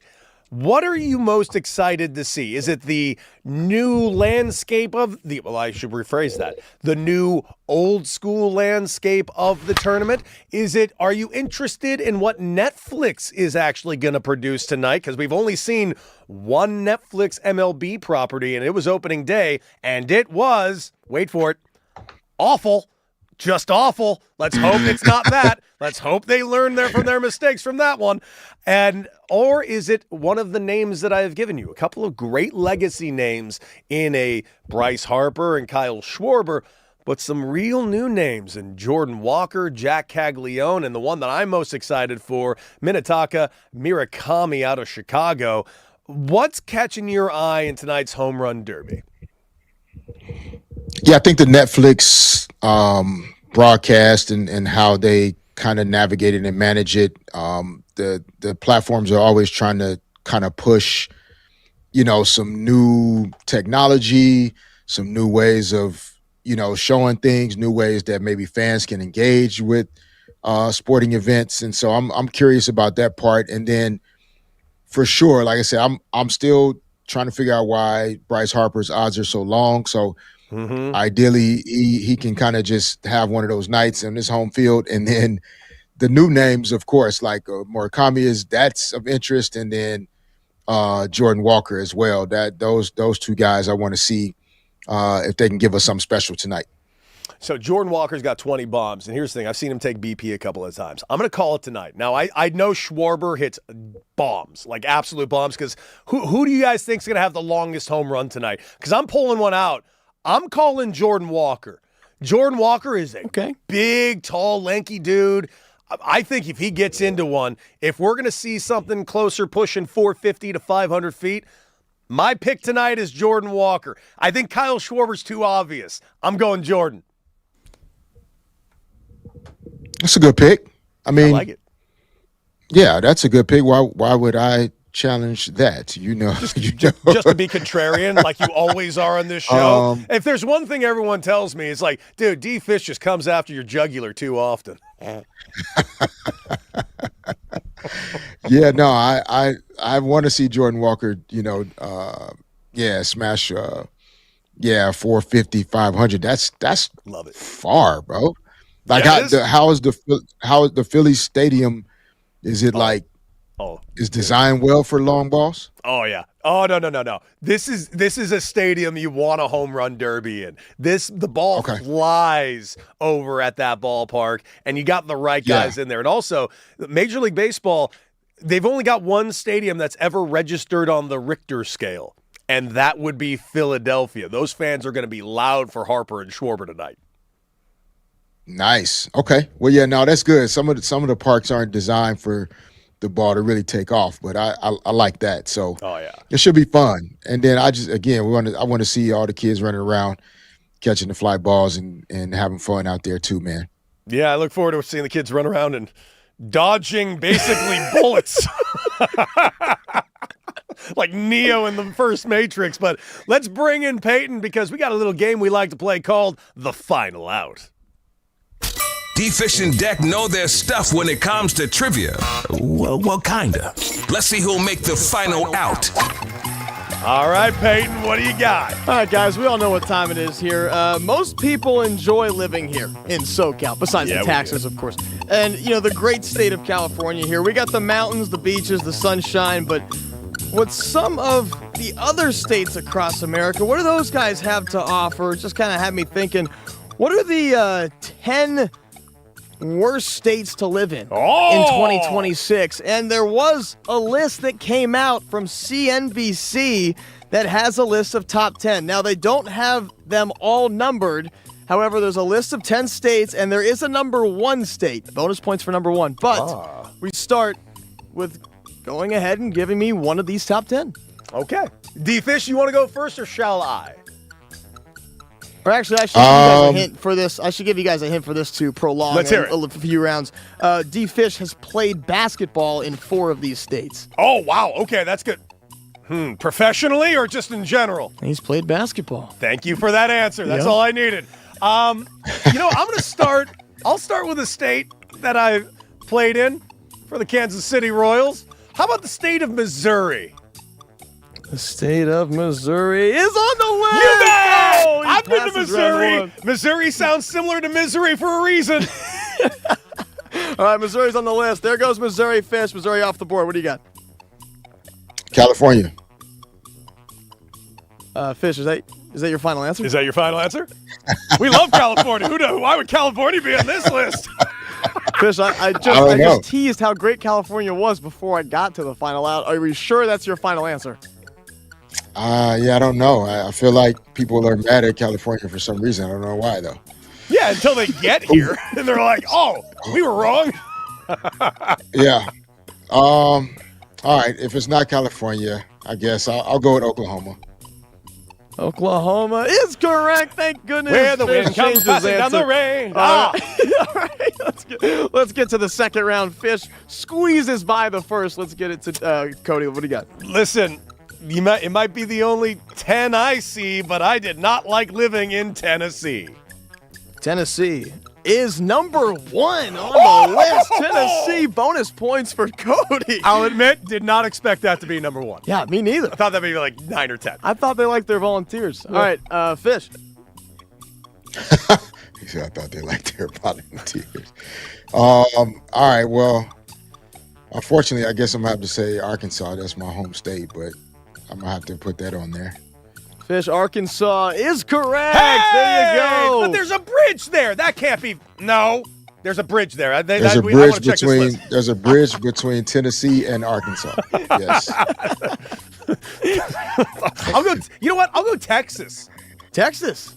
what are you most excited to see? Is it the new landscape of the, well, I should rephrase that, the new old school landscape of the tournament? Are you interested in what Netflix is actually going to produce tonight? Because we've only seen one Netflix MLB property, and it was opening day, and it was, wait for it, awful. Just awful. Let's hope it's not that. Let's hope they learn from their mistakes from that one. Or is it one of the names that I have given you? A couple of great legacy names in a Bryce Harper and Kyle Schwarber, but some real new names in Jordan Walker, Jack Caglione, and the one that I'm most excited for, Minetaka Murakami out of Chicago. What's catching your eye in tonight's home run derby? Yeah, I think the Netflix broadcast and how they kind of navigate it and manage it. The platforms are always trying to kind of push, some new technology, some new ways of, showing things, new ways that maybe fans can engage with sporting events. And so I'm curious about that part. And then for sure, like I said, I'm still trying to figure out why Bryce Harper's odds are so long. So ideally, he can kind of just have one of those nights in his home field. And then the new names, of course, like Murakami that's of interest. And then Jordan Walker as well. Those two guys I want to see if they can give us something special tonight. So Jordan Walker's got 20 bombs, and here's the thing. I've seen him take BP a couple of times. I'm going to call it tonight. Now, I know Schwarber hits bombs, like absolute bombs, because who do you guys think is going to have the longest home run tonight? Because I'm pulling one out. I'm calling Jordan Walker. Jordan Walker is a big, tall, lanky dude. I think if he gets into one, if we're going to see something closer pushing 450 to 500 feet, my pick tonight is Jordan Walker. I think Kyle Schwarber's too obvious. I'm going Jordan. That's a good pick. I mean, I like it. Yeah, that's a good pick. Why would I challenge that? Just to be contrarian, like you always are on this show. If there's one thing everyone tells me, it's like, dude, D-Fish just comes after your jugular too often. Yeah, no, I want to see Jordan Walker, smash 450, 500. That's love it. Far, bro. Like how is the Phillies stadium? Is it is designed well for long balls? Oh yeah. Oh no. This is a stadium you want a home run derby in. The ball flies over at that ballpark, and you got the right guys in there. And also, Major League Baseball, they've only got one stadium that's ever registered on the Richter scale, and that would be Philadelphia. Those fans are going to be loud for Harper and Schwarber tonight. Nice. Okay. Well, yeah, no, that's good. Some of the parks aren't designed for the ball to really take off, but I like that. So it should be fun. And then I want to see all the kids running around, catching the fly balls and having fun out there too, man. Yeah, I look forward to seeing the kids run around and dodging basically bullets. Like Neo in the first Matrix. But let's bring in Peyton because we got a little game we like to play called The Final Out. D-Fish and Deck know their stuff when it comes to trivia. Well, kinda. Let's see who'll make the final out. All right, Peyton, what do you got? All right, guys, we all know what time it is here. Most people enjoy living here in SoCal, besides the taxes, of course. And, the great state of California here. We got the mountains, the beaches, the sunshine, but what some of the other states across America, what do those guys have to offer? Just kind of had me thinking, what are the 10 worst states to live in 2026? And there was a list that came out from CNBC that has a list of top 10. Now, they don't have them all numbered. However, there's a list of 10 states, and there is a number 1 state. Bonus points for number 1. But we start with going ahead and giving me one of these top 10. Okay. D-Fish, you want to go first, or shall I? Or actually, I should give you guys a hint for this. I should give you guys a hint for this to prolong a few rounds. D-Fish has played basketball in 4 of these states. Oh, wow. Okay, that's good. Professionally or just in general? He's played basketball. Thank you for that answer. That's all I needed. I'm going to start. I'll start with a state that I've played in for the Kansas City Royals. How about the state of Missouri? The state of Missouri is on the list. You bet! Oh, I've been to Missouri. Missouri sounds similar to misery for a reason. All right, Missouri's on the list. There goes Missouri. Fish. Missouri off the board. What do you got? California. Fish, is that your final answer? Is that your final answer? We love California. Why would California be on this list? Fish, I just teased how great California was before I got to the final out. Are you sure that's your final answer? Yeah, I don't know. I feel like people are mad at California for some reason. I don't know why, though. Yeah, until they get here and they're like, "Oh, we were wrong." Yeah. All right. If it's not California, I guess I'll go with Oklahoma. Oklahoma is correct. Thank goodness. Where the wind comes passing down the rain. All right. Let's get to the second round. Fish squeezes by the first. Let's get it to Cody. What do you got? Listen, it might be the only 10 I see, but I did not like living in Tennessee. Tennessee is number 1 on the list. Tennessee, bonus points for Cody. I'll admit, did not expect that to be number 1. Yeah, me neither. I thought that'd be like 9 or 10. I thought they liked their volunteers. All right, Fish. He said, I thought they liked their volunteers. All right, well, unfortunately, I guess I'm going to have to say Arkansas. That's my home state, but I'm going to have to put that on there. Fish, Arkansas is correct. Hey! There you go. But there's a bridge there. That can't be. No, there's a bridge there. There's a bridge between Tennessee and Arkansas. Yes. I'll go. You know what? I'll go Texas. Texas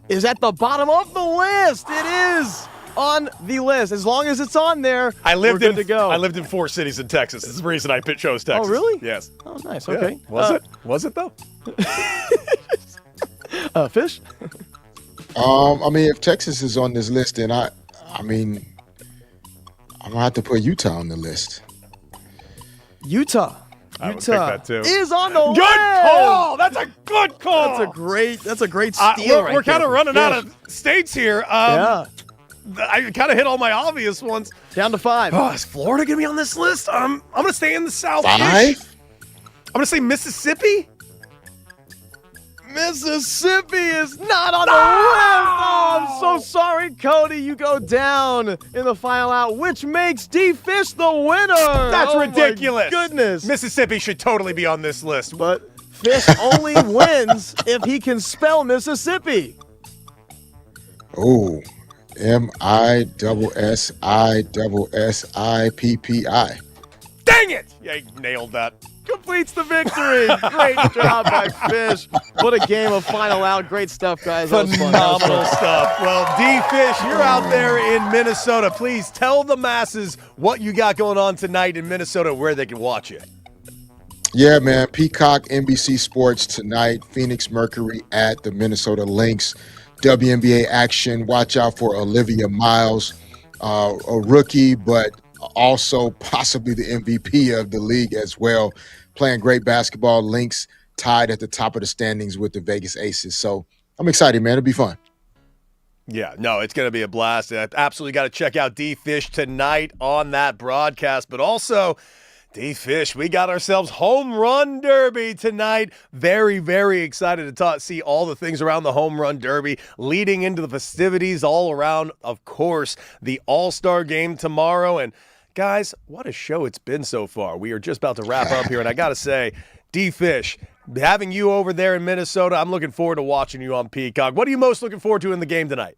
is at the bottom of the list. It is on the list. As long as it's on there, we're good to go. I lived in 4 cities in Texas. This is the reason I chose Texas. Oh, really? Yes. Oh, nice. Okay. Yeah. Was it? Was it though? Fish? I mean, if Texas is on this list, then I'm gonna have to put Utah on the list. Utah I would pick that too. Is on the list. Good call. That's a good call. That's a great steal. We're kind of running out of states here. Yeah. I kind of hit all my obvious ones. Down to 5. Oh, is Florida gonna be on this list? I'm gonna stay in the South. 5? I'm gonna say Mississippi. Mississippi is not on the list. Oh, I'm so sorry, Cody. You go down in the final out, which makes D-Fish the winner. That's ridiculous. My goodness. Mississippi should totally be on this list. But Fish only wins if he can spell Mississippi. Oh, MISSISSIPPI. Dang it! Yeah, you nailed that. Completes the victory. Great job by Fish. What a game of final out. Great stuff, guys. Phenomenal stuff. Well, D-Fish, you're out there in Minnesota. Please tell the masses what you got going on tonight in Minnesota, where they can watch it. Yeah, man. Peacock, NBC Sports tonight. Phoenix Mercury at the Minnesota Lynx. WNBA action. Watch out for Olivia Miles, a rookie, but also possibly the MVP of the league as well. Playing great basketball. Lynx tied at the top of the standings with the Vegas Aces. So I'm excited, man. It'll be fun. Yeah, no, it's going to be a blast. I absolutely got to check out D-Fish tonight on that broadcast. But also, D-Fish, we got ourselves Home Run Derby tonight. Very, very excited to see all the things around the Home Run Derby leading into the festivities all around, of course, the All-Star Game tomorrow. And guys, what a show it's been so far. We are just about to wrap up here, and I got to say, D-Fish, having you over there in Minnesota, I'm looking forward to watching you on Peacock. What are you most looking forward to in the game tonight?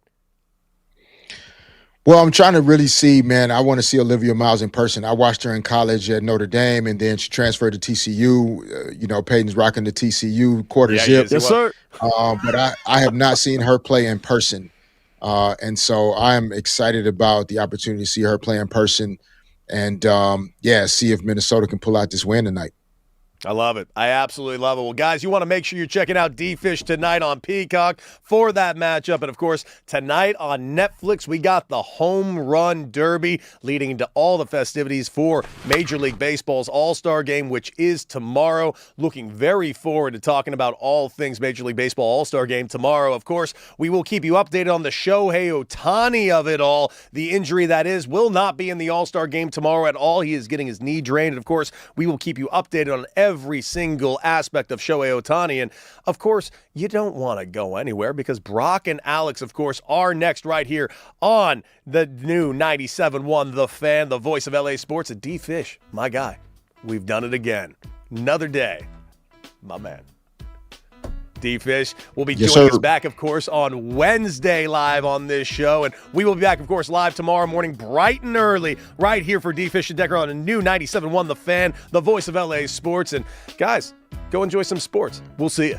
Well, I'm trying to really see, man. I want to see Olivia Miles in person. I watched her in college at Notre Dame, and then she transferred to TCU. Peyton's rocking the TCU quarter zip. Yes, sir. But I have not seen her play in person. And so I'm excited about the opportunity to see her play in person and, see if Minnesota can pull out this win tonight. I love it. I absolutely love it. Well, guys, you want to make sure you're checking out D-Fish tonight on Peacock for that matchup. And, of course, tonight on Netflix, we got the Home Run Derby leading into all the festivities for Major League Baseball's All-Star Game, which is tomorrow. Looking very forward to talking about all things Major League Baseball All-Star Game tomorrow. Of course, we will keep you updated on the Shohei Ohtani of it all. The injury that is will not be in the All-Star Game tomorrow at all. He is getting his knee drained. And, of course, we will keep you updated on every single aspect of Shohei Ohtani. And, of course, you don't want to go anywhere because Brock and Alex, of course, are next right here on the new 97.1 The Fan, the voice of LA Sports. And D-Fish, my guy, we've done it again. Another day. My man. D-Fish will be joining us back, of course, on Wednesday live on this show. And we will be back, of course, live tomorrow morning, bright and early, right here for D-Fish and Decker on a new 97.1 The Fan, the voice of LA Sports. And, guys, go enjoy some sports. We'll see you.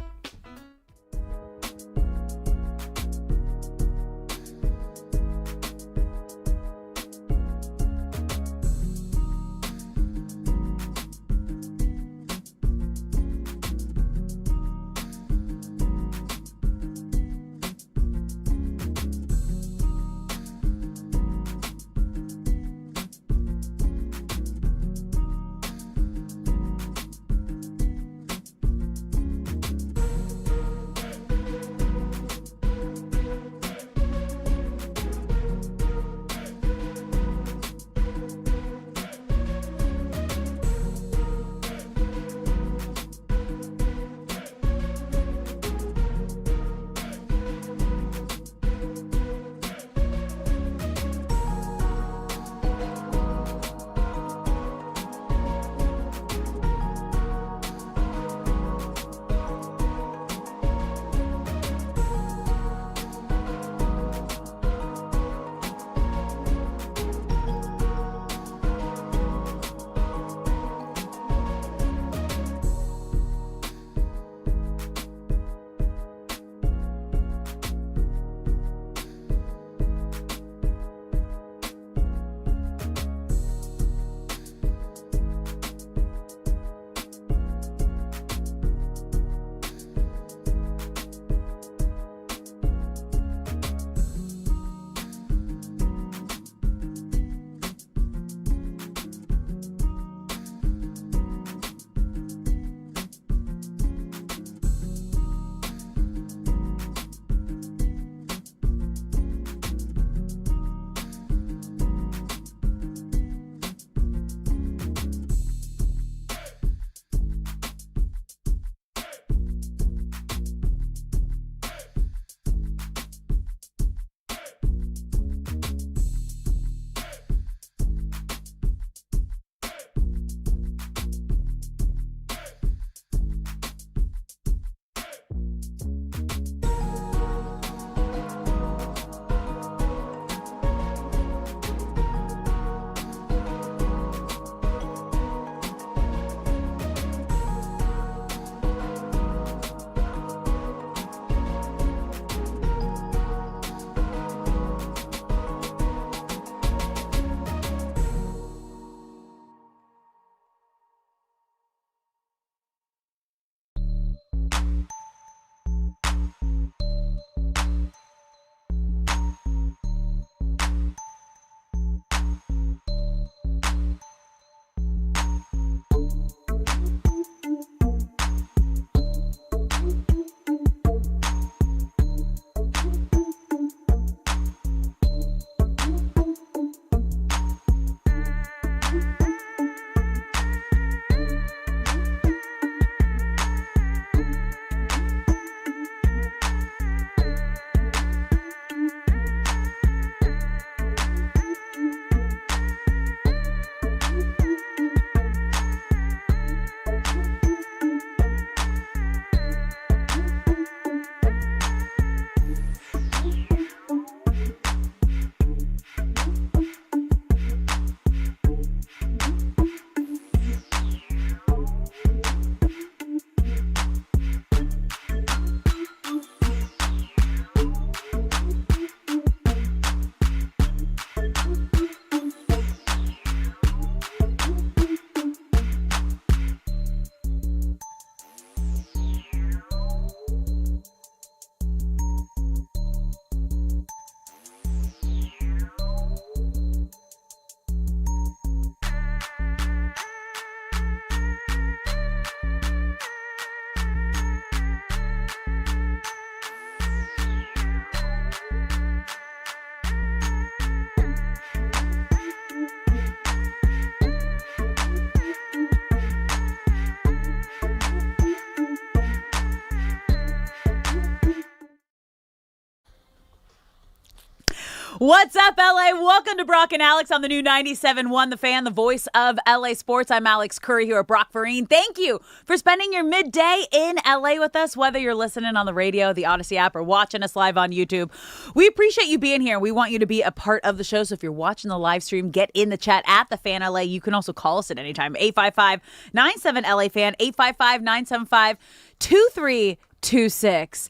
What's up, LA? Welcome to Brock and Alex on the new 97.1 The Fan, the voice of LA Sports. I'm Alex Curry here at Brock Vereen. Thank you for spending your midday in LA with us, whether you're listening on the radio, the Odyssey app, or watching us live on YouTube. We appreciate you being here. We want you to be a part of the show. So if you're watching the live stream, get in the chat at The Fan LA. You can also call us at any time, 855-97-LA-FAN, 855-975-2326.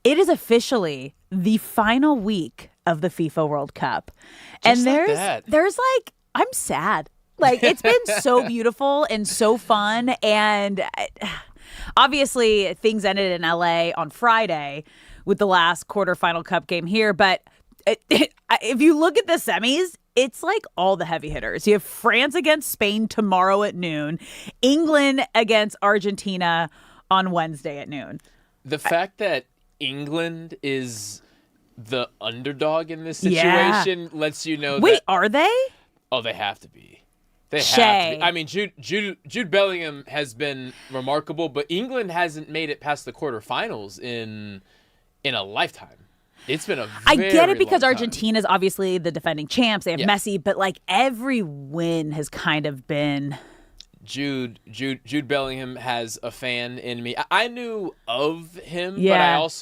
It is officially the final week of the FIFA World Cup. Just and like there's like, I'm sad. Like, it's been so beautiful and so fun. And obviously things ended in LA on Friday with the last quarterfinal cup game here. But if you look at the semis, it's like all the heavy hitters. You have France against Spain tomorrow at noon, England against Argentina on Wednesday at noon. The fact that England is the underdog in this situation lets you know. Wait, are they? Oh, they have to be. They have to be. I mean, Jude Bellingham has been remarkable, but England hasn't made it past the quarterfinals in a lifetime. It's been a I get it because long time. Argentina's obviously the defending champs. They have Messi, but like every win has kind of been. Jude Bellingham has a fan in me. I knew of him, but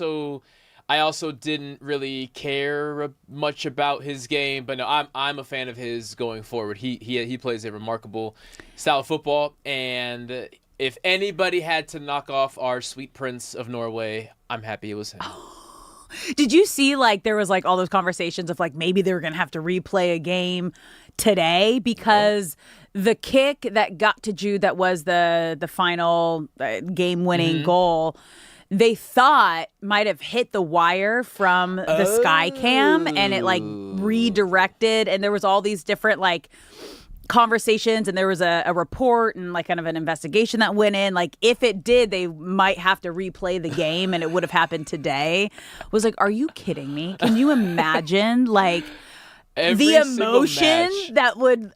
I also didn't really care much about his game. But no, I'm a fan of his going forward. He plays a remarkable style of football, and if anybody had to knock off our sweet prince of Norway, I'm happy it was him. Did you see like there was like all those conversations of like maybe they were going to have to replay a game today because the kick that got to Jude that was the final game-winning goal, they thought might have hit the wire from the sky cam and it like redirected, and there was all these different like conversations, and there was a report and like kind of an investigation that went in. Like if it did, they might have to replay the game and it would have happened today. I was like, are you kidding me? Can you imagine like the emotion that would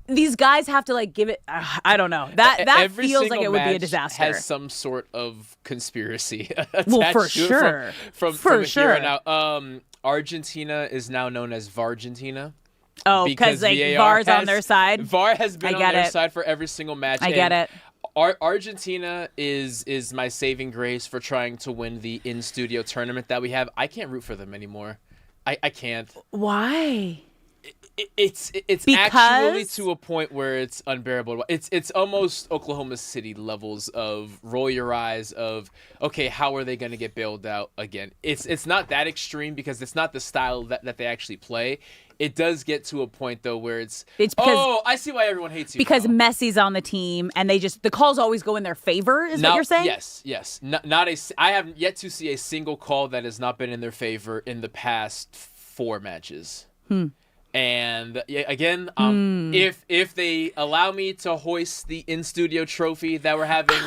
these guys have to like give it I don't know. That feels like it would be a disaster. Has some sort of conspiracy attached well, for to sure. it from here on out. Argentina is now known as Vargentina. Oh, because like VAR's on their side. VAR has been on their side for every single match. I get it. Argentina is my saving grace for trying to win the in-studio tournament that we have. I can't root for them anymore. I can't. Why? It's actually to a point where it's unbearable. It's almost Oklahoma City levels of roll your eyes of, okay, how are they going to get bailed out again? It's not that extreme because it's not the style that they actually play. It does get to a point though where it's because, I see why everyone hates you. Because now. Messi's on the team and the calls always go in their favor, is what you're saying? Yes. I have yet to see a single call that has not been in their favor in the past 4 matches. And again, if they allow me to hoist the in-studio trophy that we're having,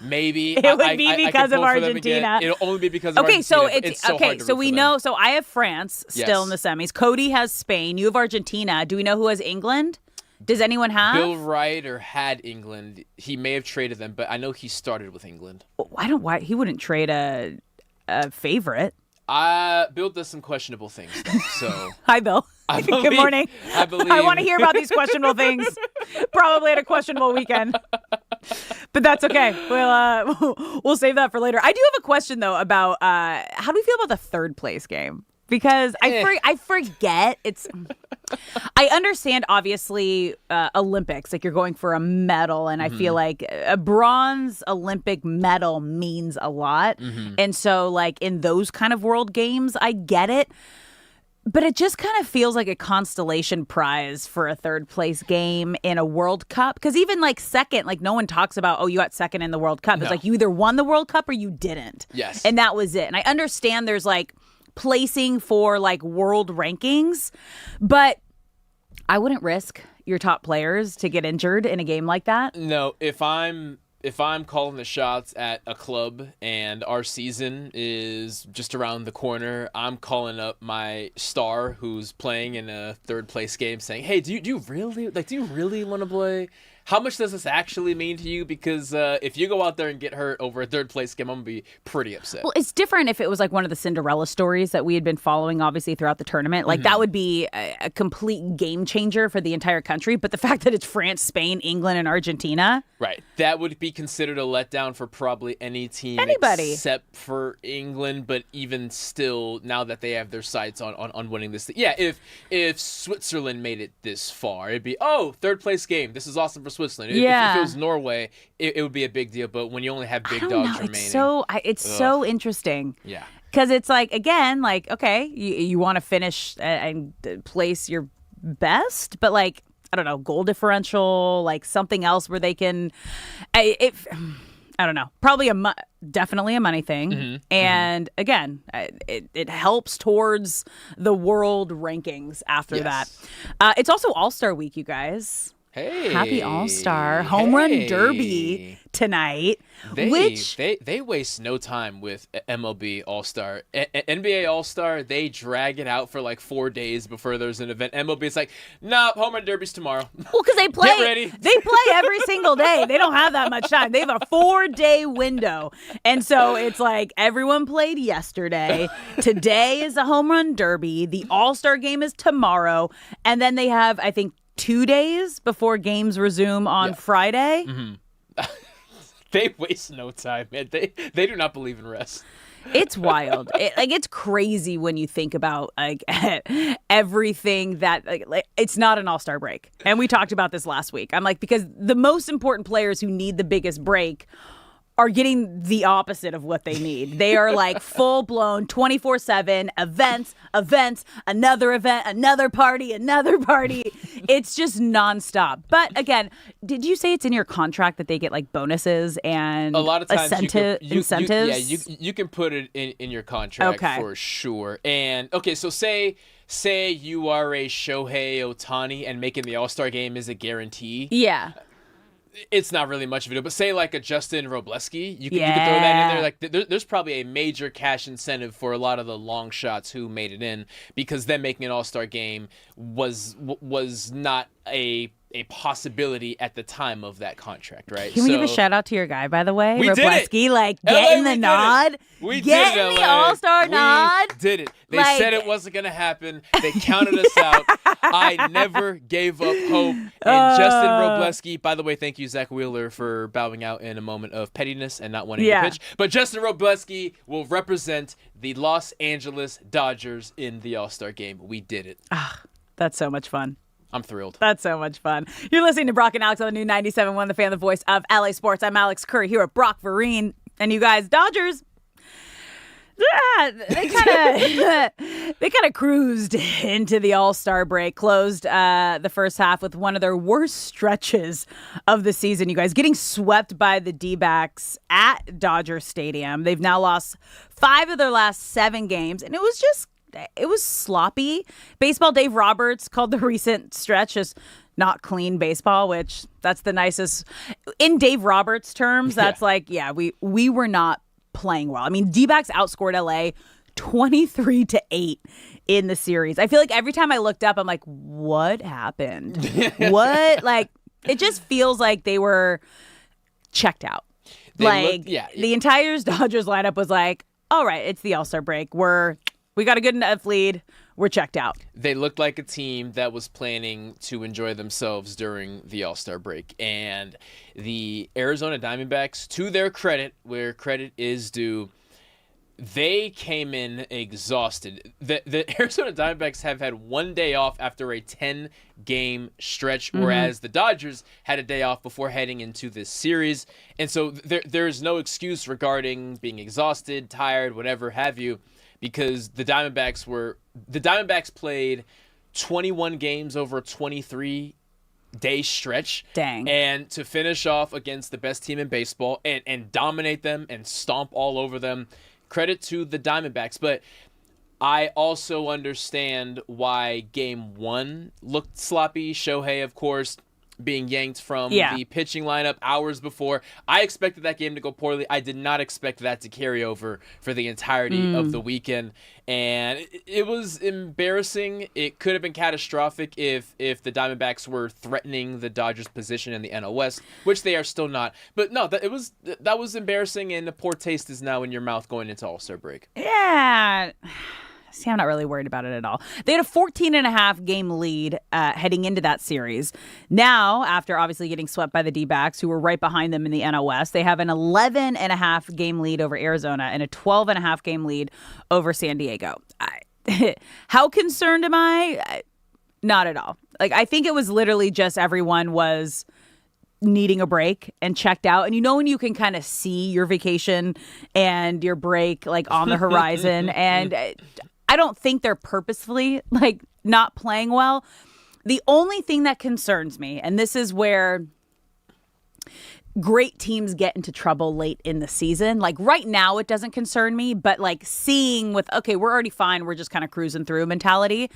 maybe it would be because of Argentina. It'll only be because of Argentina. So it's so okay. So we know. So I have France still in the semis. Cody has Spain. You have Argentina. Do we know who has England? Does anyone have? Bill Reiter had England. He may have traded them, but I know he started with England. Why he wouldn't trade a favorite? Bill does some questionable things, though, so. Hi, Bill. Good morning. I believe. I want to hear about these questionable things. Probably at a questionable weekend. But that's okay. We'll save that for later. I do have a question, though, about how do we feel about the third place game? Because I forget. I understand, obviously, Olympics, like you're going for a medal, and I feel like a bronze Olympic medal means a lot. And so, like, in those kind of world games, I get it. But it just kind of feels like a constellation prize for a third place game in a World Cup. Because even like second, like no one talks about, oh, you got second in the World Cup. It's like you either won the World Cup or you didn't. Yes. And that was it. And I understand there's like placing for like world rankings, but I wouldn't risk your top players to get injured in a game like that. No, if I'm calling the shots at a club and our season is just around the corner, I'm calling up my star who's playing in a third place game saying, hey, do you really want to play? how much does this actually mean to you? Because if you go out there and get hurt over a third-place game, I'm going to be pretty upset. Well, it's different if it was like one of the Cinderella stories that we had been following, obviously, throughout the tournament. Like, that would be a complete game changer for the entire country. But the fact that it's France, Spain, England, and Argentina. Right. That would be considered a letdown for probably any team. Anybody. Except for England. But even still, now that they have their sights on winning this thing. Yeah, if Switzerland made it this far, it'd be, third-place game. This is awesome for Switzerland. Yeah. If it was Norway, it would be a big deal. But when you only have big dogs remaining. It's so interesting. Yeah. Because it's like, again, like, okay, you want to finish and place your best, but like, I don't know, goal differential, like something else where they can, I don't know, probably definitely a money thing. And again, it helps towards the world rankings after that. It's also All-Star Week, you guys. Hey, happy All-Star Home Run Derby tonight. They waste no time with MLB All-Star. NBA All-Star, they drag it out for like 4 days before there's an event. MLB is like, nah, Home Run Derby's tomorrow. Well, because they play. Get ready. They play every single day. They don't have that much time. They have a 4-day window, and so it's like everyone played yesterday. Today is the Home Run Derby. The All-Star game is tomorrow, and then they have, I think, 2 days before games resume on Friday. They waste no time, man. They do not believe in rest. It's wild. It's crazy when you think about like everything that like it's not an all-star break. And we talked about this last week. I'm like, because the most important players who need the biggest break are getting the opposite of what they need. They are like full-blown 24/7 events, another event, another party. It's just nonstop. But again, did you say it's in your contract that they get like bonuses and a lot of times incentives? You can put it in your contract for sure. And okay, so say you are a Shohei Ohtani and making the All-Star game is a guarantee. Yeah. It's not really much of a deal, but say like a Justin Robleski, you can throw that in there. Like there's probably a major cash incentive for a lot of the long shots who made it in, because them making an All-Star game was not a possibility at the time of that contract, right? Can we give a shout out to your guy, by the way? We Robleski, did it. like getting the nod. Getting the All-Star nod. We did it. They said it wasn't going to happen. They counted us out. I never gave up hope. And Justin Robleski, by the way, thank you, Zach Wheeler, for bowing out in a moment of pettiness and not wanting to pitch. But Justin Robleski will represent the Los Angeles Dodgers in the All-Star game. We did it. That's so much fun. I'm thrilled. That's so much fun. You're listening to Brock and Alex on the new 97.1 The Fan, the voice of LA Sports. I'm Alex Curry here at Brock Vereen. And you guys, Dodgers, they kind of cruised into the All-Star break, closed the first half with one of their worst stretches of the season, you guys, getting swept by the D-backs at Dodger Stadium. They've now lost 5 of their last 7 games, and it was sloppy. Baseball Dave Roberts called the recent stretch just not clean baseball, which that's the nicest. In Dave Roberts' terms, that's we were not playing well. I mean, D-backs outscored LA 23-8 in the series. I feel like every time I looked up, I'm like, what happened? What? Like, it just feels like they were checked out. The entire Dodgers lineup was like, all right, it's the All-Star break. We got a good enough lead. We're checked out. They looked like a team that was planning to enjoy themselves during the All-Star break. And the Arizona Diamondbacks, to their credit, where credit is due, they came in exhausted. The Arizona Diamondbacks have had 1 day off after a 10-game stretch, whereas the Dodgers had a day off before heading into this series. And so there's no excuse regarding being exhausted, tired, whatever have you, because the Diamondbacks played 21 games over a 23-day stretch. Dang. And to finish off against the best team in baseball and dominate them and stomp all over them, credit to the Diamondbacks. But I also understand why Game 1 looked sloppy. Shohei, of course, being yanked from the pitching lineup hours before. I expected that game to go poorly. I did not expect that to carry over for the entirety of the weekend. And it was embarrassing. It could have been catastrophic if the Diamondbacks were threatening the Dodgers' position in the NL West, which they are still not. But no, that was embarrassing, and a poor taste is now in your mouth going into All-Star break. Yeah. See, I'm not really worried about it at all. They had a 14.5 game lead heading into that series. Now, after obviously getting swept by the D-backs, who were right behind them in the NL West, they have an 11.5 game lead over Arizona and a 12.5 game lead over San Diego. How concerned am I? Not at all. Like, I think it was literally just everyone was needing a break and checked out. And you know when you can kind of see your vacation and your break like on the horizon, and I don't think they're purposefully like not playing well. The only thing that concerns me, and this is where great teams get into trouble late in the season. Like right now, it doesn't concern me, but like seeing with, okay, we're already fine, we're just kind of cruising through mentality.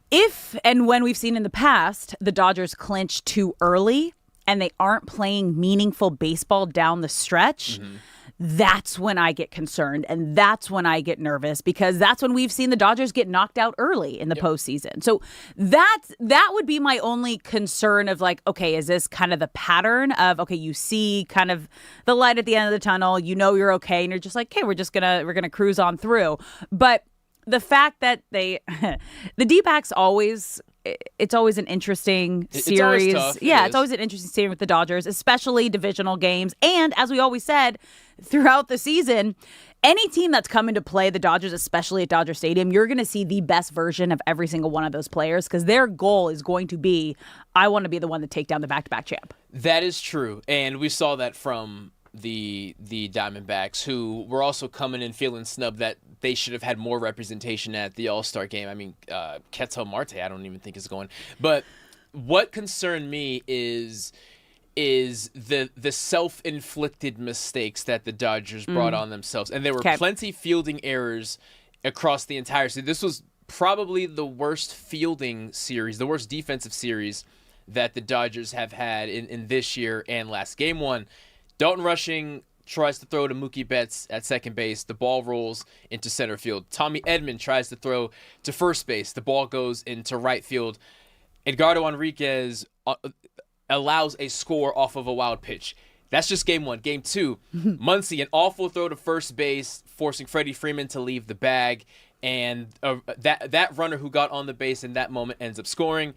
If and when we've seen in the past, the Dodgers clinch too early and they aren't playing meaningful baseball down the stretch, that's when I get concerned, and that's when I get nervous, because that's when we've seen the Dodgers get knocked out early in the postseason. So that would be my only concern of like, okay, is this kind of the pattern of, okay, you see kind of the light at the end of the tunnel, you know you're okay, and you're just like, okay, we're gonna cruise on through. But the fact that the D-backs always, it's always an interesting series. It's always tough. It's always an interesting series with the Dodgers, especially divisional games. And as we always said throughout the season, any team that's coming to play the Dodgers, especially at Dodger Stadium, you're going to see the best version of every single one of those players, because their goal is going to be, I want to be the one to take down the back-to-back champ. That is true. And we saw that from the Diamondbacks, who were also coming in feeling snubbed that they should have had more representation at the All-Star game. I mean, Ketel Marte, I don't even think is going. But what concerned me is the self-inflicted mistakes that the Dodgers brought on themselves. And there were plenty fielding errors across the entire series. This was probably the worst fielding series, the worst defensive series that the Dodgers have had in this year and last. Game one, Dalton Rushing tries to throw to Mookie Betts at second base. The ball rolls into center field. Tommy Edman tries to throw to first base. The ball goes into right field. Edgardo Enriquez allows a score off of a wild pitch. That's just game one. Game two, Muncy, an awful throw to first base, forcing Freddie Freeman to leave the bag. And that runner who got on the base in that moment ends up scoring.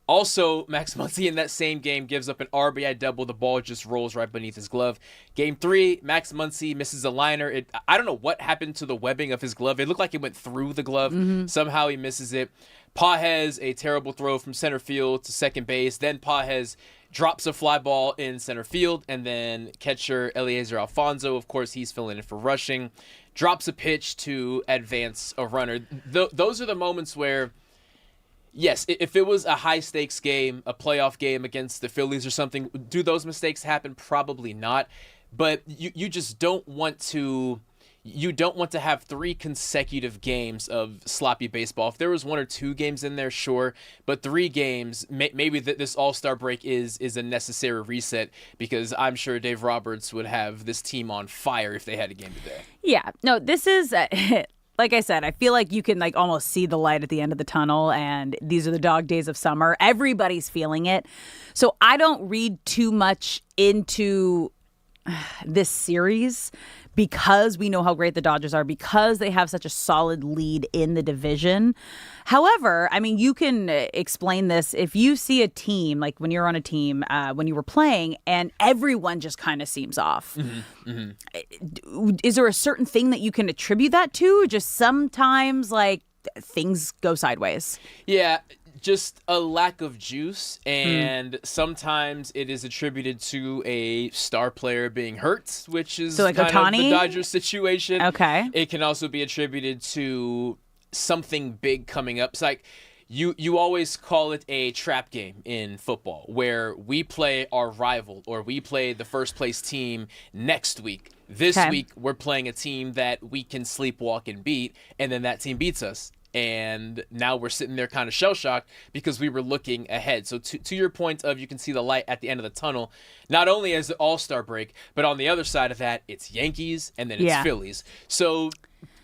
Also, Max Muncy in that same game gives up an RBI double. The ball just rolls right beneath his glove. Game three, Max Muncy misses a liner. I don't know what happened to the webbing of his glove. It looked like it went through the glove. Somehow he misses it. Pages, a terrible throw from center field to second base. Then Pages drops a fly ball in center field. And then catcher Eliezer Alfonso, of course, he's filling in for Rushing, drops a pitch to advance a runner. Those are the moments where, yes, if it was a high-stakes game, a playoff game against the Phillies or something, do those mistakes happen? Probably not. But you just don't want to have 3 consecutive games of sloppy baseball. If there was 1 or 2 games in there, sure. But 3 games, maybe this All-Star break is a necessary reset, because I'm sure Dave Roberts would have this team on fire if they had a game today. Yeah. No, this is... like I said, I feel like you can like almost see the light at the end of the tunnel, and these are the dog days of summer. Everybody's feeling it. So I don't read too much into this series, because we know how great the Dodgers are, because they have such a solid lead in the division. However, I mean, you can explain this if you see a team, like when you're on a team, when you were playing, and everyone just kind of seems off. Is there a certain thing that you can attribute that to? Just sometimes, like, things go sideways? Yeah. Just a lack of juice, and sometimes it is attributed to a star player being hurt, which is so like kind of the Dodgers situation. Okay. It can also be attributed to something big coming up. It's like you always call it a trap game in football, where we play our rival, or we play the first place team next week. This week, we're playing a team that we can sleepwalk and beat, and then that team beats us. And now we're sitting there kind of shell-shocked because we were looking ahead. So to your point of you can see the light at the end of the tunnel, not only as the All-Star break, but on the other side of that, it's Yankees and then it's Phillies. So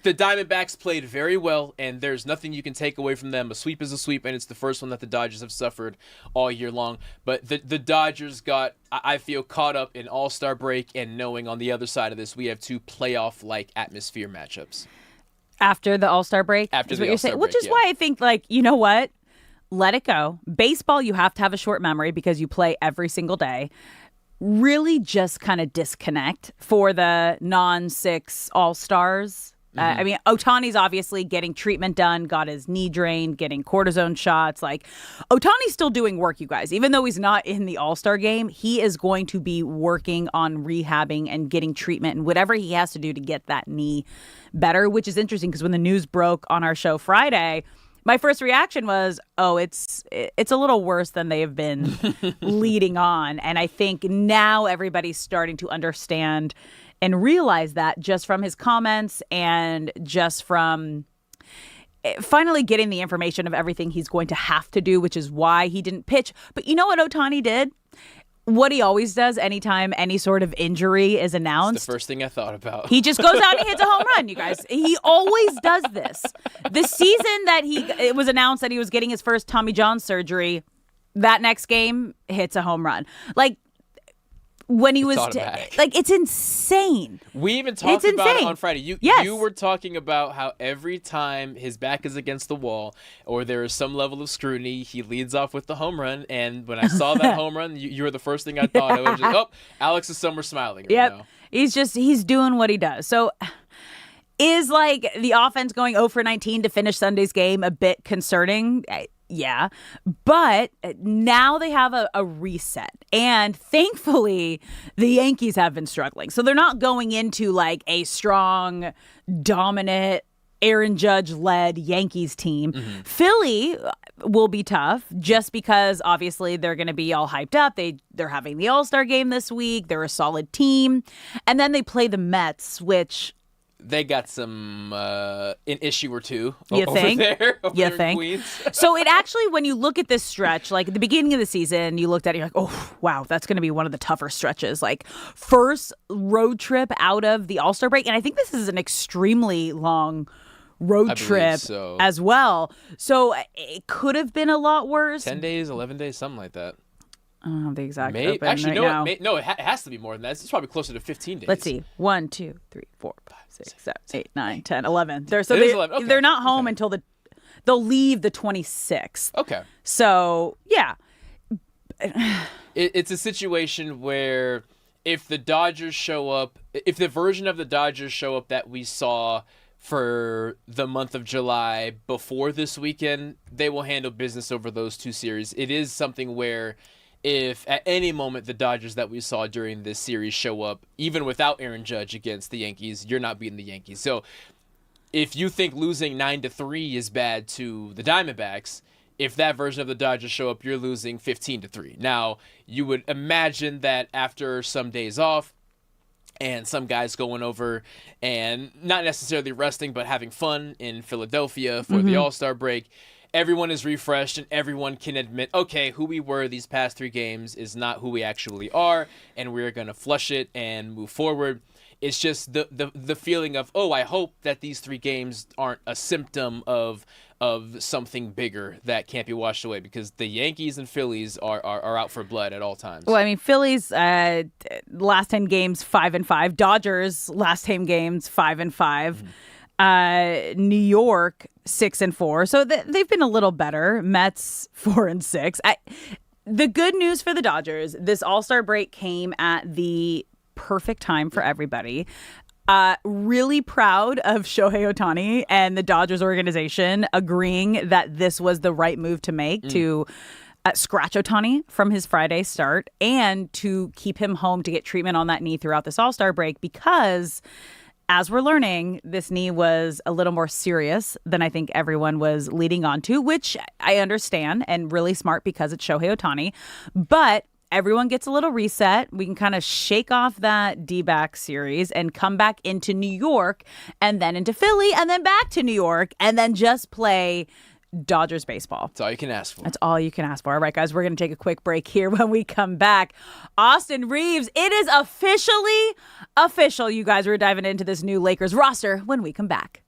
the Diamondbacks played very well, and there's nothing you can take away from them. A sweep is a sweep, and it's the first one that the Dodgers have suffered all year long. But the Dodgers got, I feel, caught up in All-Star break and knowing on the other side of this, we have 2 playoff-like atmosphere matchups. After the All-Star break? After is the what you're All-Star saying. break, Which is why I think, like, you know what? Let it go. Baseball, you have to have a short memory because you play every single day. Really just kind of disconnect for the non-6 All-Stars. I mean, Ohtani's obviously getting treatment done, got his knee drained, getting cortisone shots. Like, Ohtani's still doing work, you guys. Even though he's not in the All-Star game, he is going to be working on rehabbing and getting treatment and whatever he has to do to get that knee better, which is interesting because when the news broke on our show Friday, my first reaction was, oh, it's a little worse than they have been leading on. And I think now everybody's starting to understand and realize that just from his comments and just from finally getting the information of everything he's going to have to do, which is why he didn't pitch. But you know what Ohtani did? What he always does anytime any sort of injury is announced. It's the first thing I thought about. He just goes out and hits a home run, you guys. He always does this. The season that it was announced that he was getting his first Tommy John surgery, that next game hits a home run. Like, when he was like, it's insane. We even talked about it on Friday. You were talking about how every time his back is against the wall or there is some level of scrutiny, he leads off with the home run. And when I saw that home run, you were the first thing I thought. I was just, oh, Alex is somewhere smiling right now. He's doing what he does. So is like the offense going 0 for 19 to finish Sunday's game a bit concerning? Yeah, but now they have a reset. And thankfully, the Yankees have been struggling. So they're not going into like a strong, dominant, Aaron Judge-led Yankees team. Philly will be tough just because obviously they're going to be all hyped up. They're having the All-Star game this week. They're a solid team. And then they play the Mets, which... They got an issue or two over there in Queens. So it actually, when you look at this stretch, like at the beginning of the season, you looked at it, you're like, oh, wow, that's going to be one of the tougher stretches. Like first road trip out of the All-Star break. And I think this is an extremely long road trip as well. So it could have been a lot worse. 10 days, 11 days, something like that. I don't have the exact open actually, right no, it has to be more than that. It's probably closer to 15 days. Let's see. 1, 2, 3, 4, 5, 6, 7, 8, 9, 10, 11. They're 11. Okay. They're not home until they'll leave the 26th. Okay. So, yeah. It's a situation where if the Dodgers show up, if the version of the Dodgers show up that we saw for the month of July before this weekend, they will handle business over those 2 series. It is something where if at any moment the Dodgers that we saw during this series show up, even without Aaron Judge against the Yankees, you're not beating the Yankees. So if you think losing 9-3 is bad to the Diamondbacks, if that version of the Dodgers show up, you're losing 15-3. Now, you would imagine that after some days off, and some guys going over and not necessarily resting, but having fun in Philadelphia for the All-Star break, everyone is refreshed and everyone can admit, okay, who we were these past 3 games is not who we actually are, and we're going to flush it and move forward. It's just the feeling of, oh, I hope that these 3 games aren't a symptom of something bigger that can't be washed away, because the Yankees and Phillies are out for blood at all times. Well, I mean, Phillies last 10 games 5-5. Dodgers last 10 games 5-5. New York 6-4. So they've been a little better. Mets 4-6. The good news for the Dodgers, this All-Star break came at the perfect time for everybody. Really proud of Shohei Ohtani and the Dodgers organization agreeing that this was the right move to make to scratch Ohtani from his Friday start and to keep him home to get treatment on that knee throughout this All-Star break, because as we're learning, this knee was a little more serious than I think everyone was leading on to, which I understand, and really smart because it's Shohei Ohtani. But everyone gets a little reset. We can kind of shake off that D-back series and come back into New York and then into Philly and then back to New York and then just play Dodgers baseball. That's all you can ask for. That's all you can ask for. All right, guys, we're going to take a quick break here. When we come back, Austin Reeves, it is officially official. You guys, we're diving into this new Lakers roster when we come back.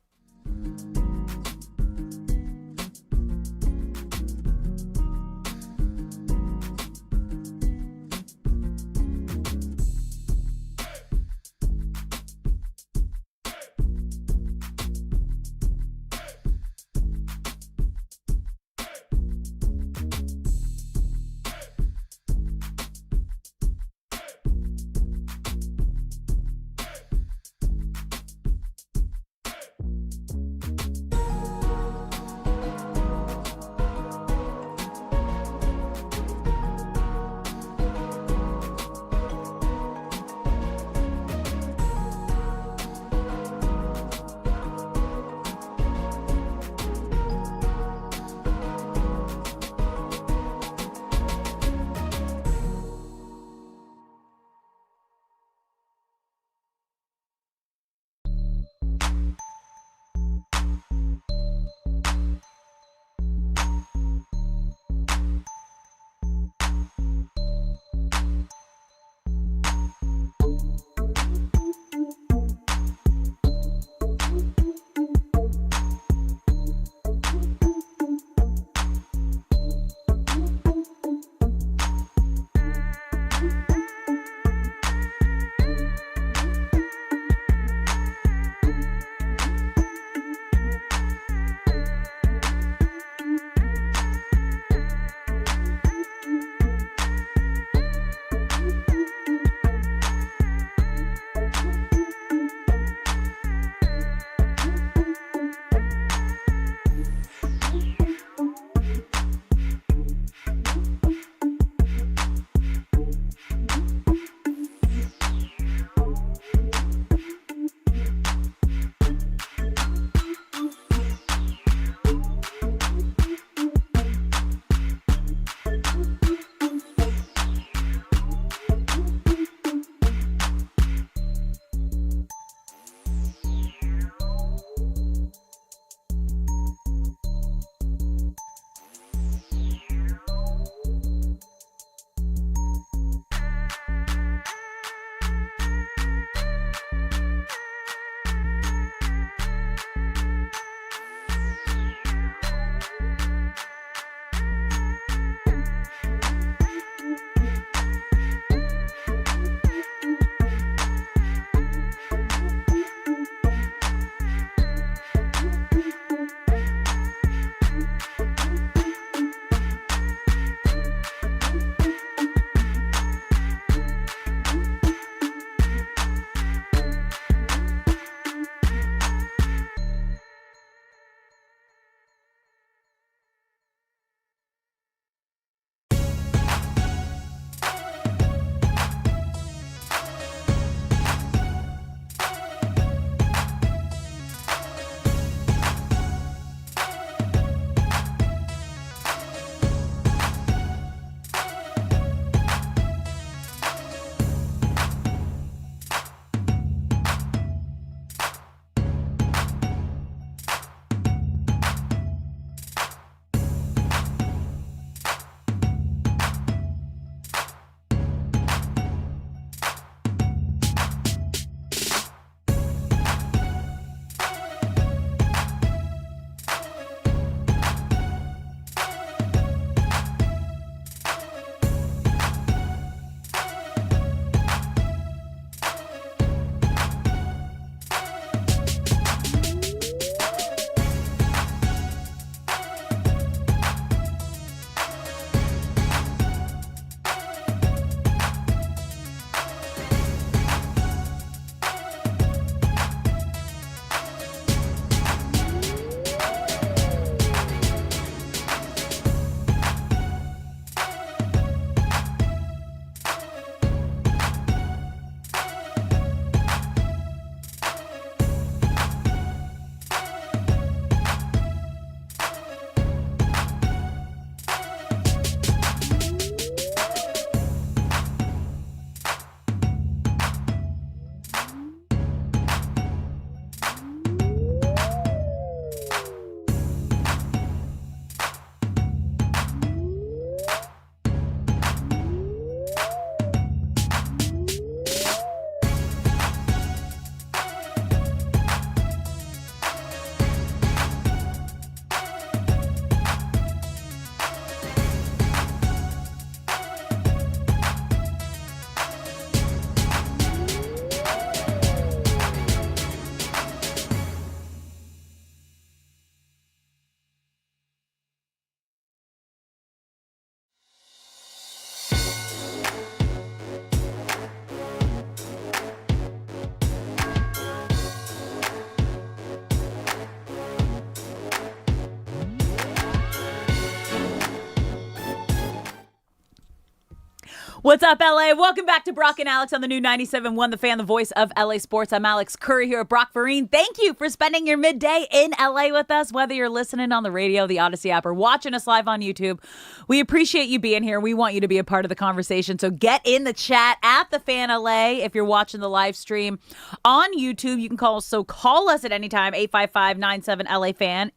What's up, LA? Welcome back to Brock and Alex on the new 97.1 The Fan, the voice of LA Sports. I'm Alex Curry here at Brock Vereen. Thank you for spending your midday in LA with us, whether you're listening on the radio, the Odyssey app, or watching us live on YouTube. We appreciate you being here. We want you to be a part of the conversation. So get in the chat at The Fan LA if you're watching the live stream on YouTube. You can call us. So call us at any time, 855-97-LA-FAN,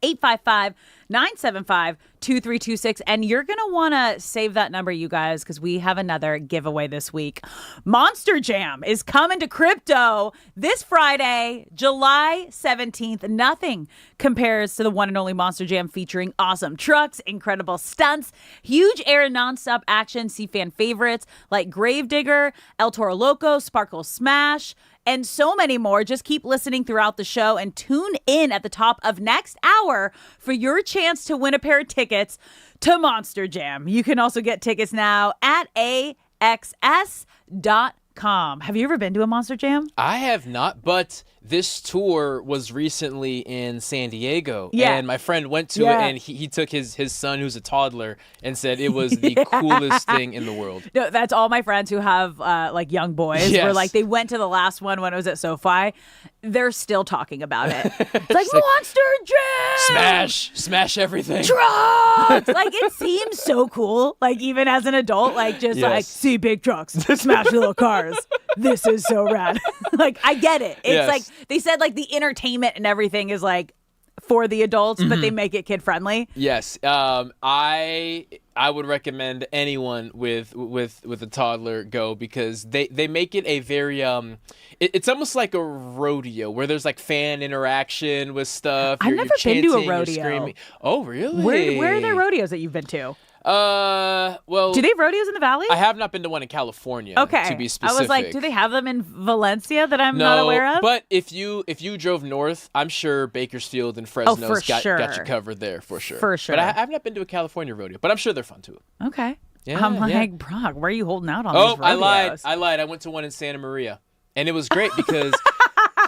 855-975-2326. And you're going to want to save that number, you guys, because we have another giveaway this week. Monster Jam is coming to crypto this Friday, July 17th. Nothing compares to the one and only Monster Jam, featuring awesome trucks, incredible stunts, huge air and nonstop action. See fan favorites like Gravedigger, El Toro Loco, Sparkle Smash, and so many more. Just keep listening throughout the show and tune in at the top of next hour for your chance to win a pair of tickets to Monster Jam. You can also get tickets now at axs.com. Have you ever been to a Monster Jam? I have not, but this tour was recently in San Diego, and my friend went to it, and he took his son, who's a toddler, and said it was the coolest thing in the world. No, that's all my friends who have like young boys. Yes. Were like, they went to the last one when it was at SoFi. They're still talking about it. It's like Monster Jam, smash everything, trucks. Like, it seems so cool. Like, even as an adult, like, just like, see big trucks, smash little cars. This is so rad. Like, I get it. It's like, they said like the entertainment and everything is like for the adults, but they make it kid friendly. Yes. I would recommend anyone with a toddler go, because they make it a very it's almost like a rodeo where there's like fan interaction with stuff. I've never been to a rodeo. Screaming. Oh, really? Where are there rodeos that you've been to? Well, do they have rodeos in the Valley? I have not been to one in California. Okay, to be specific. I was like, do they have them in Valencia that I'm not aware of? But if you drove north, I'm sure Bakersfield and Fresno's got you covered there for sure. For sure. But I've not been to a California rodeo, but I'm sure they're fun too. Okay. Yeah, I'm like, Brock, where are you holding out on these rodeos? rodeos? I lied. I went to one in Santa Maria, and it was great because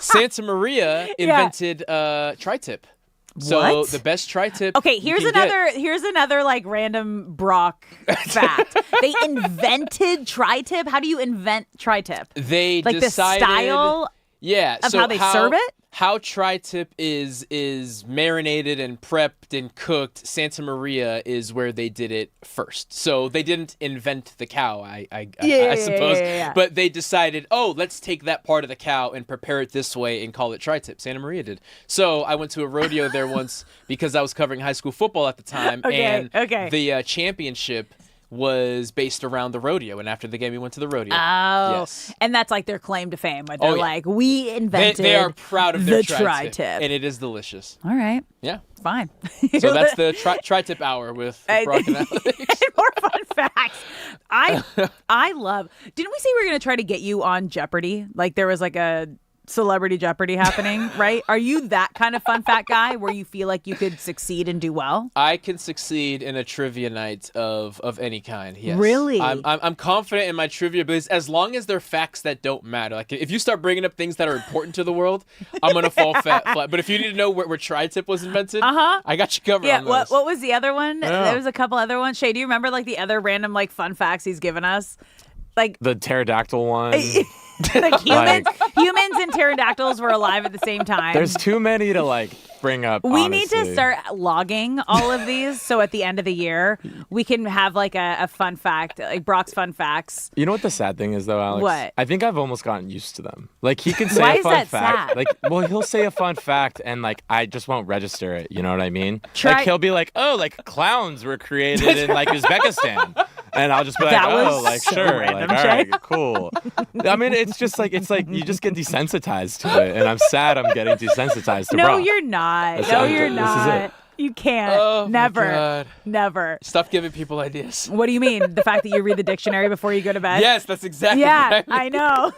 Santa Maria invented tri-tip. So the best tri-tip. Okay, here's another like random Brock fact. They invented tri-tip. How do you invent tri-tip? They like decided, the style of how they serve it? How tri-tip is marinated and prepped and cooked, Santa Maria is where they did it first. So they didn't invent the cow, I suppose. Yeah. But they decided, let's take that part of the cow and prepare it this way and call it tri-tip. Santa Maria did. So I went to a rodeo there once because I was covering high school football at the time. The championship was based around the rodeo, and after the game we went to the rodeo. Yes. And that's like their claim to fame. But they're like, we invented they are proud of their tri-tip. And it is delicious. All right. Yeah. Fine. So that's the tri-tip hour with Brock and Alex. More fun facts. I love. Didn't we say we were going to try to get you on Jeopardy? Like, there was like a Celebrity Jeopardy happening, right? Are you that kind of fun fact guy where you feel like you could succeed and do well? I can succeed in a trivia night of any kind. Yes. Really? I'm confident in my trivia abilities as long as they're facts that don't matter. Like, if you start bringing up things that are important to the world, I'm gonna fall flat. But if you need to know where tri-tip was invented, I got you covered. Yeah. On those. What was the other one? There was a couple other ones. Shay, do you remember like the other random like fun facts he's given us? Like the pterodactyl one. Like humans and pterodactyls were alive at the same time. There's too many to like bring up. We need to start logging all of these, so at the end of the year we can have like a fun fact, like Brock's fun facts. You know what the sad thing is though, Alex? What? I think I've almost gotten used to them. Like, he can say a fun fact. Sad? Like, well, he'll say a fun fact and like I just won't register it. You know what I mean? Like, he'll be like, "Oh, like clowns were created in like Uzbekistan." And I'll just be like, like so sure, random, like all right, cool. I mean, it's like you just get desensitized to it, and I'm sad I'm getting desensitized to Brock. No, you're not. No, you're not. You can't. Oh, never. my God. Never. Stop giving people ideas. What do you mean? The fact that you read the dictionary before you go to bed? Yes, that's exactly what I mean. I know.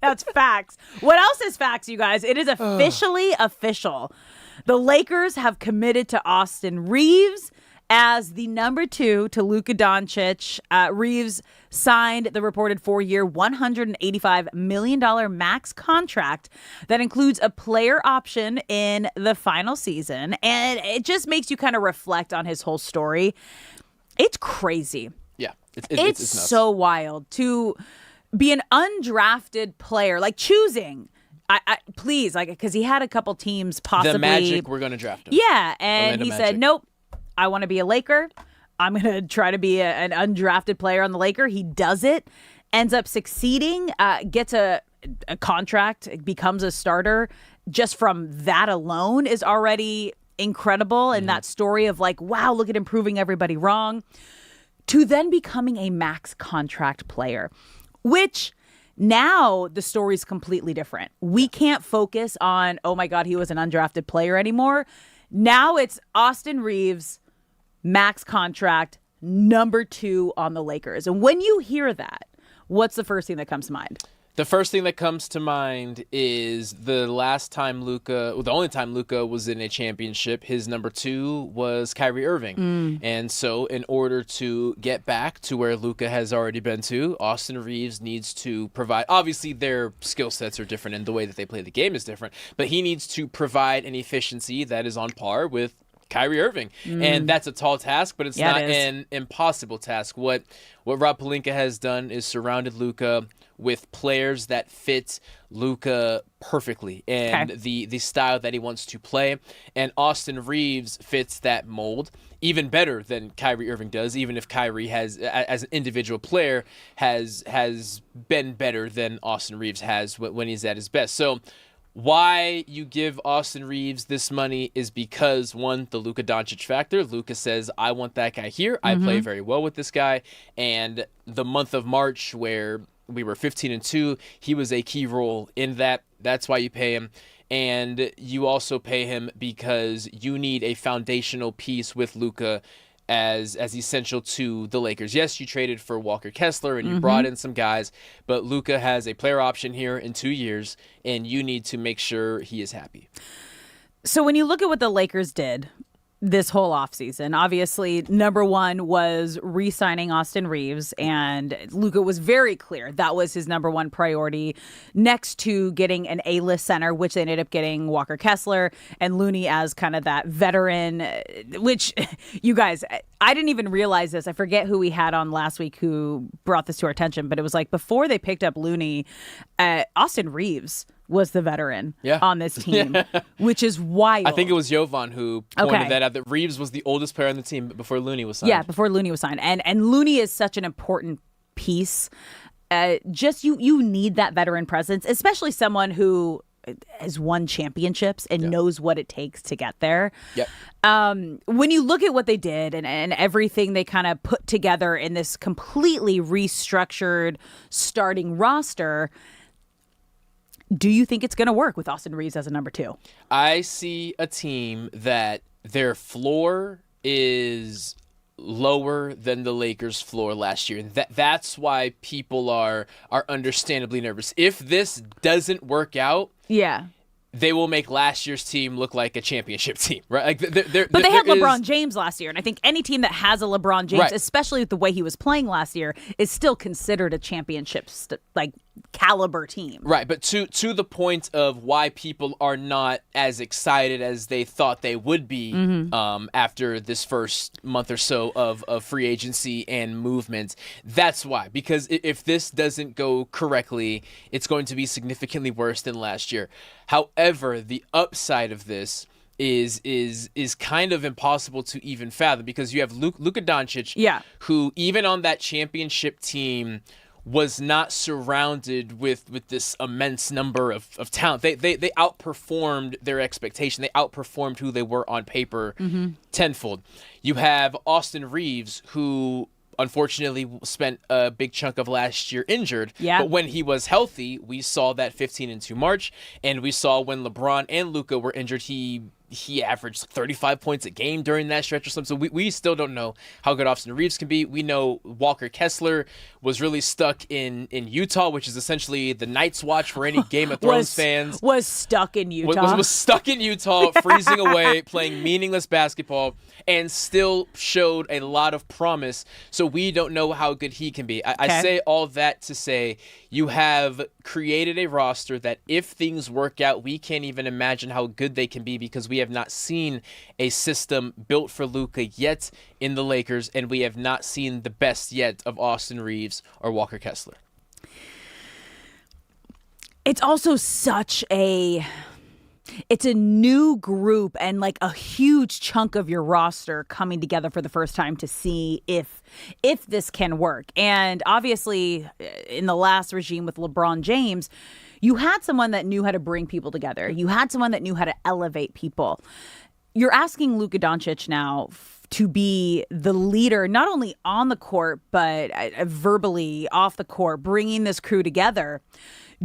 That's facts. What else is facts, you guys? It is officially official. The Lakers have committed to Austin Reeves as the number 2 to Luka Doncic. Reeves signed the reported 4-year, $185 million max contract that includes a player option in the final season. And it just makes you kind of reflect on his whole story. It's crazy. Yeah. It's nuts. so wild to be an undrafted player, like choosing. Please, like, because he had a couple teams possibly. The Magic were going to draft him. Yeah, and Orlando he Magic. said, nope, I want to be a Laker. I'm going to try to be an undrafted player on the Laker. He does it, ends up succeeding, gets a contract, becomes a starter. Just from that alone is already incredible. And that story of like, wow, look at him proving everybody wrong. To then becoming a max contract player, which now the story's completely different. We can't focus on, oh my God, he was an undrafted player anymore. Now it's Austin Reeves, max contract, number 2 on the Lakers. And when you hear that, what's the first thing that comes to mind? The first thing that comes to mind is the only time Luka was in a championship, his number 2 was Kyrie Irving. And so in order to get back to where Luka has already been to, Austin Reeves needs to provide, obviously their skill sets are different and the way that they play the game is different, but he needs to provide an efficiency that is on par with Kyrie Irving. And that's a tall task, but it's not an impossible task. What Rob Pelinka has done is surrounded Luka with players that fit Luka perfectly and the style that he wants to play. And Austin Reeves fits that mold even better than Kyrie Irving does, even if Kyrie has, as an individual player, has been better than Austin Reeves has when he's at his best. So why you give Austin Reeves this money is because, one, the Luka Doncic factor. Luka says, I want that guy here. I play very well with this guy. And the month of March, where we were 15-2, he was a key role in that. That's why you pay him. And you also pay him because you need a foundational piece with Luka as essential to the Lakers. Yes, you traded for Walker Kessler and you brought in some guys, but Luka has a player option here in 2 years, and you need to make sure he is happy. So when you look at what the Lakers did this whole offseason, obviously, number 1 was re-signing Austin Reeves, and Luka was very clear that was his number 1 priority, next to getting an A-list center, which they ended up getting Walker Kessler, and Looney as kind of that veteran, which, you guys, I didn't even realize this. I forget who we had on last week who brought this to our attention, but it was like before they picked up Looney, Austin Reeves was the veteran on this team, which is wild. I think it was Jovan who pointed that out, that Reeves was the oldest player on the team before Looney was signed. Yeah, before Looney was signed. And Looney is such an important piece. Just you need that veteran presence, especially someone who has won championships and knows what it takes to get there. Yep. When you look at what they did and everything they kind of put together in this completely restructured starting roster, do you think it's going to work with Austin Reeves as a number 2? I see a team that their floor is lower than the Lakers' floor last year. That's why people are understandably nervous. If this doesn't work out, they will make last year's team look like a championship team, right? Like, but they had LeBron James last year, and I think any team that has a LeBron James, especially with the way he was playing last year, is still considered a championship caliber team. Right, but to the point of why people are not as excited as they thought they would be after this first month or so of free agency and movement. That's why, because if this doesn't go correctly, it's going to be significantly worse than last year. However, the upside of this is kind of impossible to even fathom, because you have Luka Doncic, who even on that championship team was not surrounded with this immense number of talent. They outperformed their expectation. They outperformed who they were on paper tenfold. You have Austin Reeves, who unfortunately spent a big chunk of last year injured. But when he was healthy, we saw that 15-2 March, and we saw when LeBron and Luka were injured, he averaged 35 points a game during that stretch or something. So we still don't know how good Austin Reeves can be. We know Walker Kessler was really stuck in Utah, which is essentially the Night's Watch for any Game of Thrones fans. Was stuck in Utah. Was stuck in Utah, freezing away, playing meaningless basketball, and still showed a lot of promise. So we don't know how good he can be. I say all that to say you have created a roster that if things work out, we can't even imagine how good they can be because we have not seen a system built for Luka yet in the Lakers, and we have not seen the best yet of Austin Reeves or Walker Kessler. It's also it's a new group and like a huge chunk of your roster coming together for the first time to see if this can work. And obviously in the last regime with LeBron James, you had someone that knew how to bring people together. You had someone that knew how to elevate people. You're asking Luka Doncic now to be the leader, not only on the court, but verbally off the court, bringing this crew together.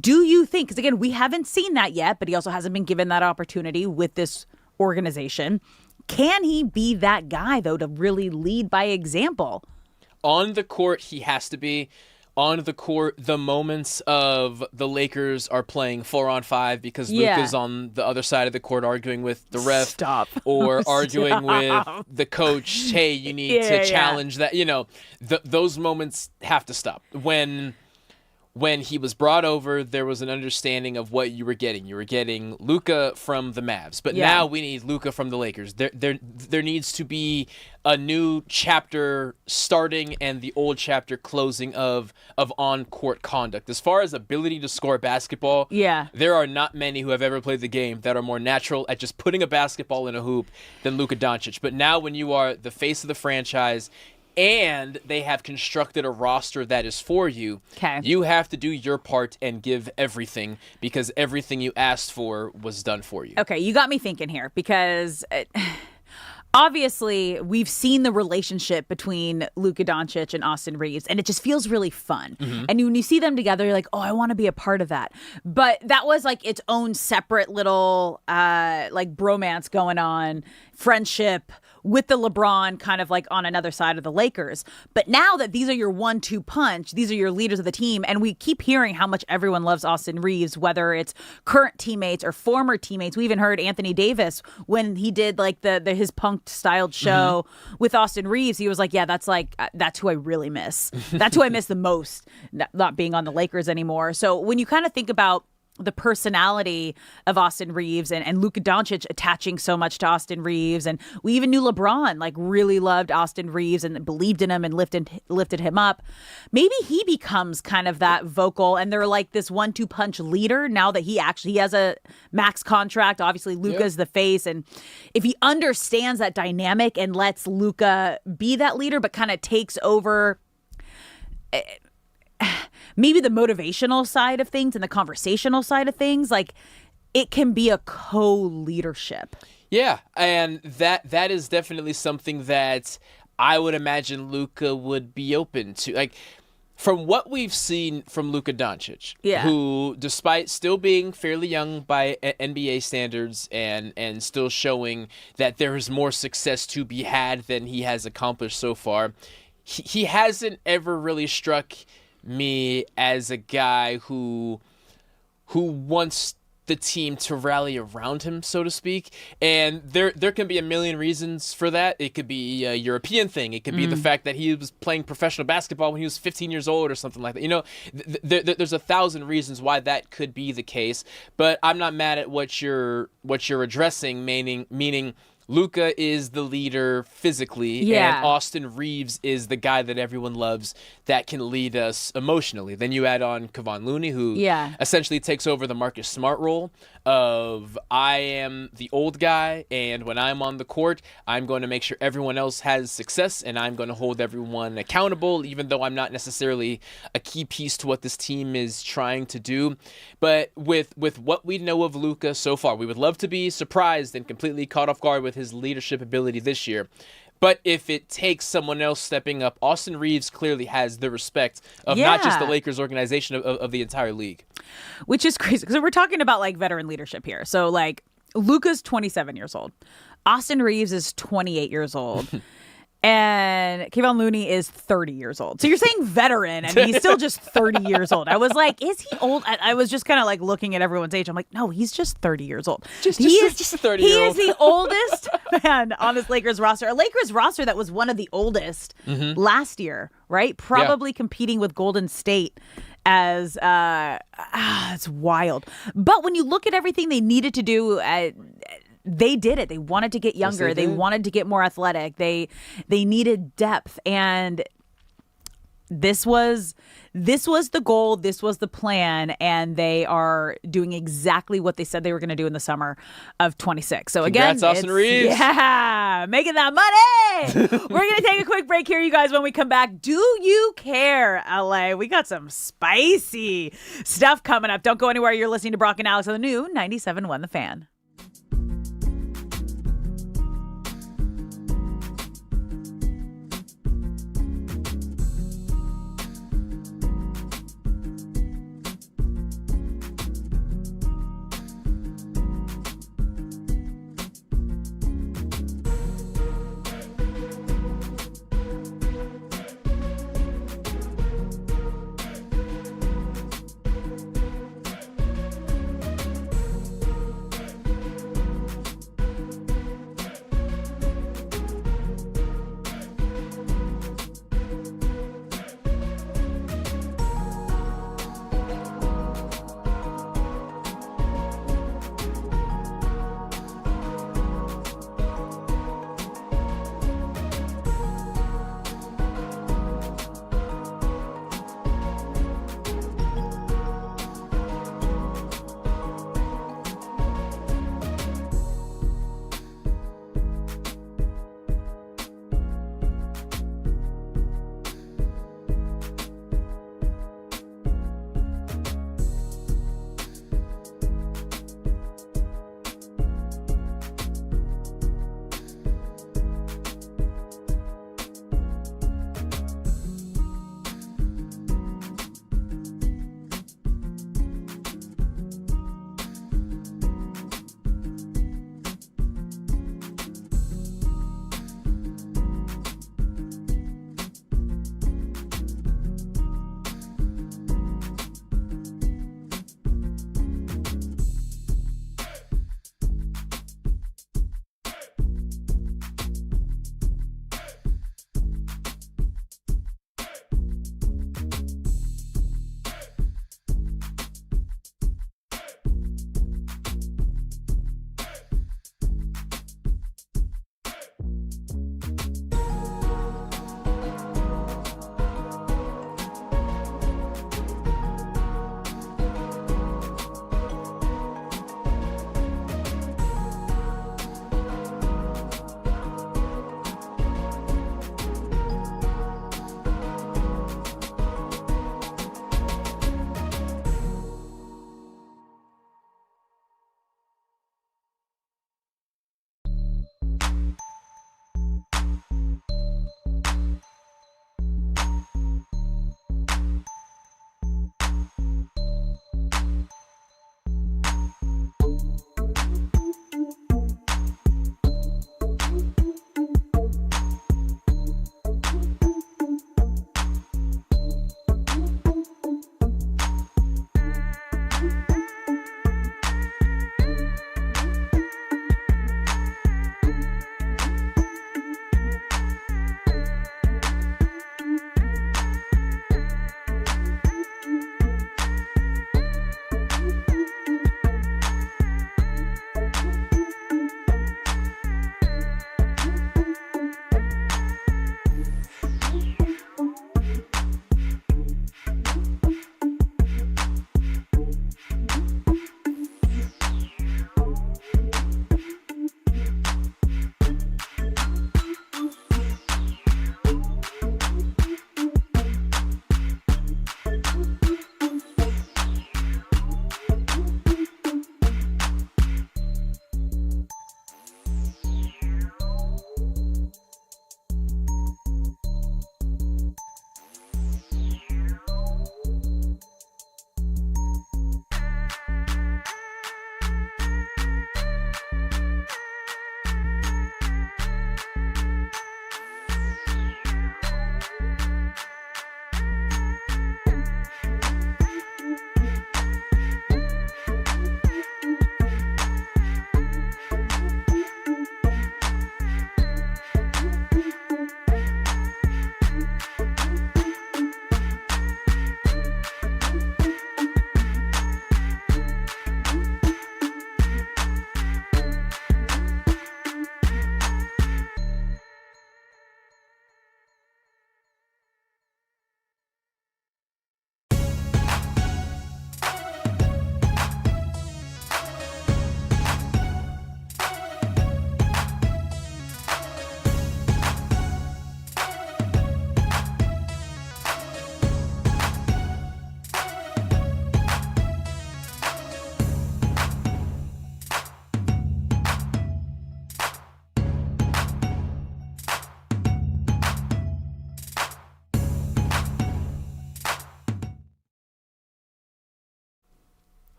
Do you think, because again, we haven't seen that yet, but he also hasn't been given that opportunity with this organization. Can he be that guy, though, to really lead by example? On the court, he has to be. On the court, the moments of the Lakers are playing 4-on-5 because Luka's on the other side of the court arguing with the ref. Stop. Or arguing with the coach, hey, you need to challenge that. You know, those moments have to stop. When he was brought over, there was an understanding of what you were getting. You were getting Luka from the Mavs, but now we need Luka from the Lakers. There needs to be a new chapter starting and the old chapter closing of on-court conduct. As far as ability to score basketball, there are not many who have ever played the game that are more natural at just putting a basketball in a hoop than Luka Doncic. But now when you are the face of the franchise and they have constructed a roster that is for you, you have to do your part and give everything because everything you asked for was done for you. Okay, you got me thinking here because obviously we've seen the relationship between Luka Doncic and Austin Reeves, and it just feels really fun. Mm-hmm. And when you see them together, you're like, oh, I want to be a part of that. But that was like its own separate little like bromance going on, friendship with the LeBron kind of like on another side of the Lakers. But now that these are your 1-2 punch, these are your leaders of the team, and we keep hearing how much everyone loves Austin Reeves, whether it's current teammates or former teammates. We even heard Anthony Davis when he did like his punk styled show with Austin Reeves. He was like, yeah, that's who I really miss. That's who I miss the most, not being on the Lakers anymore. So when you kind of think about the personality of Austin Reeves and Luka Doncic attaching so much to Austin Reeves. And we even knew LeBron like really loved Austin Reeves and believed in him and lifted him up. Maybe he becomes kind of that vocal and they're like this 1-2 punch leader now that he has a max contract. Obviously Luka's the face. And if he understands that dynamic and lets Luka be that leader, but kind of takes over maybe the motivational side of things and the conversational side of things, like it can be a co-leadership. Yeah, and that is definitely something that I would imagine Luka would be open to. Like from what we've seen from Luka Doncic, who despite still being fairly young by NBA standards and still showing that there is more success to be had than he has accomplished so far, he hasn't ever really struck me as a guy who wants the team to rally around him, so to speak. And there can be a million reasons for that. It could be a European thing. It could be the fact that he was playing professional basketball when he was 15 years old or something like that. You know, there's 1,000 reasons why that could be the case. But I'm not mad at what you're addressing, meaning Luka is the leader physically, and Austin Reeves is the guy that everyone loves that can lead us emotionally. Then you add on Kevon Looney, who essentially takes over the Marcus Smart role of I am the old guy, and when I'm on the court, I'm going to make sure everyone else has success, and I'm going to hold everyone accountable, even though I'm not necessarily a key piece to what this team is trying to do. But with what we know of Luka so far, we would love to be surprised and completely caught off guard with his leadership ability this year. But if it takes someone else stepping up, Austin Reeves clearly has the respect of not just the Lakers organization, of the entire league. Which is crazy, because we're talking about like veteran leadership here. So like Luka's 27 years old. Austin Reeves is 28 years old. And Kevon Looney is 30 years old. So you're saying veteran, and he's still just 30 years old. I was like, is he old? I was just kind of like looking at everyone's age. I'm like, no, he's just 30 years old. Just a 30-year-old. He is the oldest man on this Lakers roster. A Lakers roster that was one of the oldest last year, right? Probably competing with Golden State as it's wild. But when you look at everything they needed to do, they did it. They wanted to get younger. Yes, they wanted to get more athletic. They needed depth, and this was the goal. This was the plan, and they are doing exactly what they said they were going to do in the summer of 26. So Congrats, again, Austin Reeves. Yeah, making that money. We're going to take a quick break here, you guys. When we come back, do you care, LA? We got some spicy stuff coming up. Don't go anywhere. You're listening to Brock and Alex on the new 97.1 The Fan.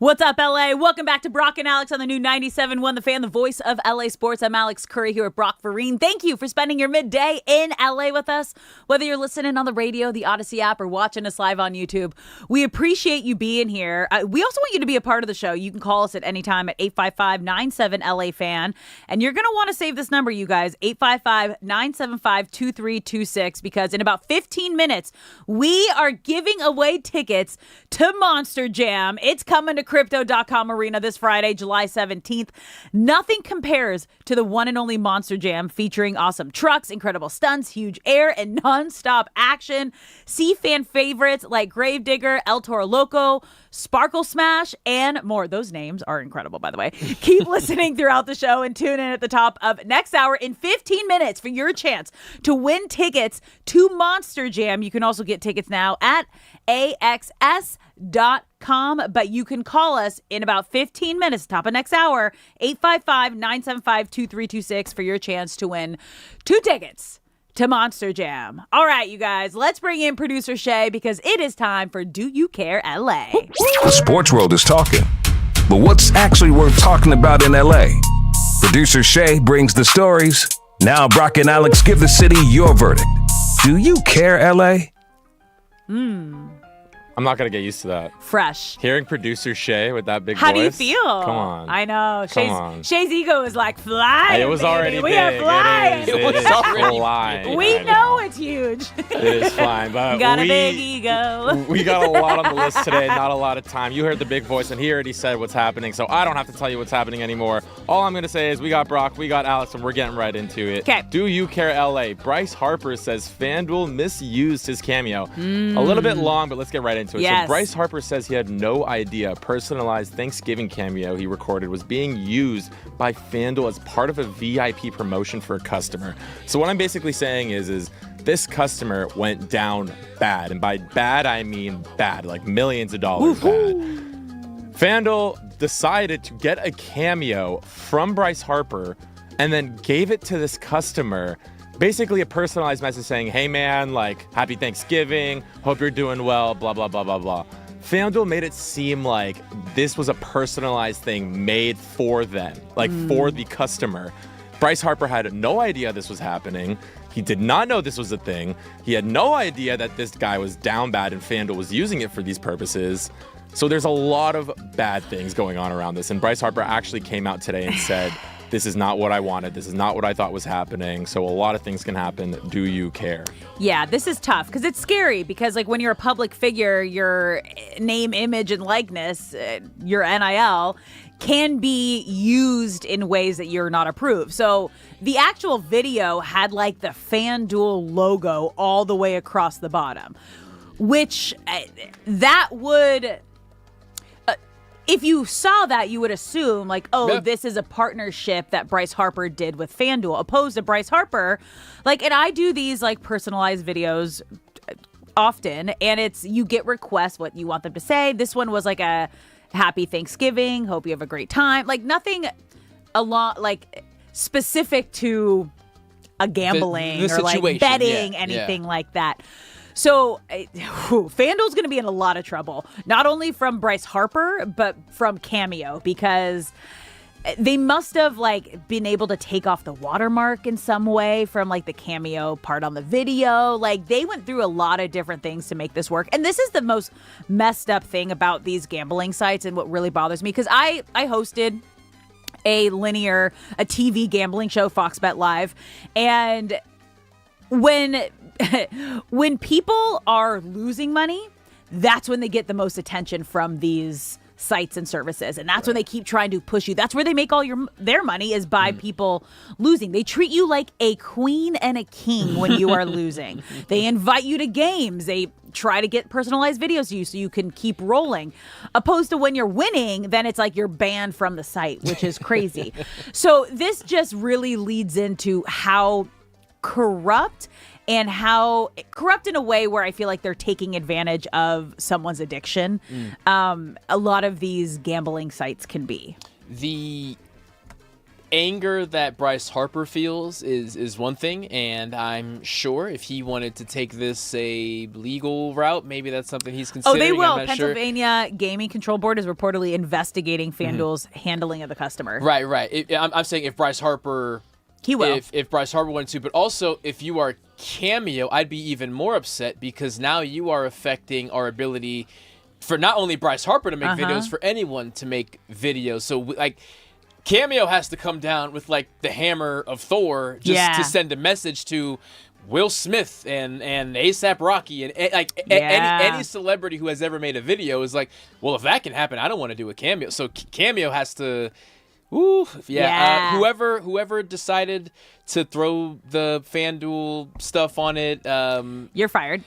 What's up, LA? Welcome back to Brock and Alex on the new 97.1 The Fan, the voice of LA Sports. I'm Alex Curry here with Brock Vereen. Thank you for spending your midday in LA with us. Whether you're listening on the radio, the Odyssey app, or watching us live on YouTube, we appreciate you being here. We also want you to be a part of the show. You can call us at any time at 855-97-LA-FAN. And you're going to want to save this number, you guys, 855-975-2326, because in about 15 minutes, we are giving away tickets to Monster Jam. It's coming to Crypto.com Arena this Friday, July 17th. Nothing compares to the one and only Monster Jam, featuring awesome trucks, incredible stunts, huge air, and non-stop action. See fan favorites like Gravedigger, El Toro Loco, Sparkle Smash, and more. Those names are incredible, by the way. Keep listening throughout the show and tune in at the top of next hour in 15 minutes for your chance to win tickets to Monster Jam. You can also get tickets now at AXS.com, but you can call us in about 15 minutes, top of next hour, 855-975-2326 for your chance to win 2 tickets to Monster Jam. All right, you guys, let's bring in producer Shay because it is time for Do You Care LA. The sports world is talking, but what's actually worth talking about in LA? Producer Shay brings the stories. Now Brock and Alex give the city your verdict. Do you care, LA? I'm not going to get used to that. Fresh. Hearing producer Shay with that big voice. How do you feel? Come on. I know. Come on. Shay's ego is like flying. It was baby. already We big. are flying. It is flying. We know it's huge. It is flying. But got a big ego. We got a lot on the list today, not a lot of time. You heard the big voice, and he already said what's happening, so I don't have to tell you what's happening anymore. All I'm going to say is we got Brock, we got Alex, and we're getting right into it. Okay. Do you care, LA? Bryce Harper says FanDuel misused his cameo. A little bit long, but let's get right into it. Yes. So Bryce Harper says he had no idea a personalized Thanksgiving cameo he recorded was being used by FanDuel as part of a VIP promotion for a customer. So what I'm basically saying is this customer went down bad. And by bad, I mean bad, like millions of dollars bad. FanDuel decided to get a cameo from Bryce Harper and then gave it to this customer. Basically a personalized message saying, hey man, like, happy Thanksgiving, hope you're doing well, blah, blah, blah, blah, blah. FanDuel made it seem like this was a personalized thing made for them, like for the customer. Bryce Harper had no idea this was happening. He did not know this was a thing. He had no idea that this guy was down bad and FanDuel was using it for these purposes. So there's a lot of bad things going on around this. And Bryce Harper actually came out today and said, this is not what I wanted. This is not what I thought was happening. So a lot of things can happen. Do you care? Yeah, this is tough because it's scary because like when you're a public figure, your name, image, and likeness, your NIL, can be used in ways that you're not approved. So the actual video had like the FanDuel logo all the way across the bottom, which that would... if you saw that, you would assume, like, this is a partnership that Bryce Harper did with FanDuel, opposed to Bryce Harper. Like, and I do these, like, personalized videos often, and it's, you get requests what you want them to say. This one was, like, a happy Thanksgiving, hope you have a great time. Like, nothing specific to a gambling the or, like, betting, anything like that. So, FanDuel's going to be in a lot of trouble, not only from Bryce Harper, but from Cameo, because they must have, like, been able to take off the watermark in some way from, like, the Cameo part on the video. Like, they went through a lot of different things to make this work. And this is the most messed up thing about these gambling sites and what really bothers me, because I hosted a TV gambling show, Fox Bet Live, and when people are losing money, that's when they get the most attention from these sites and services, and that's when they keep trying to push you. That's where they make all their money, is by people losing. They treat you like a queen and a king when you are losing. They invite you to games. They try to get personalized videos to you so you can keep rolling. Opposed to when you're winning, then it's like you're banned from the site, which is crazy. So this just really leads into how corrupt, and how corrupt in a way where I feel like they're taking advantage of someone's addiction. A lot of these gambling sites can be. anger that Bryce Harper feels is one thing, and I'm sure if he wanted to take this a legal route, maybe that's something he's considering. Oh, they will. I'm not Pennsylvania Gaming Control Board is reportedly investigating FanDuel's handling of the customer. Right. I'm saying if Bryce Harper... He will. If Bryce Harper wanted to, but also if you are Cameo, I'd be even more upset because now you are affecting our ability for not only Bryce Harper to make videos, for anyone to make videos. So, like... Cameo has to come down with like the hammer of Thor just to send a message to Will Smith and ASAP Rocky and any celebrity who has ever made a video is like, well, if that can happen, I don't want to do a Cameo. So Cameo has to, whoever decided to throw the FanDuel stuff on it, you're fired.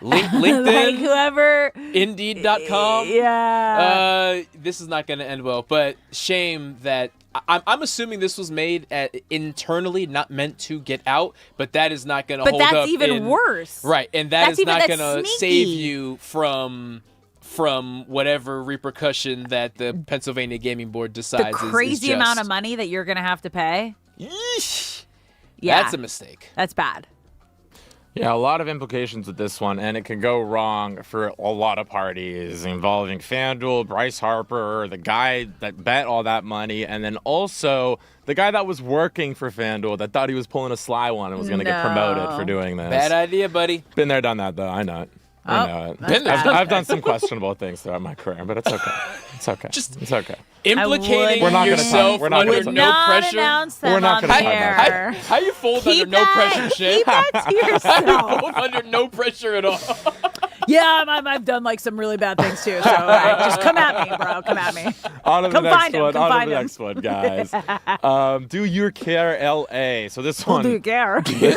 LinkedIn, like whoever, Indeed.com. Yeah. This is not going to end well, but shame that I'm assuming this was made internally, not meant to get out, but that is not going to hold up. But that's even worse. Right, and that's not going to save you from whatever repercussion that the Pennsylvania Gaming Board decides. The crazy is amount of money that you're going to have to pay. Yeesh. Yeah. That's a mistake. That's bad. Yeah, a lot of implications with this one, and it can go wrong for a lot of parties involving FanDuel, Bryce Harper, the guy that bet all that money, and then also the guy that was working for FanDuel that thought he was pulling a sly one and was going to get promoted for doing this. Bad idea, buddy. Been there, done that, though. I know it. I know it. I've done some questionable things throughout my career, but it's okay. It's okay. It's okay. Implicating We're yourself not under gonna no pressure. We're not going to talk about it. How you fold under no pressure, Shay? Keep that to yourself. How you fold under no pressure at all? Yeah, I've done like some really bad things too. So just come at me, bro. Come at me. On to the Come next find him. one. Come On to find the him. next one, guys. Do you care, LA? So this one. Do you care? Do you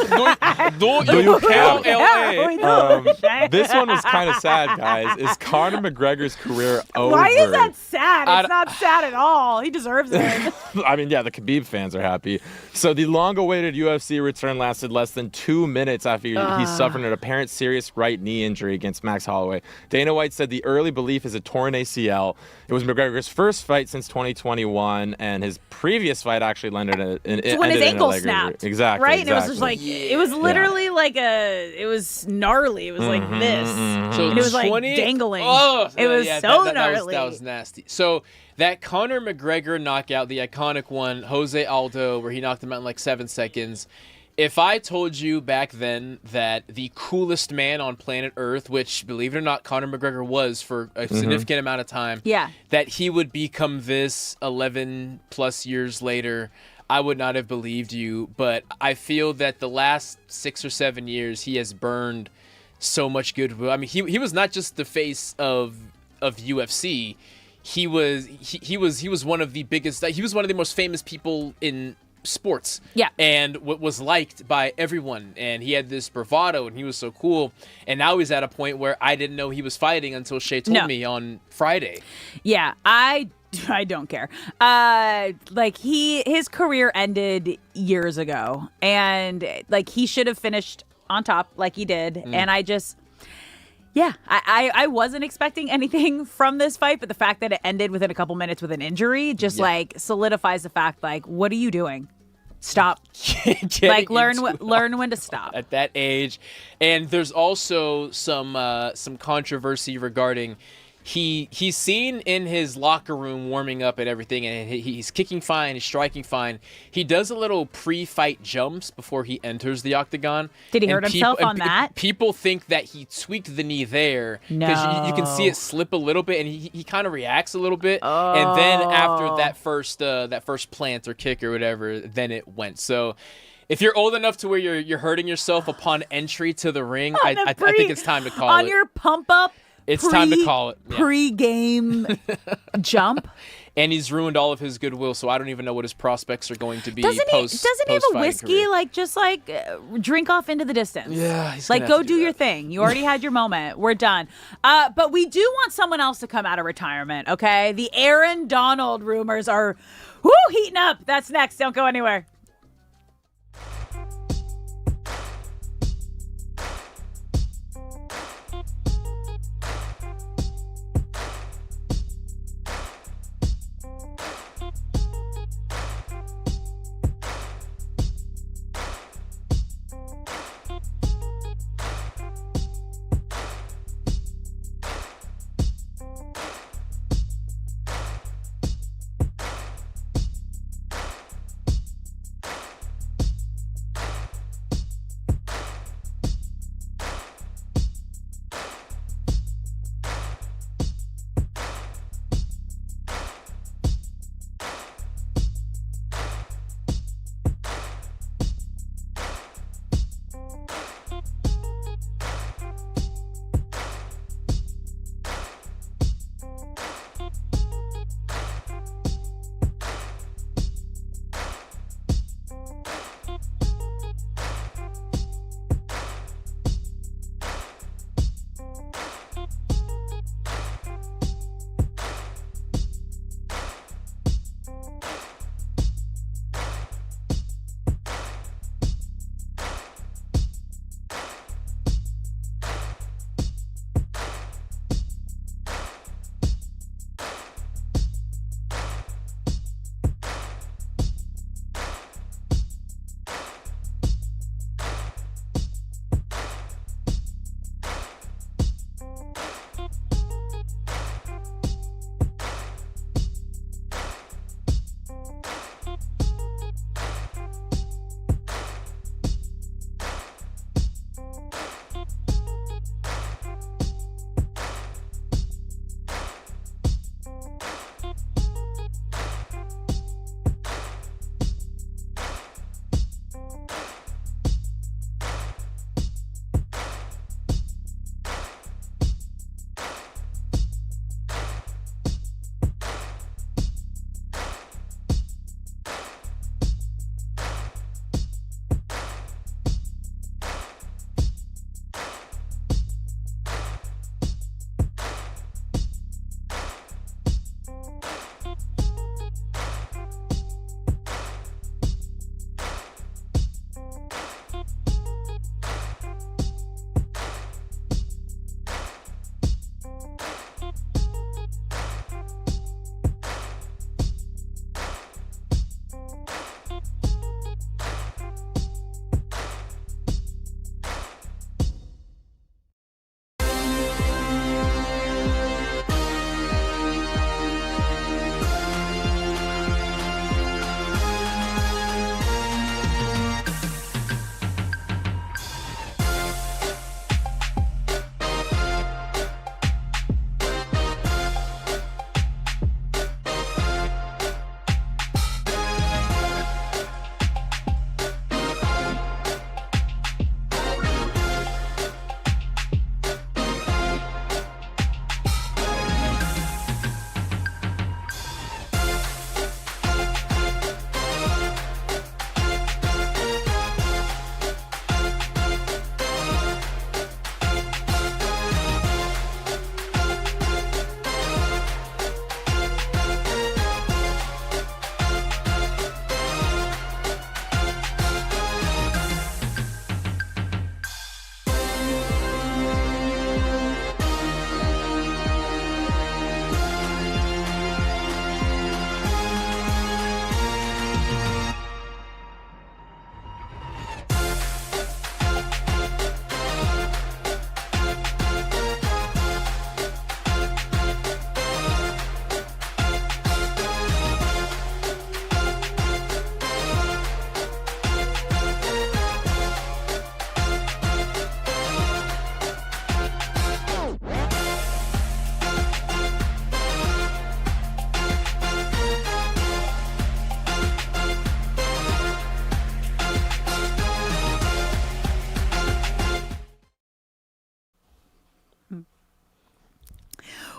care, LA? This one was kind of sad, guys. Is Conor McGregor's career over? Why is that sad? It's not sad at all. He deserves it. I mean, yeah, the Khabib fans are happy. So the long-awaited UFC return lasted less than 2 minutes after he suffered an apparent serious right knee injury against Max Holloway. Dana White said the early belief is a torn ACL. It was McGregor's first fight since 2021, and his previous fight actually ended when his ankle snapped. Exactly. Right? And it was just like, it was literally like it was gnarly. It was like this. So and it was like dangling. Oh, it was so gnarly. That was nasty. So that Conor McGregor knockout, the iconic one, Jose Aldo, where he knocked him out in like 7 seconds. If I told you back then that the coolest man on planet Earth, which, believe it or not, Conor McGregor was for a significant amount of time, that he would become this 11 plus years later, I would not have believed you. But I feel that the last 6 or 7 years, he has burned so much goodwill. I mean, he was not just the face of UFC. He was one of the biggest. He was one of the most famous people in sports. Yeah. And was liked by everyone. And he had this bravado and he was so cool. And now he's at a point where I didn't know he was fighting until Shay told me on Friday. Yeah, I don't care. Like his career ended years ago, and like he should have finished on top like he did. And I just, I wasn't expecting anything from this fight, but the fact that it ended within a couple minutes with an injury just like solidifies the fact, like, what are you doing? Stop. Like learn when to stop at that age. And there's also some controversy regarding he's seen in his locker room warming up and everything, and he's kicking fine, he's striking fine. He does a little pre-fight jumps before he enters the octagon. Did he hurt himself on that? People think that he tweaked the knee there because you can see it slip a little bit, and he kind of reacts a little bit, and then after that first plant or kick or whatever, then it went. So if you're old enough to where you're hurting yourself upon entry to the ring, I think it's time to call it. On your pump up. It's time to call it. Yeah. Pre-game jump. And he's ruined all of his goodwill, so I don't even know what his prospects are going to be. Doesn't he have a whiskey? Career. Like, just like drink off into the distance. Yeah, he's like go do your thing. You already had your moment. We're done. But we do want someone else to come out of retirement. Okay, the Aaron Donald rumors are heating up. That's next. Don't go anywhere.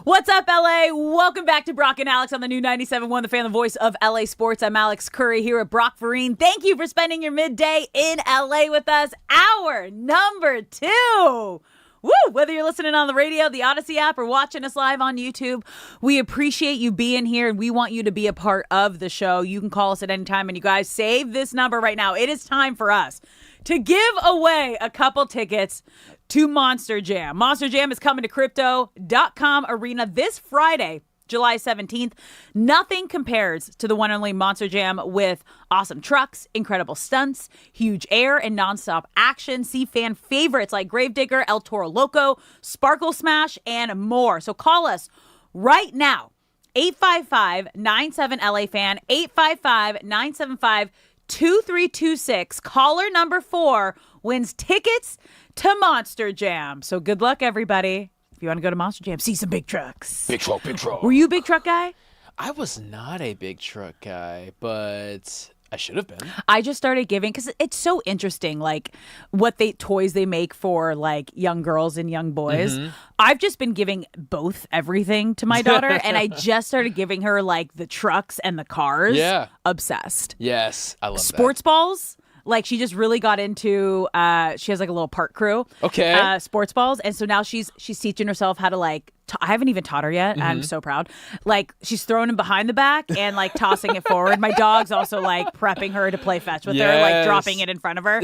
What's up, LA? Welcome back to Brock and Alex on the new 97.1 The Fan, the voice of LA Sports. I'm Alex Curry here at Brock Vereen. Thank you for spending your midday in LA with us. Hour number 2. Woo! Whether you're listening on the radio, the Odyssey app, or watching us live on YouTube, we appreciate you being here, and we want you to be a part of the show. You can call us at any time, and you guys save this number right now. It is time for us to give away a couple tickets to Monster Jam. Monster Jam is coming to Crypto.com Arena this Friday, July 17th. Nothing compares to the one and only Monster Jam with awesome trucks, incredible stunts, huge air, and nonstop action. See fan favorites like Gravedigger, El Toro Loco, Sparkle Smash, and more. So call us right now, 855-97-LA-FAN, 855-975-2326. Caller number 4 wins tickets to Monster Jam. So good luck, everybody. If you want to go to Monster Jam, see some big trucks. Big truck, big truck. Were you a big truck guy? I was not a big truck guy, but I should have been. I just started giving, because it's so interesting, like what toys they make for like young girls and young boys. Mm-hmm. I've just been giving both everything to my daughter, and I just started giving her like the trucks and the cars. Yeah. Obsessed. Yes, I love that. Sports balls. Like, she just really got into, she has like a little park crew. Okay. Sports balls. And so now she's teaching herself how to like, I haven't even taught her yet. Mm-hmm. I'm so proud. Like, she's throwing him behind the back and like tossing it forward. My dog's also like prepping her to play fetch with her, like dropping it in front of her.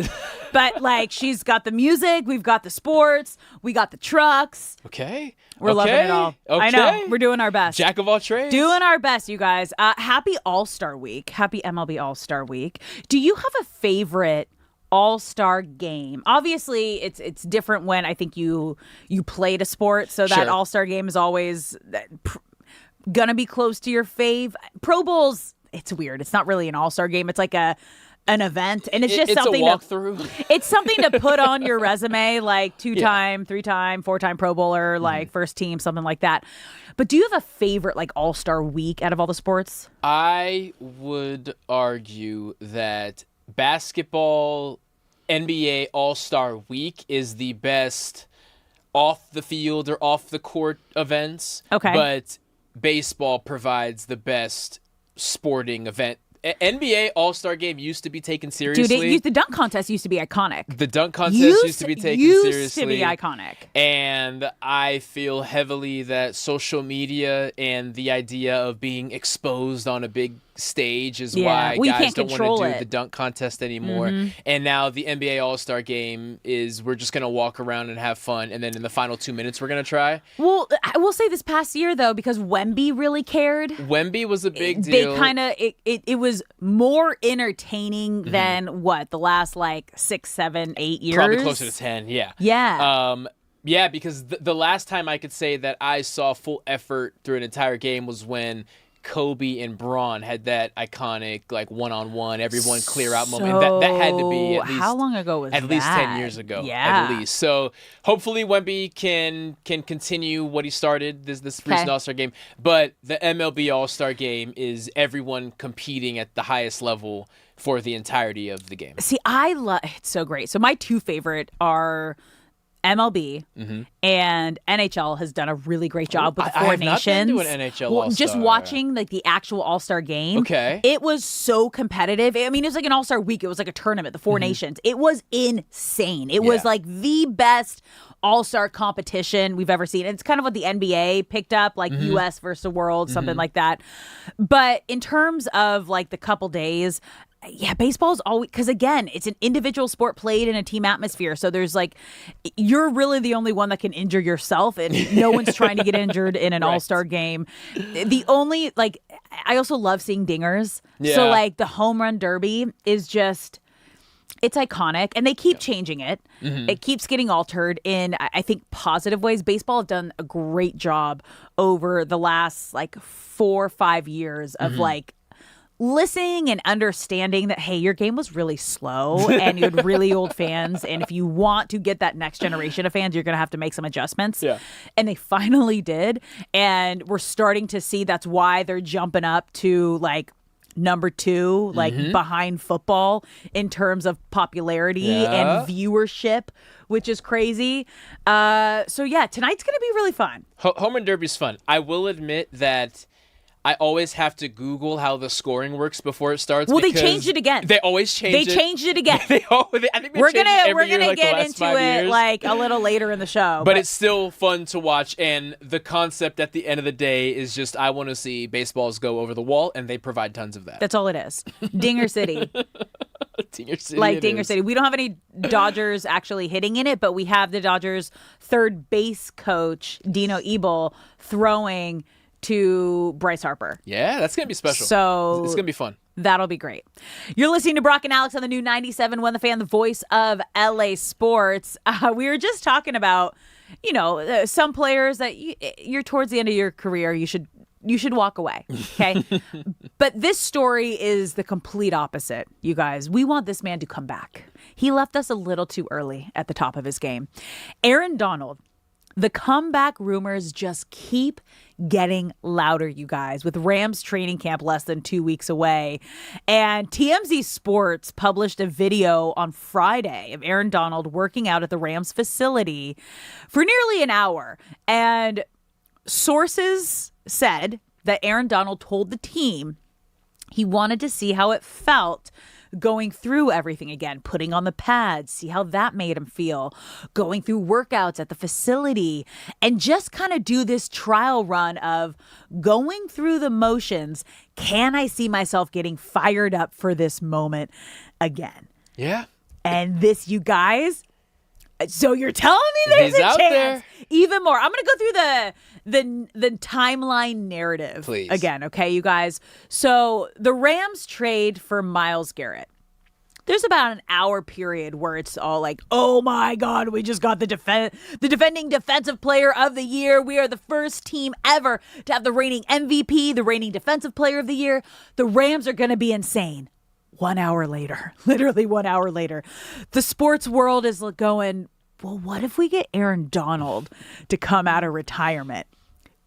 But like, she's got the music, we've got the sports, we got the trucks. Okay. We're loving it all. Okay. I know. We're doing our best. Jack of all trades. Doing our best, you guys. Happy All-Star Week. Happy MLB All-Star Week. Do you have a favorite All-Star game? Obviously, it's different when I think you played a sport, so that Sure. All-Star game is always gonna be close to your fave. Pro Bowls, it's weird. It's not really an All-Star game. It's like an event, and it's just something a walkthrough. It's something to put on your resume, like 2-time, 3-time, 4-time Pro Bowler, like first team, something like that. But do you have a favorite like All-Star week out of all the sports? I would argue that basketball NBA All-Star Week is the best off the field or off the court events. Okay. But baseball provides the best sporting event. NBA All-Star Game used to be taken seriously. Dude, the dunk contest used to be iconic. The dunk contest used to be taken seriously. Used to be iconic. And I feel heavily that social media and the idea of being exposed on a big stage is why guys don't want to do the dunk contest anymore. Mm-hmm. And now the NBA All-Star Game is we're just going to walk around and have fun. And then in the final 2 minutes, we're going to try. Well, I will say this past year, though, because Wemby really cared. Wemby was a big deal. They kind of, it was more entertaining than the last like 6, 7, 8 years? Probably closer to 10, yeah. Yeah. Yeah, because the last time I could say that I saw full effort through an entire game was when Kobe and Braun had that iconic like one-on-one, everyone clear out moment. That had to be at least how long ago was that? At least 10 years ago. Yeah. At least. So hopefully Wemby can continue what he started this recent All-Star game. But the MLB All-Star game is everyone competing at the highest level for the entirety of the game. See, it's so great. So my two favorite are MLB and NHL has done a really great job with the Four Nations. I have not been to an NHL All-Star. Just watching like the actual All-Star game. Okay. It was so competitive. I mean, it was like an All-Star week. It was like a tournament, the Four Nations. It was insane. It was like the best All-Star competition we've ever seen. It's kind of what the NBA picked up, like US versus the world, something like that. But in terms of like the couple days, yeah, baseball's always, because again, it's an individual sport played in a team atmosphere. So there's like, you're really the only one that can injure yourself, and no one's trying to get injured in an All-Star game. The only, like, I also love seeing dingers. Yeah. So like the home run derby is just, it's iconic, and they keep changing it. It keeps getting altered in, I think, positive ways. Baseball have done a great job over the last like 4 or 5 years of like, listening and understanding that, hey, your game was really slow and you had really old fans. And if you want to get that next generation of fans, you're going to have to make some adjustments. Yeah. And they finally did. And we're starting to see that's why they're jumping up to like number 2, like behind football in terms of popularity and viewership, which is crazy. So yeah, tonight's going to be really fun. Home run derby's fun. I will admit that I always have to Google how the scoring works before it starts. Well, they changed it again. They always change it. They changed it again. I think we're gonna get into it like a little later in the show. But it's still fun to watch, and the concept at the end of the day is just I want to see baseballs go over the wall, and they provide tons of that. That's all it is. Dinger City. Dinger City. Like Dinger City. We don't have any Dodgers actually hitting in it, but we have the Dodgers third base coach, Dino Ebel, throwing to Bryce Harper. Yeah, that's going to be special. So it's going to be fun. That'll be great. You're listening to Brock and Alex on the new 97.1 The Fan, the voice of LA Sports. We were just talking about, some players that you're towards the end of your career, you should walk away, okay? But this story is the complete opposite, you guys. We want this man to come back. He left us a little too early at the top of his game. Aaron Donald. The comeback rumors just keep getting louder, you guys, with Rams training camp less than 2 weeks away. And TMZ Sports published a video on Friday of Aaron Donald working out at the Rams facility for nearly an hour. And sources said that Aaron Donald told the team he wanted to see how it felt going through everything again, putting on the pads, see how that made him feel, going through workouts at the facility, and just kind of do this trial run of going through the motions. Can I see myself getting fired up for this moment again? Yeah. And this, you guys, so you're telling me there's He's a out chance? there. Even more. I'm going to go through the timeline narrative Please. again, okay, you guys? So the Rams trade for Myles Garrett. There's about an hour period where it's all like, oh my God, we just got the defending defensive player of the year. We are the first team ever to have the reigning MVP, the reigning defensive player of the year. The Rams are going to be insane. 1 hour later, literally 1 hour later, the sports world is going, well, what if we get Aaron Donald to come out of retirement?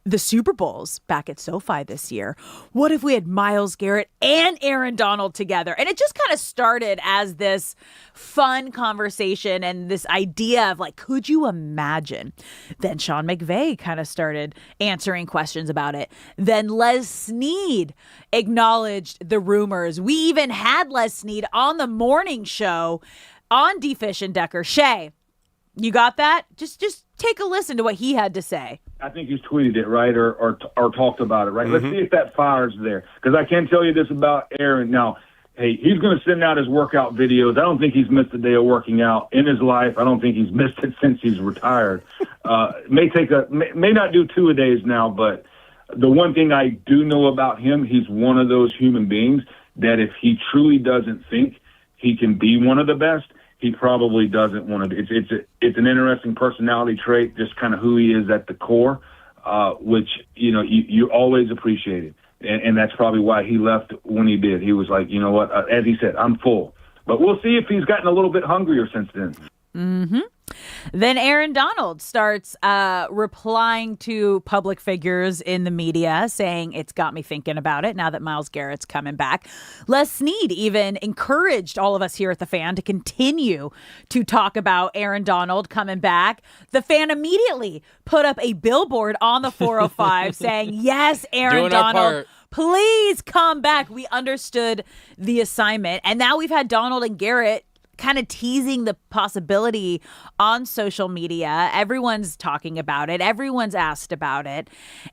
The Super Bowl's back at SoFi this year. What if we had Myles Garrett and Aaron Donald together? And it just kind of started as this fun conversation and this idea of like, could you imagine? Then Sean McVay kind of started answering questions about it. Then Les Snead acknowledged the rumors. We even had Les Snead on the morning show on D. Fish and Decker. Shay, you got that? Just take a listen to what he had to say. I think he's tweeted it, right, or talked about it, right? Let's see if that fire's there. Because I can tell you this about Aaron. Now, hey, he's going to send out his workout videos. I don't think he's missed a day of working out in his life. I don't think he's missed it since he's retired. May not do 2 a days now, but the one thing I do know about him, he's one of those human beings that if he truly doesn't think he can be one of the best, he probably doesn't want to. It's an interesting personality trait, just kind of who he is at the core, which you always appreciate it, and that's probably why he left when he did. He was like, you know what, as he said, I'm full. But we'll see if he's gotten a little bit hungrier since then. Mm-hmm. Then Aaron Donald starts replying to public figures in the media saying it's got me thinking about it now that Myles Garrett's coming back. Les Snead even encouraged all of us here at The Fan to continue to talk about Aaron Donald coming back. The Fan immediately put up a billboard on the 405 saying, yes, Aaron Donald, please come back. We understood the assignment. And now we've had Donald and Garrett kind of teasing the possibility on social media. Everyone's talking about it. Everyone's asked about it.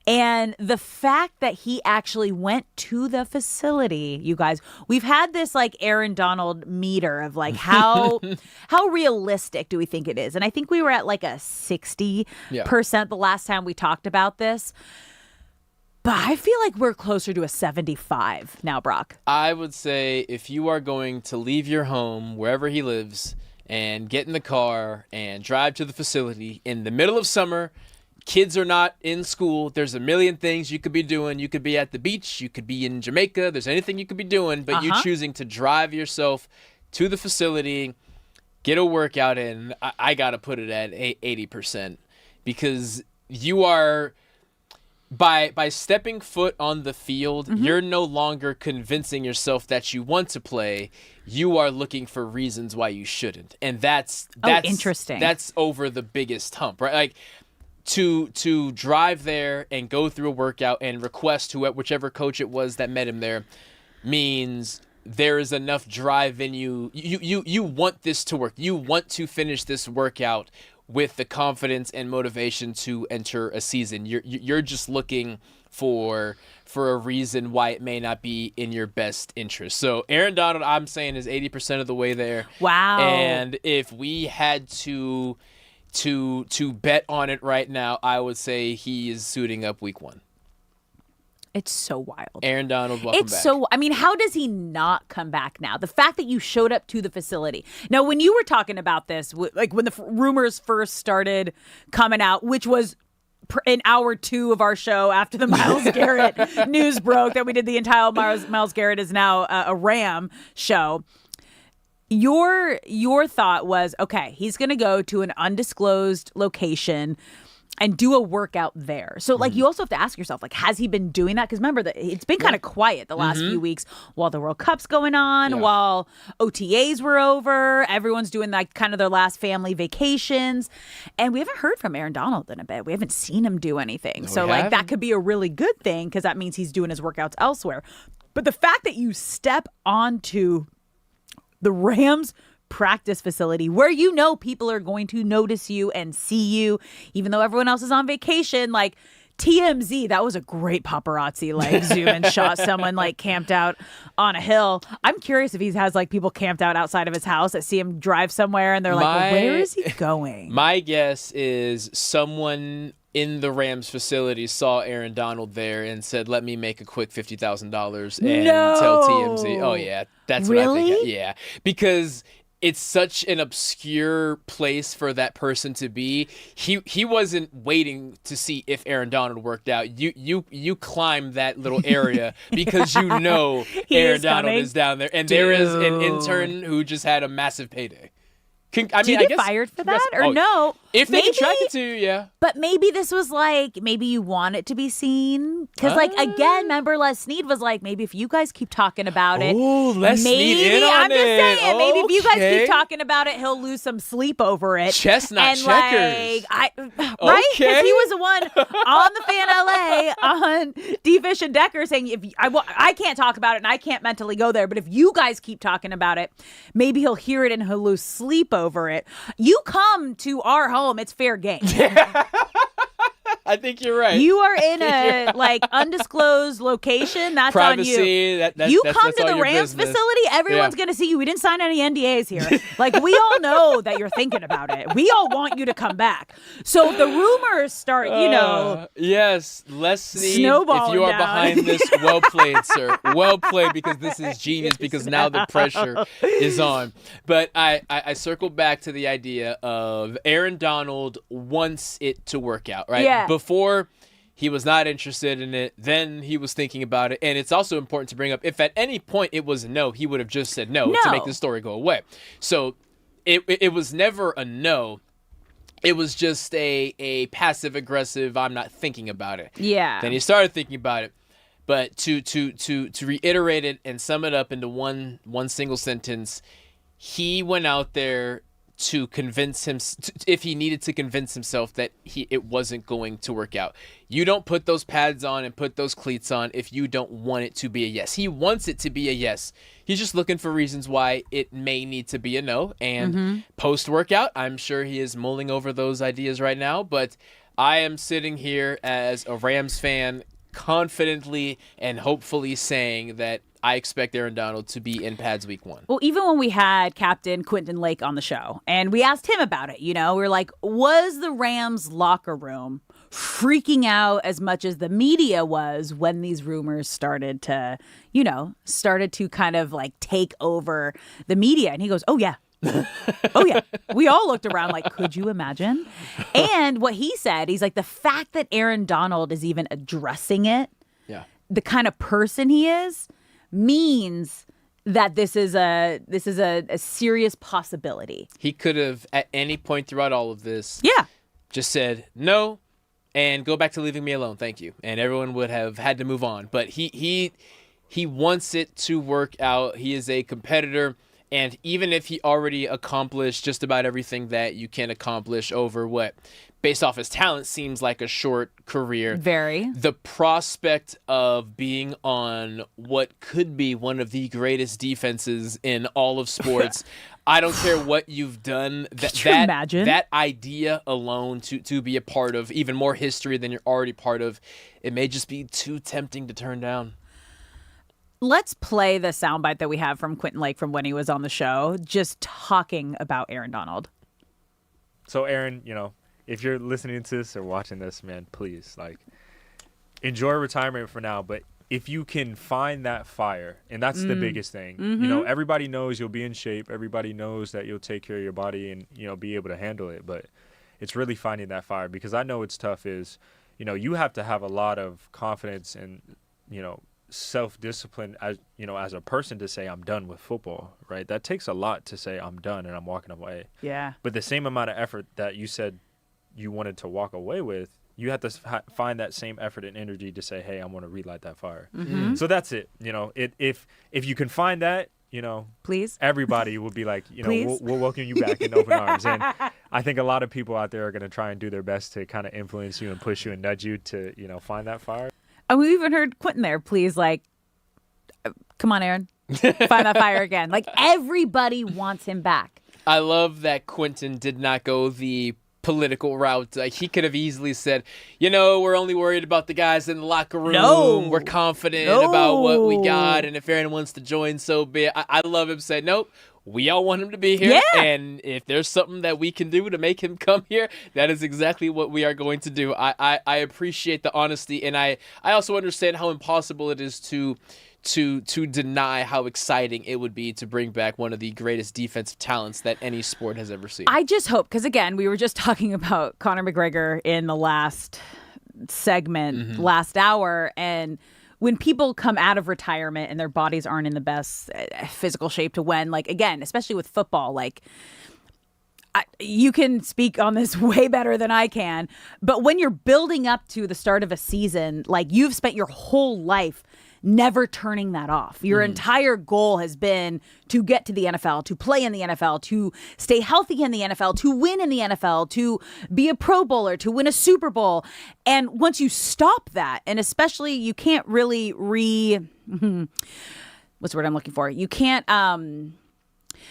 And the fact that he actually went to the facility, you guys, we've had this like Aaron Donald meter of like how realistic do we think it is? And I think we were at like a 60% the last time we talked about this. But I feel like we're closer to a 75 now, Brock. I would say if you are going to leave your home, wherever he lives, and get in the car and drive to the facility in the middle of summer, kids are not in school. There's a million things you could be doing. You could be at the beach. You could be in Jamaica. There's anything you could be doing. But you choosing to drive yourself to the facility, get a workout in, I got to put it at 80% because you are by stepping foot on the field, Mm-hmm. you're no longer convincing yourself that you want to play. You are looking for reasons why you shouldn't, and that's interesting. That's over the biggest hump, right? Like to drive there and go through a workout and request whichever coach it was that met him there means there is enough drive in you. You want this to work. You want to finish this workout with the confidence and motivation to enter a season. You're just looking for a reason why it may not be in your best interest. So Aaron Donald, I'm saying, is 80% of the way there. Wow. And if we had to bet on it right now, I would say he is suiting up week 1. It's so wild. Aaron Donald, welcome It's back. so, I mean, how does he not come back now? The fact that you showed up to the facility. Now, when you were talking about this, like when the rumors first started coming out, which was in hour 2 of our show after the Myles Garrett news broke that we did the entire Myles Garrett is now a Ram show. Your thought was, okay, he's going to go to an undisclosed location and do a workout there. So, like, you also have to ask yourself, like, has he been doing that? Because remember, it's been kind of quiet the last few weeks while the World Cup's going on, while OTAs were over. Everyone's doing, like, kind of their last family vacations. And we haven't heard from Aaron Donald in a bit. We haven't seen him do anything. No, so, like, that could be a really good thing because that means he's doing his workouts elsewhere. But the fact that you step onto the Rams practice facility where you know people are going to notice you and see you, even though everyone else is on vacation, like TMZ, that was a great paparazzi like zoom and shot someone like camped out on a hill. I'm curious if he has like people camped out outside of his house that see him drive somewhere and they're like, well, where is he going? My guess is someone in the Rams facility saw Aaron Donald there and said, let me make a quick $50,000 and tell TMZ. Oh, yeah. That's what I think. Yeah. Because it's such an obscure place for that person to be. He wasn't waiting to see if Aaron Donald worked out. You climb that little area because you know Aaron Donald is down there. And there is an intern who just had a massive payday. Did you get fired for that or no? If they contracted to you, yeah. But maybe this was like, maybe you want it to be seen. Because, like, again, remember Les Snead was like, maybe if you guys keep talking about it. Oh, Les Snead in on I'm just saying, it. maybe if you guys keep talking about it, he'll lose some sleep over it. Chestnut and checkers. Right? Because he was the one on the Fan LA on D-Fish and Decker saying, if I can't talk about it and I can't mentally go there, but if you guys keep talking about it, maybe he'll hear it and he'll lose sleep over it. You come to our home, it's fair game. I think you're right. You are in a like undisclosed location. That's Privacy, on you. You come to the business. Rams facility. Everyone's going to see you. We didn't sign any NDAs here. Like, we all know that you're thinking about it. We all want you to come back. So the rumors start, Yes, Les Snead, snowballing if you are down. behind this, well played, sir. Well played, because this is genius, because now the pressure is on. But I circle back to the idea of Aaron Donald wants it to work out, right? Yeah. Before, he was not interested in it. Then he was thinking about it. And it's also important to bring up, if at any point it was a no, he would have just said no to make the story go away. So it was never a no. It was just a passive-aggressive, I'm not thinking about it. Yeah. Then he started thinking about it. But to reiterate it and sum it up into one single sentence, he went out there to convince him, if he needed to convince himself that it wasn't going to work out. You don't put those pads on and put those cleats on if you don't want it to be a yes. He wants it to be a yes. He's just looking for reasons why it may need to be a no. And post-workout, I'm sure he is mulling over those ideas right now. But I am sitting here as a Rams fan, confidently and hopefully saying that I expect Aaron Donald to be in pads week 1. Well, even when we had Captain Quentin Lake on the show and we asked him about it, we were like, was the Rams locker room freaking out as much as the media was when these rumors started to kind of like take over the media? And he goes, oh, yeah. Oh, yeah. We all looked around like, could you imagine? And what he said, he's like, the fact that Aaron Donald is even addressing it, the kind of person he is, means that this is a serious possibility. He could have, at any point throughout all of this, just said no and go back to leaving me alone. Thank you. And everyone would have had to move on. But he wants it to work out. He is a competitor. And even if he already accomplished just about everything that you can accomplish over what, based off his talent, seems like a short career. Very. The prospect of being on what could be one of the greatest defenses in all of sports, I don't care what you've done. Could you imagine? That idea alone to be a part of even more history than you're already part of, it may just be too tempting to turn down. Let's play the soundbite that we have from Quentin Lake from when he was on the show, just talking about Aaron Donald. So, Aaron, if you're listening to this or watching this, man, please, enjoy retirement for now. But if you can find that fire, and that's the biggest thing, everybody knows you'll be in shape. Everybody knows that you'll take care of your body and, be able to handle it. But it's really finding that fire, because I know it's tough is, you have to have a lot of confidence and, self-discipline as a person to say I'm done with football, right? That takes a lot to say I'm done and I'm walking away. Yeah. But the same amount of effort that you said you wanted to walk away with, you have to find that same effort and energy to say, hey, I want to relight that fire. Mm-hmm. So that's it. If you can find that, please, everybody will be like, we'll welcome you back in open arms. And I think a lot of people out there are going to try and do their best to kind of influence you and push you and nudge you to, find that fire. And we even heard Quentin there, please, come on, Aaron, find that fire again. Everybody wants him back. I love that Quentin did not go the political route. He could have easily said, we're only worried about the guys in the locker room. No. We're confident about what we got, and if Aaron wants to join, so be it. I love him saying, nope. We all want him to be here, and if there's something that we can do to make him come here, that is exactly what we are going to do. I appreciate the honesty, and I also understand how impossible it is to deny how exciting it would be to bring back one of the greatest defensive talents that any sport has ever seen. I just hope, because again, we were just talking about Conor McGregor in the last segment, last hour, and when people come out of retirement and their bodies aren't in the best physical shape to win, again, especially with football, you can speak on this way better than I can, but when you're building up to the start of a season, you've spent your whole life never turning that off. Your entire goal has been to get to the NFL, to play in the NFL, to stay healthy in the NFL, to win in the NFL, to be a Pro Bowler, to win a Super Bowl. And once you stop that, and especially you can't really what's the word I'm looking for? You can't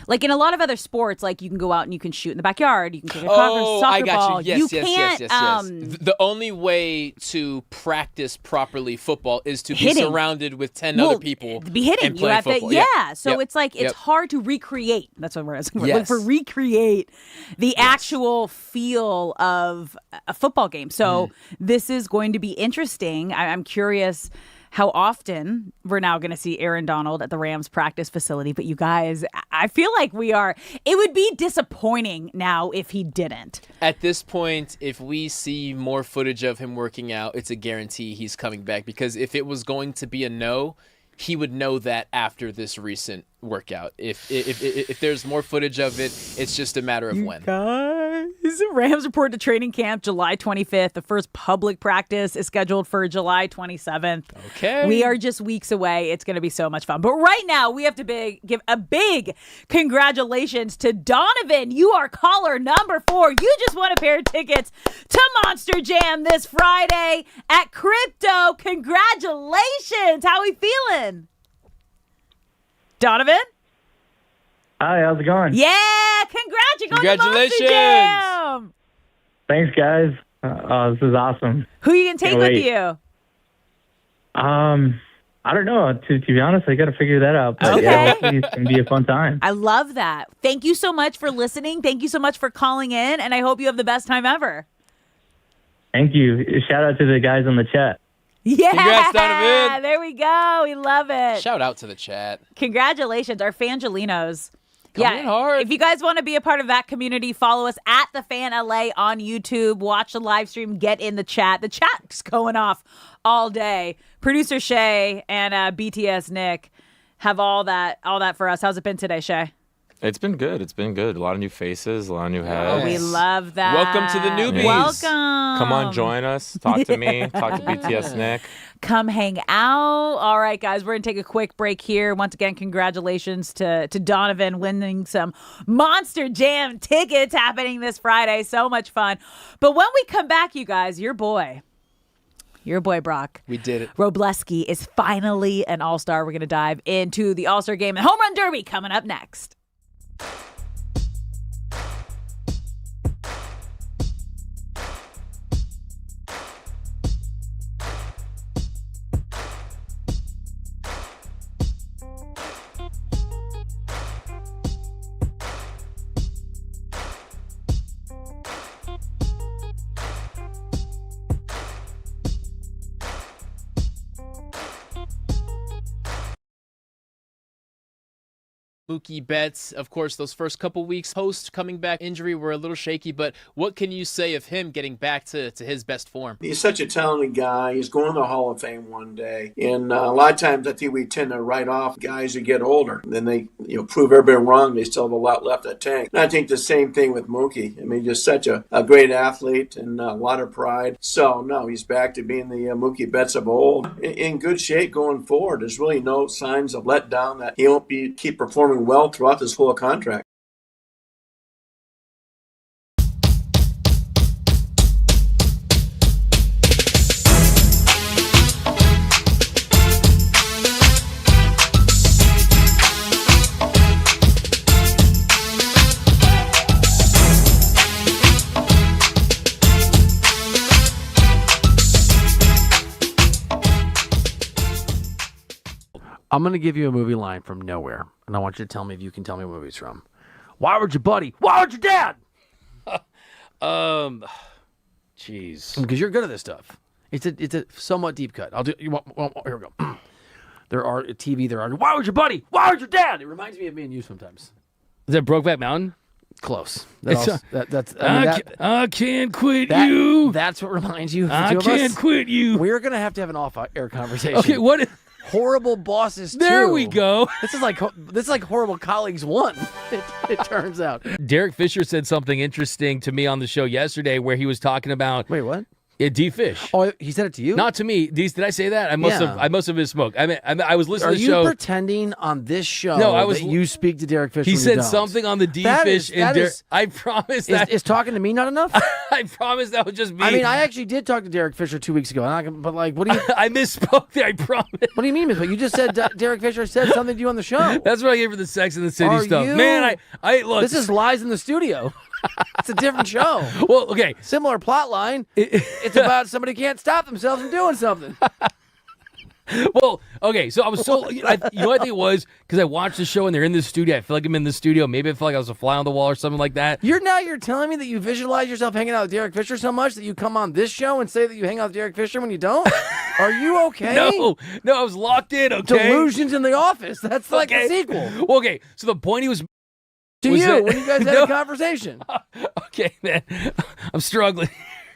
in a lot of other sports, you can go out and you can shoot in the backyard. You can kick a soccer I got ball. you. Yes, can't. Yes. The only way to practice properly football is to be surrounded with 10 other people. Be hitting. And play football. So it's it's hard to recreate. That's what we're asking for. Recreate the actual feel of a football game. So this is going to be interesting. I'm curious how often we're now going to see Aaron Donald at the Rams practice facility. But you guys, I feel like it would be disappointing now if he didn't. At this point, if we see more footage of him working out, it's a guarantee he's coming back. Because if it was going to be a no, he would know that after this recent workout. If there's more footage of it, it's just a matter of when. Guys, Rams report to training camp July 25th. The first public practice is scheduled for July 27th. Okay. We are just weeks away. It's going to be so much fun. But right now, we have to give a big congratulations to Donovan. You are caller number 4. You just won a pair of tickets to Monster Jam this Friday at Crypto. Congratulations. How are we feeling? Donovan? Hi, how's it going? Yeah, congratulations. Jam. Thanks, guys. This is awesome. Who are you going to take with you? I don't know. To be honest, I got to figure that out. But yeah, it's going to be a fun time. I love that. Thank you so much for listening. Thank you so much for calling in, and I hope you have the best time ever. Thank you. Shout out to the guys on the chat. Yeah, congrats, Donovan. There we go. We love it. Shout out to the chat. Congratulations, our Fangelinos. Coming in hard. If you guys want to be a part of that community, follow us at The Fan LA on YouTube. Watch the live stream. Get in the chat. The chat's going off all day. Producer Shay and BTS Nick have all that for us. How's it been today, Shay? It's been good. It's been good. A lot of new faces, a lot of new heads. Oh, we love that. Welcome to the newbies. Welcome. Come on, join us. Talk to me. Talk to BTS Nick. Come hang out. All right, guys, we're going to take a quick break here. Once again, congratulations to Donovan winning some Monster Jam tickets happening this Friday. So much fun. But when we come back, you guys, your boy Brock. We did it. Robleski is finally an all-star. We're going to dive into the all-star game and home run derby coming up next. Mookie Betts, of course, those first couple weeks post coming back injury were a little shaky, but what can you say of him getting back to his best form? He's such a talented guy. He's going to the Hall of Fame one day. And a lot of times I think we tend to write off guys who get older. Then they prove everybody wrong. They still have a lot left in the tank. And I think the same thing with Mookie. I mean, just such a great athlete and a lot of pride. So, no, he's back to being the Mookie Betts of old. In good shape going forward. There's really no signs of letdown that he won't keep performing well throughout this whole contract. I'm going to give you a movie line from nowhere, and I want you to tell me if you can tell me what movie it's from. Why would your buddy? Why would your dad? Jeez. Because you're good at this stuff. It's a somewhat deep cut. I'll do. Here we go. There are TV. There are. Why would your buddy? Why would your dad? It reminds me of me and you sometimes. Is that Brokeback Mountain? Close. I can't quit you. That's what reminds you of the I two of us. can't quit you. We're gonna have to have an off-air conversation. Okay, what? Horrible Bosses 2. There we go. This is like Horrible Colleagues 1. It turns out. Derek Fisher said something interesting to me on the show yesterday where he was talking about. Wait, what? D Fish. Oh, he said it to you? Not to me. Did I say that? I must have misspoke. I was listening to the show. Are you pretending on this show that you speak to Derek Fisher? He when said you don't? something on the D Fish. I promise that. Is talking to me not enough? I promise that was just me. I mean, I actually did talk to Derek Fisher 2 weeks ago. But what do you? I misspoke there. I promise. What do you mean? But you just said Derek Fisher said something to you on the show. That's what I gave for the Sex and the City stuff. Man, I look. This is Lies in the Studio. It's a different show. Well, okay. Similar plot line. It's about somebody who can't stop themselves from doing something. Well, okay, so I was so, you know what I think it was? Because I watched the show and they're in the studio. I feel like I'm in the studio. Maybe I feel like I was a fly on the wall or something like that. You're telling me that you visualize yourself hanging out with Derek Fisher so much that you come on this show and say that you hang out with Derek Fisher when you don't? Are you okay? No, I was locked in, okay? Delusions in the Office. That's like a sequel. Well, okay, so the point he was... when you guys had a conversation. Okay, man. I'm struggling.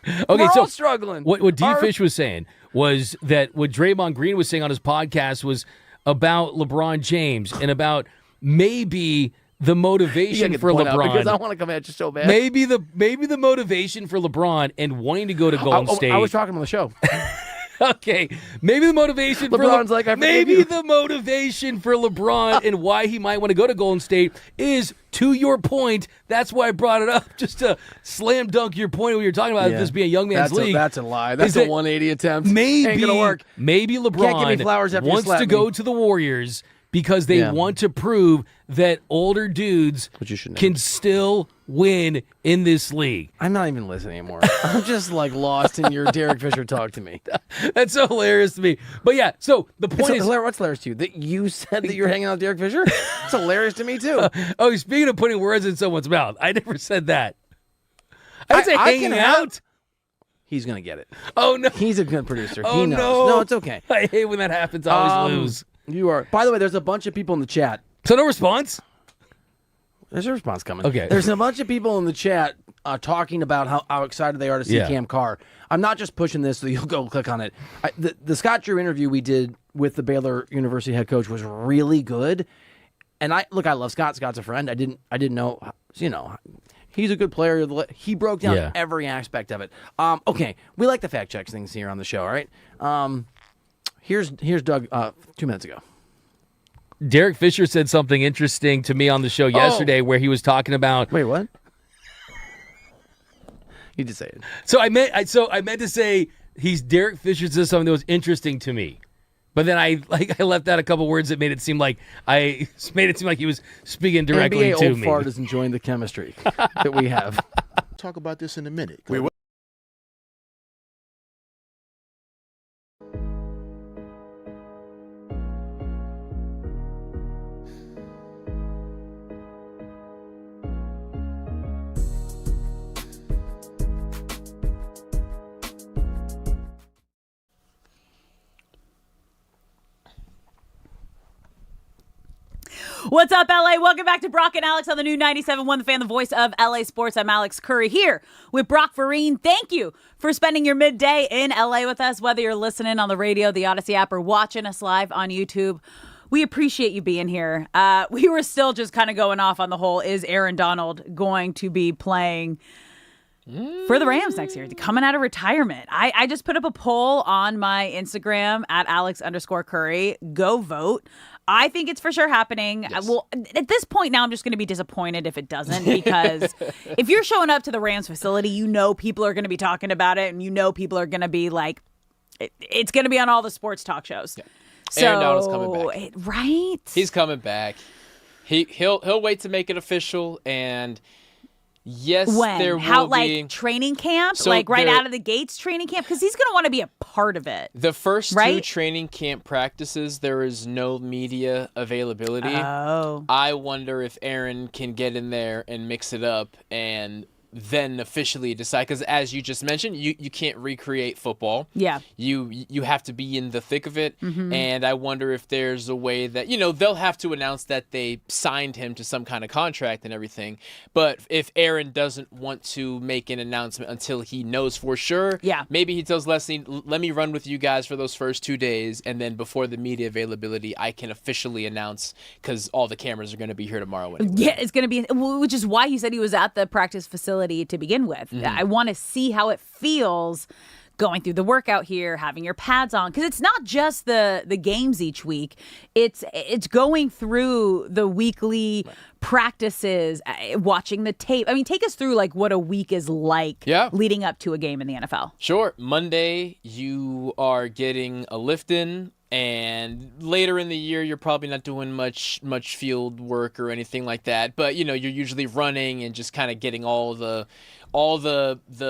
Okay, We're all struggling. What D-Fish was saying was that what Draymond Green was saying on his podcast was about LeBron James and about maybe the motivation for LeBron. Because I want to come at you so bad. Maybe the motivation for LeBron and wanting to go to Golden State. I was talking on the show. Okay, maybe the motivation LeBron's for the motivation for LeBron and why he might want to go to Golden State is, to your point, that's why I brought it up, just to slam dunk your point when you're talking about this being a young man's league. That's a lie. That's a 180 attempt. Maybe ain't gonna work. Maybe LeBron Can't give me flowers after you wants slap to me. go to the Warriors because they want to prove that older dudes can still win in this league. I'm not even listening anymore. I'm just lost in your Derek Fisher talk to me. That's so hilarious to me. But yeah, so the point is... What's hilarious to you? That you said that you're hanging out with Derek Fisher? It's hilarious to me, too. Speaking of putting words in someone's mouth, I never said that. I didn't say hanging out. He's going to get it. Oh, no. He's a good producer. Oh, he knows. no. It's okay. I hate when that happens. I always lose. You are. By the way, there's a bunch of people in the chat. So no response? There's a response coming. Okay. There's a bunch of people in the chat talking about how excited they are to see Cam Carr. I'm not just pushing this so you'll go click on it. The Scott Drew interview we did with the Baylor University head coach was really good. And I love Scott. Scott's a friend. I didn't know, he's a good player. He broke down every aspect of it. Okay, we like to fact check things here on the show. All right. Here's Doug 2 minutes ago. Derek Fisher said something interesting to me on the show yesterday where he was talking about. Wait, what? You just say it. So I meant to say Derek Fisher said something that was interesting to me. But then I left out a couple words that made it seem like he was speaking directly NBA to old me. fart is enjoying the chemistry that we have. Talk about this in a minute. What's up, LA? Welcome back to Brock and Alex on the new 97.1 The Fan, the voice of LA Sports. I'm Alex Curry here with Brock Vereen. Thank you for spending your midday in LA with us, whether you're listening on the radio, the Odyssey app, or watching us live on YouTube. We appreciate you being here. We were still just kind of going off on the whole, is Aaron Donald going to be playing for the Rams next year, coming out of retirement? I just put up a poll on my Instagram at Alex_Curry. Go vote. I think it's for sure happening. Yes. Well, at this point now, I'm just going to be disappointed if it doesn't, because if you're showing up to the Rams facility, people are going to be talking about it, and people are going to be like, it's going to be on all the sports talk shows. Yeah. So, Aaron Donald's coming back. Right? He's coming back. He'll wait to make it official, and yes, there will be training camp, out of the gates training camp, because he's going to want to be a part of it. The first two training camp practices, there is no media availability. Oh. I wonder if Aaron can get in there and mix it up and then officially decide, because as you just mentioned, you can't recreate football. Yeah. You have to be in the thick of it. Mm-hmm. And I wonder if there's a way that, they'll have to announce that they signed him to some kind of contract and everything. But if Aaron doesn't want to make an announcement until he knows for sure, maybe he tells Leslie, let me run with you guys for those first 2 days, and then before the media availability, I can officially announce, because all the cameras are going to be here tomorrow anyway. Yeah, it's going to be, which is why he said he was at the practice facility to begin with. Mm-hmm. I want to see how it feels going through the workout here, having your pads on, because it's not just the games each week. It's going through the weekly practices, watching the tape. I mean, take us through what a week is like leading up to a game in the NFL. Sure. Monday, you are getting a lift in. And later in the year, you're probably not doing much field work or anything like that. But, you're usually running and just kind of getting all the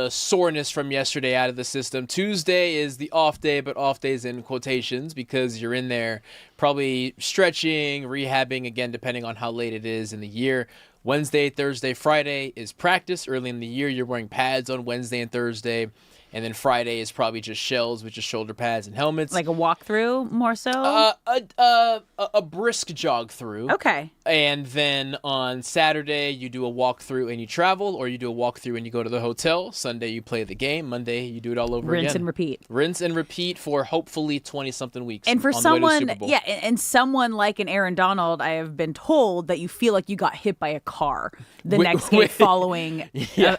soreness from yesterday out of the system. Tuesday is the off day, but off days in quotations, because you're in there probably stretching, rehabbing, again, depending on how late it is in the year. Wednesday, Thursday, Friday is practice. Early in the year, you're wearing pads on Wednesday and Thursday. And then Friday is probably just shells with just shoulder pads and helmets. Like a walkthrough, more so? A brisk jog through. Okay. And then on Saturday, you do a walkthrough and you travel, or you do a walkthrough and you go to the hotel. Sunday, you play the game. Monday, you do it all over again. Rinse and repeat. Rinse and repeat for hopefully 20-something weeks. And for someone, and someone like an Aaron Donald, I have been told that you feel like you got hit by a car the next day following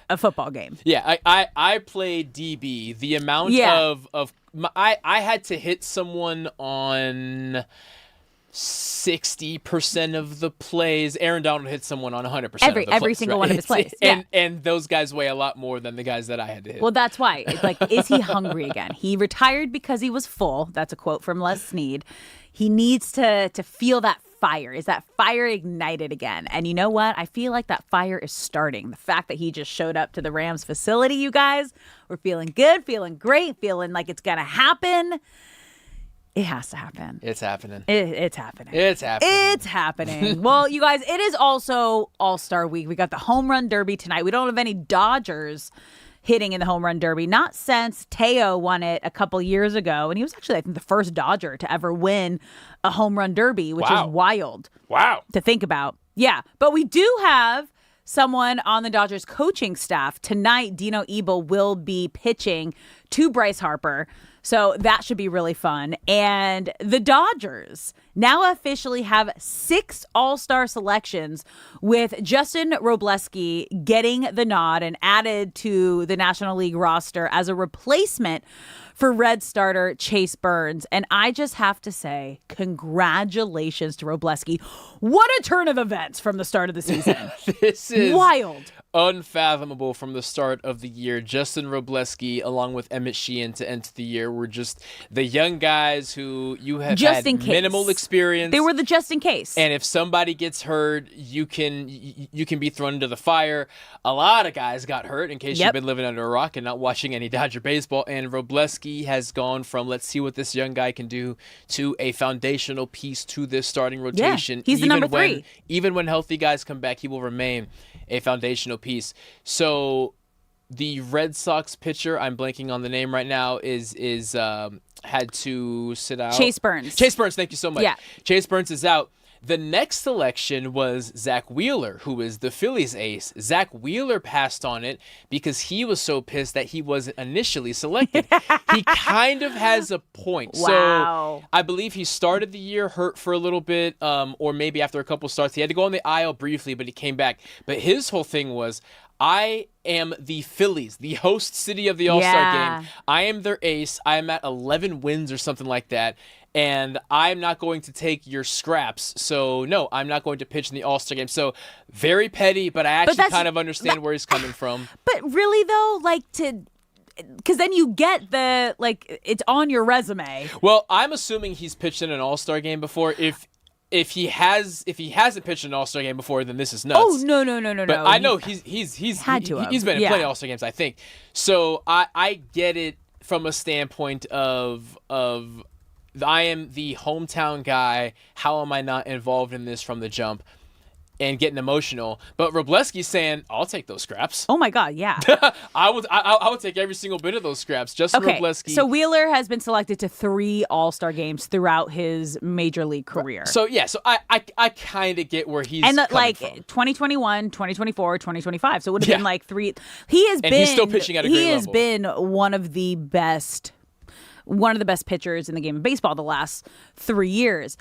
a football game. Yeah, I played DB. The amount I had to hit someone on 60% of the plays. Aaron Donald hit someone on 100% of the plays. Every single one of his plays. And those guys weigh a lot more than the guys that I had to hit. Well, that's why. It's like, is he hungry again? He retired because he was full. That's a quote from Les Snead. He needs to feel that fire. Is that fire ignited again? And you know what? I feel like that fire is starting. The fact that he just showed up to the Rams facility, you guys, we're feeling good, feeling great, feeling like it's going to happen. It has to happen. It's happening. It's happening. It's happening. It's happening. Well, you guys, it is also All-Star Week. We got the Home Run Derby tonight. We don't have any Dodgers hitting in the Home Run Derby, not since Teo won it a couple years ago. And he was actually, I think, the first Dodger to ever win a Home Run Derby, which is wild to think about. Yeah, but we do have someone on the Dodgers coaching staff. Tonight, Dino Ebel will be pitching to Bryce Harper. So that should be really fun. And the Dodgers now officially have 6 All-Star selections, with Justin Robleski getting the nod and added to the National League roster as a replacement for Red starter Chase Burns. And I just have to say, congratulations to Robleski. What a turn of events from the start of the season. This is wild. Unfathomable from the start of the year. Justin Robleski, along with Emmett Sheehan to enter the year, were just the young guys who you have Just had in case. minimal experience. They were the just in case. And if somebody gets hurt, you can be thrown into the fire. A lot of guys got hurt, in case you've been living under a rock and not watching any Dodger baseball. And Robleski has gone from, let's see what this young guy can do, to a foundational piece to this starting rotation. Yeah, he's the number 3. Even when healthy guys come back, he will remain a foundational piece. So the Red Sox pitcher, I'm blanking on the name right now, is had to sit out. Chase Burns. Chase Burns, thank you so much. Yeah. Chase Burns is out. The next selection was Zach Wheeler, who is the Phillies ace. Zach Wheeler passed on it because he was so pissed that he wasn't initially selected. He kind of has a point. Wow. So I believe he started the year hurt for a little bit, or maybe after a couple starts. He had to go on the IL briefly, but he came back. But his whole thing was, I am the Phillies, the host city of the All-Star game. I am their ace. I am at 11 wins or something like that. And I'm not going to take your scraps. So, no, I'm not going to pitch in the All-Star game. So, very petty, but I actually kind of understand where he's coming from. But really, though, because then you get it's on your resume. Well, I'm assuming he's pitched in an All-Star game before. If he hasn't pitched an All-Star game before, then this is nuts. Oh, no. But I know he's had to have. He's been in plenty of All-Star games, I think. So, I get it from a standpoint of I am the hometown guy. How am I not involved in this from the jump? And getting emotional. But Robleski's saying, I'll take those scraps. Oh, my God, yeah. I would take every single bit of those scraps. Justin Robleski. So Wheeler has been selected to 3 All-Star games throughout his major league career. So, yeah. So I kind of get where he's coming from. 2021, 2024, 2025. So it would have been 3. He's still pitching at a great level. He has been one of the best pitchers in the game of baseball the last 3 years.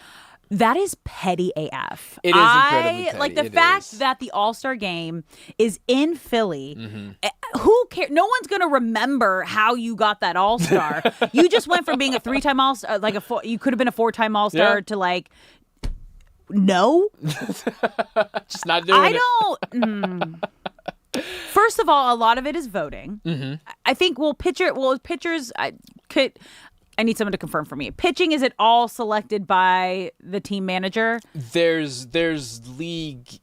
That is petty AF. It is incredibly petty. Like the fact that the All-Star game is in Philly. Mm-hmm. Who cares? No one's going to remember how you got that All-Star. You just went from being a 3-time All-Star, you could have been a 4-time All-Star to no. Just not doing it. First of all, a lot of it is voting. Mm-hmm. I think pitchers I need someone to confirm for me. Pitching, is it all selected by the team manager? There's league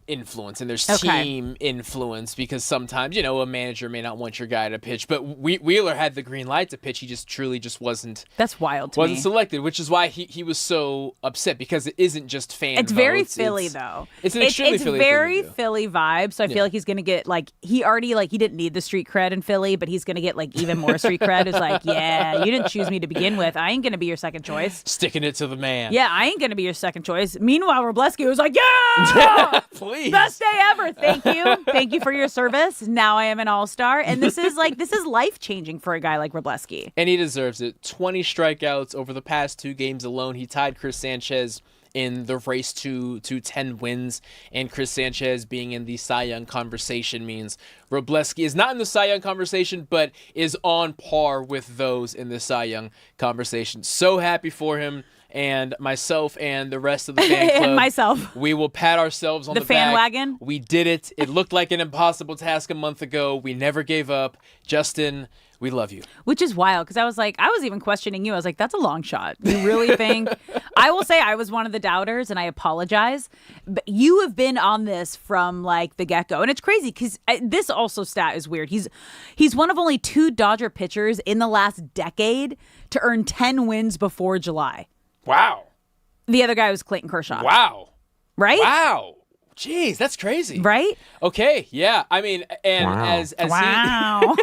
influence and there's team influence, because sometimes, a manager may not want your guy to pitch. But Wheeler had the green light to pitch. He just truly wasn't. That's wild to wasn't me. selected, which is why he was so upset, because it isn't just fan It's votes. very Philly, though. It's an extremely Philly very thing to do. Philly vibe. So I feel like he's going to get, he already, he didn't need the street cred in Philly, but he's going to get, even more street cred. It's yeah, you didn't choose me to begin with. I ain't going to be your second choice. Sticking it to the man. Yeah, I ain't going to be your second choice. Meanwhile, Robleski was yeah! Please. Best day ever. Thank you. Thank you for your service. Now I am an all-star. And this is life-changing for a guy like Robleski. And he deserves it. 20 strikeouts over the past 2 games alone. He tied Chris Sanchez in the race to 10 wins. And Chris Sanchez being in the Cy Young conversation means Robleski is not in the Cy Young conversation, but is on par with those in the Cy Young conversation. So happy for him. And myself and the rest of the fan club, and myself, we will pat ourselves on the fan back. Wagon. We did it. It looked like an impossible task a month ago. We never gave up. Justin, we love you. Which is wild, because I was even questioning you. I was like, that's a long shot. You really think? I will say I was one of the doubters, and I apologize. But you have been on this from the get-go. And it's crazy, because this also stat is weird. He's one of only 2 Dodger pitchers in the last decade to earn 10 wins before July. Wow. The other guy was Clayton Kershaw. Wow. Right? Wow. Jeez, that's crazy. Right? Okay, yeah. I mean, and wow. as wow.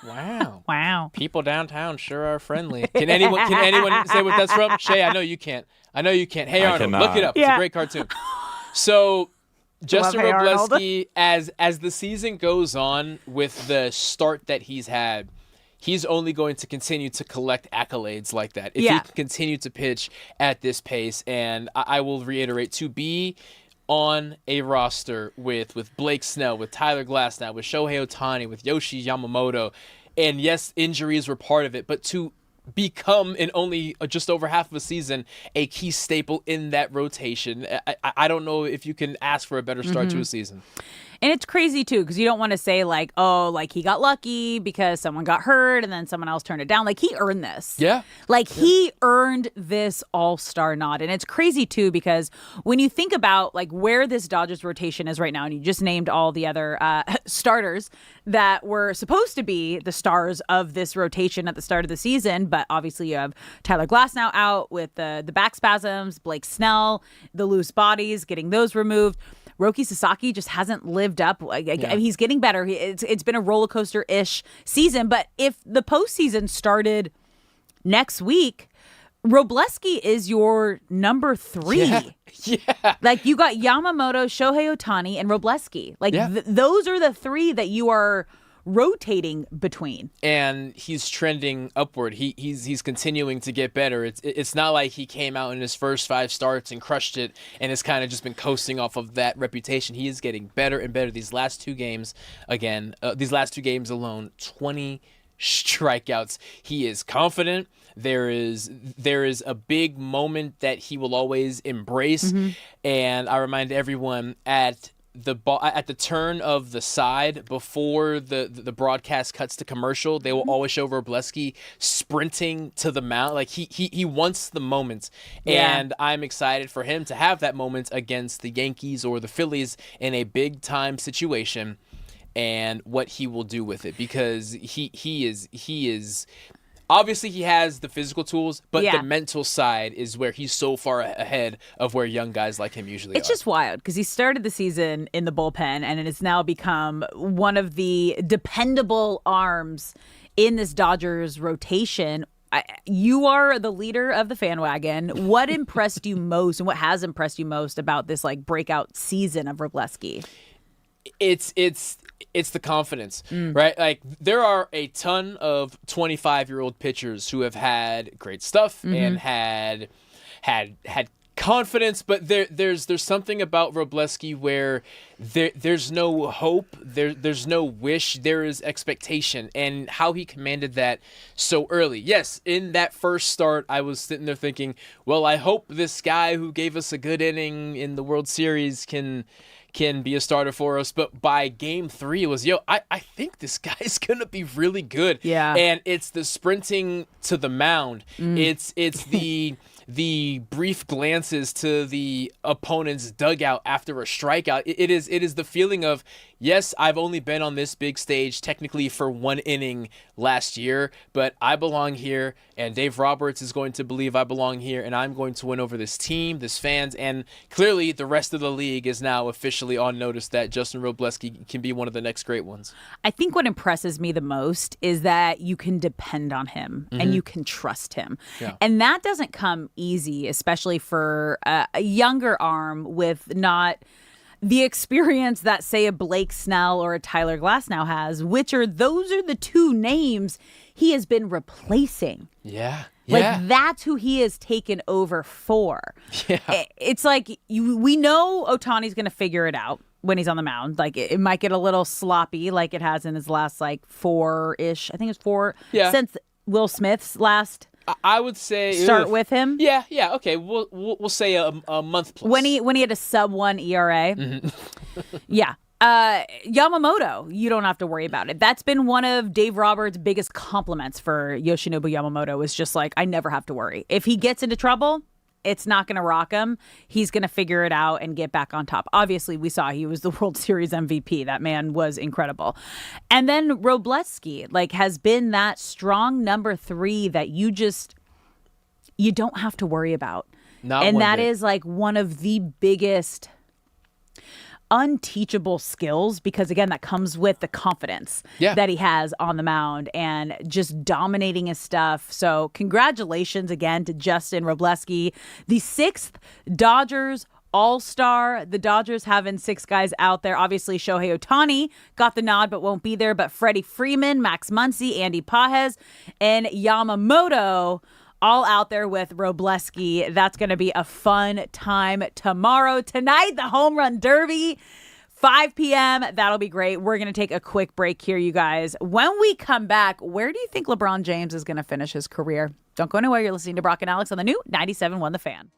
Wow. Wow. People downtown sure are friendly. Can anyone say what that's from? Shay, I know you can't. Hey, Arnold, look it up. Yeah. It's a great cartoon. So, Justin Robleski, as the season goes on with the start that he's had, he's only going to continue to collect accolades like that if he can continue to pitch at this pace. And I will reiterate, to be on a roster with Blake Snell, with Tyler Glasnow, with Shohei Ohtani, with Yoshi Yamamoto, and yes, injuries were part of it, but to become, in only just over half of a season, a key staple in that rotation, I don't know if you can ask for a better start to a season. And it's crazy, too, because you don't want to say, like, oh, like, he got lucky because someone got hurt and then someone else turned it down. Like, he earned this. Yeah. Like, he earned this all-star nod. And it's crazy, too, because when you think about, like, where this Dodgers rotation is right now, and you just named all the other starters that were supposed to be the stars of this rotation at the start of the season, but obviously you have Tyler Glasnow out with the back spasms, Blake Snell, the loose bodies, getting those removed. Roki Sasaki just hasn't lived up. I mean, he's getting better. It's been a roller coaster-ish season. But if the postseason started next week, Robleski is your number 3. Yeah. Like, you got Yamamoto, Shohei Ohtani, and Robleski. Like, those are the 3 that you are rotating between. And he's trending upward. He's continuing to get better. It's not like he came out in his first 5 starts and crushed it and has kind of just been coasting off of that reputation. He is getting better and better. These last 2 games, these last 2 games alone, 20 strikeouts. He is confident. There is a big moment that he will always embrace. And I remind everyone at the turn of the side before the broadcast cuts to commercial, they will always show Robleski sprinting to the mound. Like, he wants the moment. And I'm excited for him to have that moment against the Yankees or the Phillies in a big time situation, and what he will do with it, because he is obviously, he has the physical tools, but the mental side is where he's so far ahead of where young guys like him usually are. It's just wild because he started the season in the bullpen, and it has now become one of the dependable arms in this Dodgers rotation. You are the leader of the fan wagon. What impressed you most, and what has impressed you most about this like breakout season of Robleski? It's the confidence, right? Like, there are a ton of 25-year-old pitchers who have had great stuff and had confidence, but there's something about Robleski where there's no hope, there's no wish, there is expectation, and how he commanded that so early. Yes, in that first start, I was sitting there thinking, well, I hope this guy who gave us a good inning in the World Series can be a starter for us. But by game 3, it was, I think this guy's gonna be really good. Yeah. And it's the sprinting to the mound. It's the brief glances to the opponent's dugout after a strikeout. It is the feeling of, yes, I've only been on this big stage technically for 1 inning last year, but I belong here, and Dave Roberts is going to believe I belong here, and I'm going to win over this team, this fans, and clearly the rest of the league is now officially on notice that Justin Robleski can be one of the next great ones. I think what impresses me the most is that you can depend on him and you can trust him. Yeah. And that doesn't come easy, especially for a younger arm with not the experience that, say, a Blake Snell or a Tyler Glasnow has, those are the 2 names he has been replacing. Yeah. Like, that's who he has taken over for. Yeah. It's like, we know Ohtani's going to figure it out when he's on the mound. Like, it might get a little sloppy like it has in his last, 4-ish. I think it's 4 since Will Smith's last I would say start with him. Yeah. Okay. We'll say a month plus. When he had a sub-1 ERA. Yeah. Yamamoto, you don't have to worry about it. That's been one of Dave Roberts' biggest compliments for Yoshinobu Yamamoto, is just like, I never have to worry. If he gets into trouble, it's not going to rock him. He's going to figure it out and get back on top. Obviously, we saw he was the World Series MVP. That man was incredible. And then Robleski, has been that strong number 3 that you don't have to worry about. That is one of the biggest unteachable skills, because again, that comes with the confidence that he has on the mound and just dominating his stuff. So congratulations again to Justin Robleski, the 6th Dodgers All-Star. The Dodgers having 6 guys out there. Obviously, Shohei Ohtani got the nod but won't be there. But Freddie Freeman, Max Muncy, Andy Pages, and Yamamoto all out there with Robleski. That's going to be a fun time tomorrow. Tonight, the Home Run Derby, 5 p.m. That'll be great. We're going to take a quick break here, you guys. When we come back, where do you think LeBron James is going to finish his career? Don't go anywhere. You're listening to Brock and Alex on the new 97.1 The Fan.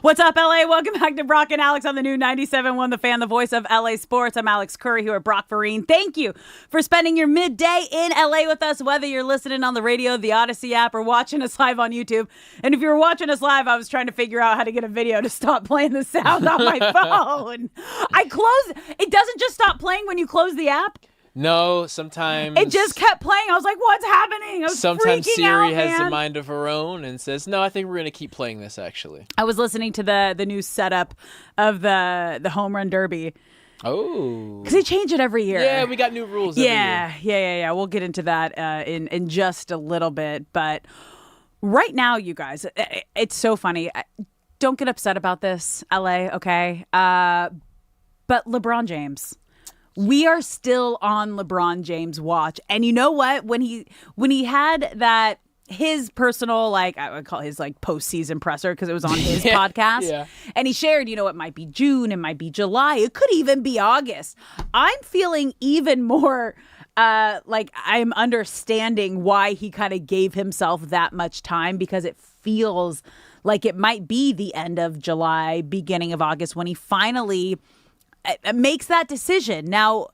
What's up, LA? Welcome back to Brock and Alex on the new 97.1 The Fan, the voice of LA Sports. I'm Alex Curry here at Brock Vereen. Thank you for spending your midday in LA with us, whether you're listening on the radio, the Odyssey app, or watching us live on YouTube. And if you were watching us live, I was trying to figure out how to get a video to stop playing the sound on my phone. It doesn't just stop playing when you close the app. No, sometimes it just kept playing. I was like, "What's happening?" Sometimes freaking Siri out, has man. a mind of her own and says, "No, I think we're going to keep playing this." Actually, I was listening to the new setup of the home run derby. Oh, because they change it every year. Yeah, we got new rules. Every year. Yeah. We'll get into that in just a little bit, but right now, you guys, it's so funny. Don't get upset about this, LA. Okay, but LeBron James. We are still on LeBron James' watch. And you know what? When he had that, his personal, like, I would call his like postseason presser because it was on his podcast. Yeah. And he shared, it might be June, it might be July, it could even be August. I'm feeling even more like I'm understanding why he kind of gave himself that much time, because it feels like it might be the end of July, beginning of August when he finally makes that decision. Now,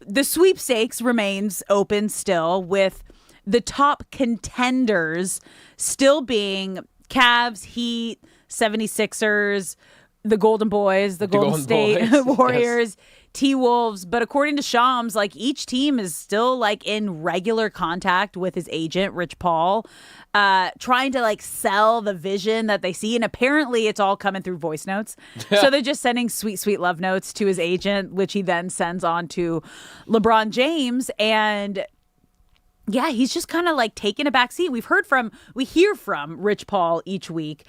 the sweepstakes remains open still, with the top contenders still being Cavs, Heat, 76ers, the Golden Boys, the Golden State Warriors, yes. T-Wolves. But according to Shams, like, each team is still like in regular contact with his agent, Rich Paul, trying to like sell the vision that they see. And apparently it's all coming through voice notes. So they're just sending sweet, sweet love notes to his agent, which he then sends on to LeBron James. And yeah, he's just kind of like taking a back seat. We hear from Rich Paul each week.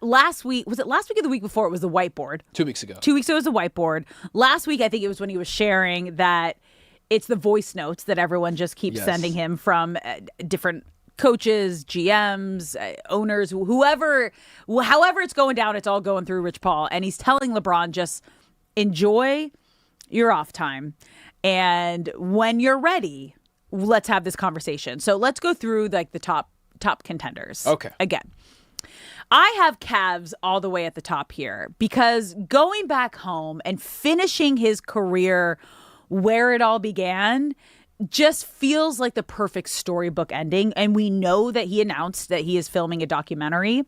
Last week, was it last week or the week before? It was the whiteboard. 2 weeks ago. 2 weeks ago was the whiteboard. Last week, I think it was when he was sharing that it's the voice notes that everyone just keeps sending him from different coaches, GMs, owners, however it's going down, it's all going through Rich Paul. And he's telling LeBron, just enjoy your off time. And when you're ready, let's have this conversation. So let's go through like the top contenders. Okay. Again, I have Cavs all the way at the top here, because going back home and finishing his career where it all began just feels like the perfect storybook ending. And we know that he announced that he is filming a documentary,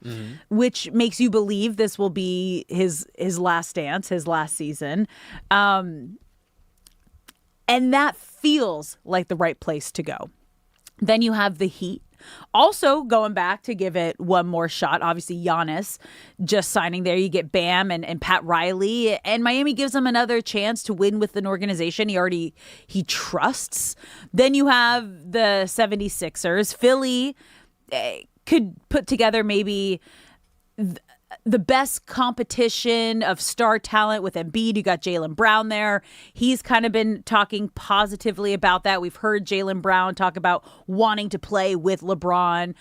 which makes you believe this will be his last dance, his last season. And that feels like the right place to go. Then you have the Heat. Also going back to give it one more shot. Obviously, Giannis just signing there. You get Bam and Pat Riley. And Miami gives him another chance to win with an organization he trusts. Then you have the 76ers. Philly could put together maybe the best competition of star talent with Embiid. You got Jaylen Brown there. He's kind of been talking positively about that. We've heard Jaylen Brown talk about wanting to play with LeBron.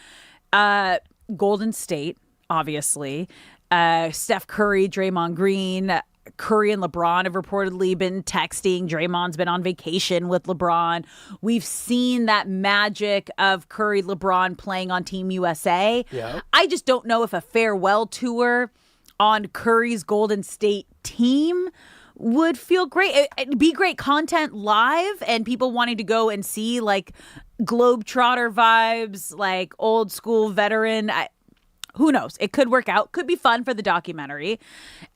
Golden State, obviously. Steph Curry, Draymond Green. Curry and LeBron have reportedly been texting. Draymond's been on vacation with LeBron. We've seen that magic of Curry, LeBron playing on Team USA. Yeah. I just don't know if a farewell tour on Curry's Golden State team would feel great. It'd be great content live and people wanting to go and see like Globetrotter vibes, like old school veteran. Who knows? It could work out. Could be fun for the documentary.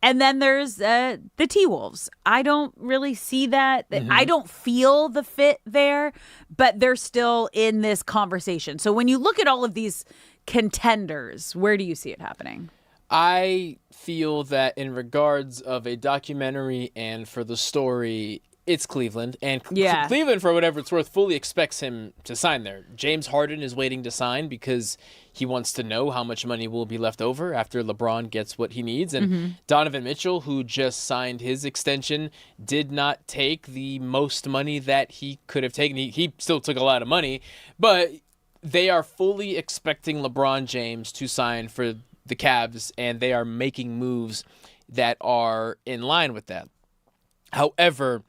And then there's the T-Wolves. I don't really see that. I don't feel the fit there, but they're still in this conversation. So when you look at all of these contenders, where do you see it happening? I feel that in regards of a documentary and for the story, it's Cleveland. And Cleveland, for whatever it's worth, fully expects him to sign there. James Harden is waiting to sign because he wants to know how much money will be left over after LeBron gets what he needs. And Donovan Mitchell, who just signed his extension, did not take the most money that he could have taken. He still took a lot of money, but they are fully expecting LeBron James to sign for the Cavs, and they are making moves that are in line with that. However,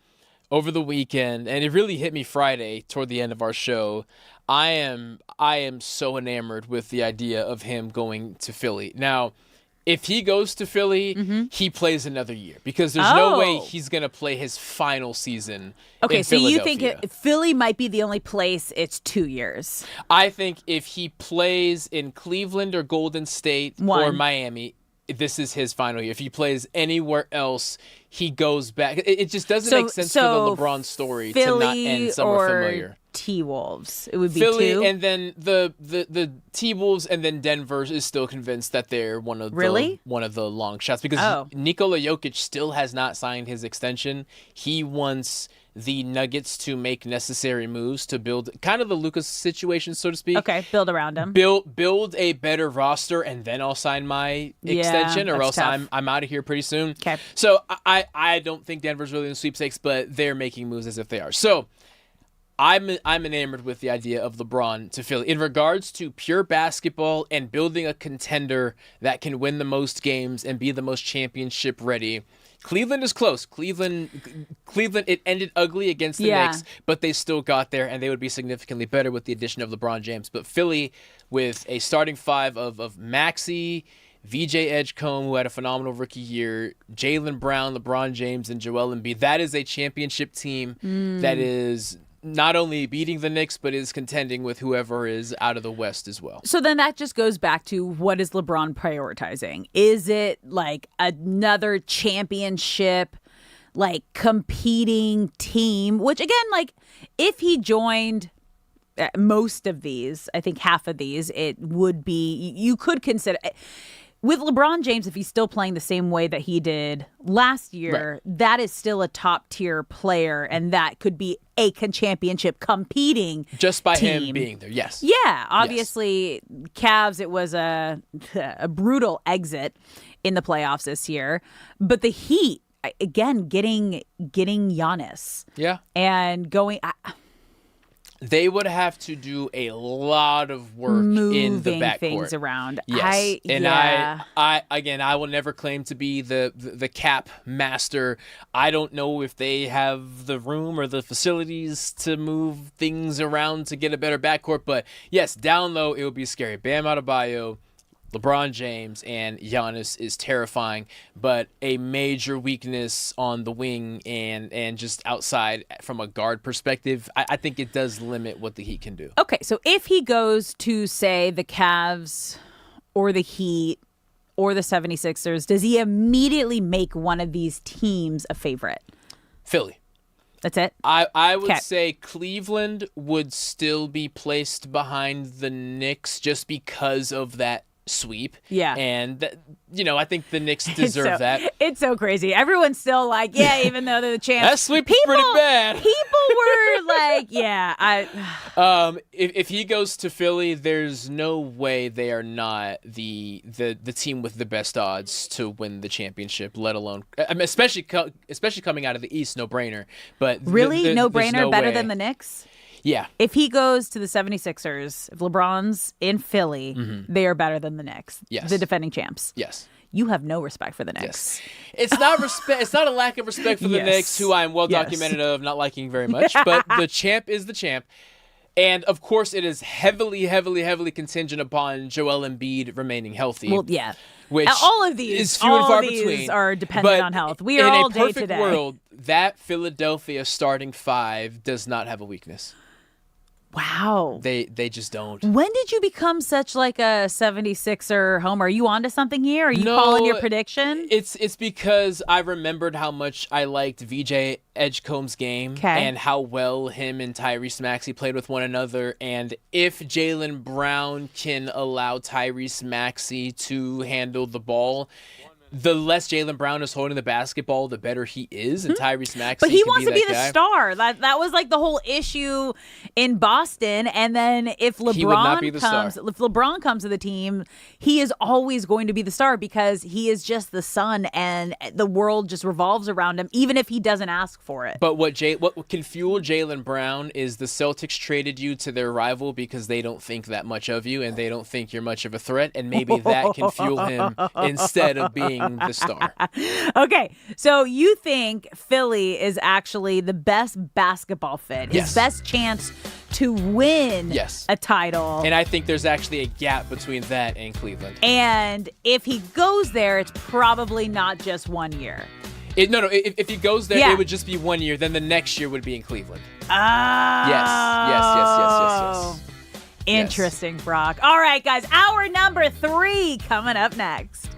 over the weekend, and it really hit me Friday toward the end of our show, I am so enamored with the idea of him going to Philly. Now, If he goes to Philly, he plays another year because there's no way he's going to play his final season in so you think Philadelphia. Philly might be the only place it's 2 years? I think if he plays in Cleveland or Golden State or Miami, this is his final year. If he plays anywhere else, he goes back. It just doesn't make sense for the LeBron story to not end somewhere familiar. T-Wolves. It would be Philly, 2. and then the T-Wolves, and then Denver is still convinced that they're one of the long shots because Nikola Jokic still has not signed his extension. He wants the Nuggets to make necessary moves to build kind of the Lucas situation, so to speak. Okay, build around him. Build a better roster, and then I'll sign my extension, or else I'm out of here pretty soon. Okay. So I don't think Denver's really in the sweepstakes, but they're making moves as if they are. So I'm enamored with the idea of LeBron to Philly. In regards to pure basketball and building a contender that can win the most games and be the most championship ready, Cleveland is close. Cleveland, it ended ugly against the Knicks, but they still got there, and they would be significantly better with the addition of LeBron James. But Philly, with a starting 5 of Maxey, VJ Edgecombe, who had a phenomenal rookie year, Jaylen Brown, LeBron James, and Joel Embiid, that is a championship team that is not only beating the Knicks, but is contending with whoever is out of the West as well. So then that just goes back to, what is LeBron prioritizing? Is it like another championship, like competing team? Which again, like if he joined most of these, I think half of these, it would be, you could consider with LeBron James, if he's still playing the same way that he did last year, that is still a top tier player, and that could be a championship competing just by team. him being there. Yes. Yeah. Obviously, Cavs, it was a brutal exit in the playoffs this year, but the Heat, again, getting Giannis. Yeah. And going. They would have to do a lot of work in the backcourt. Things around. Yes. I will never claim to be the cap master. I don't know if they have the room or the facilities to move things around to get a better backcourt. But yes, down low, it would be scary. Bam Adebayo, LeBron James, and Giannis is terrifying, but a major weakness on the wing and just outside from a guard perspective, I think it does limit what the Heat can do. Okay, so if he goes to, say, the Cavs or the Heat or the 76ers, does he immediately make one of these teams a favorite? Philly. That's it? I would say Cleveland would still be placed behind the Knicks just because of that sweep. Yeah. And, I think the Knicks deserve that. It's so crazy. Everyone's still like, yeah, even though they're the champs. That sweep is pretty bad. People were like, yeah. If he goes to Philly, there's no way they are not the team with the best odds to win the championship, let alone, especially coming out of the East, no brainer. But really? No brainer? No better way. than the Knicks? Yeah. If he goes to the 76ers, if LeBron's in Philly, they are better than the Knicks. Yes. The defending champs. Yes. You have no respect for the Knicks. Yes. It's not respect. It's not a lack of respect for the Knicks, who I am well documented of not liking very much. But the champ is the champ. And, of course, it is heavily, heavily, heavily contingent upon Joel Embiid remaining healthy. Well, yeah. Which all of these, is few and far between. Are dependent on health. We are all day today. In a perfect world, that Philadelphia starting 5 does not have a weakness. Wow. They just don't. When did you become such like a 76er homer? Are you onto something here? Are you calling your prediction? It's because I remembered how much I liked VJ Edgecombe's game and how well him and Tyrese Maxey played with one another. And if Jaylen Brown can allow Tyrese Maxey to handle the ball, the less Jaylen Brown is holding the basketball, the better he is, and Tyrese Maxey. But he can wants to be the guy. star. That was like the whole issue in Boston. And then if LeBron comes to the team, he is always going to be the star because he is just the sun, and the world just revolves around him, even if he doesn't ask for it. But what can fuel Jaylen Brown is the Celtics traded you to their rival because they don't think that much of you, and they don't think you're much of a threat, and maybe that can fuel him instead of being the star. Okay, so you think Philly is actually the best basketball fit, his best chance to win a title. And I think there's actually a gap between that and Cleveland. And if he goes there, it's probably not just 1 year. No. If he goes there, it would just be 1 year. Then the next year would be in Cleveland. Yes. Interesting, Brock. All right, guys. Hour number 3 coming up next.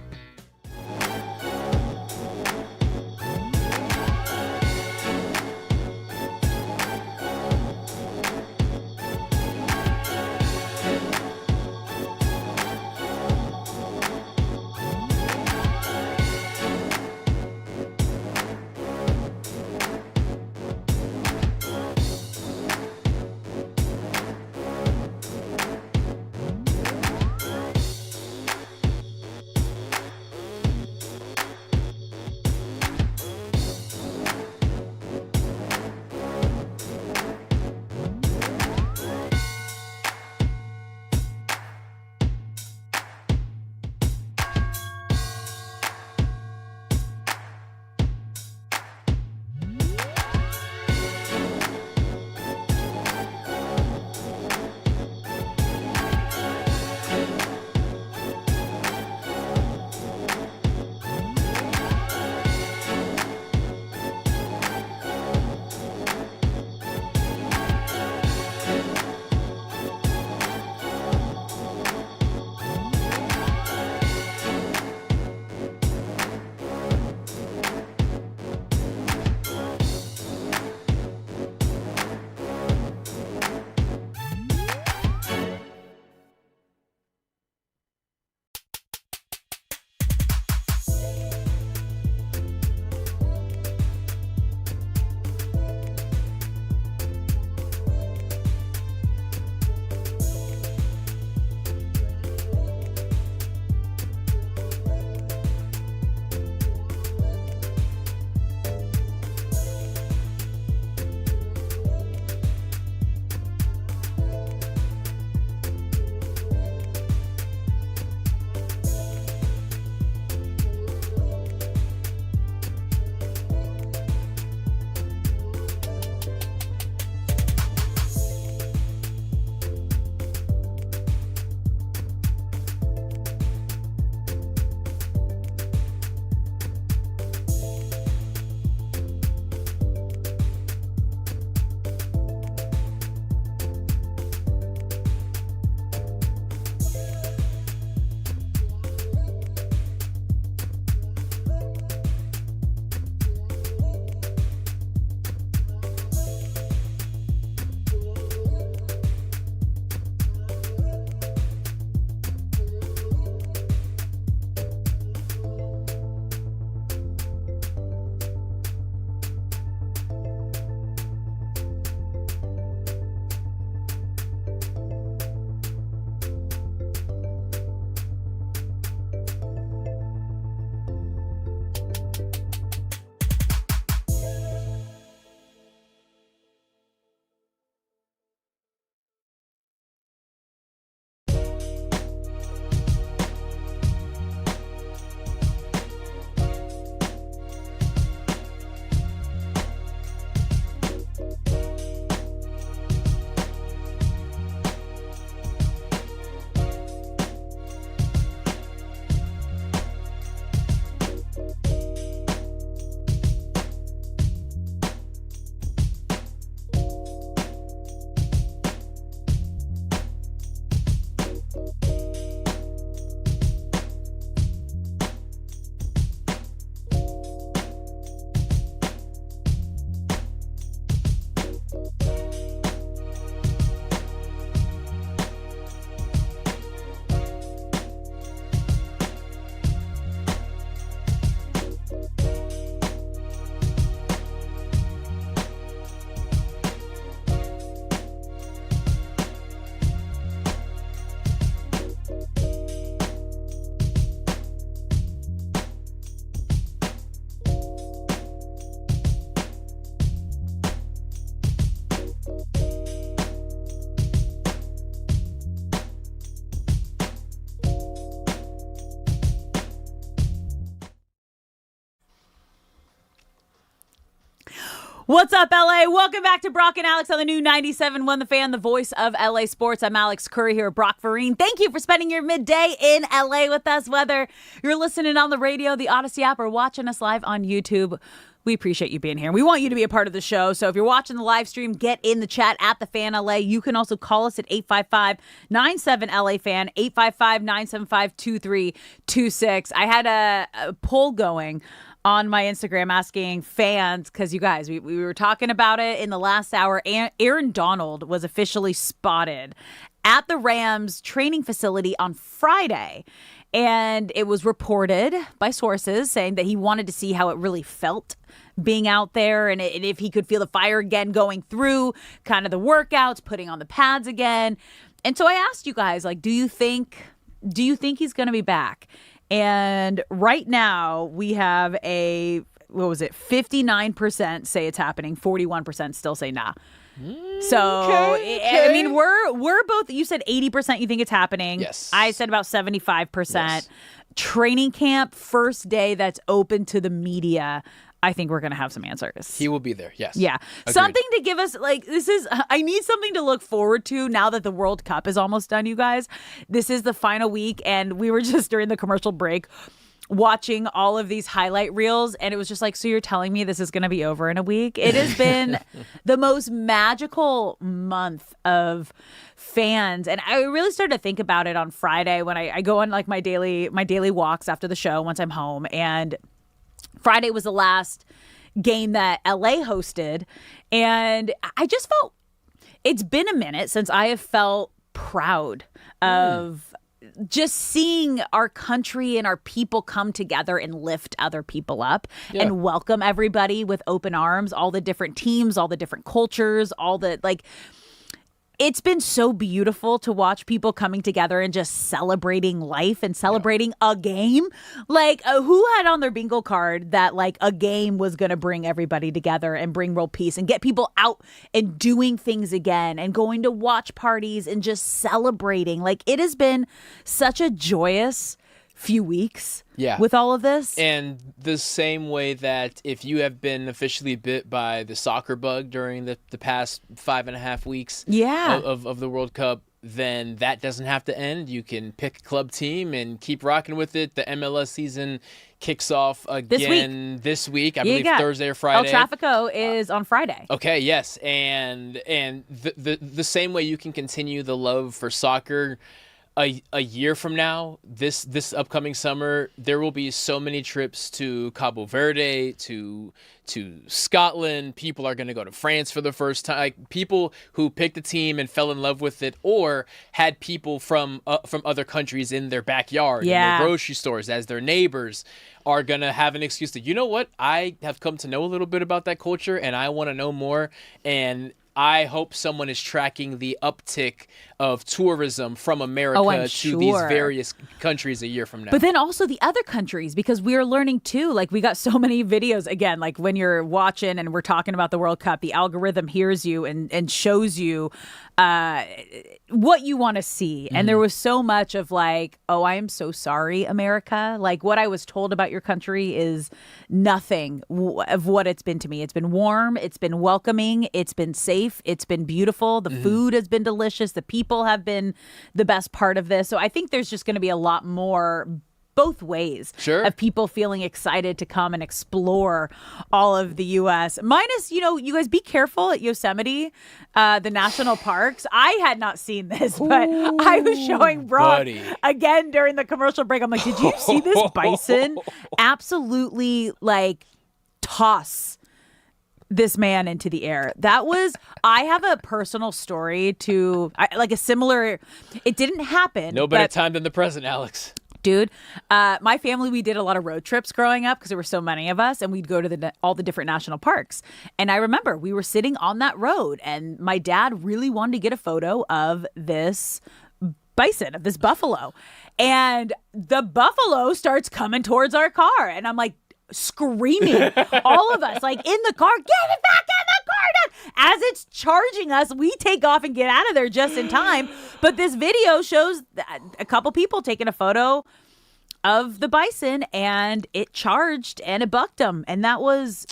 What's up, LA? Welcome back to Brock and Alex on the new 97.1 The Fan, the voice of LA sports. I'm Alex Curry here at Brock Farine. Thank you for spending your midday in LA with us, whether you're listening on the radio, the Odyssey app, or watching us live on YouTube. We appreciate you being here. We want you to be a part of the show. So if you're watching the live stream, get in the chat at The Fan LA. You can also call us at 855-97-LA-FAN, 855-975-2326. I had a poll going on my Instagram asking fans, because you guys, we were talking about it in the last hour. Aaron Donald was officially spotted at the Rams training facility on Friday. And it was reported by sources saying that he wanted to see how it really felt being out there and if he could feel the fire again going through kind of the workouts, putting on the pads again. And so I asked you guys, like, do you think he's going to be back? And right now we have 59% say it's happening, 41% still say nah. So, okay. I mean, we're both, you said 80% you think it's happening. Yes. I said about 75%. Yes. Training camp, first day that's open to the media, I think we're going to have some answers. He will be there, yes. Yeah. Agreed. Something to give us, I need something to look forward to now that the World Cup is almost done, you guys. This is the final week, and we were just during the commercial break watching all of these highlight reels, and it was just like, so you're telling me this is going to be over in a week? It has been the most magical month of fans, and I really started to think about it on Friday when I go on like my daily walks after the show once I'm home, and Friday was the last game that LA hosted, and I just felt it's been a minute since I have felt proud of just seeing our country and our people come together and lift other people up and welcome everybody with open arms, all the different teams, all the different cultures, it's been so beautiful to watch people coming together and just celebrating life and celebrating a game. Like, who had on their bingo card that, like, a game was going to bring everybody together and bring world peace and get people out and doing things again and going to watch parties and just celebrating? Like, it has been such a joyous few weeks with all of this. And the same way that if you have been officially bit by the soccer bug during the past 5.5 weeks of the World Cup, then that doesn't have to end. You can pick a club team and keep rocking with it. The MLS season kicks off again this week. I believe Thursday or Friday. El Trafico is on Friday. Okay, yes. And the same way you can continue the love for soccer a year from now, this upcoming summer, there will be so many trips to Cabo Verde, to Scotland. People are going to go to France for the first time. Like, people who picked a team and fell in love with it, or had people from other countries in their backyard, in their grocery stores, as their neighbors, are going to have an excuse to, you know what, I have come to know a little bit about that culture and I want to know more. And I hope someone is tracking the uptick of tourism from America to these various countries a year from now. But then also the other countries, because we are learning too. Like, we got so many videos, again, like when you're watching and we're talking about the World Cup, the algorithm hears you and shows you what you want to see. And there was so much of like, oh, I am so sorry, America. Like, what I was told about your country is nothing of what it's been to me. It's been warm. It's been welcoming. It's been safe. It's been beautiful. The food has been delicious. The people have been the best part of this. So I think there's just going to be a lot more both ways of people feeling excited to come and explore all of the U.S. Minus, you guys be careful at Yosemite, the national parks. I had not seen this, but I was showing Brock again during the commercial break. I'm like, did you see this bison absolutely, like, toss this man into the air? I have a personal story like a similar, it didn't happen. No better time than the present, Alex. Dude, my family, we did a lot of road trips growing up because there were so many of us, and we'd go to all the different national parks. And I remember we were sitting on that road, and my dad really wanted to get a photo of this bison, of this buffalo. And the buffalo starts coming towards our car. And I'm like, screaming, all of us, like, in the car, get it back in the car. As it's charging us, we take off and get out of there just in time. But this video shows a couple people taking a photo of the bison, and it charged and it bucked them. And that was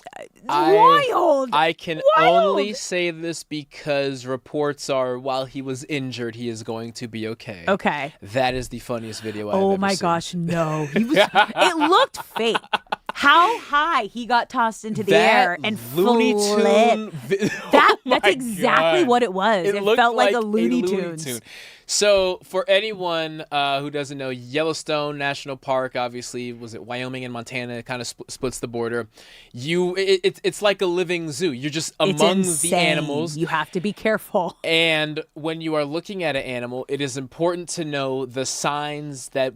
Wild. I can only say this because reports are while he was injured, he is going to be okay. Okay. That is the funniest video I've Oh ever my seen. gosh, no. He was it looked fake. How high he got tossed into the air and Looney flipped. Tune. That's exactly what it was. It looked felt like a Looney Looney Tunes. Tune. So for anyone who doesn't know, Yellowstone National Park, obviously, was it Wyoming and Montana? It kind of splits the border. It's like a living zoo. You're just among the animals. You have to be careful. And when you are looking at an animal, it is important to know the signs that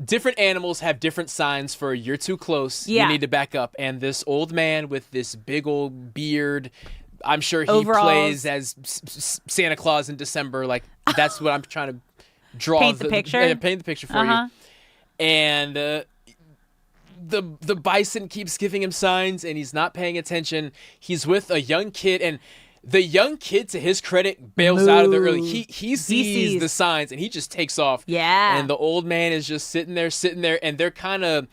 different animals have different signs for you're too close. Yeah. You need to back up. And this old man with this big old beard, I'm sure he Overalls. plays as Santa Claus in December. Like, that's what I'm trying to draw. Paint the picture? Paint the picture for you. And the bison keeps giving him signs, and he's not paying attention. He's with a young kid, and the young kid, to his credit, bails out of there early. He sees the signs, and he just takes off. Yeah. And the old man is just sitting there, and they're kind of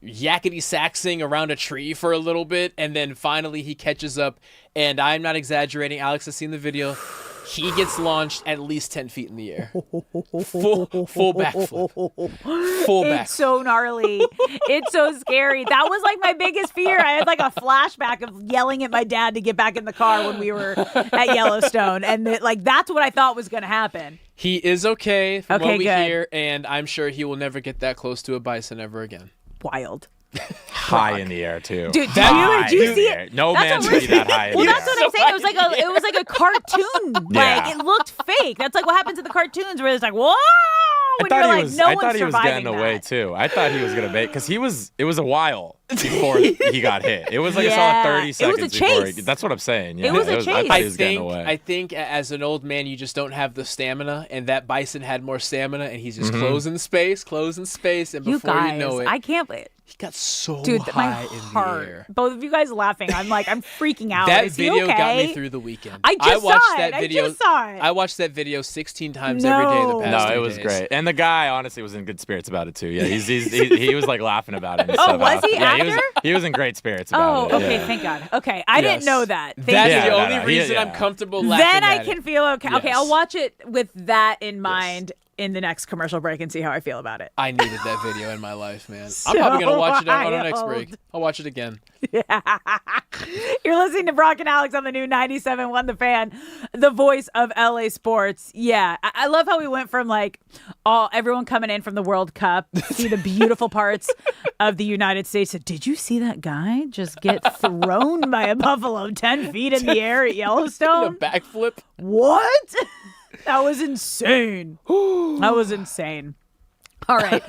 yakety-saxing around a tree for a little bit, and then finally he catches up, and I'm not exaggerating. Alex has seen the video. He gets launched at least 10 feet in the air. Full backflip. Full backflip. It's so gnarly. It's so scary. That was like my biggest fear. I had like a flashback of yelling at my dad to get back in the car when we were at Yellowstone. And that's what I thought was going to happen. He is okay from what we good. hear, and I'm sure he will never get that close to a bison ever again. Wild. High in the air too. Dude, did you see it? No man should be that high in Well, the that's air. what I'm saying. It was like a cartoon. Like Yeah. it looked fake. That's like what happens in the cartoons where it's like, whoa. I When thought you're he like, was. no I one's thought he was surviving getting that. away too. I thought he was gonna make because he was. It was a while before he got hit. It was like a solid 30 seconds. It was a before chase. that's what I'm saying. Yeah, It was a chase. I thought he was getting away. I think as an old man, you just don't have the stamina, and that bison had more stamina, and he's just closing space, and You before guys, you know it, I can't believe he got so Dude, my high in the heart. air. Both of you guys laughing. I'm freaking out. That Is he video got okay? me through the weekend. I just watched saw that it. video. I just saw it. I watched that video 16 times every day the past No, 3 it was days. great, and the guy honestly was in good spirits about it too. Yeah, he was like laughing about it. And Oh, stuff. was he Yeah, he was in great spirits about it. Oh, okay. yeah. Thank God. Okay, I didn't know that. Thank That's you. the only reason I'm comfortable laughing Then I at can it. feel okay. Okay, Yes. I'll watch it with that in mind in the next commercial break and see how I feel about it. I needed that video in my life, man. I'm probably going to watch it on our next wild. break. I'll watch it again. You're listening to Brock and Alex on the new 97.1 The Fan, the voice of LA sports. Yeah, I love how we went from everyone coming in from the World Cup, see the beautiful parts of the United States. So, did you see that guy just get thrown by a buffalo 10 feet in the air at Yellowstone? A backflip? What? That was insane. That was insane. All right,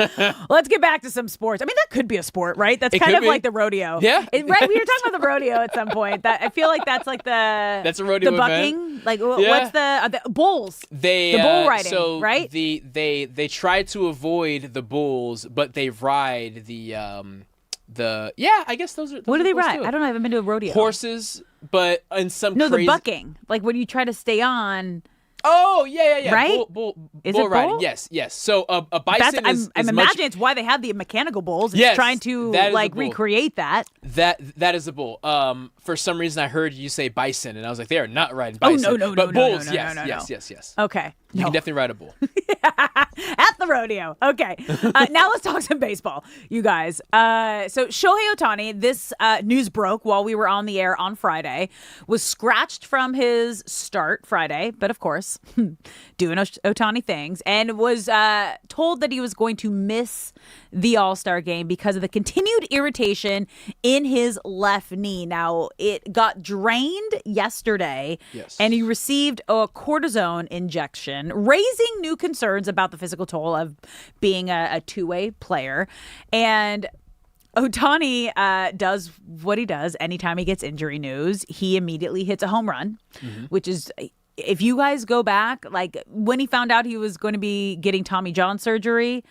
let's get back to some sports. I mean, that could be a sport, right? That's It kind could of be. like the rodeo. Yeah. Right? We were talking about the rodeo at some point. That I feel like that's like That's a rodeo the bucking. event. Like Yeah. what's the bulls? They the bull riding, so right? They try to avoid the bulls, but they ride the I guess those are. What do they bulls ride? too. I don't know. I haven't been to a rodeo. Horses, but in some No, crazy... the bucking. Like when you try to stay on. Oh yeah. Right? Bull Is bull it riding. bull? Yes. So a bison is I'm much. imagining it's why they have the mechanical bulls. It's Yes, trying to that is a bull. recreate that. That is a bull. For some reason, I heard you say bison, and I was like, they are not riding Oh, bison. no, But no, bulls, no, yes, no. yes. Okay. You can definitely ride a bull. At the rodeo. Okay. Now let's talk some baseball, you guys. So Shohei Ohtani, this news broke while we were on the air on Friday, was scratched from his start Friday, but of course, doing Ohtani things, and was told that he was going to miss the All-Star game because of the continued irritation in his left knee. Now, it got drained yesterday, and he received a cortisone injection, raising new concerns about the physical toll of being a two-way player. And Ohtani does what he does anytime he gets injury news. He immediately hits a home run, which is... If you guys go back, like when he found out he was going to be getting Tommy John surgery,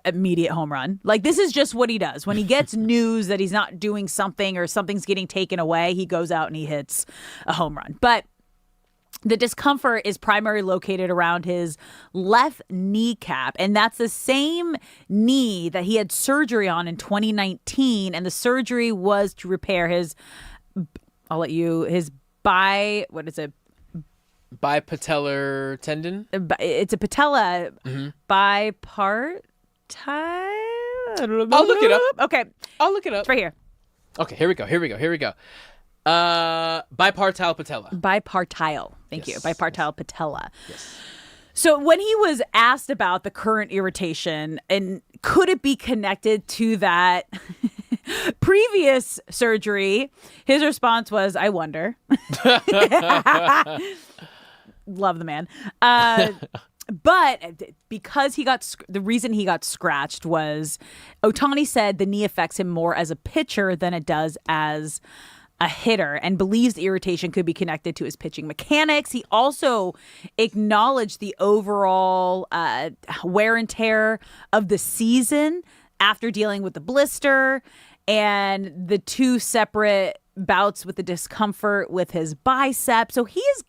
immediate home run. Like this is just what he does. When he gets news that he's not doing something or something's getting taken away, he goes out and he hits a home run. But the discomfort is primarily located around his left kneecap, and that's the same knee that he had surgery on in 2019, and the surgery was to repair his I'll let you. What is it? Bipatellar tendon. It's a patella bipartite. I'll look it up. Okay, I'll look it up. It's right here. Okay, here we go. Bipartile patella. Bipartile. Thank you. Bipartile patella. Yes. So when he was asked about the current irritation and could it be connected to that previous surgery, his response was, "I wonder." Love the man. But because the reason he got scratched was Ohtani said the knee affects him more as a pitcher than it does as a hitter, and believes the irritation could be connected to his pitching mechanics. He also acknowledged the overall wear and tear of the season after dealing with the blister and the 2 separate bouts with the discomfort with his bicep. So he's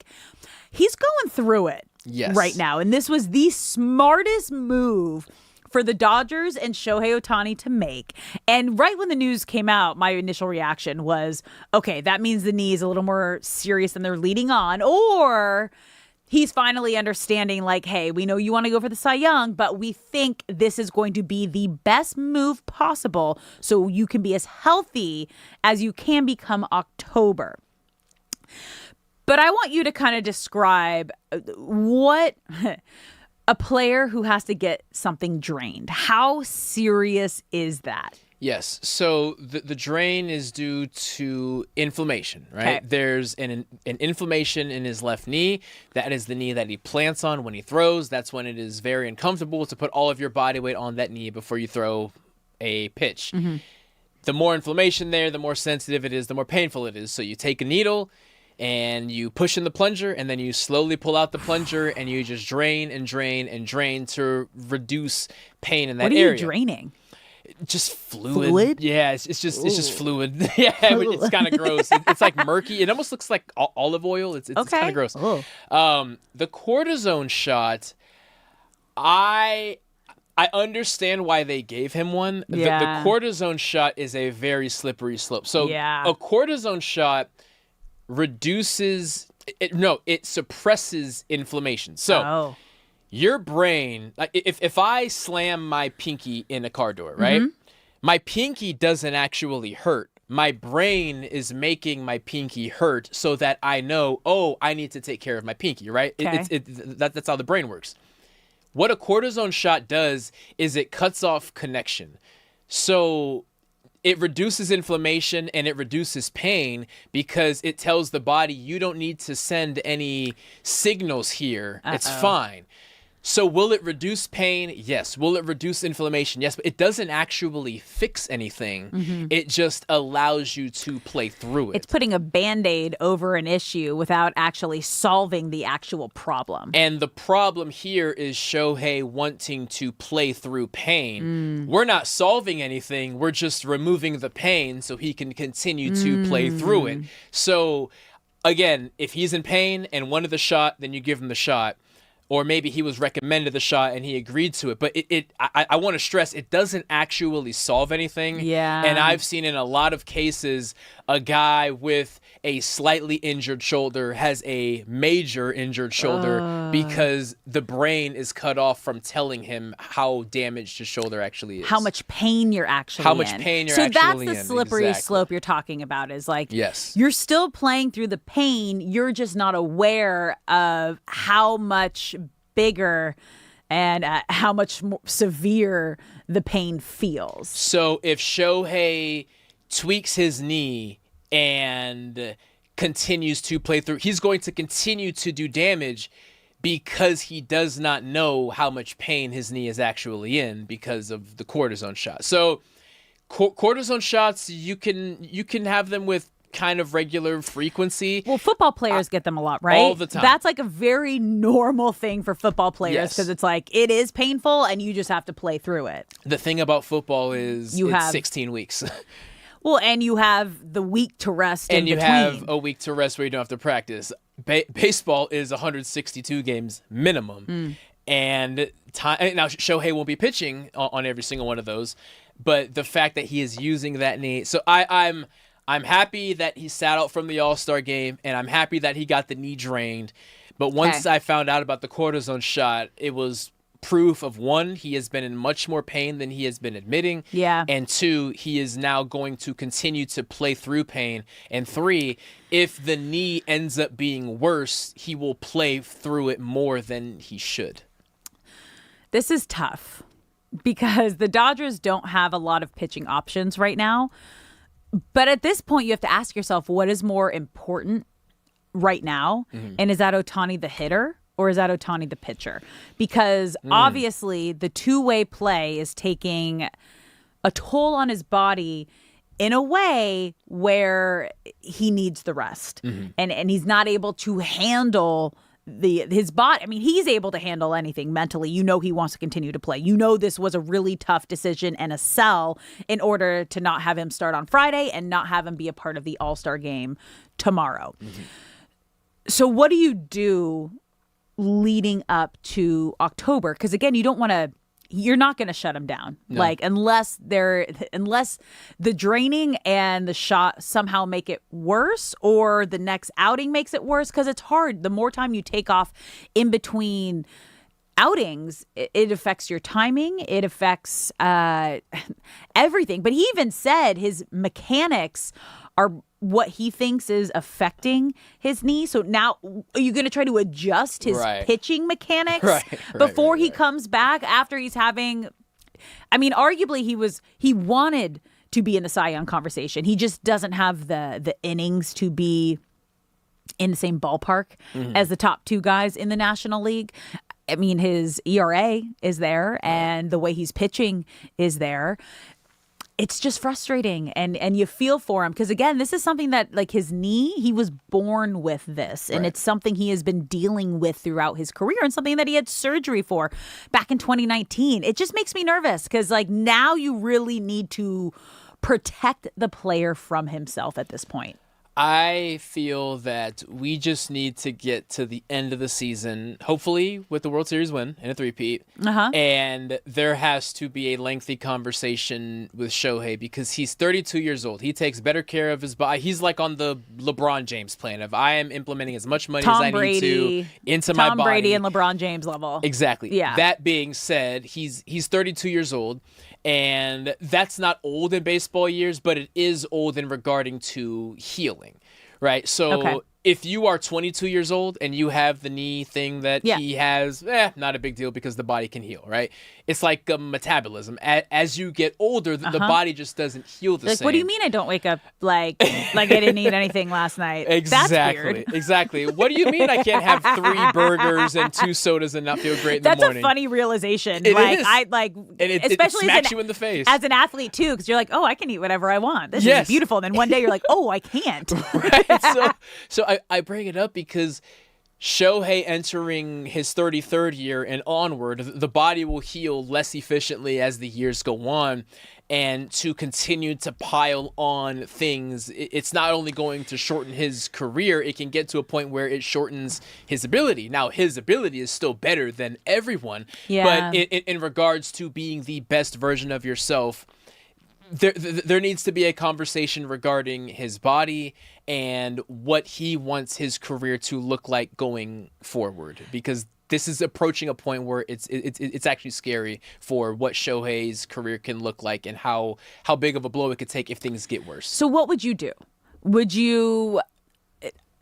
going through it right now. And this was the smartest move for the Dodgers and Shohei Ohtani to make. And right when the news came out, my initial reaction was, okay, that means the knee is a little more serious than they're leading on. Or he's finally understanding, like, hey, we know you want to go for the Cy Young, but we think this is going to be the best move possible so you can be as healthy as you can become October. But I want you to kind of describe what a player who has to get something drained. How serious is that? Yes. So the drain is due to inflammation, right? Okay. There's an inflammation in his left knee. That is the knee that he plants on when he throws. That's when it is very uncomfortable to put all of your body weight on that knee before you throw a pitch. Mm-hmm. The more inflammation there, the more sensitive it is, the more painful it is. So you take a needle and you push in the plunger, and then you slowly pull out the plunger, and you just drain and drain and drain to reduce pain in that area. What are you draining? Just fluid. Yeah, it's just fluid. Yeah, it's kind of gross. It's like murky. It almost looks like olive oil. It's kind of gross. The cortisone shot, I understand why they gave him one. Yeah. The cortisone shot is a very slippery slope. So a cortisone shot it suppresses inflammation. So your brain, like if I slam my pinky in a car door, right? Mm-hmm. My pinky doesn't actually hurt. My brain is making my pinky hurt so that I know, I need to take care of my pinky, right? Okay. That's how the brain works. What a cortisone shot does is it cuts off connection. So it reduces inflammation and it reduces pain because it tells the body you don't need to send any signals here. It's fine. So will it reduce pain? Yes. Will it reduce inflammation? Yes. But it doesn't actually fix anything. Mm-hmm. It just allows you to play through it. It's putting a Band-Aid over an issue without actually solving the actual problem. And the problem here is Shohei wanting to play through pain. We're not solving anything. We're just removing the pain so he can continue to play through it. So, again, if he's in pain and wanted the shot, then you give him the shot. Or maybe he was recommended the shot and he agreed to it. But I want to stress, it doesn't actually solve anything. Yeah. And I've seen in a lot of cases, a guy with a slightly injured shoulder has a major injured shoulder because the brain is cut off from telling him how damaged his shoulder actually is. How much pain you're actually in. So that's the slippery slope you're talking about, is like, yes, you're still playing through the pain. You're just not aware of how much bigger and how much more severe the pain feels. So if Shohei tweaks his knee and continues to play through, he's going to continue to do damage because he does not know how much pain his knee is actually in because of the cortisone shot. So cortisone shots, you can have them with kind of regular frequency. Well, football players get them a lot, right? All the time. That's like a very normal thing for football players because it's like, it is painful and you just have to play through it. The thing about football is it's 16 weeks. Well, and you have the week to rest and you have a week to rest where you don't have to practice. Baseball is 162 games minimum. And now Shohei won't be pitching on every single one of those, but the fact that he is using that knee. So I'm happy that he sat out from the All-Star game, and I'm happy that he got the knee drained. But once I found out about the cortisone shot, it was proof of, one, he has been in much more pain than he has been admitting. Yeah. And two, he is now going to continue to play through pain. And three, if the knee ends up being worse, he will play through it more than he should. This is tough because the Dodgers don't have a lot of pitching options right now. But at this point, you have to ask yourself, what is more important right now? Mm-hmm. And is that Ohtani the hitter or is that Ohtani the pitcher? Because obviously the two-way play is taking a toll on his body in a way where he needs the rest. Mm-hmm. And he's not able to handle his body. I mean, he's able to handle anything mentally. You know, he wants to continue to play. You know, this was a really tough decision and a sell in order to not have him start on Friday and not have him be a part of the All-Star game tomorrow. Mm-hmm. So what do you do leading up to October? Because again, you're not going to shut him down. No. Like unless the draining and the shot somehow make it worse or the next outing makes it worse, because it's hard. The more time you take off in between outings, it affects your timing. It affects everything. But he even said his mechanics are what he thinks is affecting his knee. So now are you going to try to adjust his pitching mechanics before he comes back after he's having, I mean, arguably he wanted to be in the Cy Young conversation. He just doesn't have the innings to be in the same ballpark as the top two guys in the National League. I mean, his ERA is there and the way he's pitching is there. It's just frustrating, and you feel for him because, again, this is something that, like his knee, he was born with this, and it's something he has been dealing with throughout his career and something that he had surgery for back in 2019. It just makes me nervous because, like, now you really need to protect the player from himself at this point. I feel that we just need to get to the end of the season, hopefully with the World Series win and a three-peat. And there has to be a lengthy conversation with Shohei because he's 32 years old. He takes better care of his body. He's like on the LeBron James plan of I am implementing as much money as I need to into my body. Tom Brady and LeBron James level. Exactly. Yeah. That being said, he's 32 years old. And that's not old in baseball years, but it is old in regarding to healing, right? So if you are 22 years old and you have the knee thing that he has, not a big deal because the body can heal, right? It's like metabolism. As you get older, the body just doesn't heal the same. What do you mean I don't wake up like I didn't eat anything last night? Exactly. That's weird. Exactly. What do you mean I can't have 3 burgers and 2 sodas and not feel great in the morning? That's a funny realization. It like is. And especially it smacks you in the face. As an athlete too, because you're like, oh, I can eat whatever I want. This is beautiful. And then one day you're like, oh, I can't. Right. So I bring it up because Shohei entering his 33rd year and onward, the body will heal less efficiently as the years go on. And to continue to pile on things, it's not only going to shorten his career, it can get to a point where it shortens his ability. Now, his ability is still better than everyone. Yeah. But in regards to being the best version of yourself, there needs to be a conversation regarding his body and what he wants his career to look like going forward, because this is approaching a point where it's actually scary for what Shohei's career can look like and how big of a blow it could take if things get worse. So what would you do? Would you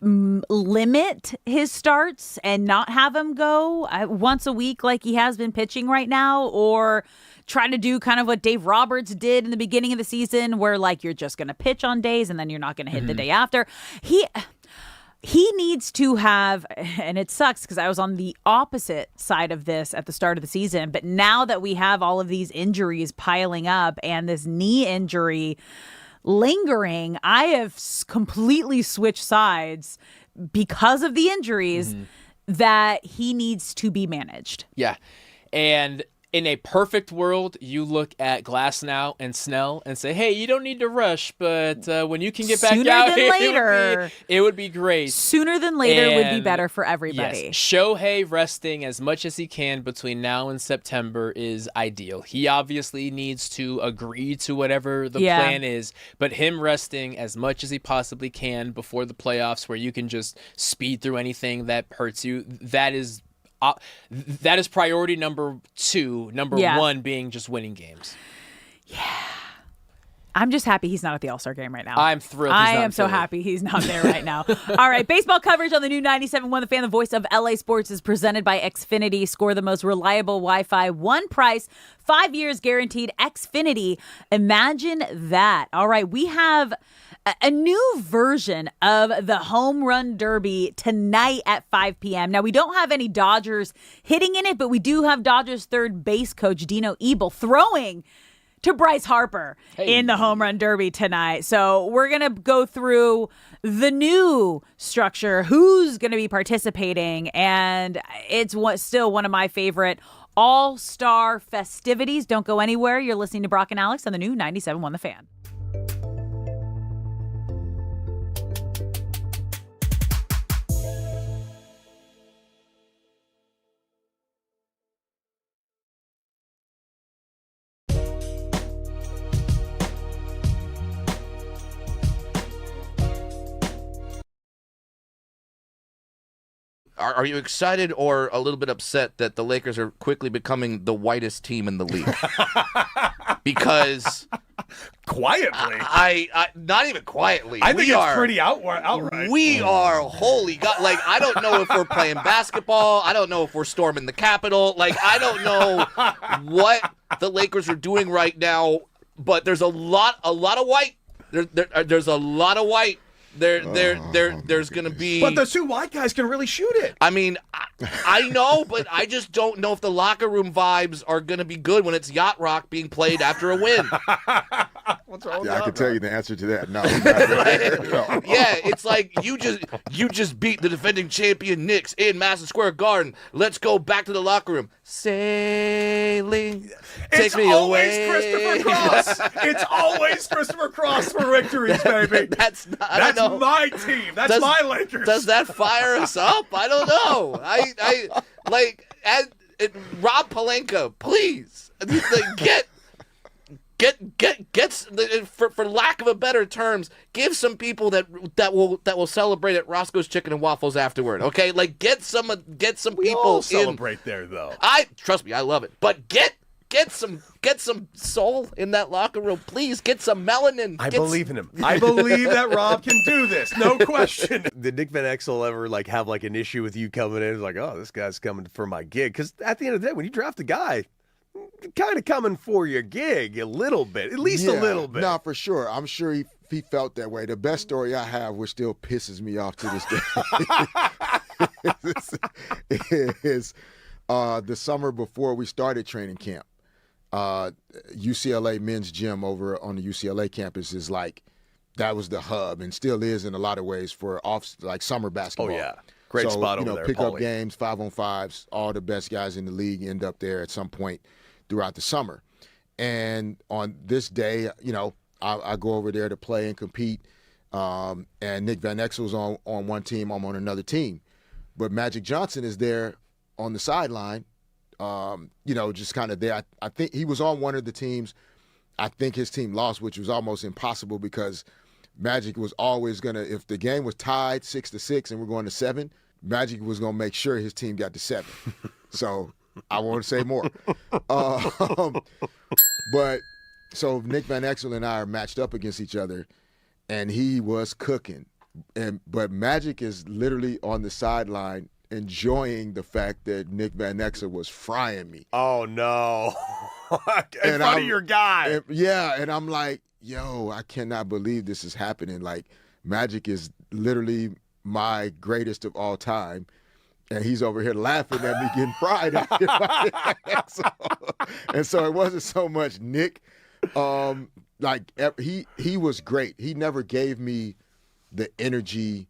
limit his starts and not have him go once a week like he has been pitching right now, or try to do kind of what Dave Roberts did in the beginning of the season where like you're just going to pitch on days and then you're not going to hit the day after? He needs to have, and it sucks because I was on the opposite side of this at the start of the season, but now that we have all of these injuries piling up and this knee injury lingering, I have completely switched sides because of the injuries that he needs to be managed. Yeah. And In a perfect world, you look at Glasnow and Snell and say, hey, you don't need to rush, but when you can get back out here, it would be great. Sooner than later would be better for everybody. Yes, Shohei resting as much as he can between now and September is ideal. He obviously needs to agree to whatever the plan is, but him resting as much as he possibly can before the playoffs where you can just speed through anything that hurts you, that is priority number 2. Number 1 being just winning games. Yeah. I'm just happy he's not at the All-Star game right now. I'm thrilled. I am so happy he's not there right now. All right. Baseball coverage on the new 97.1 The Fan, the voice of LA Sports, is presented by Xfinity. Score the most reliable Wi-Fi. One price, 5 years guaranteed. Xfinity. Imagine that. All right. We have a new version of the Home Run Derby tonight at 5 p.m. Now, we don't have any Dodgers hitting in it, but we do have Dodgers third base coach Dino Ebel throwing to Bryce Harper in the Home Run Derby tonight. So we're going to go through the new structure, who's going to be participating, and it's still one of my favorite all-star festivities. Don't go anywhere. You're listening to Brock and Alex on the new 97.1 The Fan. Are you excited or a little bit upset that the Lakers are quickly becoming the whitest team in the league? Because quietly, I not even quietly. I think it's pretty outright. We are, holy God! Like, I don't know if we're playing basketball. I don't know if we're storming the Capitol. Like, I don't know what the Lakers are doing right now. But there's a lot of white. There's a lot of white. There's going to be... But the 2 white guys can really shoot it. I mean, I know, but I just don't know if the locker room vibes are going to be good when it's Yacht Rock being played after a win. What's wrong with I can Yacht tell Rock? you the answer to that. No. No. Yeah, it's like you just beat the defending champion Knicks in Madison Square Garden. Let's go back to the locker room. Sailing, take me away. Christopher Cross. It's always Christopher Cross for victories, baby. That's my team. That's my Lakers. Does that fire us up? I don't know. I like Rob Pelinka, please get for lack of a better terms, give some people that will celebrate at Roscoe's Chicken and Waffles afterward. Okay, like get some people all celebrate there though. Trust me, I love it. But get some soul in that locker room, please. Get some melanin. I believe in him. I believe that Rob can do this, no question. Did Nick Van Exel ever have an issue with you coming in? Like, oh, this guy's coming for my gig? Because at the end of the day, when you draft a guy, kind of coming for your gig a little bit, at least a little bit. No, for sure. I'm sure he felt that way. The best story I have, which still pisses me off to this day, is the summer before we started training camp. UCLA men's gym over on the UCLA campus is that was the hub and still is in a lot of ways for summer basketball. Oh yeah, great spot over there. Pick up games, 5-on-5s. All the best guys in the league end up there at some point throughout the summer. And on this day, I go over there to play and compete. And Nick Van Exel's on one team, I'm on another team. But Magic Johnson is there on the sideline. Just kind of there. I think he was on one of the teams. I think his team lost, which was almost impossible because Magic was always if the game was tied 6-6 and we're going to 7, Magic was going to make sure his team got to 7. So I won't say more. But so Nick Van Exel and I are matched up against each other, and he was cooking. But Magic is literally on the sideline enjoying the fact that Nick Van Exel was frying me. Oh, no. In front of your guy. And I'm like, yo, I cannot believe this is happening. Like, Magic is literally my greatest of all time, and he's over here laughing at me getting fried. And so it wasn't so much Nick. He was great. He never gave me the energy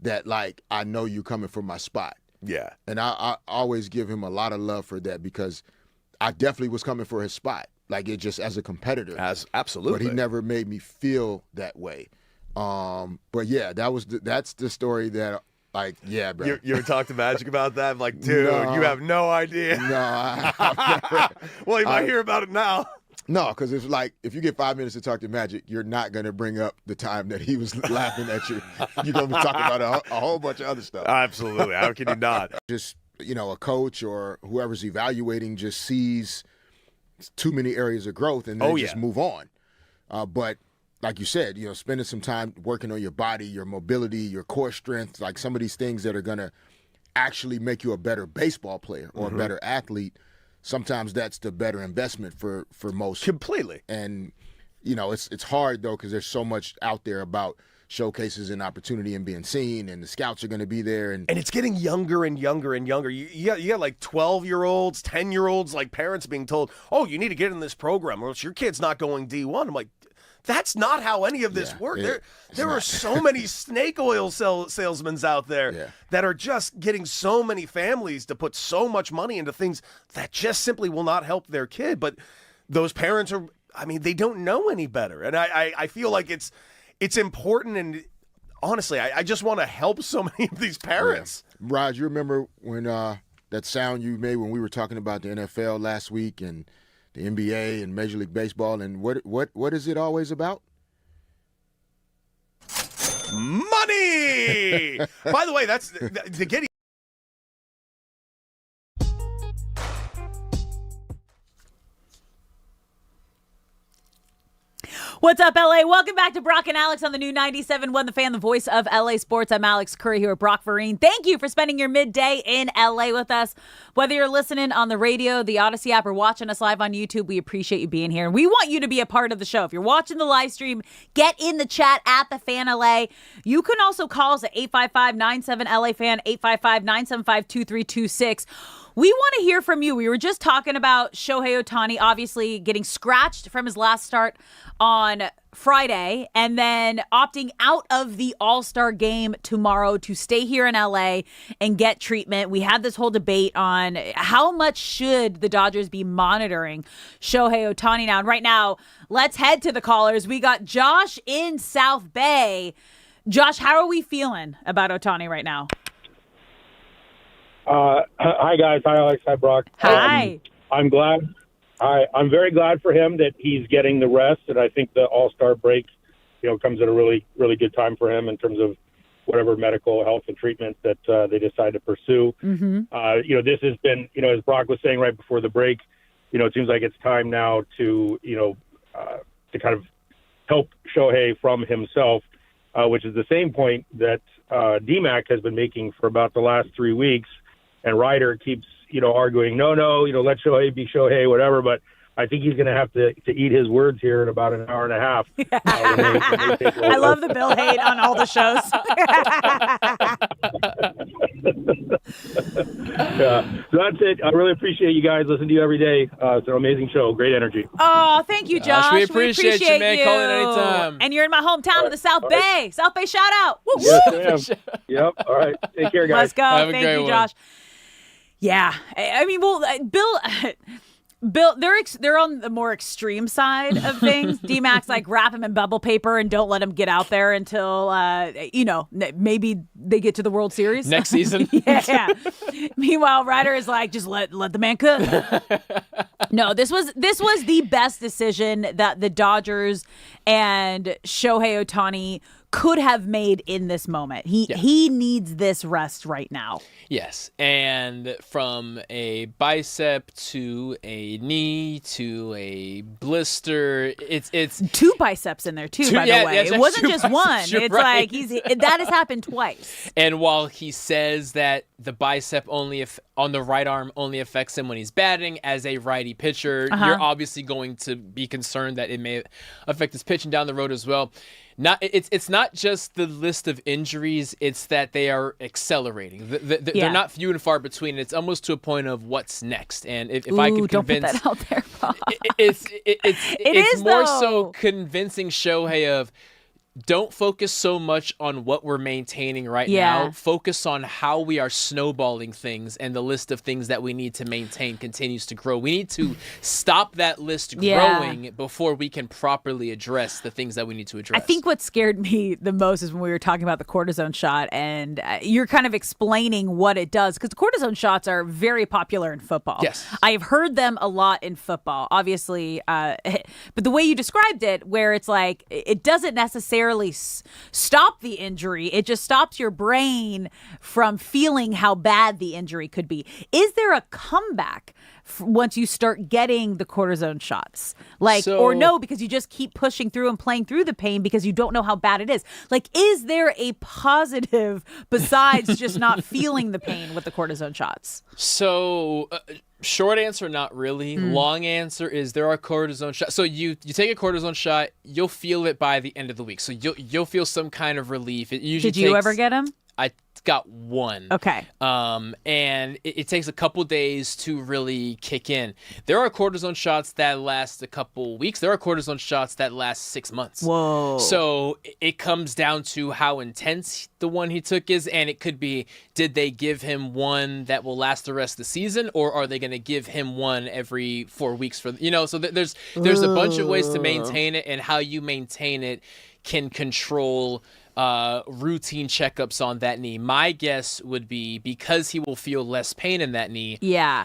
that, I know you coming for my spot. Yeah. And I always give him a lot of love for that because I definitely was coming for his spot, like it just as a competitor. Absolutely. But he never made me feel that way. But yeah, that's the story that. Like, yeah, bro. You ever talked to Magic about that? I'm like, dude, you have no idea. No, I've never. Well, you might hear about it now. No, because it's like, if you get 5 minutes to talk to Magic, you're not going to bring up the time that he was laughing at you. You're going to be talking about a whole bunch of other stuff. Absolutely. How can you not? Just, a coach or whoever's evaluating just sees too many areas of growth and they just move on. But like you said, spending some time working on your body, your mobility, your core strength, like some of these things that are going to actually make you a better baseball player or a better athlete, sometimes that's the better investment for most. Completely. And, it's hard, though, because there's so much out there about showcases and opportunity and being seen, and the scouts are going to be there. And it's getting younger and younger and younger. You got like 12-year-olds, 10-year-olds, like parents being told, oh, you need to get in this program or else your kid's not going D1. I'm like, that's not how any of this works. There are so many snake oil salesmen out there that are just getting so many families to put so much money into things that just simply will not help their kid. But those parents they don't know any better. And I feel like it's important. And honestly, I just want to help so many of these parents. Yeah. Raj, you remember when that sound you made when we were talking about the NFL last week and the NBA and Major League Baseball, and what is it always about? Money! By the way, that's the Getty. What's up, LA? Welcome back to Brock and Alex on the new 97.1 The Fan, the voice of LA Sports. I'm Alex Curry here with Brock Vereen. Thank you for spending your midday in LA with us. Whether you're listening on the radio, the Odyssey app, or watching us live on YouTube, we appreciate you being here. And we want you to be a part of the show. If you're watching the live stream, get in the chat at The Fan LA. You can also call us at 855-97-LA-FAN, 855-975-2326. We want to hear from you. We were just talking about Shohei Ohtani obviously getting scratched from his last start on Friday and then opting out of the All-Star game tomorrow to stay here in LA and get treatment. We had this whole debate on how much should the Dodgers be monitoring Shohei Ohtani now. And right now, let's head to the callers. We got Josh in South Bay. Josh, how are we feeling about Ohtani right now? Hi, guys. Hi, Alex. Hi, Brock. Hi. I'm glad. I'm very glad for him that he's getting the rest, and I think the All-Star break, comes at a really, really good time for him in terms of whatever medical health and treatment that they decide to pursue. Mm-hmm. This has been, as Brock was saying right before the break, it seems like it's time now to kind of help Shohei from himself, which is the same point that DMAC has been making for about the last 3 weeks. And Reiter keeps, arguing, no, let Shohei be Shohei, whatever. But I think he's going to have to eat his words here in about an hour and a half. I love the Bill hate on all the shows. So that's it. I really appreciate you guys. Listen to you every day. It's an amazing show. Great energy. Oh, thank you, Josh. We appreciate you, man. Call in anytime. And you're in my hometown of the South Bay. South Bay shout out. Woo, yes, ma'am. Yep. All right. Take care, guys. Let's go. Have a Thank great you, one. Josh. Yeah. I mean, well, Bill, they're on the more extreme side of things. D-Mac's like wrap him in bubble paper and don't let him get out there until, maybe they get to the World Series. Next season. Yeah. Meanwhile, Reiter is like, just let the man cook. No, this was the best decision that the Dodgers and Shohei Ohtani could have made in this moment. He needs this rest right now. Yes, and from a bicep to a knee to a blister, it's 2 biceps in there too. By the way, it wasn't just one. It's right. like that has happened twice. And while he says that the bicep on the right arm only affects him when he's batting as a righty pitcher, you're obviously going to be concerned that it may affect his pitching down the road as well. It's not just the list of injuries; it's that they are accelerating. They're not few and far between. It's almost to a point of what's next. And if I could convince, don't put that out there. it's more so convincing Shohei of don't focus so much on what we're maintaining right now. Focus on how we are snowballing things, and the list of things that we need to maintain continues to grow. We need to stop that list growing before we can properly address the things that we need to address. I think what scared me the most is when we were talking about the cortisone shot, and you're kind of explaining what it does, because the cortisone shots are very popular in football. Yes. I have heard them a lot in football, obviously, but the way you described it, where it's like it doesn't necessarily stop the injury, it just stops your brain from feeling how bad the injury could be. Is there a comeback once you start getting the cortisone shots? Or no, because you just keep pushing through and playing through the pain because you don't know how bad it is. Is there a positive besides just not feeling the pain with the cortisone shots? So short answer, not really. Long answer is there are cortisone shots. So you take a cortisone shot, you'll feel it by the end of the week. So you'll feel some kind of relief. It usually Did you ever get them? I got one. Okay. And it takes a couple days to really kick in. There are cortisone shots that last a couple weeks. There are cortisone shots that last 6 months. Whoa. So it comes down to how intense the one he took is, and it could be, did they give him one that will last the rest of the season, or are they going to give him one every 4 weeks so there's a bunch of ways to maintain it, and how you maintain it can control routine checkups on that knee. My guess would be, because he will feel less pain in that knee,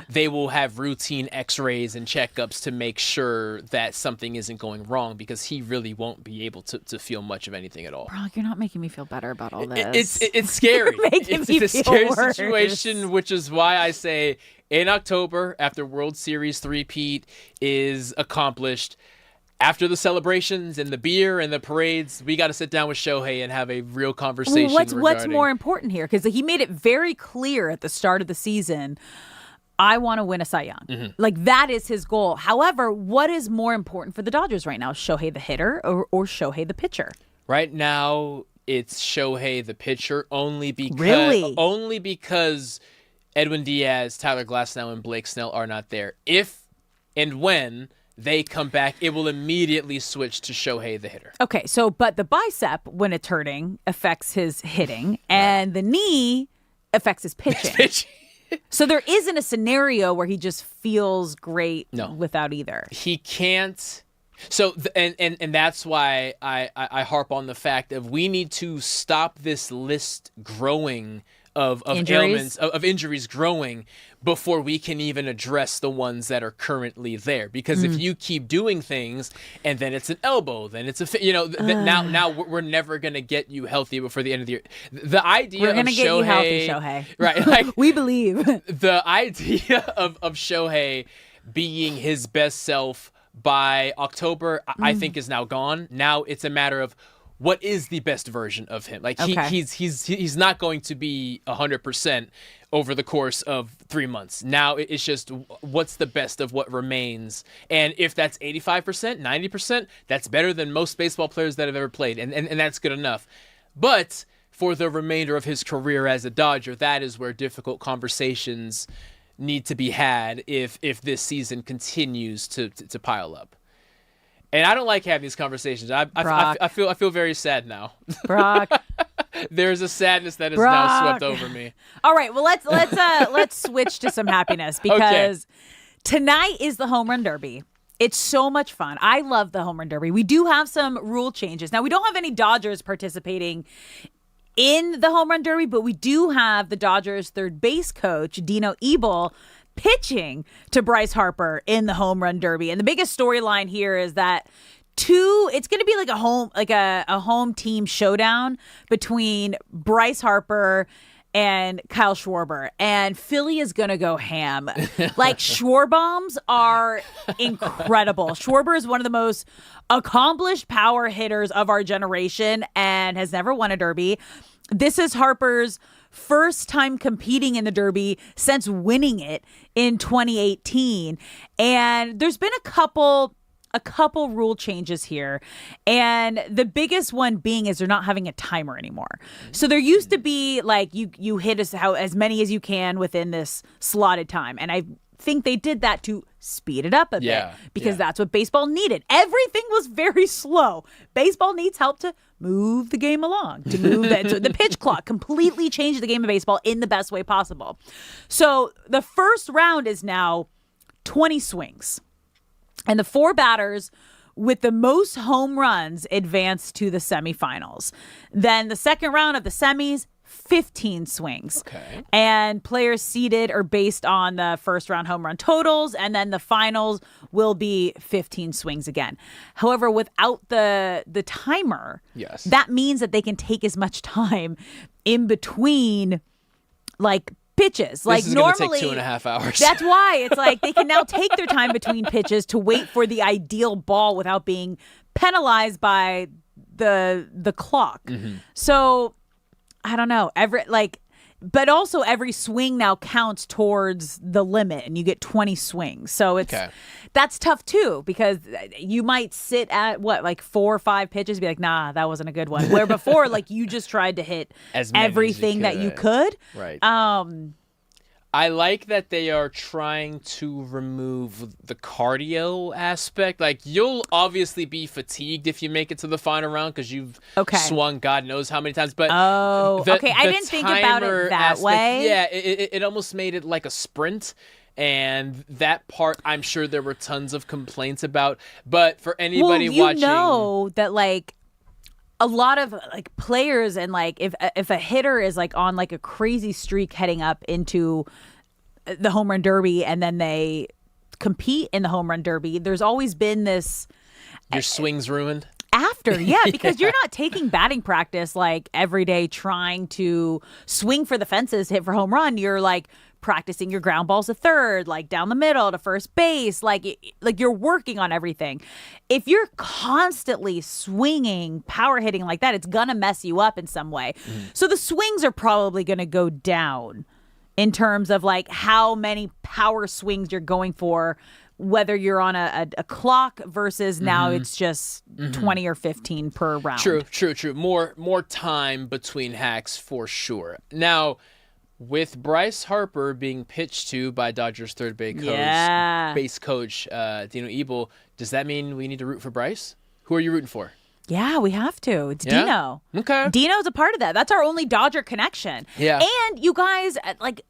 they will have routine x-rays and checkups to make sure that something isn't going wrong, because he really won't be able to feel much of anything at all. Brock, you're not making me feel better about all this. It's scary. It's a scary worse. situation, which is why I say in October, after World Series three-peat is accomplished, after the celebrations and the beer and the parades, we got to sit down with Shohei and have a real conversation. What's more important here? Because he made it very clear at the start of the season, I want to win a Cy Young. Mm-hmm. That is his goal. However, what is more important for the Dodgers right now? Shohei the hitter or Shohei the pitcher? Right now, it's Shohei the pitcher, only because Edwin Diaz, Tyler Glasnow, and Blake Snell are not there. If and when they come back, it will immediately switch to Shohei the hitter. Okay, but the bicep, when it's hurting, affects his hitting, and the knee affects his pitching. So there isn't a scenario where he just feels great without either. He can't. So, and that's why I harp on the fact of we need to stop this list growing of ailments, of injuries growing before we can even address the ones that are currently there. Because if you keep doing things and then it's an elbow, then it's now we're never going to get you healthy before the end of the year. The idea we're going to get you healthy, Shohei. Right. We believe. The idea of Shohei being his best self by October, I think is now gone. Now it's a matter of, what is the best version of him? He's not going to be 100% over the course of 3 months. Now it's just, what's the best of what remains? And if that's 85%, 90%, that's better than most baseball players that have ever played. And that's good enough. But for the remainder of his career as a Dodger, that is where difficult conversations need to be had if this season continues to pile up. And I don't like having these conversations. I feel very sad now. Brock. There's a sadness that is now swept over me. All right, well let's switch to some happiness, because tonight is the Home Run Derby. It's so much fun. I love the Home Run Derby. We do have some rule changes. Now, we don't have any Dodgers participating in the Home Run Derby, but we do have the Dodgers third base coach, Dino Ebel, pitching to Bryce Harper in the Home Run Derby. And the biggest storyline here is that it's going to be like a home team showdown between Bryce Harper and Kyle Schwarber, and Philly is going to go ham. Schwarbombs are incredible. Schwarber is one of the most accomplished power hitters of our generation and has never won a Derby. This is Harper's first time competing in the Derby since winning it in 2018. And there's been a couple rule changes here. And the biggest one being is they're not having a timer anymore. So there used to be you hit as many as you can within this slotted time. And I think they did that to speed it up a bit, because that's what baseball needed. Everything was very slow. Baseball needs help to move the game along, to move the pitch clock, completely change the game of baseball in the best way possible. So the first round is now 20 swings. And the 4 batters with the most home runs advance to the semifinals. Then the second round of the semis, 15 swings. Okay. And players seeded are based on the first round home run totals, and then the finals will be 15 swings again. However, without the timer, yes, that means that they can take as much time in between, like, pitches. Like, this is normally take 2.5 hours. That's why it's like they can now take their time between pitches to wait for the ideal ball without being penalized by the clock. Mm-hmm. So I don't know. But also every swing now counts towards the limit, and you get 20 swings. So that's tough too, because you might sit at 4 or 5 pitches and be like, nah, that wasn't a good one. Where before, like, you just tried to hit everything that you could. Right. I like that they are trying to remove the cardio aspect. Like, you'll obviously be fatigued if you make it to the final round because you've swung God knows how many times. But I didn't think about it that way. Yeah, it almost made it like a sprint. And that part, I'm sure there were tons of complaints about. But for anybody watching, know that, like, a lot of, like, players, and, like, if a hitter is, like, on, like, a crazy streak heading up into the home run derby, and then they compete in the home run derby, there's always been this your swings ruined after, because you're not taking batting practice like every day trying to swing for the fences, hit for home run. You're, like, practicing your ground balls to third, like down the middle to first base, like you're working on everything. If you're constantly swinging, power hitting like that, it's gonna mess you up in some way. So the swings are probably gonna go down in terms of, like, how many power swings you're going for, whether you're on a clock versus now it's just 20 or 15 per round. True. More time between hacks for sure. Now, with Bryce Harper being pitched to by Dodgers third base coach Dino Ebel, does that mean we need to root for Bryce? Who are you rooting for? Yeah, we have to. It's Dino. Okay. Dino's a part of that. That's our only Dodger connection. Yeah. And you guys, like,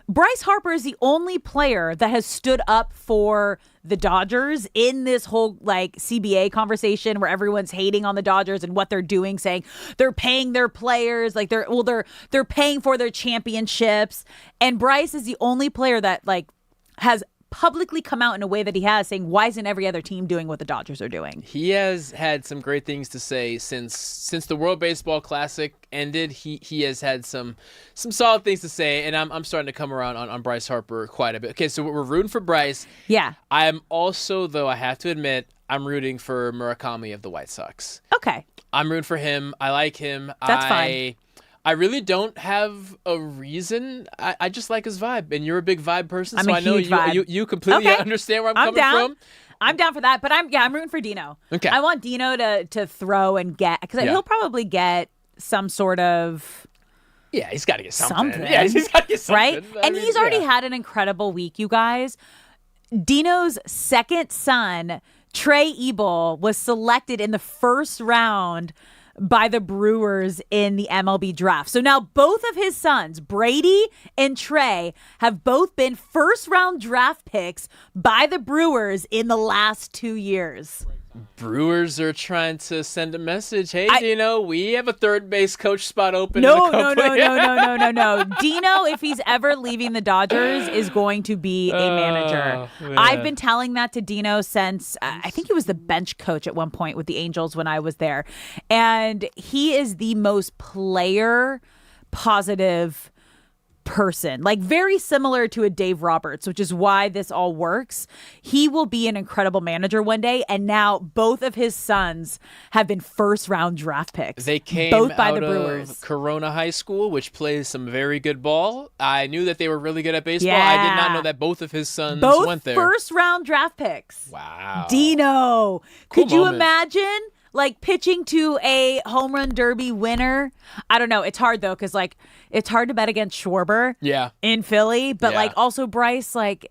Bryce Harper is the only player that has stood up for the Dodgers in this whole, like, CBA conversation where everyone's hating on the Dodgers and what they're doing, saying they're paying their players, like, they're paying for their championships. And Bryce is the only player that, like, has publicly come out in a way that he has, saying, why isn't every other team doing what the Dodgers are doing? He has had some great things to say since the World Baseball Classic ended. He has had some solid things to say, and I'm starting to come around on Bryce Harper quite a bit. Okay, so we're rooting for Bryce. Yeah. I'm also, though, I have to admit, I'm rooting for Murakami of the White Sox. Okay. I'm rooting for him. I like him. That's fine. I really don't have a reason. I just like his vibe, and you're a big vibe person, I'm so a I know huge vibe. you completely understand where I'm coming from. I'm down for that, but I'm rooting for Dino. Okay. I want Dino to throw and get, because he'll probably get some sort of. Yeah, he's got to get something. Yeah, he's got to get something. Right? And he's already had an incredible week, you guys. Dino's second son, Trey Ebel, was selected in the first round by the Brewers in the MLB draft. So now both of his sons, Brady and Trey, have both been first-round draft picks by the Brewers in the last 2 years. Brewers are trying to send a message. Hey, Dino, we have a third base coach spot open. No. Dino, if he's ever leaving the Dodgers, is going to be a manager. I've been telling that to Dino since I think he was the bench coach at one point with the Angels when I was there. And he is the most player positive person, like very similar to a Dave Roberts, which is why this all works. He will be an incredible manager one day, and now both of his sons have been first-round draft picks. They came both by out the Brewers. Of Corona High School, which plays some very good ball. I knew that they were really good at baseball. Yeah. I did not know that both of his sons went there. First-round draft picks. Wow. Dino. Cool Could you moment. imagine, like, pitching to a home run derby winner? I don't know. It's hard, though, because, like, it's hard to bet against Schwarber in Philly. But, like, also Bryce, like,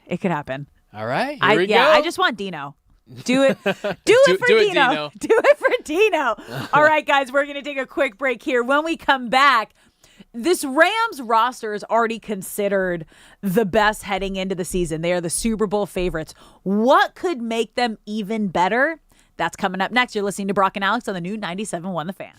it could happen. All right. Here we go. I just want Dino. Do it. Do it for Dino. Do it for Dino. All right, guys, we're going to take a quick break here. When we come back, this Rams roster is already considered the best heading into the season. They are the Super Bowl favorites. What could make them even better? That's coming up next. You're listening to Brock and Alex on the new 97.1 The Fan.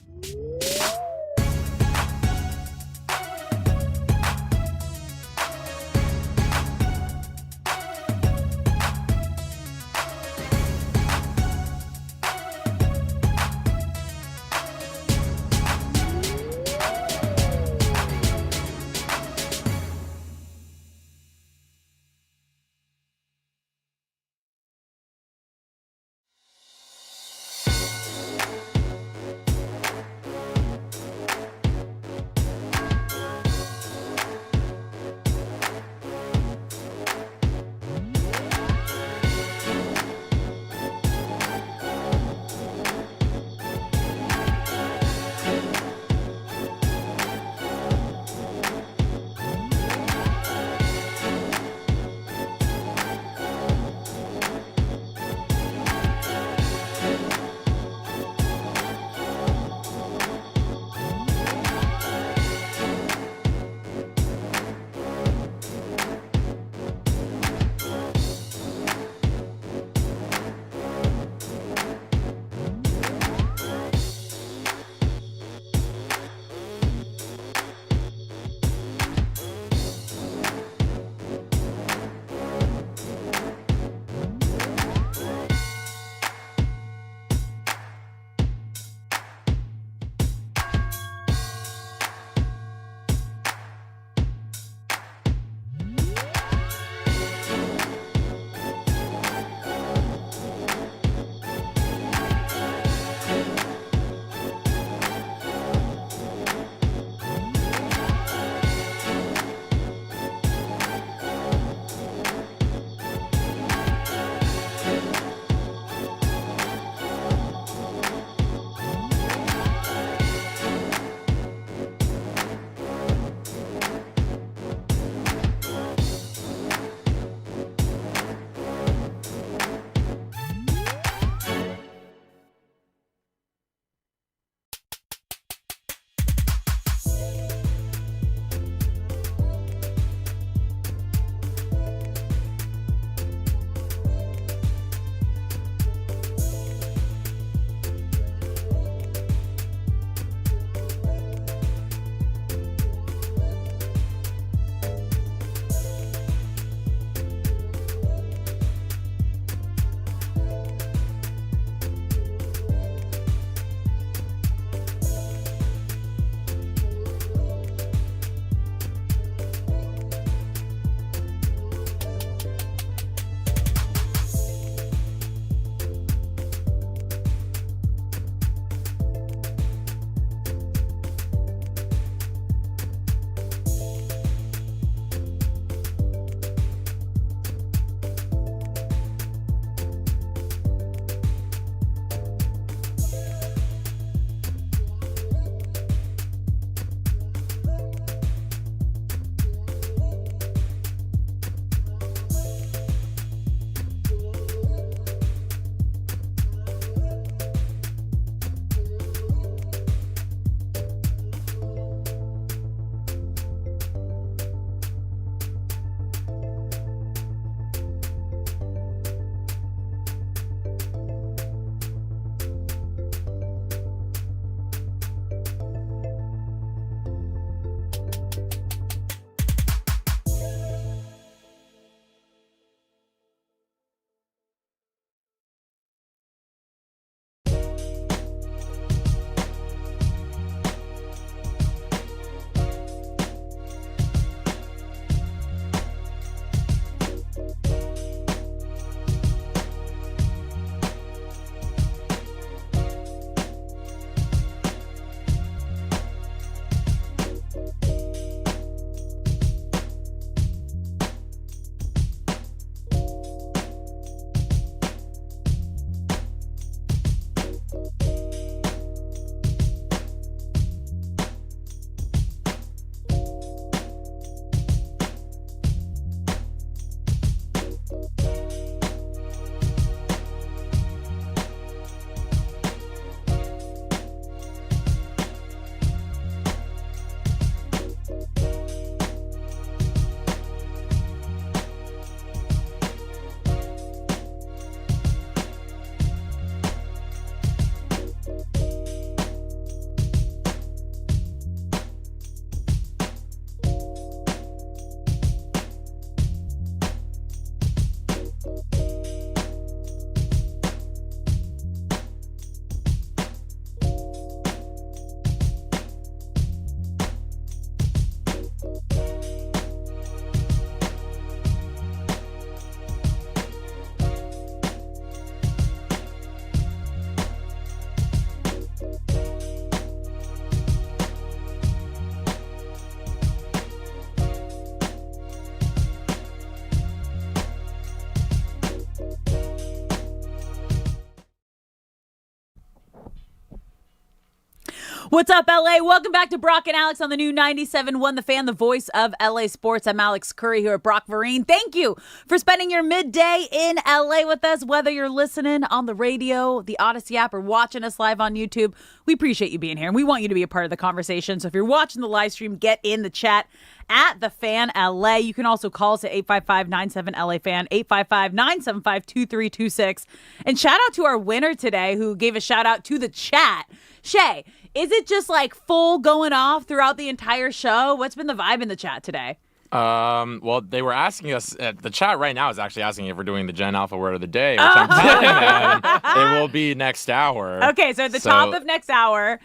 What's up, LA? Welcome back to Brock and Alex on the new 97.1 The Fan, the voice of LA Sports. I'm Alex Curry here at Brock Vereen. Thank you for spending your midday in LA with us, whether you're listening on the radio, the Odyssey app, or watching us live on YouTube. We appreciate you being here, and we want you to be a part of the conversation. So if you're watching the live stream, get in the chat at The Fan LA. You can also call us at 855-97-LA-FAN, 855-975-2326. And shout out to our winner today who gave a shout out to the chat. Shay, is it just like full going off throughout the entire show? What's been the vibe in the chat today? Well, they were asking us, the chat right now is actually asking if we're doing the Gen Alpha word of the day, which I'm telling them it will be next hour. Okay, so at the top of next hour,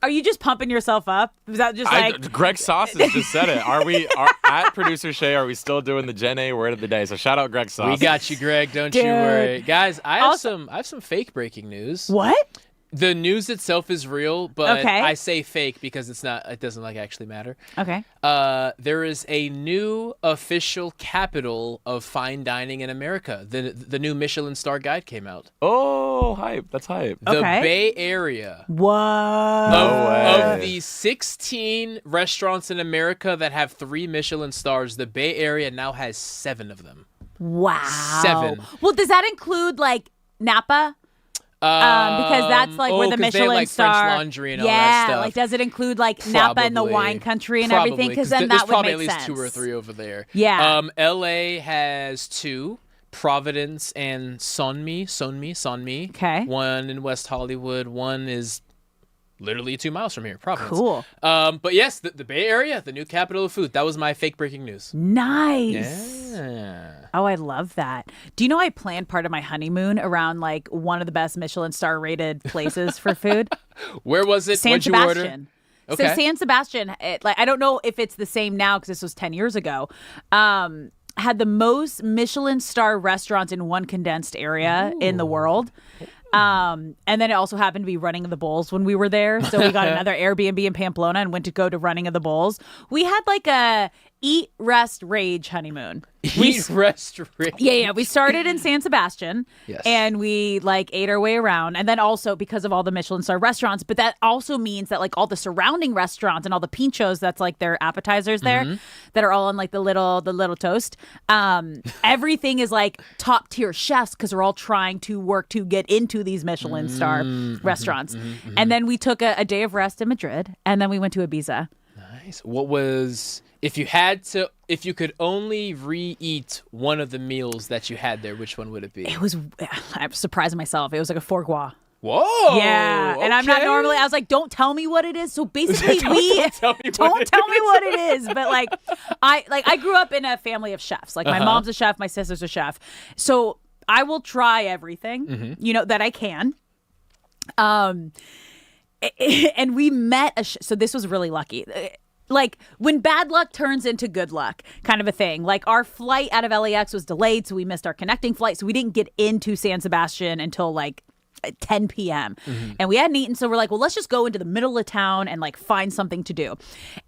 are you just pumping yourself up? Is that just like... Greg Sauces just said it. At Producer Shay, are we still doing the Gen A word of the day? So shout out Greg Sauces. We got you, Greg. Don't you worry. Guys, I have some fake breaking news. What? The news itself is real, but I say fake because it doesn't actually matter. Okay. There is a new official capital of fine dining in America. The new Michelin star guide came out. Oh, hype. That's hype. The Bay Area. What? Of the 16 restaurants in America that have 3 Michelin stars, the Bay Area now has 7 of them. Wow. 7. Well, does that include like Napa? Because that's like where the Michelin they have, like, star. French Laundry and all that stuff. Like does it include like Napa and the wine country and everything? Because then that would make sense. There's probably at least 2 or 3 over there. Yeah. LA has 2. Providence and Sonmi. Okay. One in West Hollywood. One is literally 2 miles from here. Providence. Cool. But yes, the Bay Area, the new capital of food. That was my fake breaking news. Nice. Yeah. Oh, I love that. Do you know I planned part of my honeymoon around like one of the best Michelin star rated places for food? Where was it? San What'd Sebastian. You order? Okay. So San Sebastian, I don't know if it's the same now because this was 10 years ago. Had the most Michelin star restaurants in one condensed area in the world. And then it also happened to be Running of the Bulls when we were there. So we got another Airbnb in Pamplona and went to go to Running of the Bulls. We had like a eat, rest, rage honeymoon. Eat, rest, rage. Yeah. We started in San Sebastian. Yes. And we like ate our way around. And then also because of all the Michelin star restaurants, but that also means that like all the surrounding restaurants and all the pinchos, that's like their appetizers there that are all on like the little toast. Everything is like top tier chefs because they're all trying to work to get into these Michelin star restaurants. And then we took a day of rest in Madrid and then we went to Ibiza. Nice. What was... If you could only re-eat one of the meals that you had there, which one would it be? I'm surprising myself. It was like a foie gras. Whoa. Yeah. And I'm not normally, I was like, don't tell me what it is. So basically don't tell me what it is. But like, I grew up in a family of chefs. Like my mom's a chef, my sister's a chef. So I will try everything, that I can. And we met, so this was really lucky. Like when bad luck turns into good luck kind of a thing. Like our flight out of LAX was delayed, so we missed our connecting flight. So we didn't get into San Sebastian until like 10 p.m. And we hadn't eaten. So we're like, well, let's just go into the middle of town and like find something to do.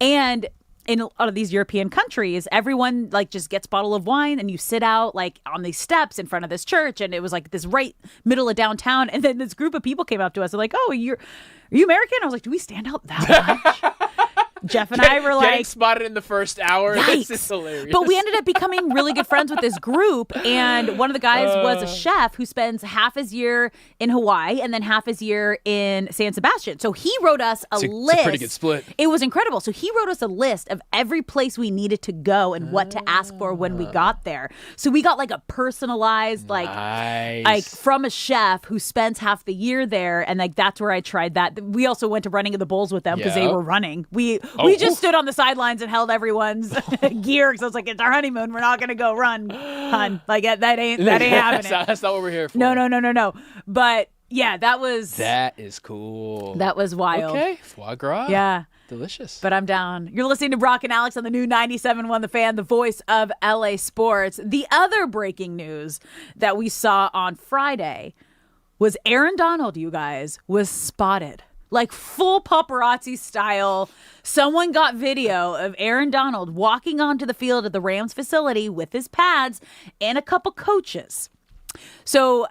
And in a lot of these European countries, everyone like just gets a bottle of wine and you sit out like on these steps in front of this church. And it was like this right middle of downtown. And then this group of people came up to us. They're like, oh, are you American? I was like, do we stand out that much? Jeff and I were like... Getting spotted in the first hour. Yikes. This is hilarious. But we ended up becoming really good friends with this group. And one of the guys was a chef who spends half his year in Hawaii and then half his year in San Sebastian. So he wrote us a list. It's a pretty good split. It was incredible. So he wrote us a list of every place we needed to go and what to ask for when we got there. So we got like a personalized, like from a chef who spends half the year there. And like that's where I tried that. We also went to Running of the Bulls with them because they were running. We just stood on the sidelines and held everyone's gear because I was like, it's our honeymoon. We're not going to go run, hun. Like, that ain't happening. That's not what we're here for. No. But, yeah, that is cool. That was wild. Okay. Foie gras. Yeah. Delicious. But I'm down. You're listening to Brock and Alex on the new 97.1 The Fan, the voice of LA Sports. The other breaking news that we saw on Friday was Aaron Donald, you guys, was spotted. Like full paparazzi style. Someone got video of Aaron Donald walking onto the field at the Rams facility with his pads and a couple coaches. So,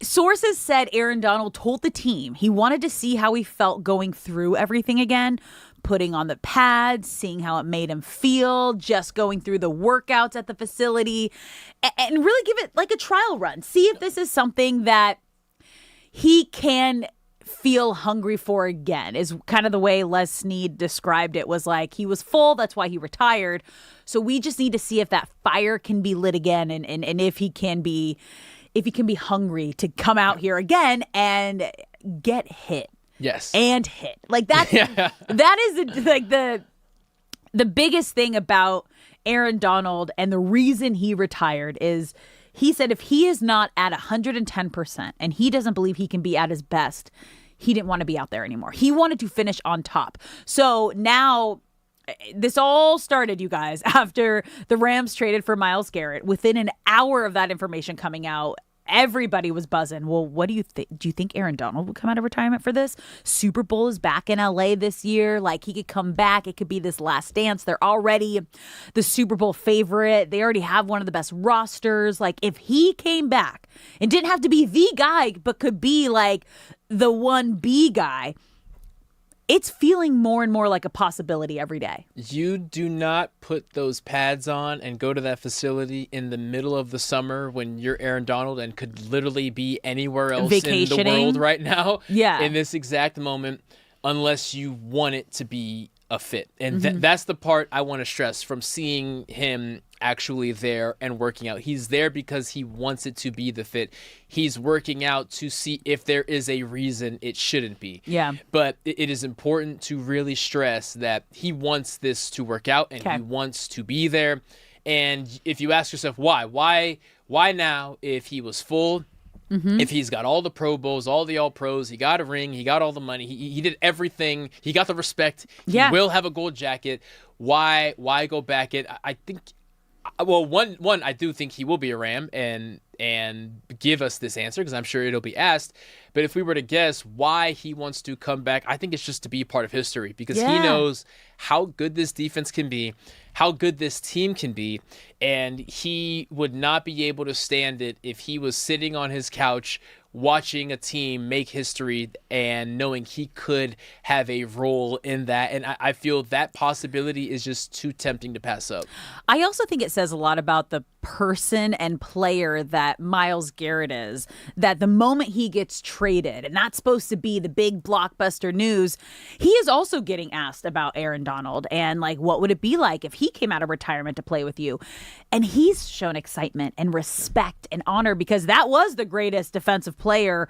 sources said Aaron Donald told the team he wanted to see how he felt going through everything again, putting on the pads, seeing how it made him feel, just going through the workouts at the facility, and really give it like a trial run. See if this is something that he can feel hungry for again, is kind of the way Les Snead described it. Was like he was full, that's why he retired. So we just need to see if that fire can be lit again, and if he can be hungry to come out here again and get hit. Yes. And hit. Like that that is like the biggest thing about Aaron Donald, and the reason he retired is he said if he is not at 110% and he doesn't believe he can be at his best, he didn't want to be out there anymore. He wanted to finish on top. So now this all started, you guys, after the Rams traded for Myles Garrett. Within an hour of that information coming out, everybody was buzzing. Well, what do you think? Do you think Aaron Donald will come out of retirement for this? Super Bowl is back in LA this year. Like, he could come back. It could be this last dance. They're already the Super Bowl favorite. They already have one of the best rosters. Like, if he came back and didn't have to be the guy, but could be like the 1B guy, it's feeling more and more like a possibility every day. You do not put those pads on and go to that facility in the middle of the summer when you're Aaron Donald and could literally be anywhere else in the world right now. Yeah. In this exact moment, unless you want it to be a fit. And that's the part I want to stress from seeing him actually there and working out. He's there because he wants it to be the fit. He's working out to see if there is a reason it shouldn't be. Yeah. But it is important to really stress that he wants this to work out and he wants to be there. And if you ask yourself why now if he was full, if he's got all the Pro Bowls, all the All-Pros, he got a ring, he got all the money, he did everything, he got the respect, he will have a gold jacket, why go back it? I think, well, one, I do think he will be a Ram and give us this answer because I'm sure it'll be asked. But if we were to guess why he wants to come back, I think it's just to be a part of history because he knows how good this defense can be, how good this team can be, and he would not be able to stand it if he was sitting on his couch watching a team make history and knowing he could have a role in that. And I feel that possibility is just too tempting to pass up. I also think it says a lot about the person and player that Myles Garrett is, that the moment he gets traded, and that's supposed to be the big blockbuster news, he is also getting asked about Aaron Donald and like, what would it be like if he came out of retirement to play with you? And he's shown excitement and respect and honor because that was the greatest defensive player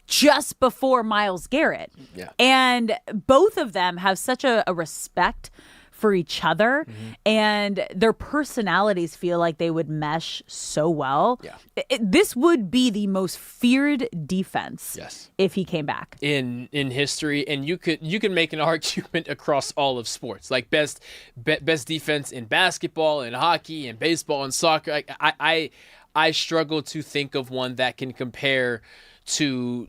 just before Myles Garrett. Yeah. And both of them have such a respect for each other, and their personalities feel like they would mesh so well. Yeah. This would be the most feared defense if he came back in history, and you can make an argument across all of sports, like best defense in basketball and hockey and baseball and soccer. I struggle to think of one that can compare to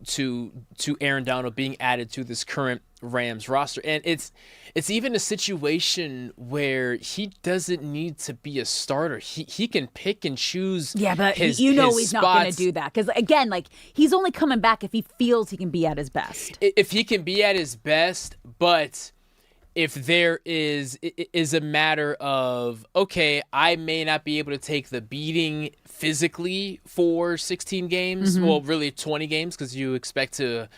Aaron Donald being added to this current Rams roster. And it's even a situation where he doesn't need to be a starter. He can pick and choose. Yeah, but his he's spots. not going to do that because, again, like, he's only coming back if he feels he can be at his best. If he can be at his best, but if there is a matter of, okay, I may not be able to take the beating physically for 16 games, well, really 20 games, because you expect to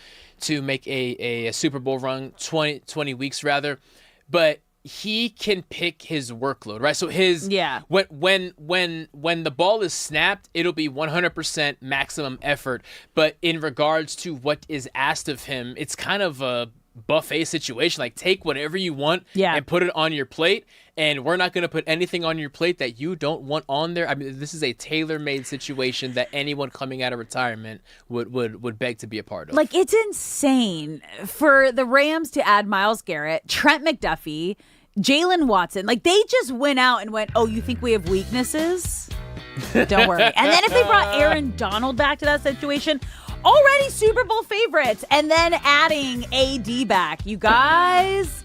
make a Super Bowl run, 20 weeks rather, but he can pick his workload, right? So when the ball is snapped, it'll be 100% maximum effort, but in regards to what is asked of him, it's kind of a buffet situation. Like, take whatever you want and put it on your plate, and we're not going to put anything on your plate that you don't want on there. I mean, this is a tailor-made situation that anyone coming out of retirement would beg to be a part of. Like, it's insane for the Rams to add Myles Garrett, Trent McDuffie, Jalen Watson. Like, they just went out and went, oh, you think we have weaknesses? Don't worry. And then if they brought Aaron Donald back to that situation, already Super Bowl favorites, and then adding AD back. You guys,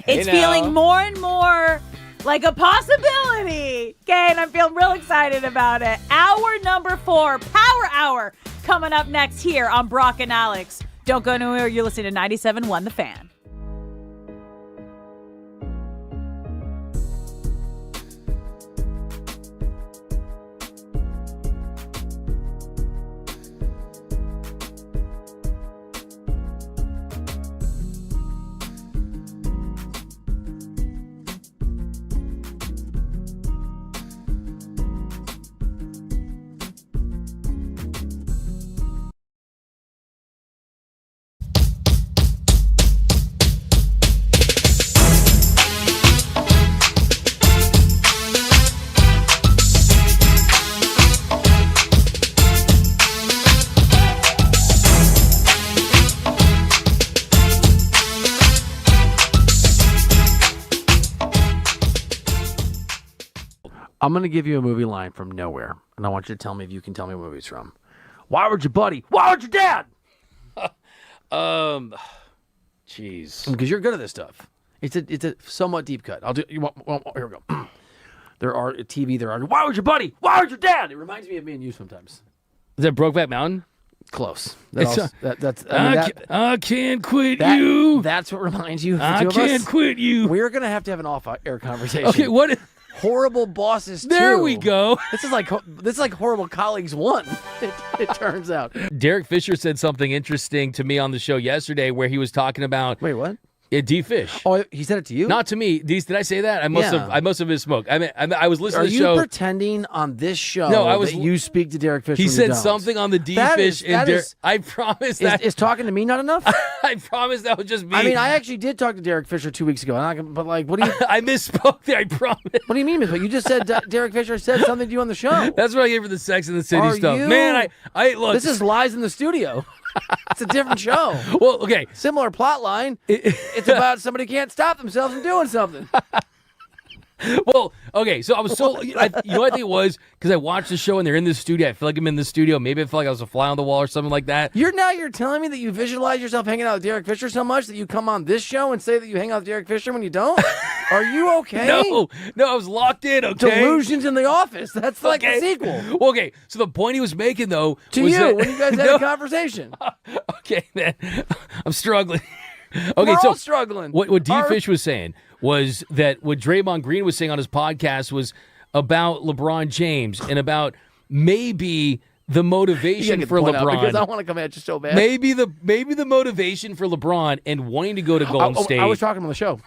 it's feeling more and more like a possibility. Okay, and I'm feeling real excited about it. Hour number 4, Power Hour, coming up next here on Brock and Alex. Don't go anywhere. You're listening to 97.1 The Fan. I'm going to give you a movie line from nowhere, and I want you to tell me if you can tell me what movie it's from. Why would your buddy? Why would your dad? Jeez. Because you're good at this stuff. It's a somewhat deep cut. I'll do. Here we go. There are TV. There are. Why would your buddy? Why would your dad? It reminds me of me and you sometimes. Is that Brokeback Mountain? Close. I can't quit you. That's what reminds you. Of the I two of can't us. quit you. We're gonna have to have an off-air conversation. Okay, what? Horrible Bosses 2. There we go. This is like Horrible Colleagues 1. It turns out. Derek Fisher said something interesting to me on the show yesterday, where he was talking about. Wait, what? D Fish. Oh, he said it to you? Not to me. Did I say that? I must have misspoke. I mean, I was listening to the show. Are you pretending on this show that you speak to Derek Fisher? He when said you don't? something on the D Fish. I promise that. Is talking to me not enough? I promise that was just me. I mean, I actually did talk to Derek Fisher 2 weeks ago, but like, what do you? I misspoke there. I promise. What do you mean? But you just said Derek Fisher said something to you on the show. That's what I gave for the Sex and the City stuff. You? Man, I look. This is Lies in the Studio. It's a different show. Well, okay. Similar plot line. It's about somebody can't stop themselves from doing something. Well, okay, so I was so, you know what I think it was? Because I watched the show and they're in the studio. I feel like I'm in the studio. Maybe I feel like I was a fly on the wall or something like that. You're telling me that you visualize yourself hanging out with Derek Fisher so much that you come on this show and say that you hang out with Derek Fisher when you don't? Are you okay? No, I was locked in, okay? Delusions in the Office. That's like the sequel. Well, okay, so the point he was making, though, to was you, that, when you guys had a conversation. Okay, man, I'm struggling. Okay, We're so all struggling. What D Fish was saying was that what Draymond Green was saying on his podcast was about LeBron James and about maybe the motivation for LeBron. Because I want to come at you so bad. Maybe the motivation for LeBron and wanting to go to Golden State. I was talking on the show.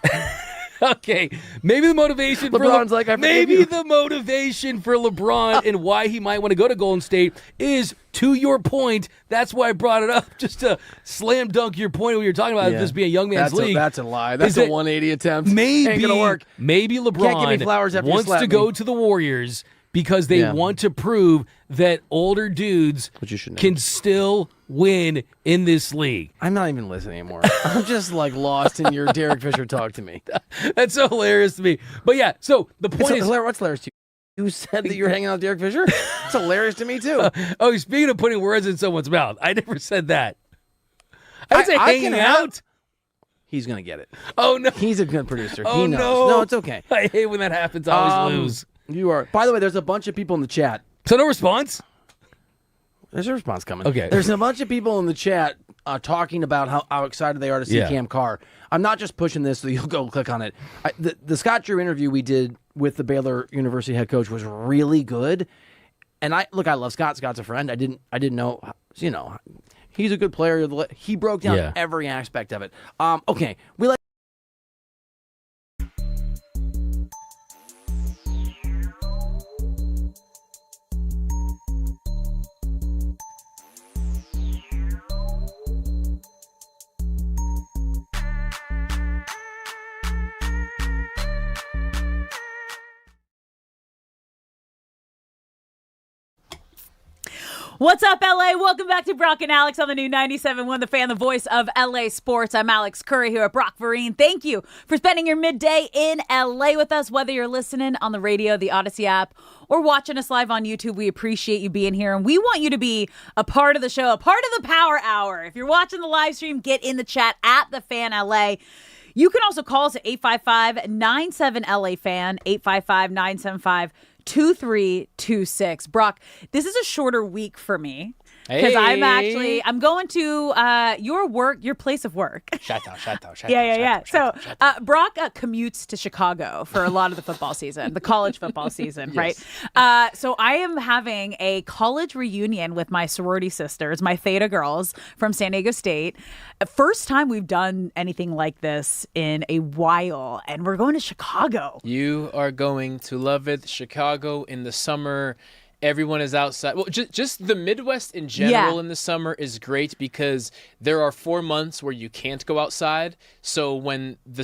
Okay, maybe the motivation LeBron's for the motivation for LeBron and why he might want to go to Golden State is, to your point, that's why I brought it up, just to slam dunk your point when you're talking about this being a young man's league. That's a lie. That's a 180 attempt. Maybe ain't gonna work. Maybe LeBron Can't give me flowers after wants to go to the Warriors because they want to prove that older dudes can still win in this league. I'm not even listening anymore. I'm just like lost in your Derek Fisher talk to me. That's so hilarious to me. But yeah, so the point is... What's hilarious to you? You said that you're hanging out with Derek Fisher? It's hilarious to me, too. Speaking of putting words in someone's mouth, I never said that. I didn't say hanging out. He's going to get it. Oh, no. He's a good producer. Oh, he knows. no. It's okay. I hate when that happens. I always lose. You are. By the way, there's a bunch of people in the chat. So no response? There's a response coming. Okay. There's a bunch of people in the chat talking about how excited they are to see Cam Carr. I'm not just pushing this so you'll go click on it. The Scott Drew interview we did with the Baylor University head coach was really good. And I love Scott. Scott's a friend. I didn't know, he's a good player. He broke down every aspect of it. Okay. What's up, LA? Welcome back to Brock and Alex on the new 97.1 The Fan, the voice of LA Sports. I'm Alex Curry here at Brock Vereen. Thank you for spending your midday in LA with us, whether you're listening on the radio, the Odyssey app, or watching us live on YouTube. We appreciate you being here, and we want you to be a part of the show, a part of the Power Hour. If you're watching the live stream, get in the chat at The Fan LA. You can also call us at 855-97-LA-FAN, 855-975-2326. Brock, this is a shorter week for me. Because I'm going to your place of work. Chateau. Yeah. So Brock commutes to Chicago for a lot of the football season, the college football season, Yes. right? So I am having a college reunion with my sorority sisters, my Theta girls from San Diego State. First time we've done anything like this in a while, and we're going to Chicago. You are going to love it. Chicago in the summer. Everyone is outside. Well, just the Midwest in general in the summer is great because there are 4 months where you can't go outside. So when the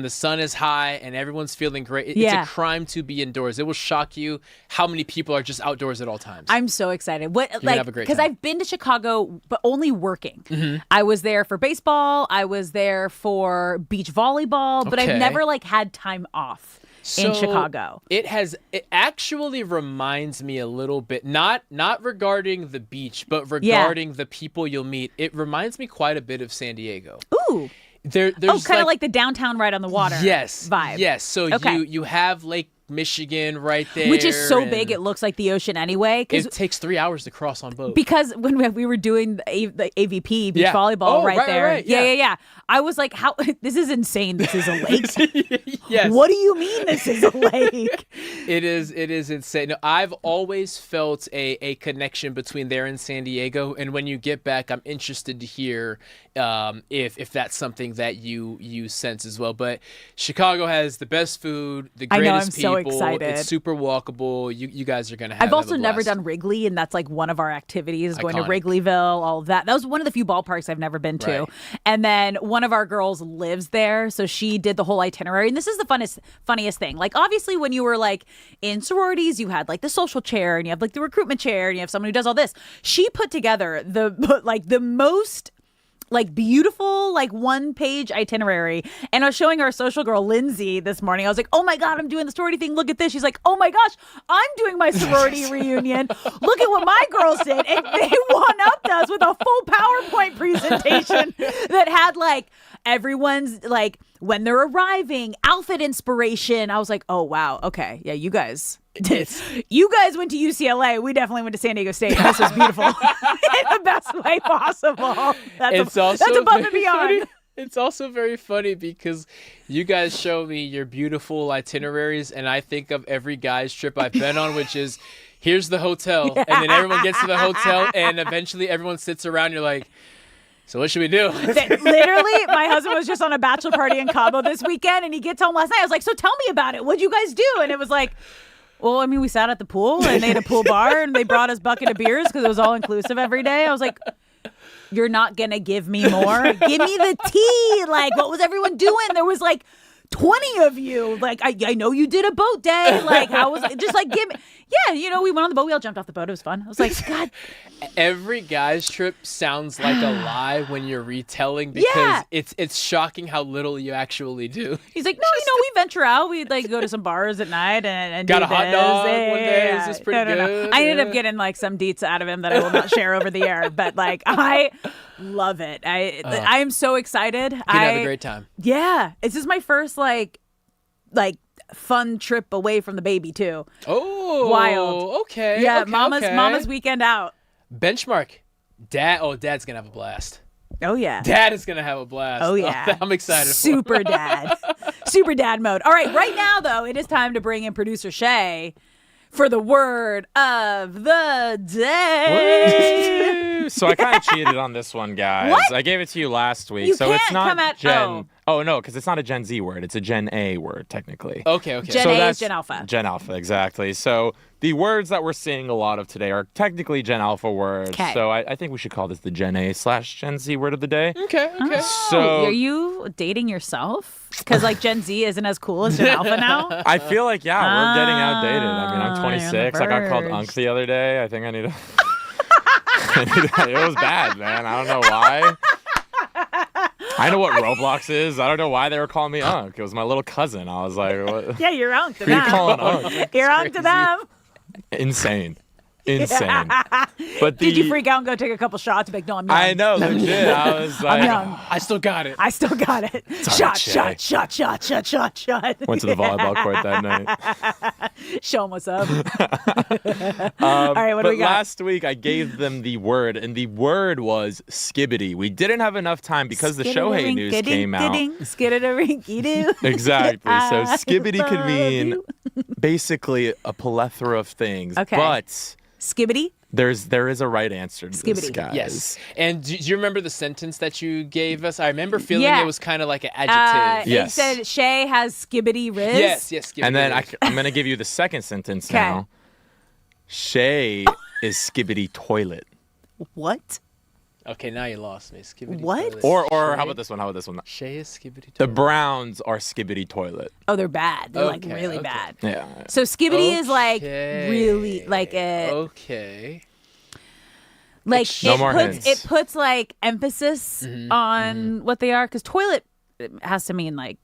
sun is high and everyone's feeling great, it's a crime to be indoors. It will shock you how many people are just outdoors at all times. I'm so excited. You're gonna have a great time. Because I've been to Chicago, but only working. Mm-hmm. I was there for baseball. I was there for beach volleyball, but I've never had time off. In Chicago. It actually reminds me a little bit, not regarding the beach, but regarding the people you'll meet. It reminds me quite a bit of San Diego. Ooh. There's kind of like the downtown right on the water vibe. Yes. So you have Lake Michigan right there. Which is so big it looks like the ocean anyway. It takes 3 hours to cross on boat. Because when we were doing the AVP beach volleyball right there. Right. Yeah. I was like, how this is insane. This is a lake. Yes. What do you mean this is a lake? It is insane. No, I've always felt a connection between there and San Diego, and when you get back, I'm interested to hear if that's something that you sense as well. But Chicago has the best food, the greatest people. So excited. It's super walkable. You guys are gonna have. I've also a never blast. done Wrigley, and that's like one of our activities, going to Iconic. Wrigleyville, all of that. That was one of the few ballparks I've never been to. Right. And then one of our girls lives there, so she did the whole itinerary. And this is the funniest thing. Like, obviously, when you were like in sororities, you had like the social chair, and you have like the recruitment chair, and you have someone who does all this. She put together the most beautiful one-page itinerary, and I was showing our social girl Lindsay this morning. I was like, oh my god, I'm doing the sorority thing, look at this. She's like, oh my gosh, I'm doing my sorority reunion, look at what my girls did. And they one-upped us with a full PowerPoint presentation that had everyone's when they're arriving, outfit inspiration. I was like, oh wow, okay, yeah, you guys went to UCLA. We definitely went to San Diego State. This was beautiful in the best way possible. That's above and beyond. It's also very funny because you guys show me your beautiful itineraries, and I think of every guy's trip I've been on, which is here's the hotel, and then everyone gets to the hotel, and eventually everyone sits around. You're like, so what should we do? Literally, my husband was just on a bachelor party in Cabo this weekend, and he gets home last night. I was like, so tell me about it. What'd you guys do? And it was like, well, I mean, we sat at the pool, and they had a pool bar, and they brought us a bucket of beers because it was all inclusive every day. I was like, you're not going to give me more? Give me the tea. What was everyone doing? There was 20 of you. I know you did a boat day. How was it? Just give me. Yeah, we went on the boat. We all jumped off the boat. It was fun. I was like, God. Every guy's trip sounds like a lie when you're retelling because it's shocking how little you actually do. He's like, no, we venture out. We go to some bars at night and got do a hot dog one day. Is this pretty good? No. I ended up getting some deets out of him that I will not share over the air. But I love it. I am so excited. You're gonna have a great time. Yeah, this is my first fun trip away from the baby too. Oh, wild. Okay. Yeah, okay, mama's weekend out. Benchmark. Dad's gonna have a blast. Oh yeah. Dad is gonna have a blast. Oh yeah. I'm excited. Super dad. Super dad mode. All right, right now though, it is time to bring in producer Shay for the word of the day. So I kind of cheated on this one, guys. What? I gave it to you last week. You so can't it's not come at Gen. Oh no, because it's not a Gen Z word. It's a Gen A word, technically. Okay. Gen A is Gen Alpha. Gen Alpha, exactly. So the words that we're seeing a lot of today are technically Gen Alpha words. Okay. So I think we should call this the Gen A/Gen Z word of the day. Okay. So are you dating yourself? Because Gen Z isn't as cool as Gen Alpha now? I feel like, yeah, we're getting outdated. I mean, I'm 26. I got called verge. Unk the other day. I think I need to... It was bad, man. I don't know why. I know what Roblox is. I don't know why they were calling me Unk. It was my little cousin. I was like, what? Yeah, you're Unk to Who are them. you calling Unk? You're Unk to them. Insane. insane. But did you freak out and go take a couple shots? Like, no, I'm young. I know, legit. I was like, I'm young. I still got it. I still got it. Shot. Went to the volleyball court that night. Show him what's up. All right, what do we got? Last week I gave them the word, and the word was skibbity. We didn't have enough time because the Shohei news came out. Skidda-rinky-doo. Exactly. So skibbity could mean basically a plethora of things. Okay. But skibbity? There is a right answer to this, guys. Yes. And do you remember the sentence that you gave us? I remember feeling it was kind of like an adjective. It said Shay has skibbity riz. Yes, skibbity and then riz. I'm going to give you the second sentence now. Shay is skibbity toilet. What? Okay, now you lost me. Skibbity what? toilet. Or how about this one? Shay is skibbity toilet. The Browns are skibbity toilet. Oh, they're bad. They're like really bad. Yeah. So skibbity is like really like a Okay. like No more it puts like emphasis on what they are because toilet has to mean like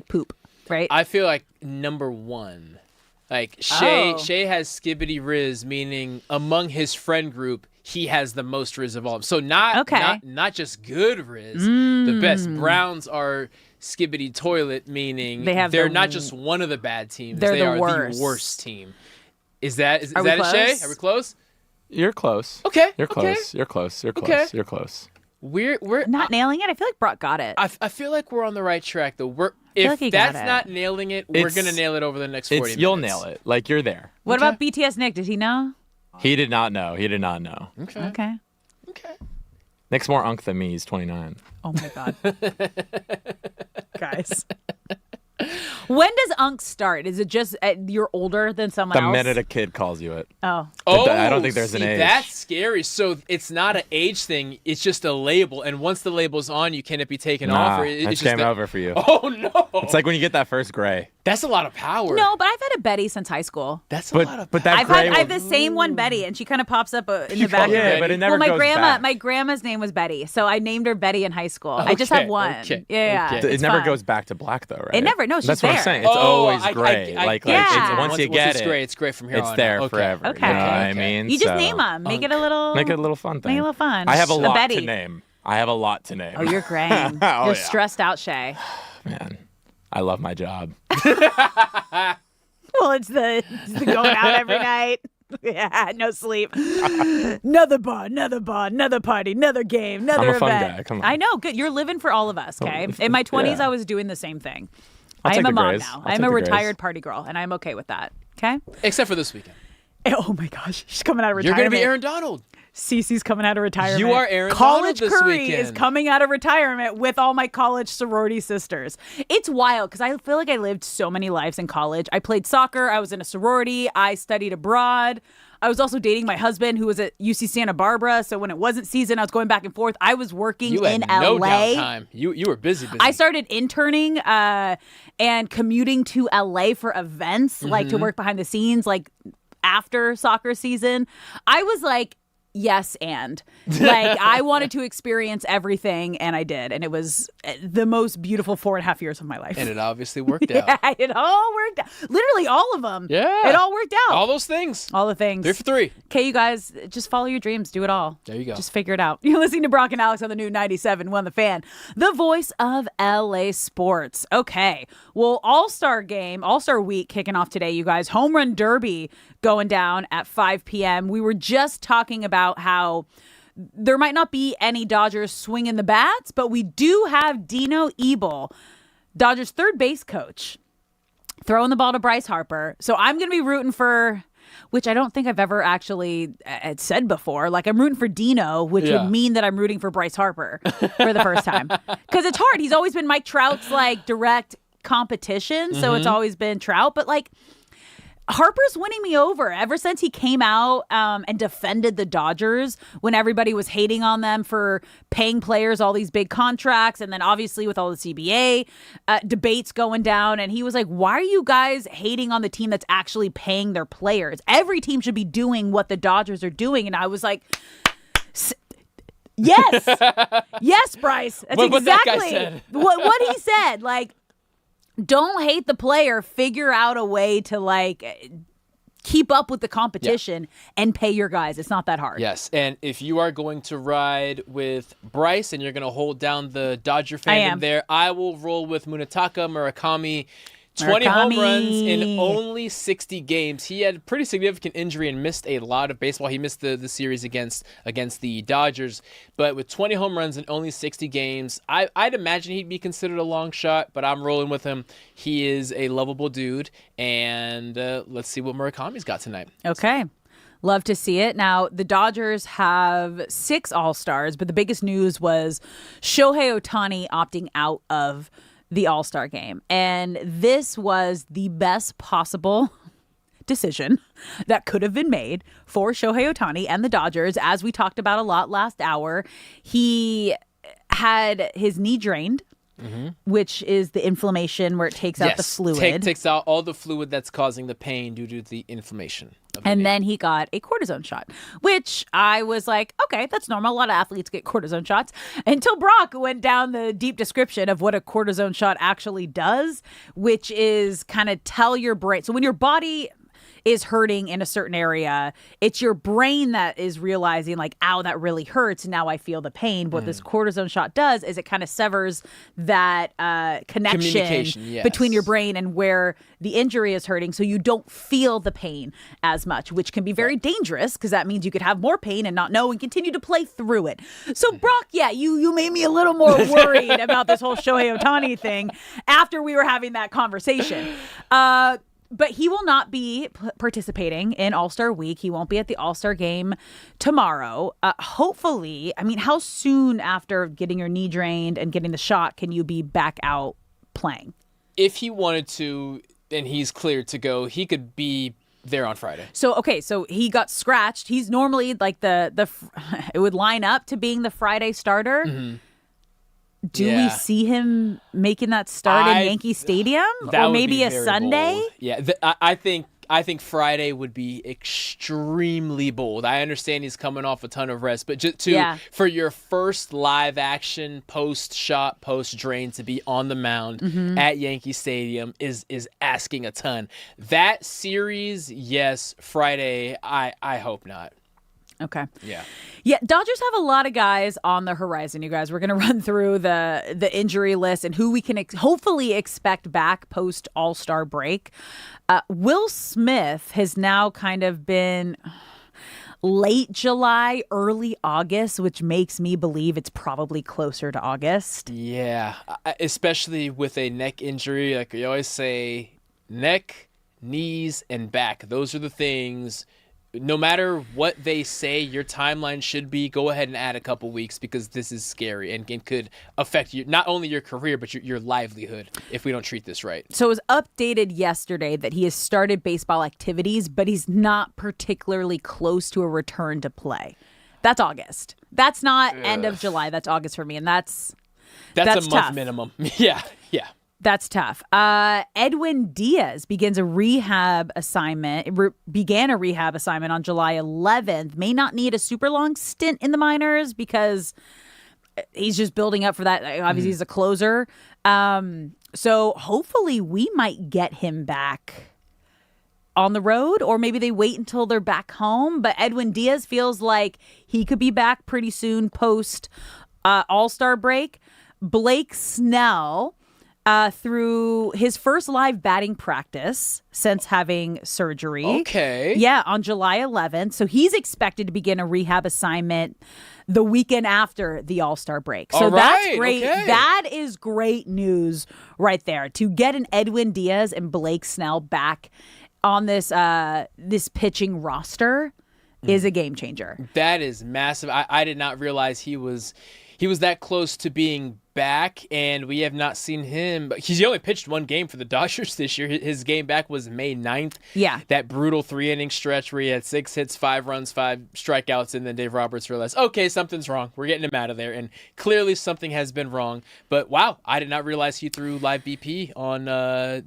poop, right? I feel like number one, like Shay has skibbity riz, meaning among his friend group he has the most riz of all. So not just good riz, the best. Browns are skibbity toilet, meaning they're not just one of the bad teams. They are the worst team. Is that it, Shay? Are we close? You're close. Okay. You're close. You're close. You're close. Okay. You're close. We're not nailing it. I feel like Brock got it. I feel like we're on the right track though. If that's not nailing it, we're gonna nail it over the next 40 minutes. You'll nail it. Like you're there. What about BTS Nick? Did he know? He did not know. Okay. Nick's more unk than me. He's 29. Oh my god. Guys. When does unk start? Is it just you're older than someone else? The minute a kid calls you it. Oh. I don't think there's an age. That's scary. So it's not an age thing. It's just a label. And once the label's on you, can it be taken off? Or it's game over for you. Oh, no. It's like when you get that first gray. That's a lot of power. No, but I've had a Betty since high school. That's a lot of power. But that I have the same one Betty, and she kind of pops up in the back. Yeah, but it never my goes back. My grandma's name was Betty, so I named her Betty in high school. Okay, I just have one. okay, Yeah. It never goes back to black though, right? It never. No, she's That's there. what I'm saying. It's always gray. yeah. Once you get it's it, gray, it's gray from here it's on there out. forever. Okay. You know what I mean? You just name them. Make it a little fun thing. Make it a little fun. I have a lot Betty. to name. Oh, you're graying. You're stressed out, Shay. Man, I love my job. Well, it's the going out every night. Yeah, no sleep. Another bar, another party, another game, another I'm a event. fun guy. Come on. I know. Good. You're living for all of us, okay? In my 20s, I was doing the same thing. I'll I am take a the mom grays. now. I'll I'm take a the retired grays. party girl, and I'm okay with that. Okay? Except for this weekend. Oh my gosh, she's coming out of You're retirement. going to be Aaron Donald. Cece's coming out of retirement. You are Aaron College Donald this Curry weekend. is coming out of retirement with all my college sorority sisters. It's wild because I feel like I lived so many lives in college. I played soccer. I was in a sorority. I studied abroad. I was also dating my husband who was at UC Santa Barbara. So when it wasn't season, I was going back and forth. I was working in no LA. Downtime. You were busy. I started interning and commuting to LA for events, like to work behind the scenes, like after soccer season. I was like, yes, and like I wanted to experience everything, and I did, and it was the most beautiful 4.5 years of my life. And it obviously worked out. Yeah, it all worked out. Literally all of them. Yeah. It all worked out. All those things. All the things. 3 for 3. Okay, you guys, just follow your dreams. Do it all. There you go. Just figure it out. You're listening to Brock and Alex on the new 97.1 The Fan, the voice of LA sports. Okay. Well, All-Star Week kicking off today, you guys. Home Run Derby going down at 5 p.m. We were just talking about how there might not be any Dodgers swinging the bats, but we do have Dino Ebel, Dodgers third base coach, throwing the ball to Bryce Harper. So I'm going to be rooting for, which I don't think I've ever actually said before. Like I'm rooting for Dino, which would mean that I'm rooting for Bryce Harper for the first time. Because it's hard. He's always been Mike Trout's like direct competition. So it's always been Trout. But like Harper's winning me over ever since he came out and defended the Dodgers when everybody was hating on them for paying players all these big contracts. And then obviously with all the CBA debates going down. And he was like, why are you guys hating on the team that's actually paying their players? Every team should be doing what the Dodgers are doing. And I was like, yes, yes, Bryce. That's what that guy exactly said. what he said. Like, don't hate the player. Figure out a way to like keep up with the competition and pay your guys. It's not that hard. Yes, and if you are going to ride with Bryce and you're going to hold down the Dodger fandom there, I will roll with Munetaka Murakami. 20 home runs in only 60 games. He had a pretty significant injury and missed a lot of baseball. He missed the series against the Dodgers. But with 20 home runs in only 60 games, I'd imagine he'd be considered a long shot, but I'm rolling with him. He is a lovable dude, and let's see what Murakami's got tonight. Okay. Love to see it. Now, the Dodgers have 6 All-Stars, but the biggest news was Shohei Ohtani opting out of the All-Star game. And this was the best possible decision that could have been made for Shohei Ohtani and the Dodgers. As we talked about a lot last hour, he had his knee drained, which is the inflammation where it takes out the fluid. Takes out all the fluid that's causing the pain due to the inflammation. And then he got a cortisone shot, which I was like, okay, that's normal. A lot of athletes get cortisone shots until Brock went down the deep description of what a cortisone shot actually does, which is kind of tell your brain. So when your body is hurting in a certain area, it's your brain that is realizing like, ow, that really hurts. Now I feel the pain. What this cortisone shot does is it kind of severs that connection between your brain and where the injury is hurting. So you don't feel the pain as much, which can be very dangerous because that means you could have more pain and not know and continue to play through it. So Brock, you made me a little more worried about this whole Shohei Ohtani thing after we were having that conversation. But he will not be participating in All-Star Week. He won't be at the All-Star game tomorrow. Hopefully, I mean, how soon after getting your knee drained and getting the shot can you be back out playing? If he wanted to and he's cleared to go, he could be there on Friday. So he got scratched. He's normally like it would line up to being the Friday starter. Mm-hmm. Do we see him making that start in Yankee Stadium, or maybe a Sunday? Bold. Yeah, I think Friday would be extremely bold. I understand he's coming off a ton of rest, but just for your first live action post shot, post drain to be on the mound at Yankee Stadium is asking a ton. That series, yes. Friday, I hope not. Okay. Yeah. Dodgers have a lot of guys on the horizon, you guys. We're going to run through the injury list and who we can hopefully expect back post All-Star break. Will Smith has now kind of been late July, early August, which makes me believe it's probably closer to August. Yeah, especially with a neck injury. Like we always say, neck, knees, and back. Those are the things. No matter what they say your timeline should be, go ahead and add a couple weeks because this is scary and could affect not only your career, but your livelihood if we don't treat this right. So it was updated yesterday that he has started baseball activities, but he's not particularly close to a return to play. That's August. That's not end of July. That's August for me, and that's a tough. month minimum. Yeah. That's tough. Edwin Diaz began a rehab assignment on July 11th. May not need a super long stint in the minors because he's just building up for that. Obviously, he's a closer. So hopefully we might get him back on the road, or maybe they wait until they're back home. But Edwin Diaz feels like he could be back pretty soon post All-Star break. Blake Snell, through his first live batting practice since having surgery. Okay. Yeah, on July 11th. So he's expected to begin a rehab assignment the weekend after the All-Star break. So that's great. Okay. That is great news right there. To get an Edwin Diaz and Blake Snell back on this pitching roster is a game changer. That is massive. I did not realize he was that close to being back, and we have not seen him. He's only pitched one game for the Dodgers this year. His game back was May 9th. Yeah. That brutal 3-inning stretch where he had 6 hits, 5 runs, 5 strikeouts, and then Dave Roberts realized, okay, something's wrong. We're getting him out of there, and clearly something has been wrong. But wow, I did not realize he threw live BP on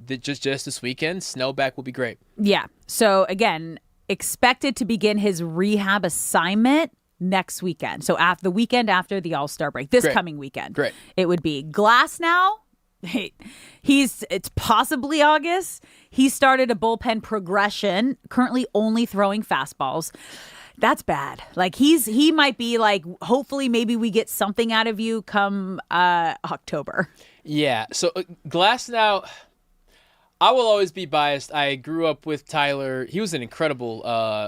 just this weekend. Snell back will be great. Yeah. So again, expected to begin his rehab assignment next weekend. So after the weekend after the All-Star break, this coming weekend. Great. It would be Glass now. it's possibly August. He started a bullpen progression, currently only throwing fastballs. That's bad. Like he might be like, hopefully maybe we get something out of you come October. Yeah. So Glasnow, I will always be biased. I grew up with Tyler. He was an incredible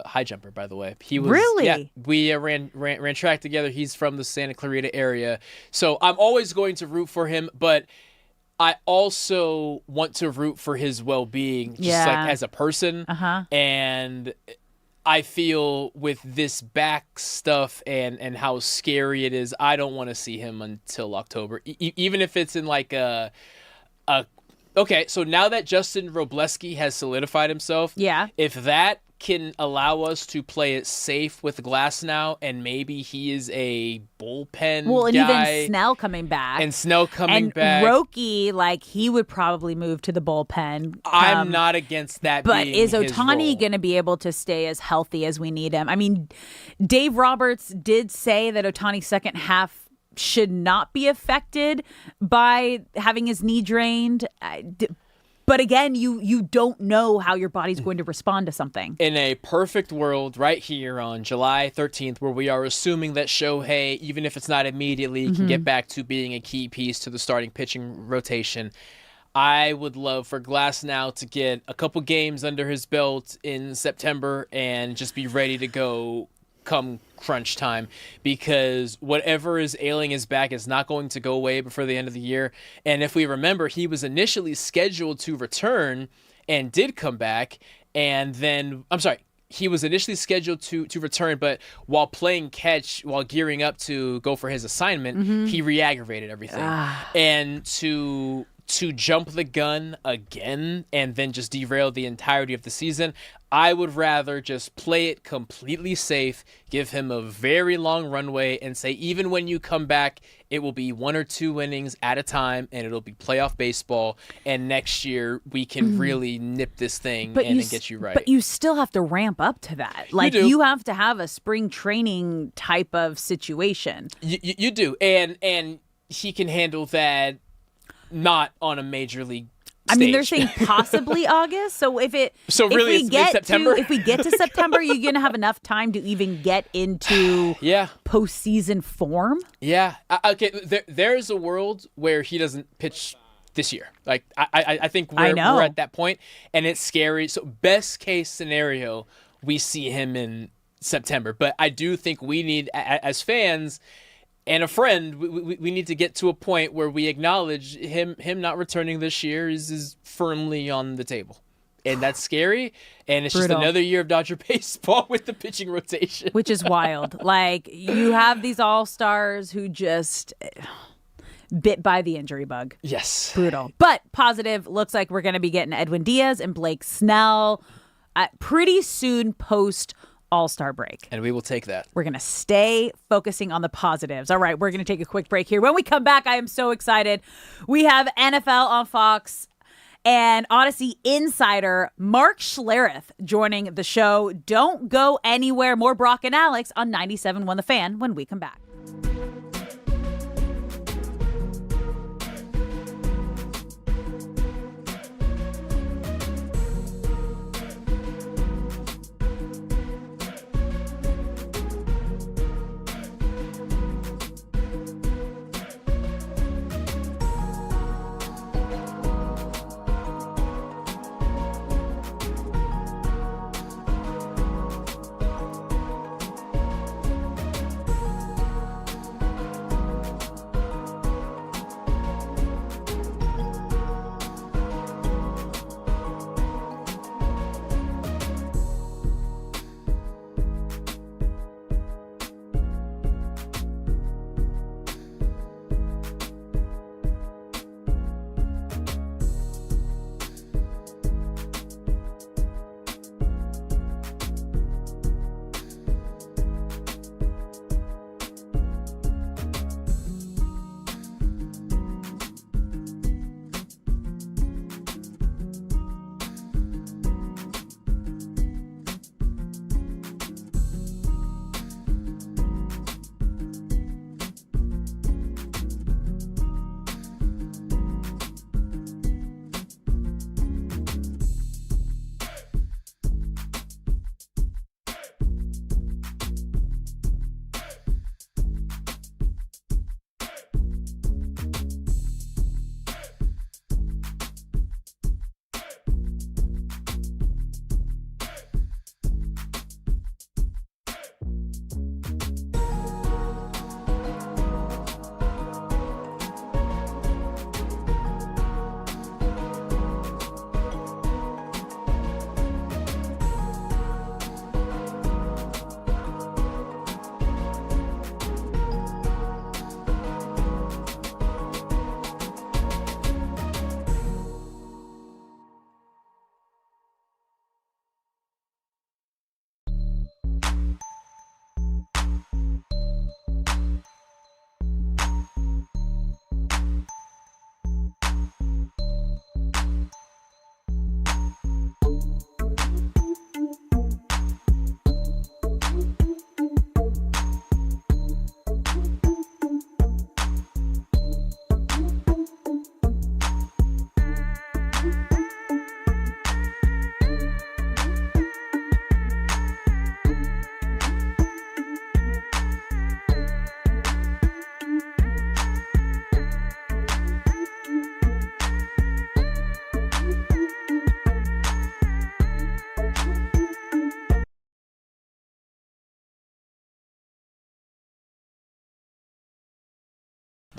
high jumper, by the way. He was really. Yeah, we ran track together. He's from the Santa Clarita area, so I'm always going to root for him. But I also want to root for his well-being, just like as a person. And I feel with this back stuff and how scary it is, I don't want to see him until October, even if it's in like a. Okay, so now that Justin Robleski has solidified himself, if that can allow us to play it safe with Glasnow, and maybe he is a bullpen guy. Even Snell coming back. And Snell coming And back. Roki, like, he would probably move to the bullpen. I'm not against that but being is his Ohtani role. going to be able to stay as healthy as we need him? I mean, Dave Roberts did say that Ohtani's second half should not be affected by having his knee drained. But again, you don't know how your body's going to respond to something. In a perfect world, right here on July 13th, where we are assuming that Shohei, even if it's not immediately, can get back to being a key piece to the starting pitching rotation, I would love for Glasnow to get a couple games under his belt in September and just be ready to go come crunch time, because whatever is ailing his back is not going to go away before the end of the year. And if we remember, he was initially scheduled to return and did come back, and then he was initially scheduled to return, but while playing catch, while gearing up to go for his assignment, he re-aggravated everything. And to jump the gun again and then just derail the entirety of the season, I would rather just play it completely safe, give him a very long runway, and say even when you come back, it will be 1 or 2 innings at a time, and it'll be playoff baseball, and next year we can really nip this thing and get you right. But you still have to ramp up to that. Like, you have to have a spring training type of situation. You do, and he can handle that not on a major league stage. I mean, they're saying possibly August. So if we get to September, you're going to have enough time to even get into postseason form. Yeah. Okay. There's a world where he doesn't pitch this year. Like I think we're at that point, and it's scary. So best case scenario, we see him in September. But I do think we need, as fans and a friend, we need to get to a point where we acknowledge him not returning this year is firmly on the table. And that's scary. And it's just another year of Dodger baseball with the pitching rotation. Which is wild. Like, you have these all-stars who just bit by the injury bug. Yes. Brutal. But positive, looks like we're going to be getting Edwin Diaz and Blake Snell pretty soon post All-Star break. And we will take that. We're going to stay focusing on the positives. All right, we're going to take a quick break here. When we come back, I am so excited. We have NFL on Fox and Odyssey insider Mark Schlereth joining the show. Don't go anywhere. More Brock and Alex on 97.1 The Fan when we come back.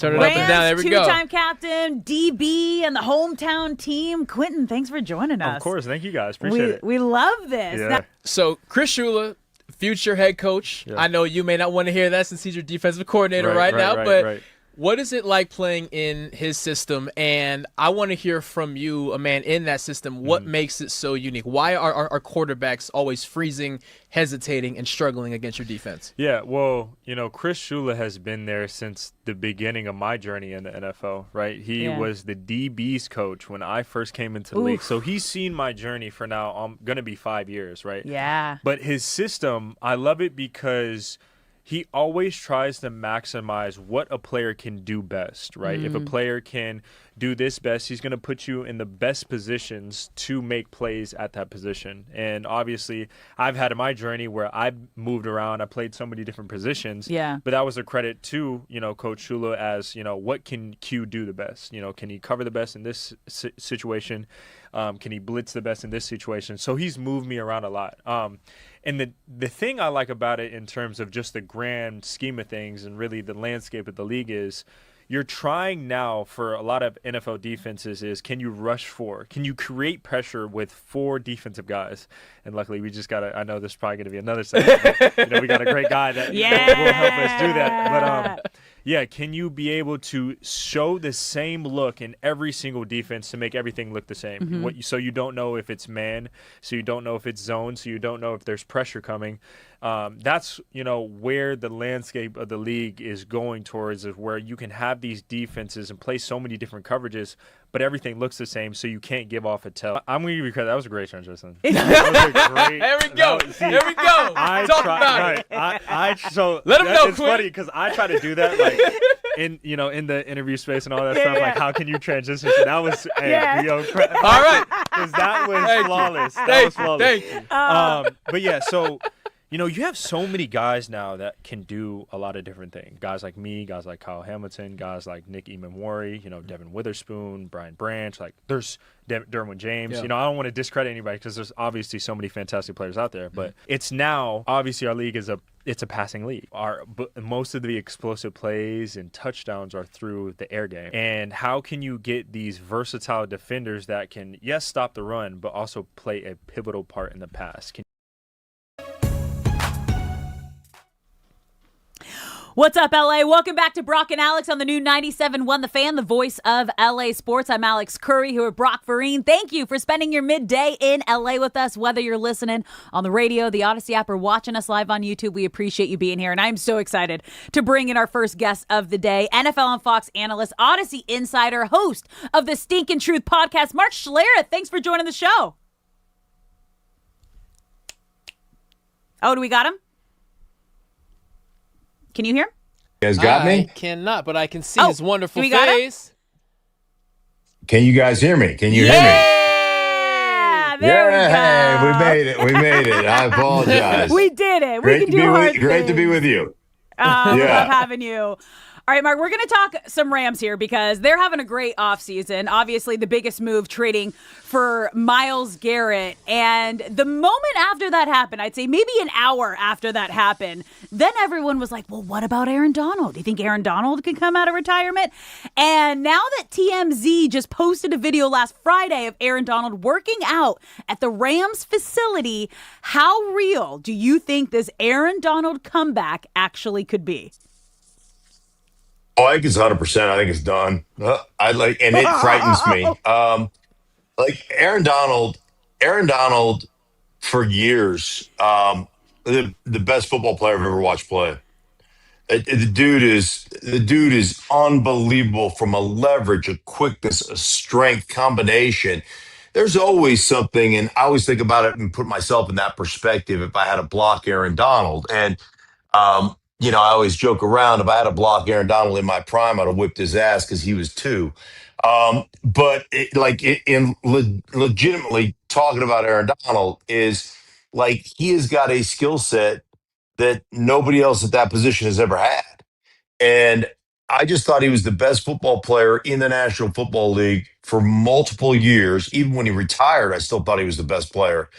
Turn it up and down. There we go. Two-time captain, DB, and the hometown team. Quentin, thanks for joining us. Of course. Thank you guys. Appreciate it. We love this. Yeah. So, Chris Shula, future head coach. Yeah. I know you may not want to hear that since he's your defensive coordinator right now, but what is it like playing in his system? And I want to hear from you, a man in that system, what makes it so unique? Why are our quarterbacks always freezing, hesitating, and struggling against your defense? Yeah, well, Chris Shula has been there since the beginning of my journey in the NFL, right? He was the DB's coach when I first came into the league. So he's seen my journey for now. I'm going to be 5 years, right? Yeah. But his system, I love it because he always tries to maximize what a player can do best, right? If a player can do this best, he's going to put you in the best positions to make plays at that position. And obviously, I've had my journey where I moved around. I played so many different positions. Yeah. But that was a credit to, Coach Shula as, what can Q do the best? Can he cover the best in this situation? Can he blitz the best in this situation? So he's moved me around a lot. And the thing I like about it in terms of just the grand scheme of things and really the landscape of the league is you're trying now for a lot of NFL defenses is can you rush four? Can you create pressure with 4 defensive guys? And luckily we just got I know this is probably going to be another segment. But, we got a great guy that will help us do that. But yeah, can you be able to show the same look in every single defense to make everything look the same? So you don't know if it's man, so you don't know if it's zone, so you don't know if there's pressure coming. That's, where the landscape of the league is going towards, is where you can have these defenses and play so many different coverages, but everything looks the same, so you can't give off a tell. I'm going to give you credit. That was a great transition. There we go. There we go. Talk about it. So let him know, it's funny because I try to do that, like, in the interview space and all that stuff. Like, how can you transition? So that was all right, because that was flawless. That was flawless. Thank you. But yeah, so. You have so many guys now that can do a lot of different things. Guys like me, guys like Kyle Hamilton, guys like Nick Emmanwori, Devin Witherspoon, Brian Branch. Like, there's Derwin James. Yeah. I don't want to discredit anybody because there's obviously so many fantastic players out there. But it's now, obviously, our league is it's a passing league. Most of the explosive plays and touchdowns are through the air game. And how can you get these versatile defenders that can, yes, stop the run, but also play a pivotal part in the pass? What's up, LA? Welcome back to Brock and Alex on the new 97.1 The Fan, the voice of LA Sports. I'm Alex Curry, here with Brock Vereen. Thank you for spending your midday in LA with us, whether you're listening on the radio, the Odyssey app, or watching us live on YouTube. We appreciate you being here, and I'm so excited to bring in our first guest of the day, NFL on Fox analyst, Odyssey insider, host of the Stinkin' Truth podcast, Mark Schlereth. Thanks for joining the show. Oh, do we got him? Can you hear? You guys got me? I cannot, but I can see his wonderful face. Can you guys hear me? Can you hear me? Yeah, there we go. Hey, we made it. I apologize. We did it. Great to be with you. We love having you. All right, Mark, we're going to talk some Rams here because they're having a great offseason. Obviously, the biggest move trading for Myles Garrett. And the moment after that happened, I'd say maybe an hour after that happened, then everyone was like, well, what about Aaron Donald? Do you think Aaron Donald could come out of retirement? And now that TMZ just posted a video last Friday of Aaron Donald working out at the Rams facility, how real do you think this Aaron Donald comeback actually could be? Oh, I think it's 100%. I think it's done. And it frightens me. Aaron Donald for years, the best football player I've ever watched play. The dude is unbelievable from a leverage, a quickness, a strength combination. There's always something, and I always think about it and put myself in that perspective if I had to block Aaron Donald. And I always joke around, if I had to block Aaron Donald in my prime, I'd have whipped his ass because he was 2. Legitimately talking about Aaron Donald is like he has got a skill set that nobody else at that position has ever had. And I just thought he was the best football player in the National Football League for multiple years. Even when he retired, I still thought he was the best player.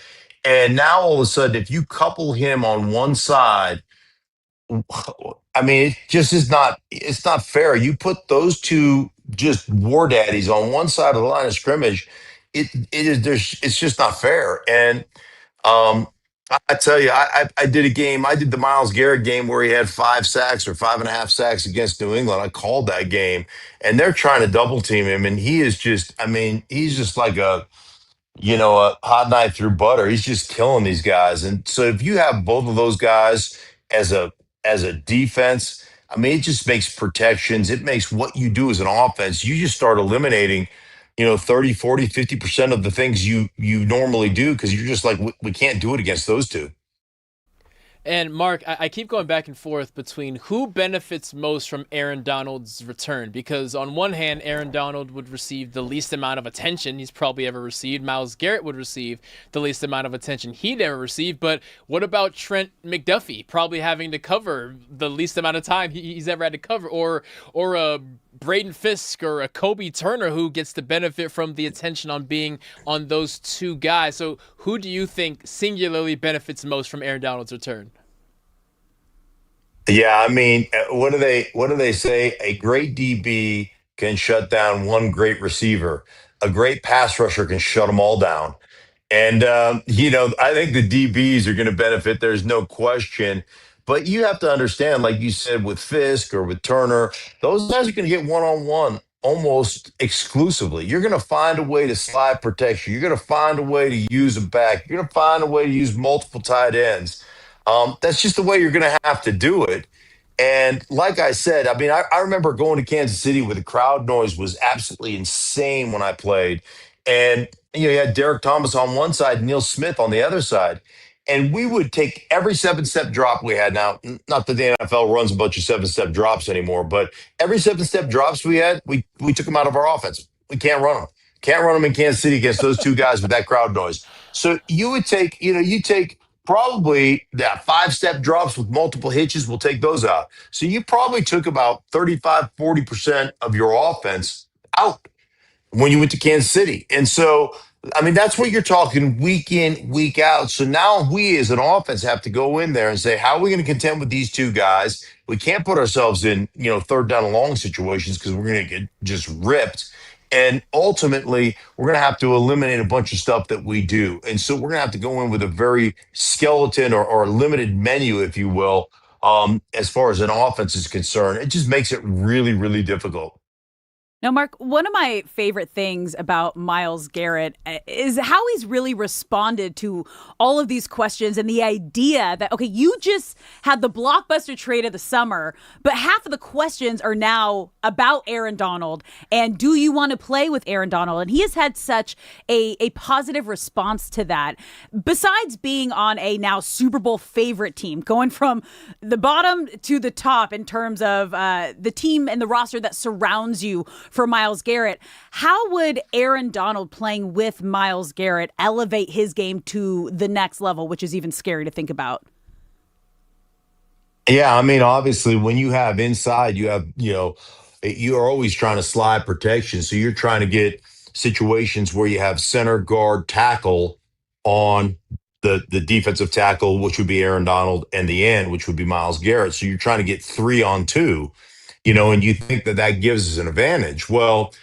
And now all of a sudden, if you couple him on one side I mean, it just is not. It's not fair. You put those two just war daddies on one side of the line of scrimmage. It is. It's just not fair. And I tell you, I did a game. I did the Myles Garrett game where he had 5 sacks or 5.5 sacks against New England. I called that game, and they're trying to double team him, and he is just. I mean, he's just like a hot knife through butter. He's just killing these guys. And so if you have both of those guys as a defense, I mean, it just makes protections. It makes what you do as an offense. You just start eliminating, 30, 40, 50% of the things you normally do because you're just like, we can't do it against those two. And Mark, I keep going back and forth between who benefits most from Aaron Donald's return, because on one hand, Aaron Donald would receive the least amount of attention he's probably ever received. Myles Garrett would receive the least amount of attention he'd ever received. But what about Trent McDuffie probably having to cover the least amount of time he's ever had to cover, or a Braden Fisk or a Kobe Turner who gets to benefit from the attention on being on those two guys? So who do you think singularly benefits most from Aaron Donald's return? Yeah, I mean, what do they say? A great DB can shut down one great receiver. A great pass rusher can shut them all down. And I think the DBs are going to benefit. There's no question. But you have to understand, like you said, with Fisk or with Turner, those guys are going to get one-on-one almost exclusively. You're going to find a way to slide protection. You're going to find a way to use a back. You're going to find a way to use multiple tight ends. That's just the way you're going to have to do it. And like I said, I mean, I remember going to Kansas City where the crowd noise was absolutely insane when I played. And, you had Derek Thomas on one side, Neil Smith on the other side. And we would take every 7-step drop we had. Now, not that the NFL runs a bunch of 7-step drops anymore, but every 7-step drops we had, we took them out of our offense. We can't run them. Can't run them in Kansas City against those two guys with that crowd noise. So you would take, you take probably that 5-step drops with multiple hitches, we'll take those out. So you probably took about 35, 40% of your offense out when you went to Kansas City. And so, I mean, that's what you're talking week in, week out. So now we as an offense have to go in there and say, how are we going to contend with these two guys? We can't put ourselves in, third down and long situations because we're going to get just ripped. And ultimately, we're going to have to eliminate a bunch of stuff that we do. And so we're going to have to go in with a very skeleton or limited menu, if you will, as far as an offense is concerned. It just makes it really, really difficult. Now, Mark, one of my favorite things about Myles Garrett is how he's really responded to all of these questions and the idea that, okay, you just had the blockbuster trade of the summer, but half of the questions are now about Aaron Donald and do you want to play with Aaron Donald? And he has had such a positive response to that. Besides being on a now Super Bowl favorite team, going from the bottom to the top in terms of the team and the roster that surrounds you for Myles Garrett, how would Aaron Donald playing with Myles Garrett elevate his game to the next level, which is even scary to think about? Yeah, I mean, obviously, when you have inside, you have, you are always trying to slide protection. So you're trying to get situations where you have center, guard, tackle on the defensive tackle, which would be Aaron Donald, and the end, which would be Myles Garrett. So you're trying to get 3-on-2. And you think that gives us an advantage. Well,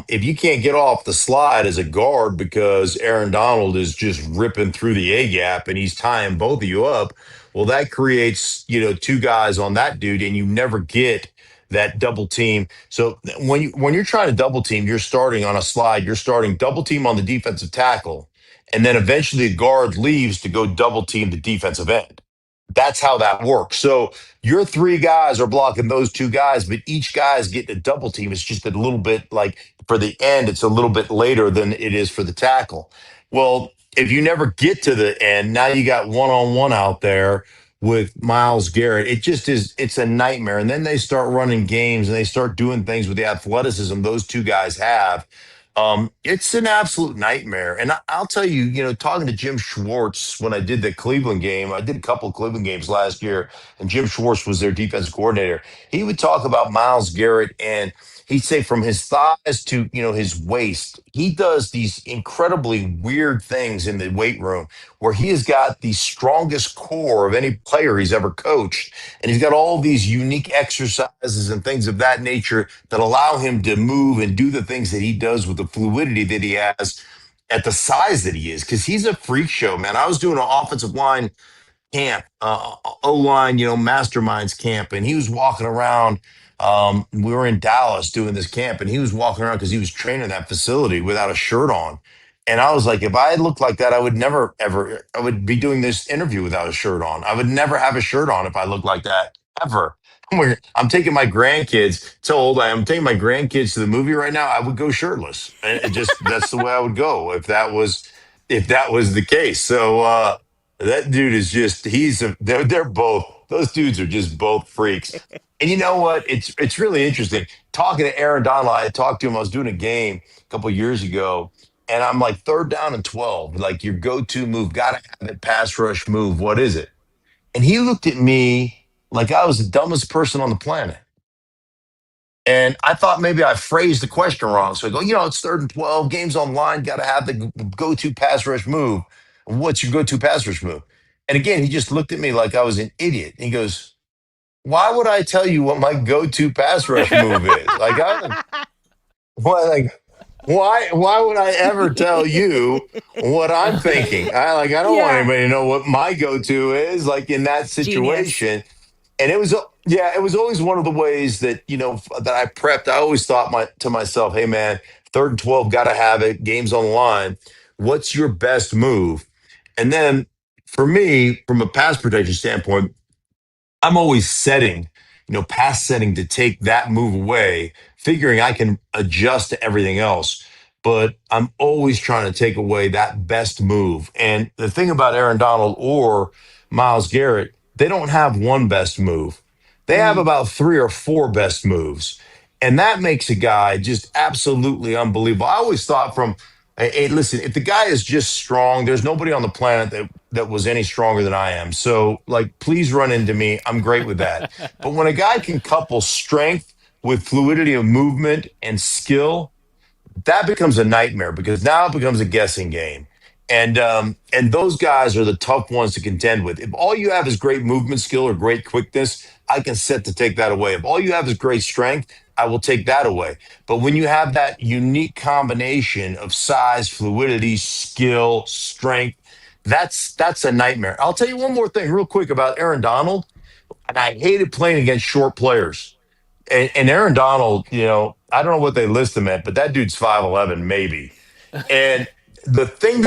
if you can't get off the slide as a guard because Aaron Donald is just ripping through the A gap and he's tying both of you up, well, that creates, two guys on that dude, and you never get that double team. So when you're trying to double team, you're starting on a slide, you're starting double team on the defensive tackle, and then eventually the guard leaves to go double team the defensive end. That's how that works. So your 3 guys are blocking those 2 guys, but each guy is getting a double team. It's just a little bit like for the end, it's a little bit later than it is for the tackle. Well, if you never get to the end, now you got one-on-one out there with Myles Garrett. It's a nightmare. And then they start running games and they start doing things with the athleticism those 2 guys have. It's an absolute nightmare. And I'll tell you, talking to Jim Schwartz when I did the Cleveland game, I did a couple of Cleveland games last year, and Jim Schwartz was their defensive coordinator. He would talk about Myles Garrett, and he'd say from his thighs to, his waist, he does these incredibly weird things in the weight room where he has got the strongest core of any player he's ever coached. And he's got all these unique exercises and things of that nature that allow him to move and do the things that he does with the fluidity that he has at the size that he is. Cause he's a freak show, man. I was doing an offensive line camp, O-line, masterminds camp. And he was walking around. We were in Dallas doing this camp, and he was walking around because he was training that facility without a shirt on. And I was like, if I looked like that, I would never, ever, I would be doing this interview without a shirt on. I would never have a shirt on if I looked like that, ever. I'm taking my grandkids, so old I am, I'm taking my grandkids to the movie right now, I would go shirtless. And that's the way I would go if that was the case. So, that dude is they're both, those dudes are just both freaks. And you know what? It's really interesting. Talking to Aaron Donald, I talked to him, I was doing a game a couple of years ago, and I'm like, 3rd down and 12, like your go-to move, gotta have it, pass rush move. What is it? And he looked at me like I was the dumbest person on the planet. And I thought maybe I phrased the question wrong. So I go, it's 3rd and 12, game's online, got to have the go-to pass rush move. What's your go-to pass rush move? And again, he just looked at me like I was an idiot. He goes, why would I tell you what my go-to pass rush move is? Why would I ever tell you what I'm thinking? I don't want anybody to know what my go-to is, like in that situation. Genius. And it was always one of the ways that, that I prepped. I always thought to myself, hey man, 3rd and 12, got to have it. Game's on the line. What's your best move? And then for me, from a pass protection standpoint, I'm always pass setting to take that move away, figuring I can adjust to everything else. But I'm always trying to take away that best move. And the thing about Aaron Donald or Myles Garrett, they don't have one best move. They have about 3 or 4 best moves. And that makes a guy just absolutely unbelievable. I always thought hey, listen, if the guy is just strong, there's nobody on the planet that was any stronger than I am. So, please run into me. I'm great with that. But when a guy can couple strength with fluidity of movement and skill, that becomes a nightmare because now it becomes a guessing game. And those guys are the tough ones to contend with. If all you have is great movement skill or great quickness, I can set to take that away. If all you have is great strength, I will take that away. But when you have that unique combination of size, fluidity, skill, strength, that's a nightmare. I'll tell you one more thing real quick about Aaron Donald. And I hated playing against short players. And Aaron Donald, I don't know what they list him at, but that dude's 5'11", maybe. And the thing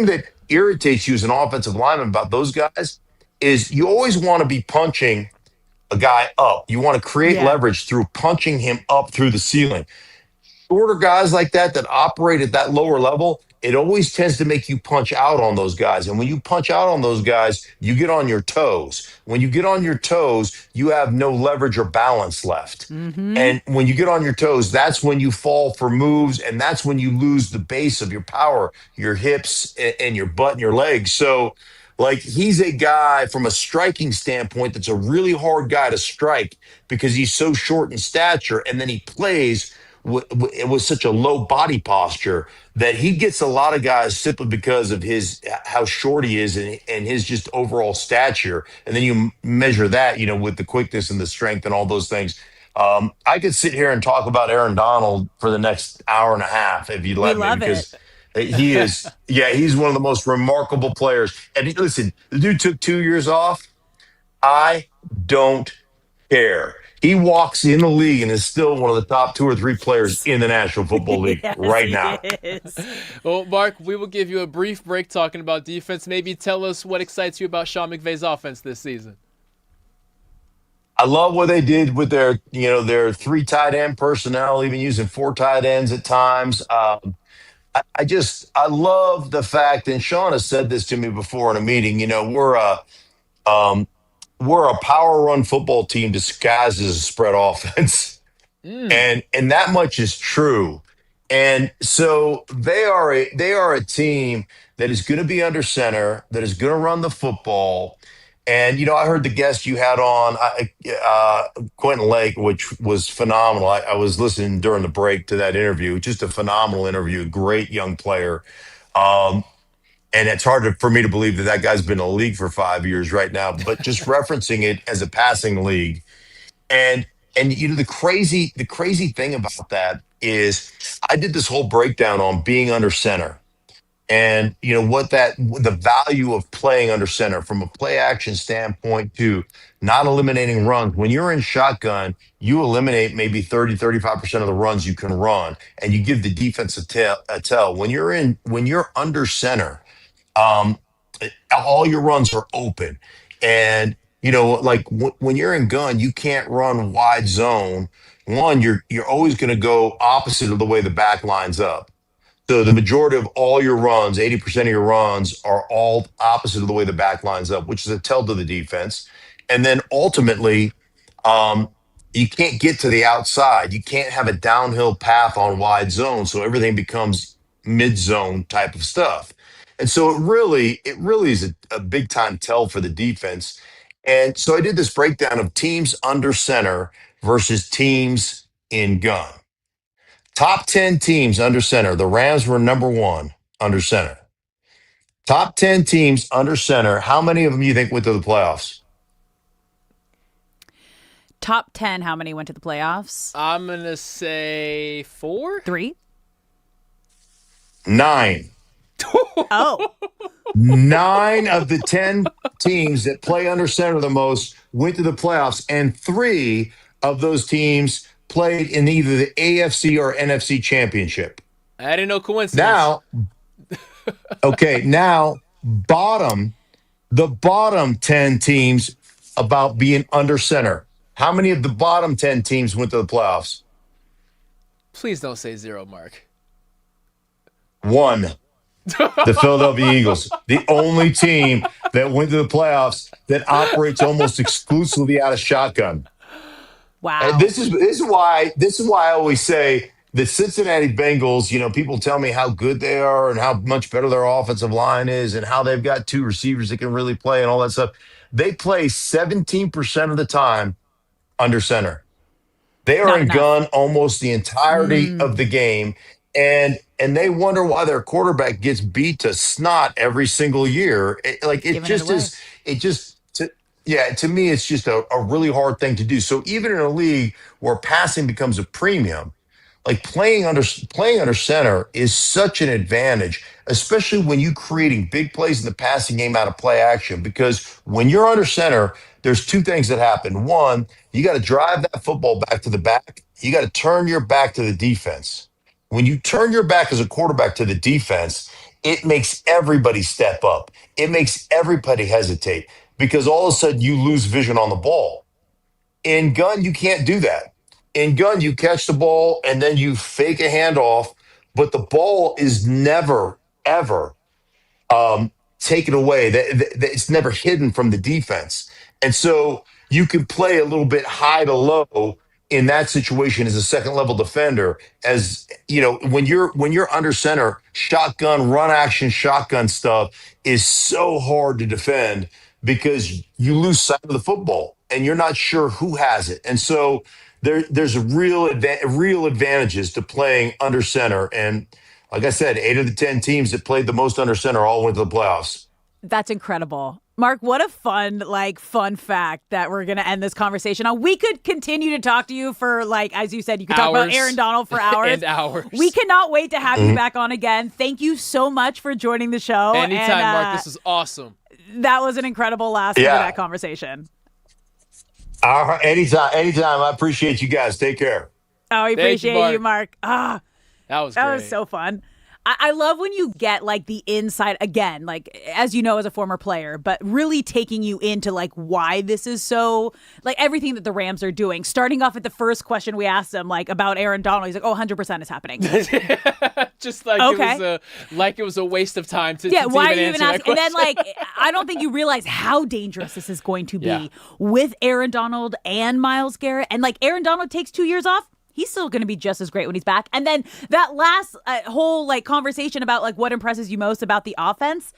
that irritates you as an offensive lineman about those guys is you always want to be punching a guy up. You want to create leverage through punching him up through the ceiling. Shorter guys like that operate at that lower level, it always tends to make you punch out on those guys. And when you punch out on those guys, you get on your toes. When you get on your toes, you have no leverage or balance left. Mm-hmm. And when you get on your toes, that's when you fall for moves, and that's when you lose the base of your power, your hips and your butt and your legs. So, he's a guy from a striking standpoint that's a really hard guy to strike because he's so short in stature, and then he plays with such a low body posture that he gets a lot of guys simply because of how short he is and his just overall stature. And then you measure that, with the quickness and the strength and all those things. I could sit here and talk about Aaron Donald for the next hour and a half if you'd let me, because he is, he's one of the most remarkable players. And listen, the dude took 2 years off. I don't care. He walks in the league and is still one of the top 2 or 3 players in the National Football League right now. Well, Mark, we will give you a brief break talking about defense. Maybe tell us what excites you about Sean McVay's offense this season. I love what they did with their 3 tight end personnel, even using 4 tight ends at times. I love the fact, and Sean has said this to me before in a meeting, we're a power run football team disguised as a spread offense. And that much is true. And so they are a team that is going to be under center, that is going to run the football. And, I heard the guest you had on, Quentin Lake, which was phenomenal. I was listening during the break to that interview. Just a phenomenal interview. Great young player. And it's hard for me to believe that guy's been in the league for 5 years right now, but just referencing it as a passing league. And the crazy thing about that is I did this whole breakdown on being under center. And the value of playing under center from a play action standpoint to not eliminating runs. When you're in shotgun, you eliminate maybe 35% of the runs you can run, and you give the defense a tell. When you're under center, all your runs are open. And, when you're in gun, you can't run wide zone. One, you're always going to go opposite of the way the back lines up. So the majority of all your runs, 80% of your runs, are all opposite of the way the back lines up, which is a tell to the defense. And then ultimately, you can't get to the outside. You can't have a downhill path on wide zone. So everything becomes mid-zone type of stuff. And so it really is a big time tell for the defense. And so I did this breakdown of teams under center versus teams in gun. Top 10 teams under center. The Rams were number 1 under center. Top 10 teams under center. How many of them you think went to the playoffs? Top 10, how many went to the playoffs? I'm going to say 4? 3? 9. Oh. 9 of the 10 teams that play under center the most went to the playoffs, and 3 of those teams played in either the AFC or NFC championship. I didn't know coincidence. Now, the bottom 10 teams about being under center. How many of the bottom 10 teams went to the playoffs? Please don't say 0, Mark. 1. The Philadelphia Eagles, the only team that went to the playoffs that operates almost exclusively out of shotgun. Wow. And this is why I always say the Cincinnati Bengals, people tell me how good they are and how much better their offensive line is and how they've got 2 receivers that can really play and all that stuff. They play 17% of the time under center. They are in gun almost the entirety of the game. And they wonder why their quarterback gets beat to snot every single year. To me, it's just a really hard thing to do. So even in a league where passing becomes a premium, like playing under center is such an advantage, especially when you're creating big plays in the passing game out of play action. Because when you're under center, there's 2 things that happen. One, you got to drive that football back to the back. You got to turn your back to the defense. When you turn your back as a quarterback to the defense, it makes everybody step up. It makes everybody hesitate because all of a sudden you lose vision on the ball. In gun, you can't do that. In gun, you catch the ball and then you fake a handoff, but the ball is never, ever taken away. It's never hidden from the defense. And so you can play a little bit high to low in that situation as a second level defender. As when you're under center, shotgun, run action, shotgun stuff is so hard to defend because you lose sight of the football and you're not sure who has it. And so there's real advantages to playing under center. And like I said, 8 of the 10 teams that played the most under center all went to the playoffs. That's incredible. Mark, what a fun fact that we're going to end this conversation on. We could continue to talk to you for, as you said, you could talk about Aaron Donald for hours. And hours. We cannot wait to have you back on again. Thank you so much for joining the show. Anytime, Mark. This is awesome. That was an incredible last part of that conversation. All right, anytime. I appreciate you guys. Take care. Oh, we appreciate you, Mark. That was so fun. I love when you get the inside again, as you know, as a former player, but really taking you into why this is so everything that the Rams are doing. Starting off at the first question we asked him about Aaron Donald, he's like, 100% is happening. Just it was a waste of time to why even are you even asking? And then I don't think you realize how dangerous this is going to be with Aaron Donald and Myles Garrett. And Aaron Donald takes 2 years off. He's still going to be just as great when he's back. And then that last whole conversation about what impresses you most about the offense,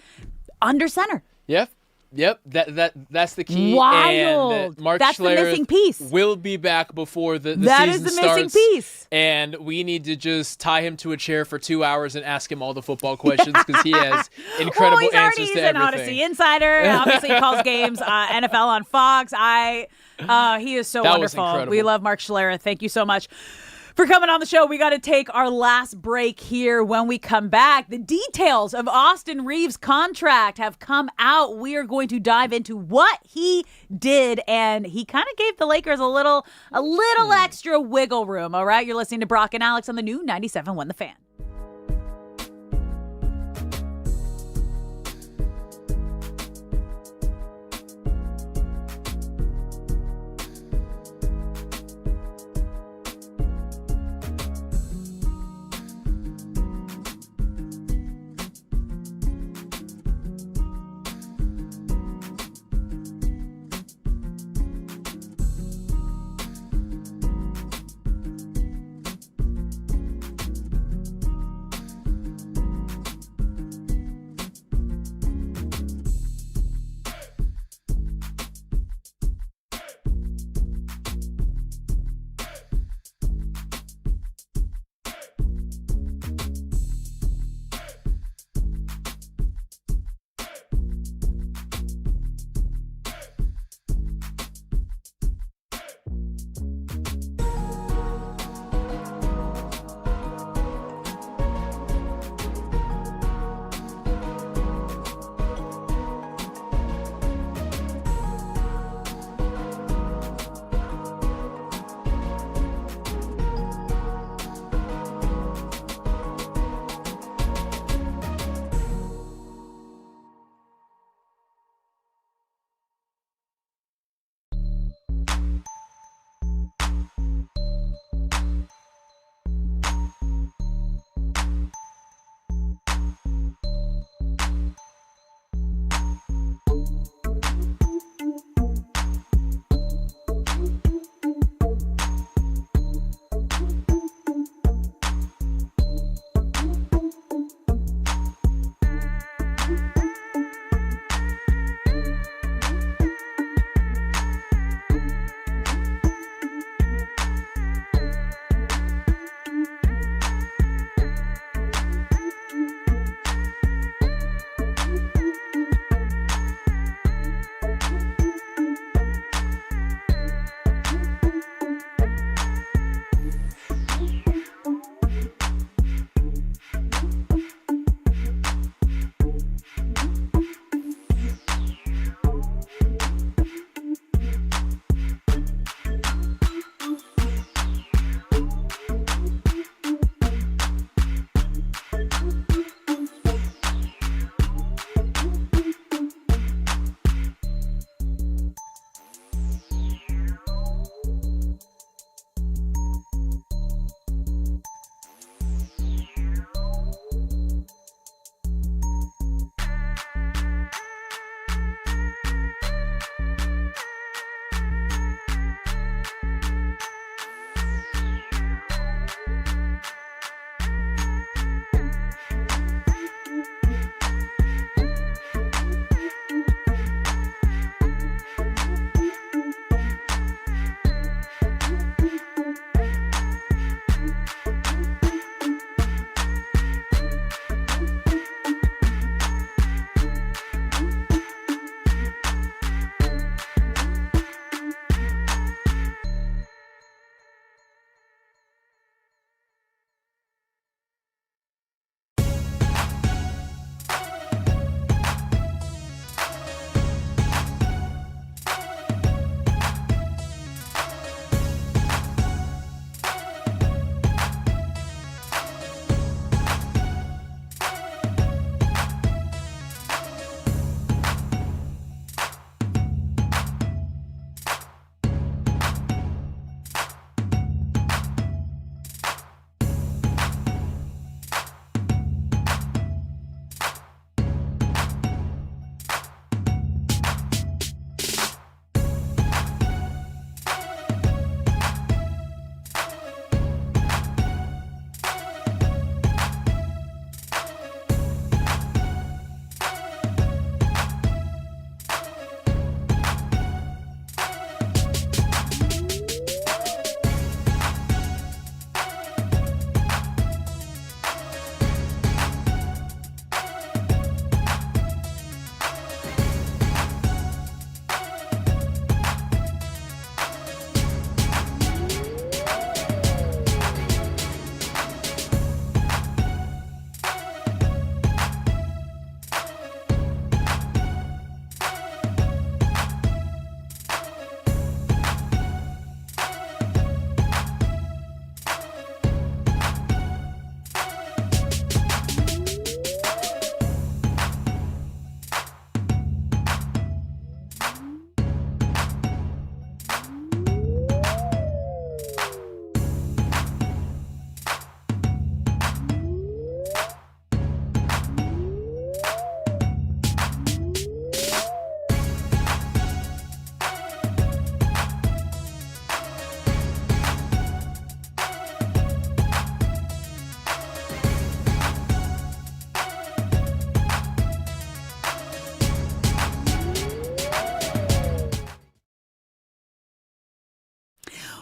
under center. Yeah. Yep, that's the key. Wild. And Mark That's Schlereth the missing piece. will be back before the That season is the starts. missing piece. And we need to just tie him to a chair for 2 hours and ask him all the football questions because he has incredible answers to He's an everything. Odyssey insider. Obviously, he calls games NFL on Fox. He is so That was wonderful. incredible. We love Mark Schlereth. Thank you so much for coming on the show. We got to take our last break here. When we come back, the details of Austin Reeves' contract have come out. We are going to dive into what he did, and he kind of gave the Lakers a little extra wiggle room. All right, you're listening to Brock and Alex on the new 97.1 The Fan.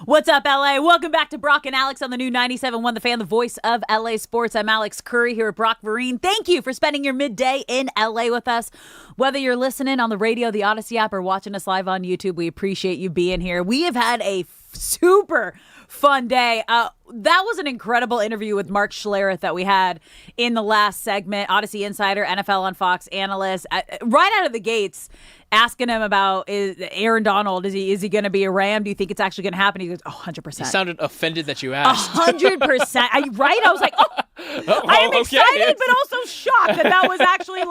What's up, LA? Welcome back to Brock and Alex on the new 97.1 The Fan, the voice of LA Sports. I'm Alex Curry here at Brock Vereen. Thank you for spending your midday in LA with us. Whether you're listening on the radio, the Odyssey app, or watching us live on YouTube, we appreciate you being here. We have had a super fun day. That was an incredible interview with Mark Schlereth that we had in the last segment. Odyssey Insider, NFL on Fox analyst, right out of the gates, asking him about Aaron Donald. Is he going to be a Ram? Do you think it's actually going to happen? He goes, 100%. He sounded offended that you asked. 100%. Right? I was like, I am excited, but also shocked that was actually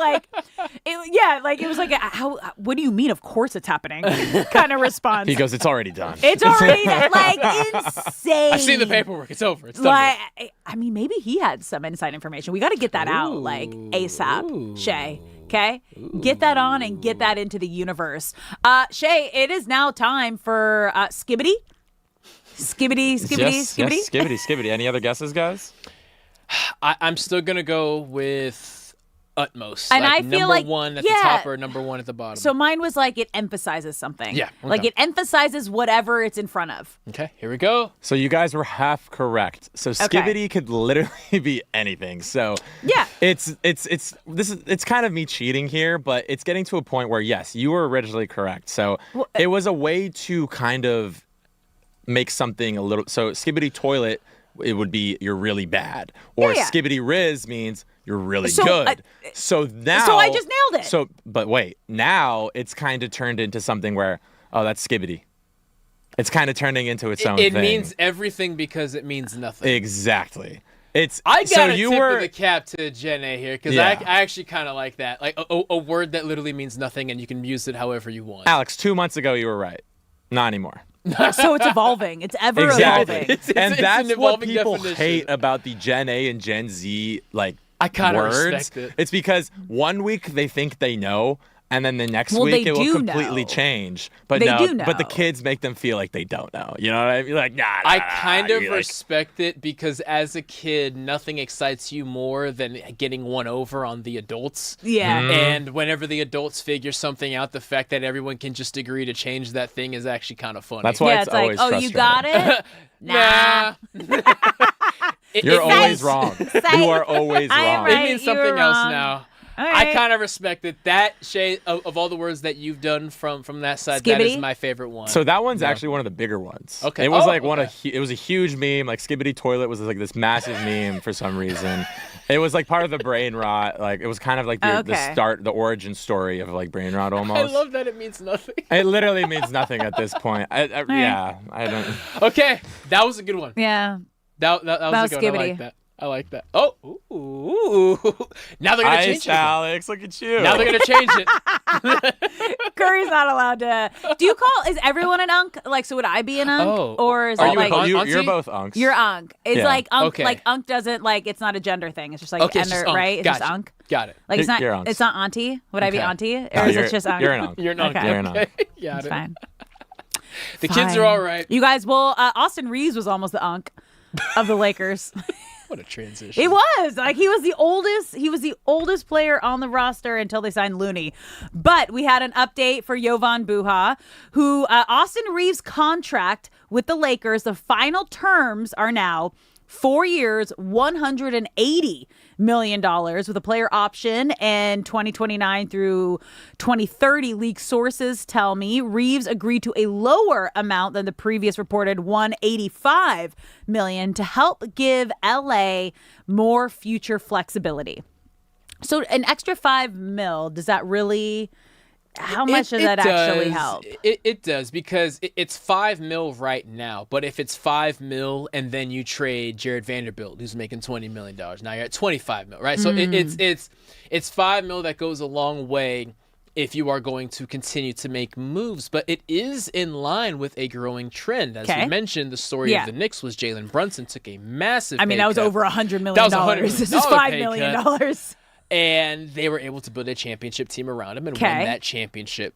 it was like, what do you mean? Of course it's happening kind of response. He goes, it's already done. It's already insane. I've seen the paperwork. It's over. It's done. I mean, maybe he had some inside information. We got to get that out ASAP, Shay. Okay? Get that on and get that into the universe. Shay, it is now time for Skibbity. Skibbity. Yes, Skibbity. Any other guesses, guys? I'm still going to go with utmost. And I feel number one at the top or number one at the bottom. So mine was like it emphasizes something. Yeah. Okay. Like it emphasizes whatever it's in front of. Okay, here we go. So you guys were half correct. So Skibbity could literally be anything. So yeah, it's kind of me cheating here, but it's getting to a point where yes, you were originally correct. So it was a way to kind of make something a little. So Skibbity toilet, it would be you're really bad, or Skibbity Riz means you're really good. So I just nailed it. So, but wait, now it's kind of turned into something where, that's Skibbity. It's kind of turning into its own thing. It means everything because it means nothing. Exactly. I got a tip of the cap to Jenna here because I actually kind of like that. Like a word that literally means nothing and you can use it however you want. Alex, 2 months ago you were right. Not anymore. So it's evolving. It's ever evolving. And that's what people hate about the Gen A and Gen Z I kind of words. respect it. It's because 1 week they think they know, and then the next week it will completely change. But but the kids make them feel like they don't know. You know what I mean? Like, I kind of respect it because as a kid, nothing excites you more than getting one over on the adults. Yeah. And whenever the adults figure something out, the fact that everyone can just agree to change that thing is actually kind of funny. That's why it's always like, you got it? Nah. You're always wrong. You are always wrong. It means something else now. Right. I kind of respect it. That shade of all the words that you've done from that side, Skibbity? That is my favorite one. So that one's actually one of the bigger ones. Okay. It was it was a huge meme. Like Skibbity toilet was like this massive meme for some reason. It was like part of the brain rot. Like it was kind of like the origin story of like brain rot almost. I love that it means nothing. It literally means nothing at this point. I don't. Okay, that was a good one. Yeah. That was a good one. I like that. Oh, ooh. Now they're going to change it. Alex, look at you. Now they're going to change it. Curry's not allowed to. Is everyone an unk? Like, so would I be an unk? Oh. Or is Are it you like. You're both unks. You're unk. It's like unk. Okay. Like unk doesn't, like, it's not a gender thing. It's just like, it's just unk. right? It's Gotcha. just unk. Got it. Like, You're unks. it's not auntie. Would I be auntie? Or No, is it just unk? You're an unk. You're an unk. Okay. You're an unk. Got It's it. fine. The kids are all right. You guys, Austin Reeves was almost the unk of the Lakers. What a transition. It was. Like, he was the oldest player on the roster until they signed Looney. But we had an update for Jovan Buha, who Austin Reeves' contract with the Lakers, the final terms are now 4 years, $180 million with a player option, and 2029 through 2030, league sources tell me. Reeves agreed to a lower amount than the previous reported $185 million to help give LA more future flexibility. So an extra $5 million, does that really... How much does that actually help? It does, because it's $5 million right now. But if it's $5 million and then you trade Jared Vanderbilt, who's making $20 million, now you're at $25 million, right? So it's $5 million that goes a long way if you are going to continue to make moves. But it is in line with a growing trend. As we mentioned, the story of the Knicks was Jalen Brunson took a massive pay that was cut. over $100 million. That was $100 million. This is $5 million. And they were able to build a championship team around him and win that championship.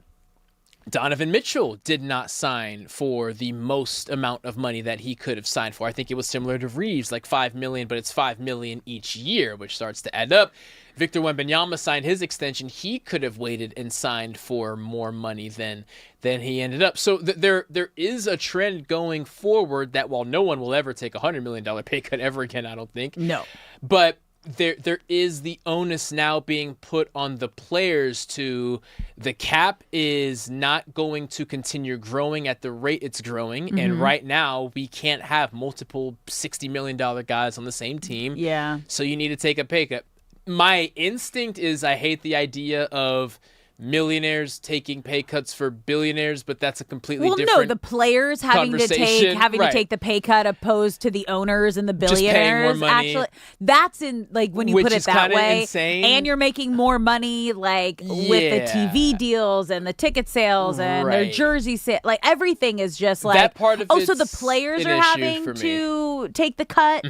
Donovan Mitchell did not sign for the most amount of money that he could have signed for. I think it was similar to Reeves, like $5 million, but it's $5 million each year, which starts to add up. Victor Wembanyama signed his extension. He could have waited and signed for more money than he ended up. So there is a trend going forward that while no one will ever take a $100 million pay cut ever again, I don't think. No. But there is the onus now being put on the players to the cap is not going to continue growing at the rate it's growing. Mm-hmm. And right now we can't have multiple $60 million guys on the same team. Yeah. So you need to take a pay cut. My instinct is I hate the idea of millionaires taking pay cuts for billionaires, but that's a completely different no, the players having to take the pay cut opposed to the owners and the billionaires. Just paying more money. Actually, that's in like when you put it that way, insane. And you're making more money like with the TV deals and the ticket sales and their jersey sale. Like everything is just like that part of so the players are having to take the cut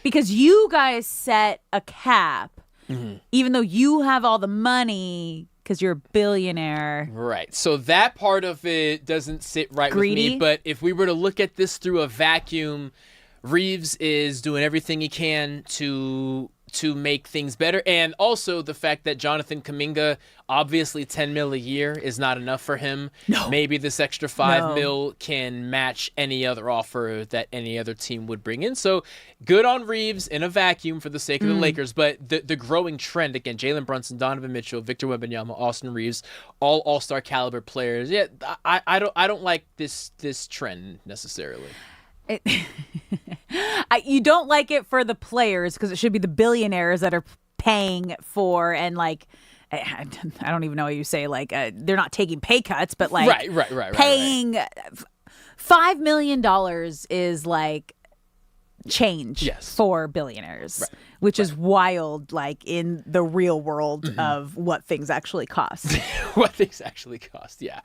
because you guys set a cap, even though you have all the money. Because you're a billionaire. Right. So that part of it doesn't sit right with me. But if we were to look at this through a vacuum, Reeves is doing everything he can to make things better. And also the fact that Jonathan Kuminga, obviously $10 million a year is not enough for him. No. Maybe this extra $5 million can match any other offer that any other team would bring in. So good on Reeves in a vacuum for the sake of the Lakers. But the growing trend, again, Jalen Brunson, Donovan Mitchell, Victor Wembanyama, Austin Reeves, all all-star caliber players. Yeah, I don't like this trend necessarily. You don't like it for the players because it should be the billionaires that are paying for and like I don't even know what you say like they're not taking pay cuts but like right, paying $5 million is like change for billionaires, which is wild, like in the real world of what things actually cost. What things actually cost, yeah.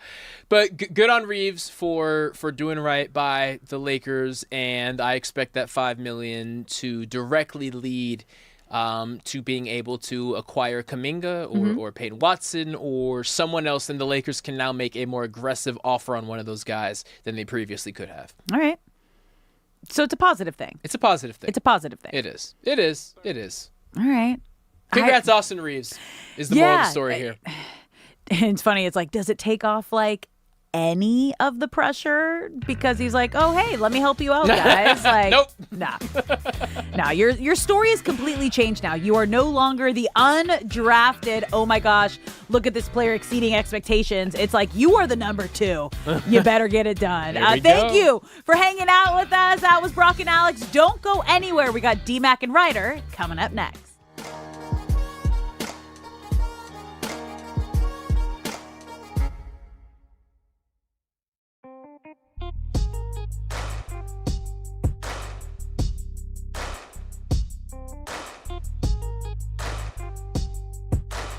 But good on Reeves for doing right by the Lakers, and I expect that $5 million to directly lead to being able to acquire Kuminga or Peyton Watson or someone else, and the Lakers can now make a more aggressive offer on one of those guys than they previously could have. All right. So it's a positive thing. It's a positive thing. It's a positive thing. It is. It is. It is. All right. Congrats, Austin Reeves, is the moral of the story here. It's funny. It's like, does it take off like any of the pressure? Because he's like, oh, hey, let me help you out, guys. Like, nope. Nah, your story is completely changed now. You are no longer the undrafted, oh my gosh, look at this player exceeding expectations. It's like, you are the number 2. You better get it done. Thank you for hanging out with us. That was Brock and Alex. Don't go anywhere. We got D-Mac and Reiter coming up next.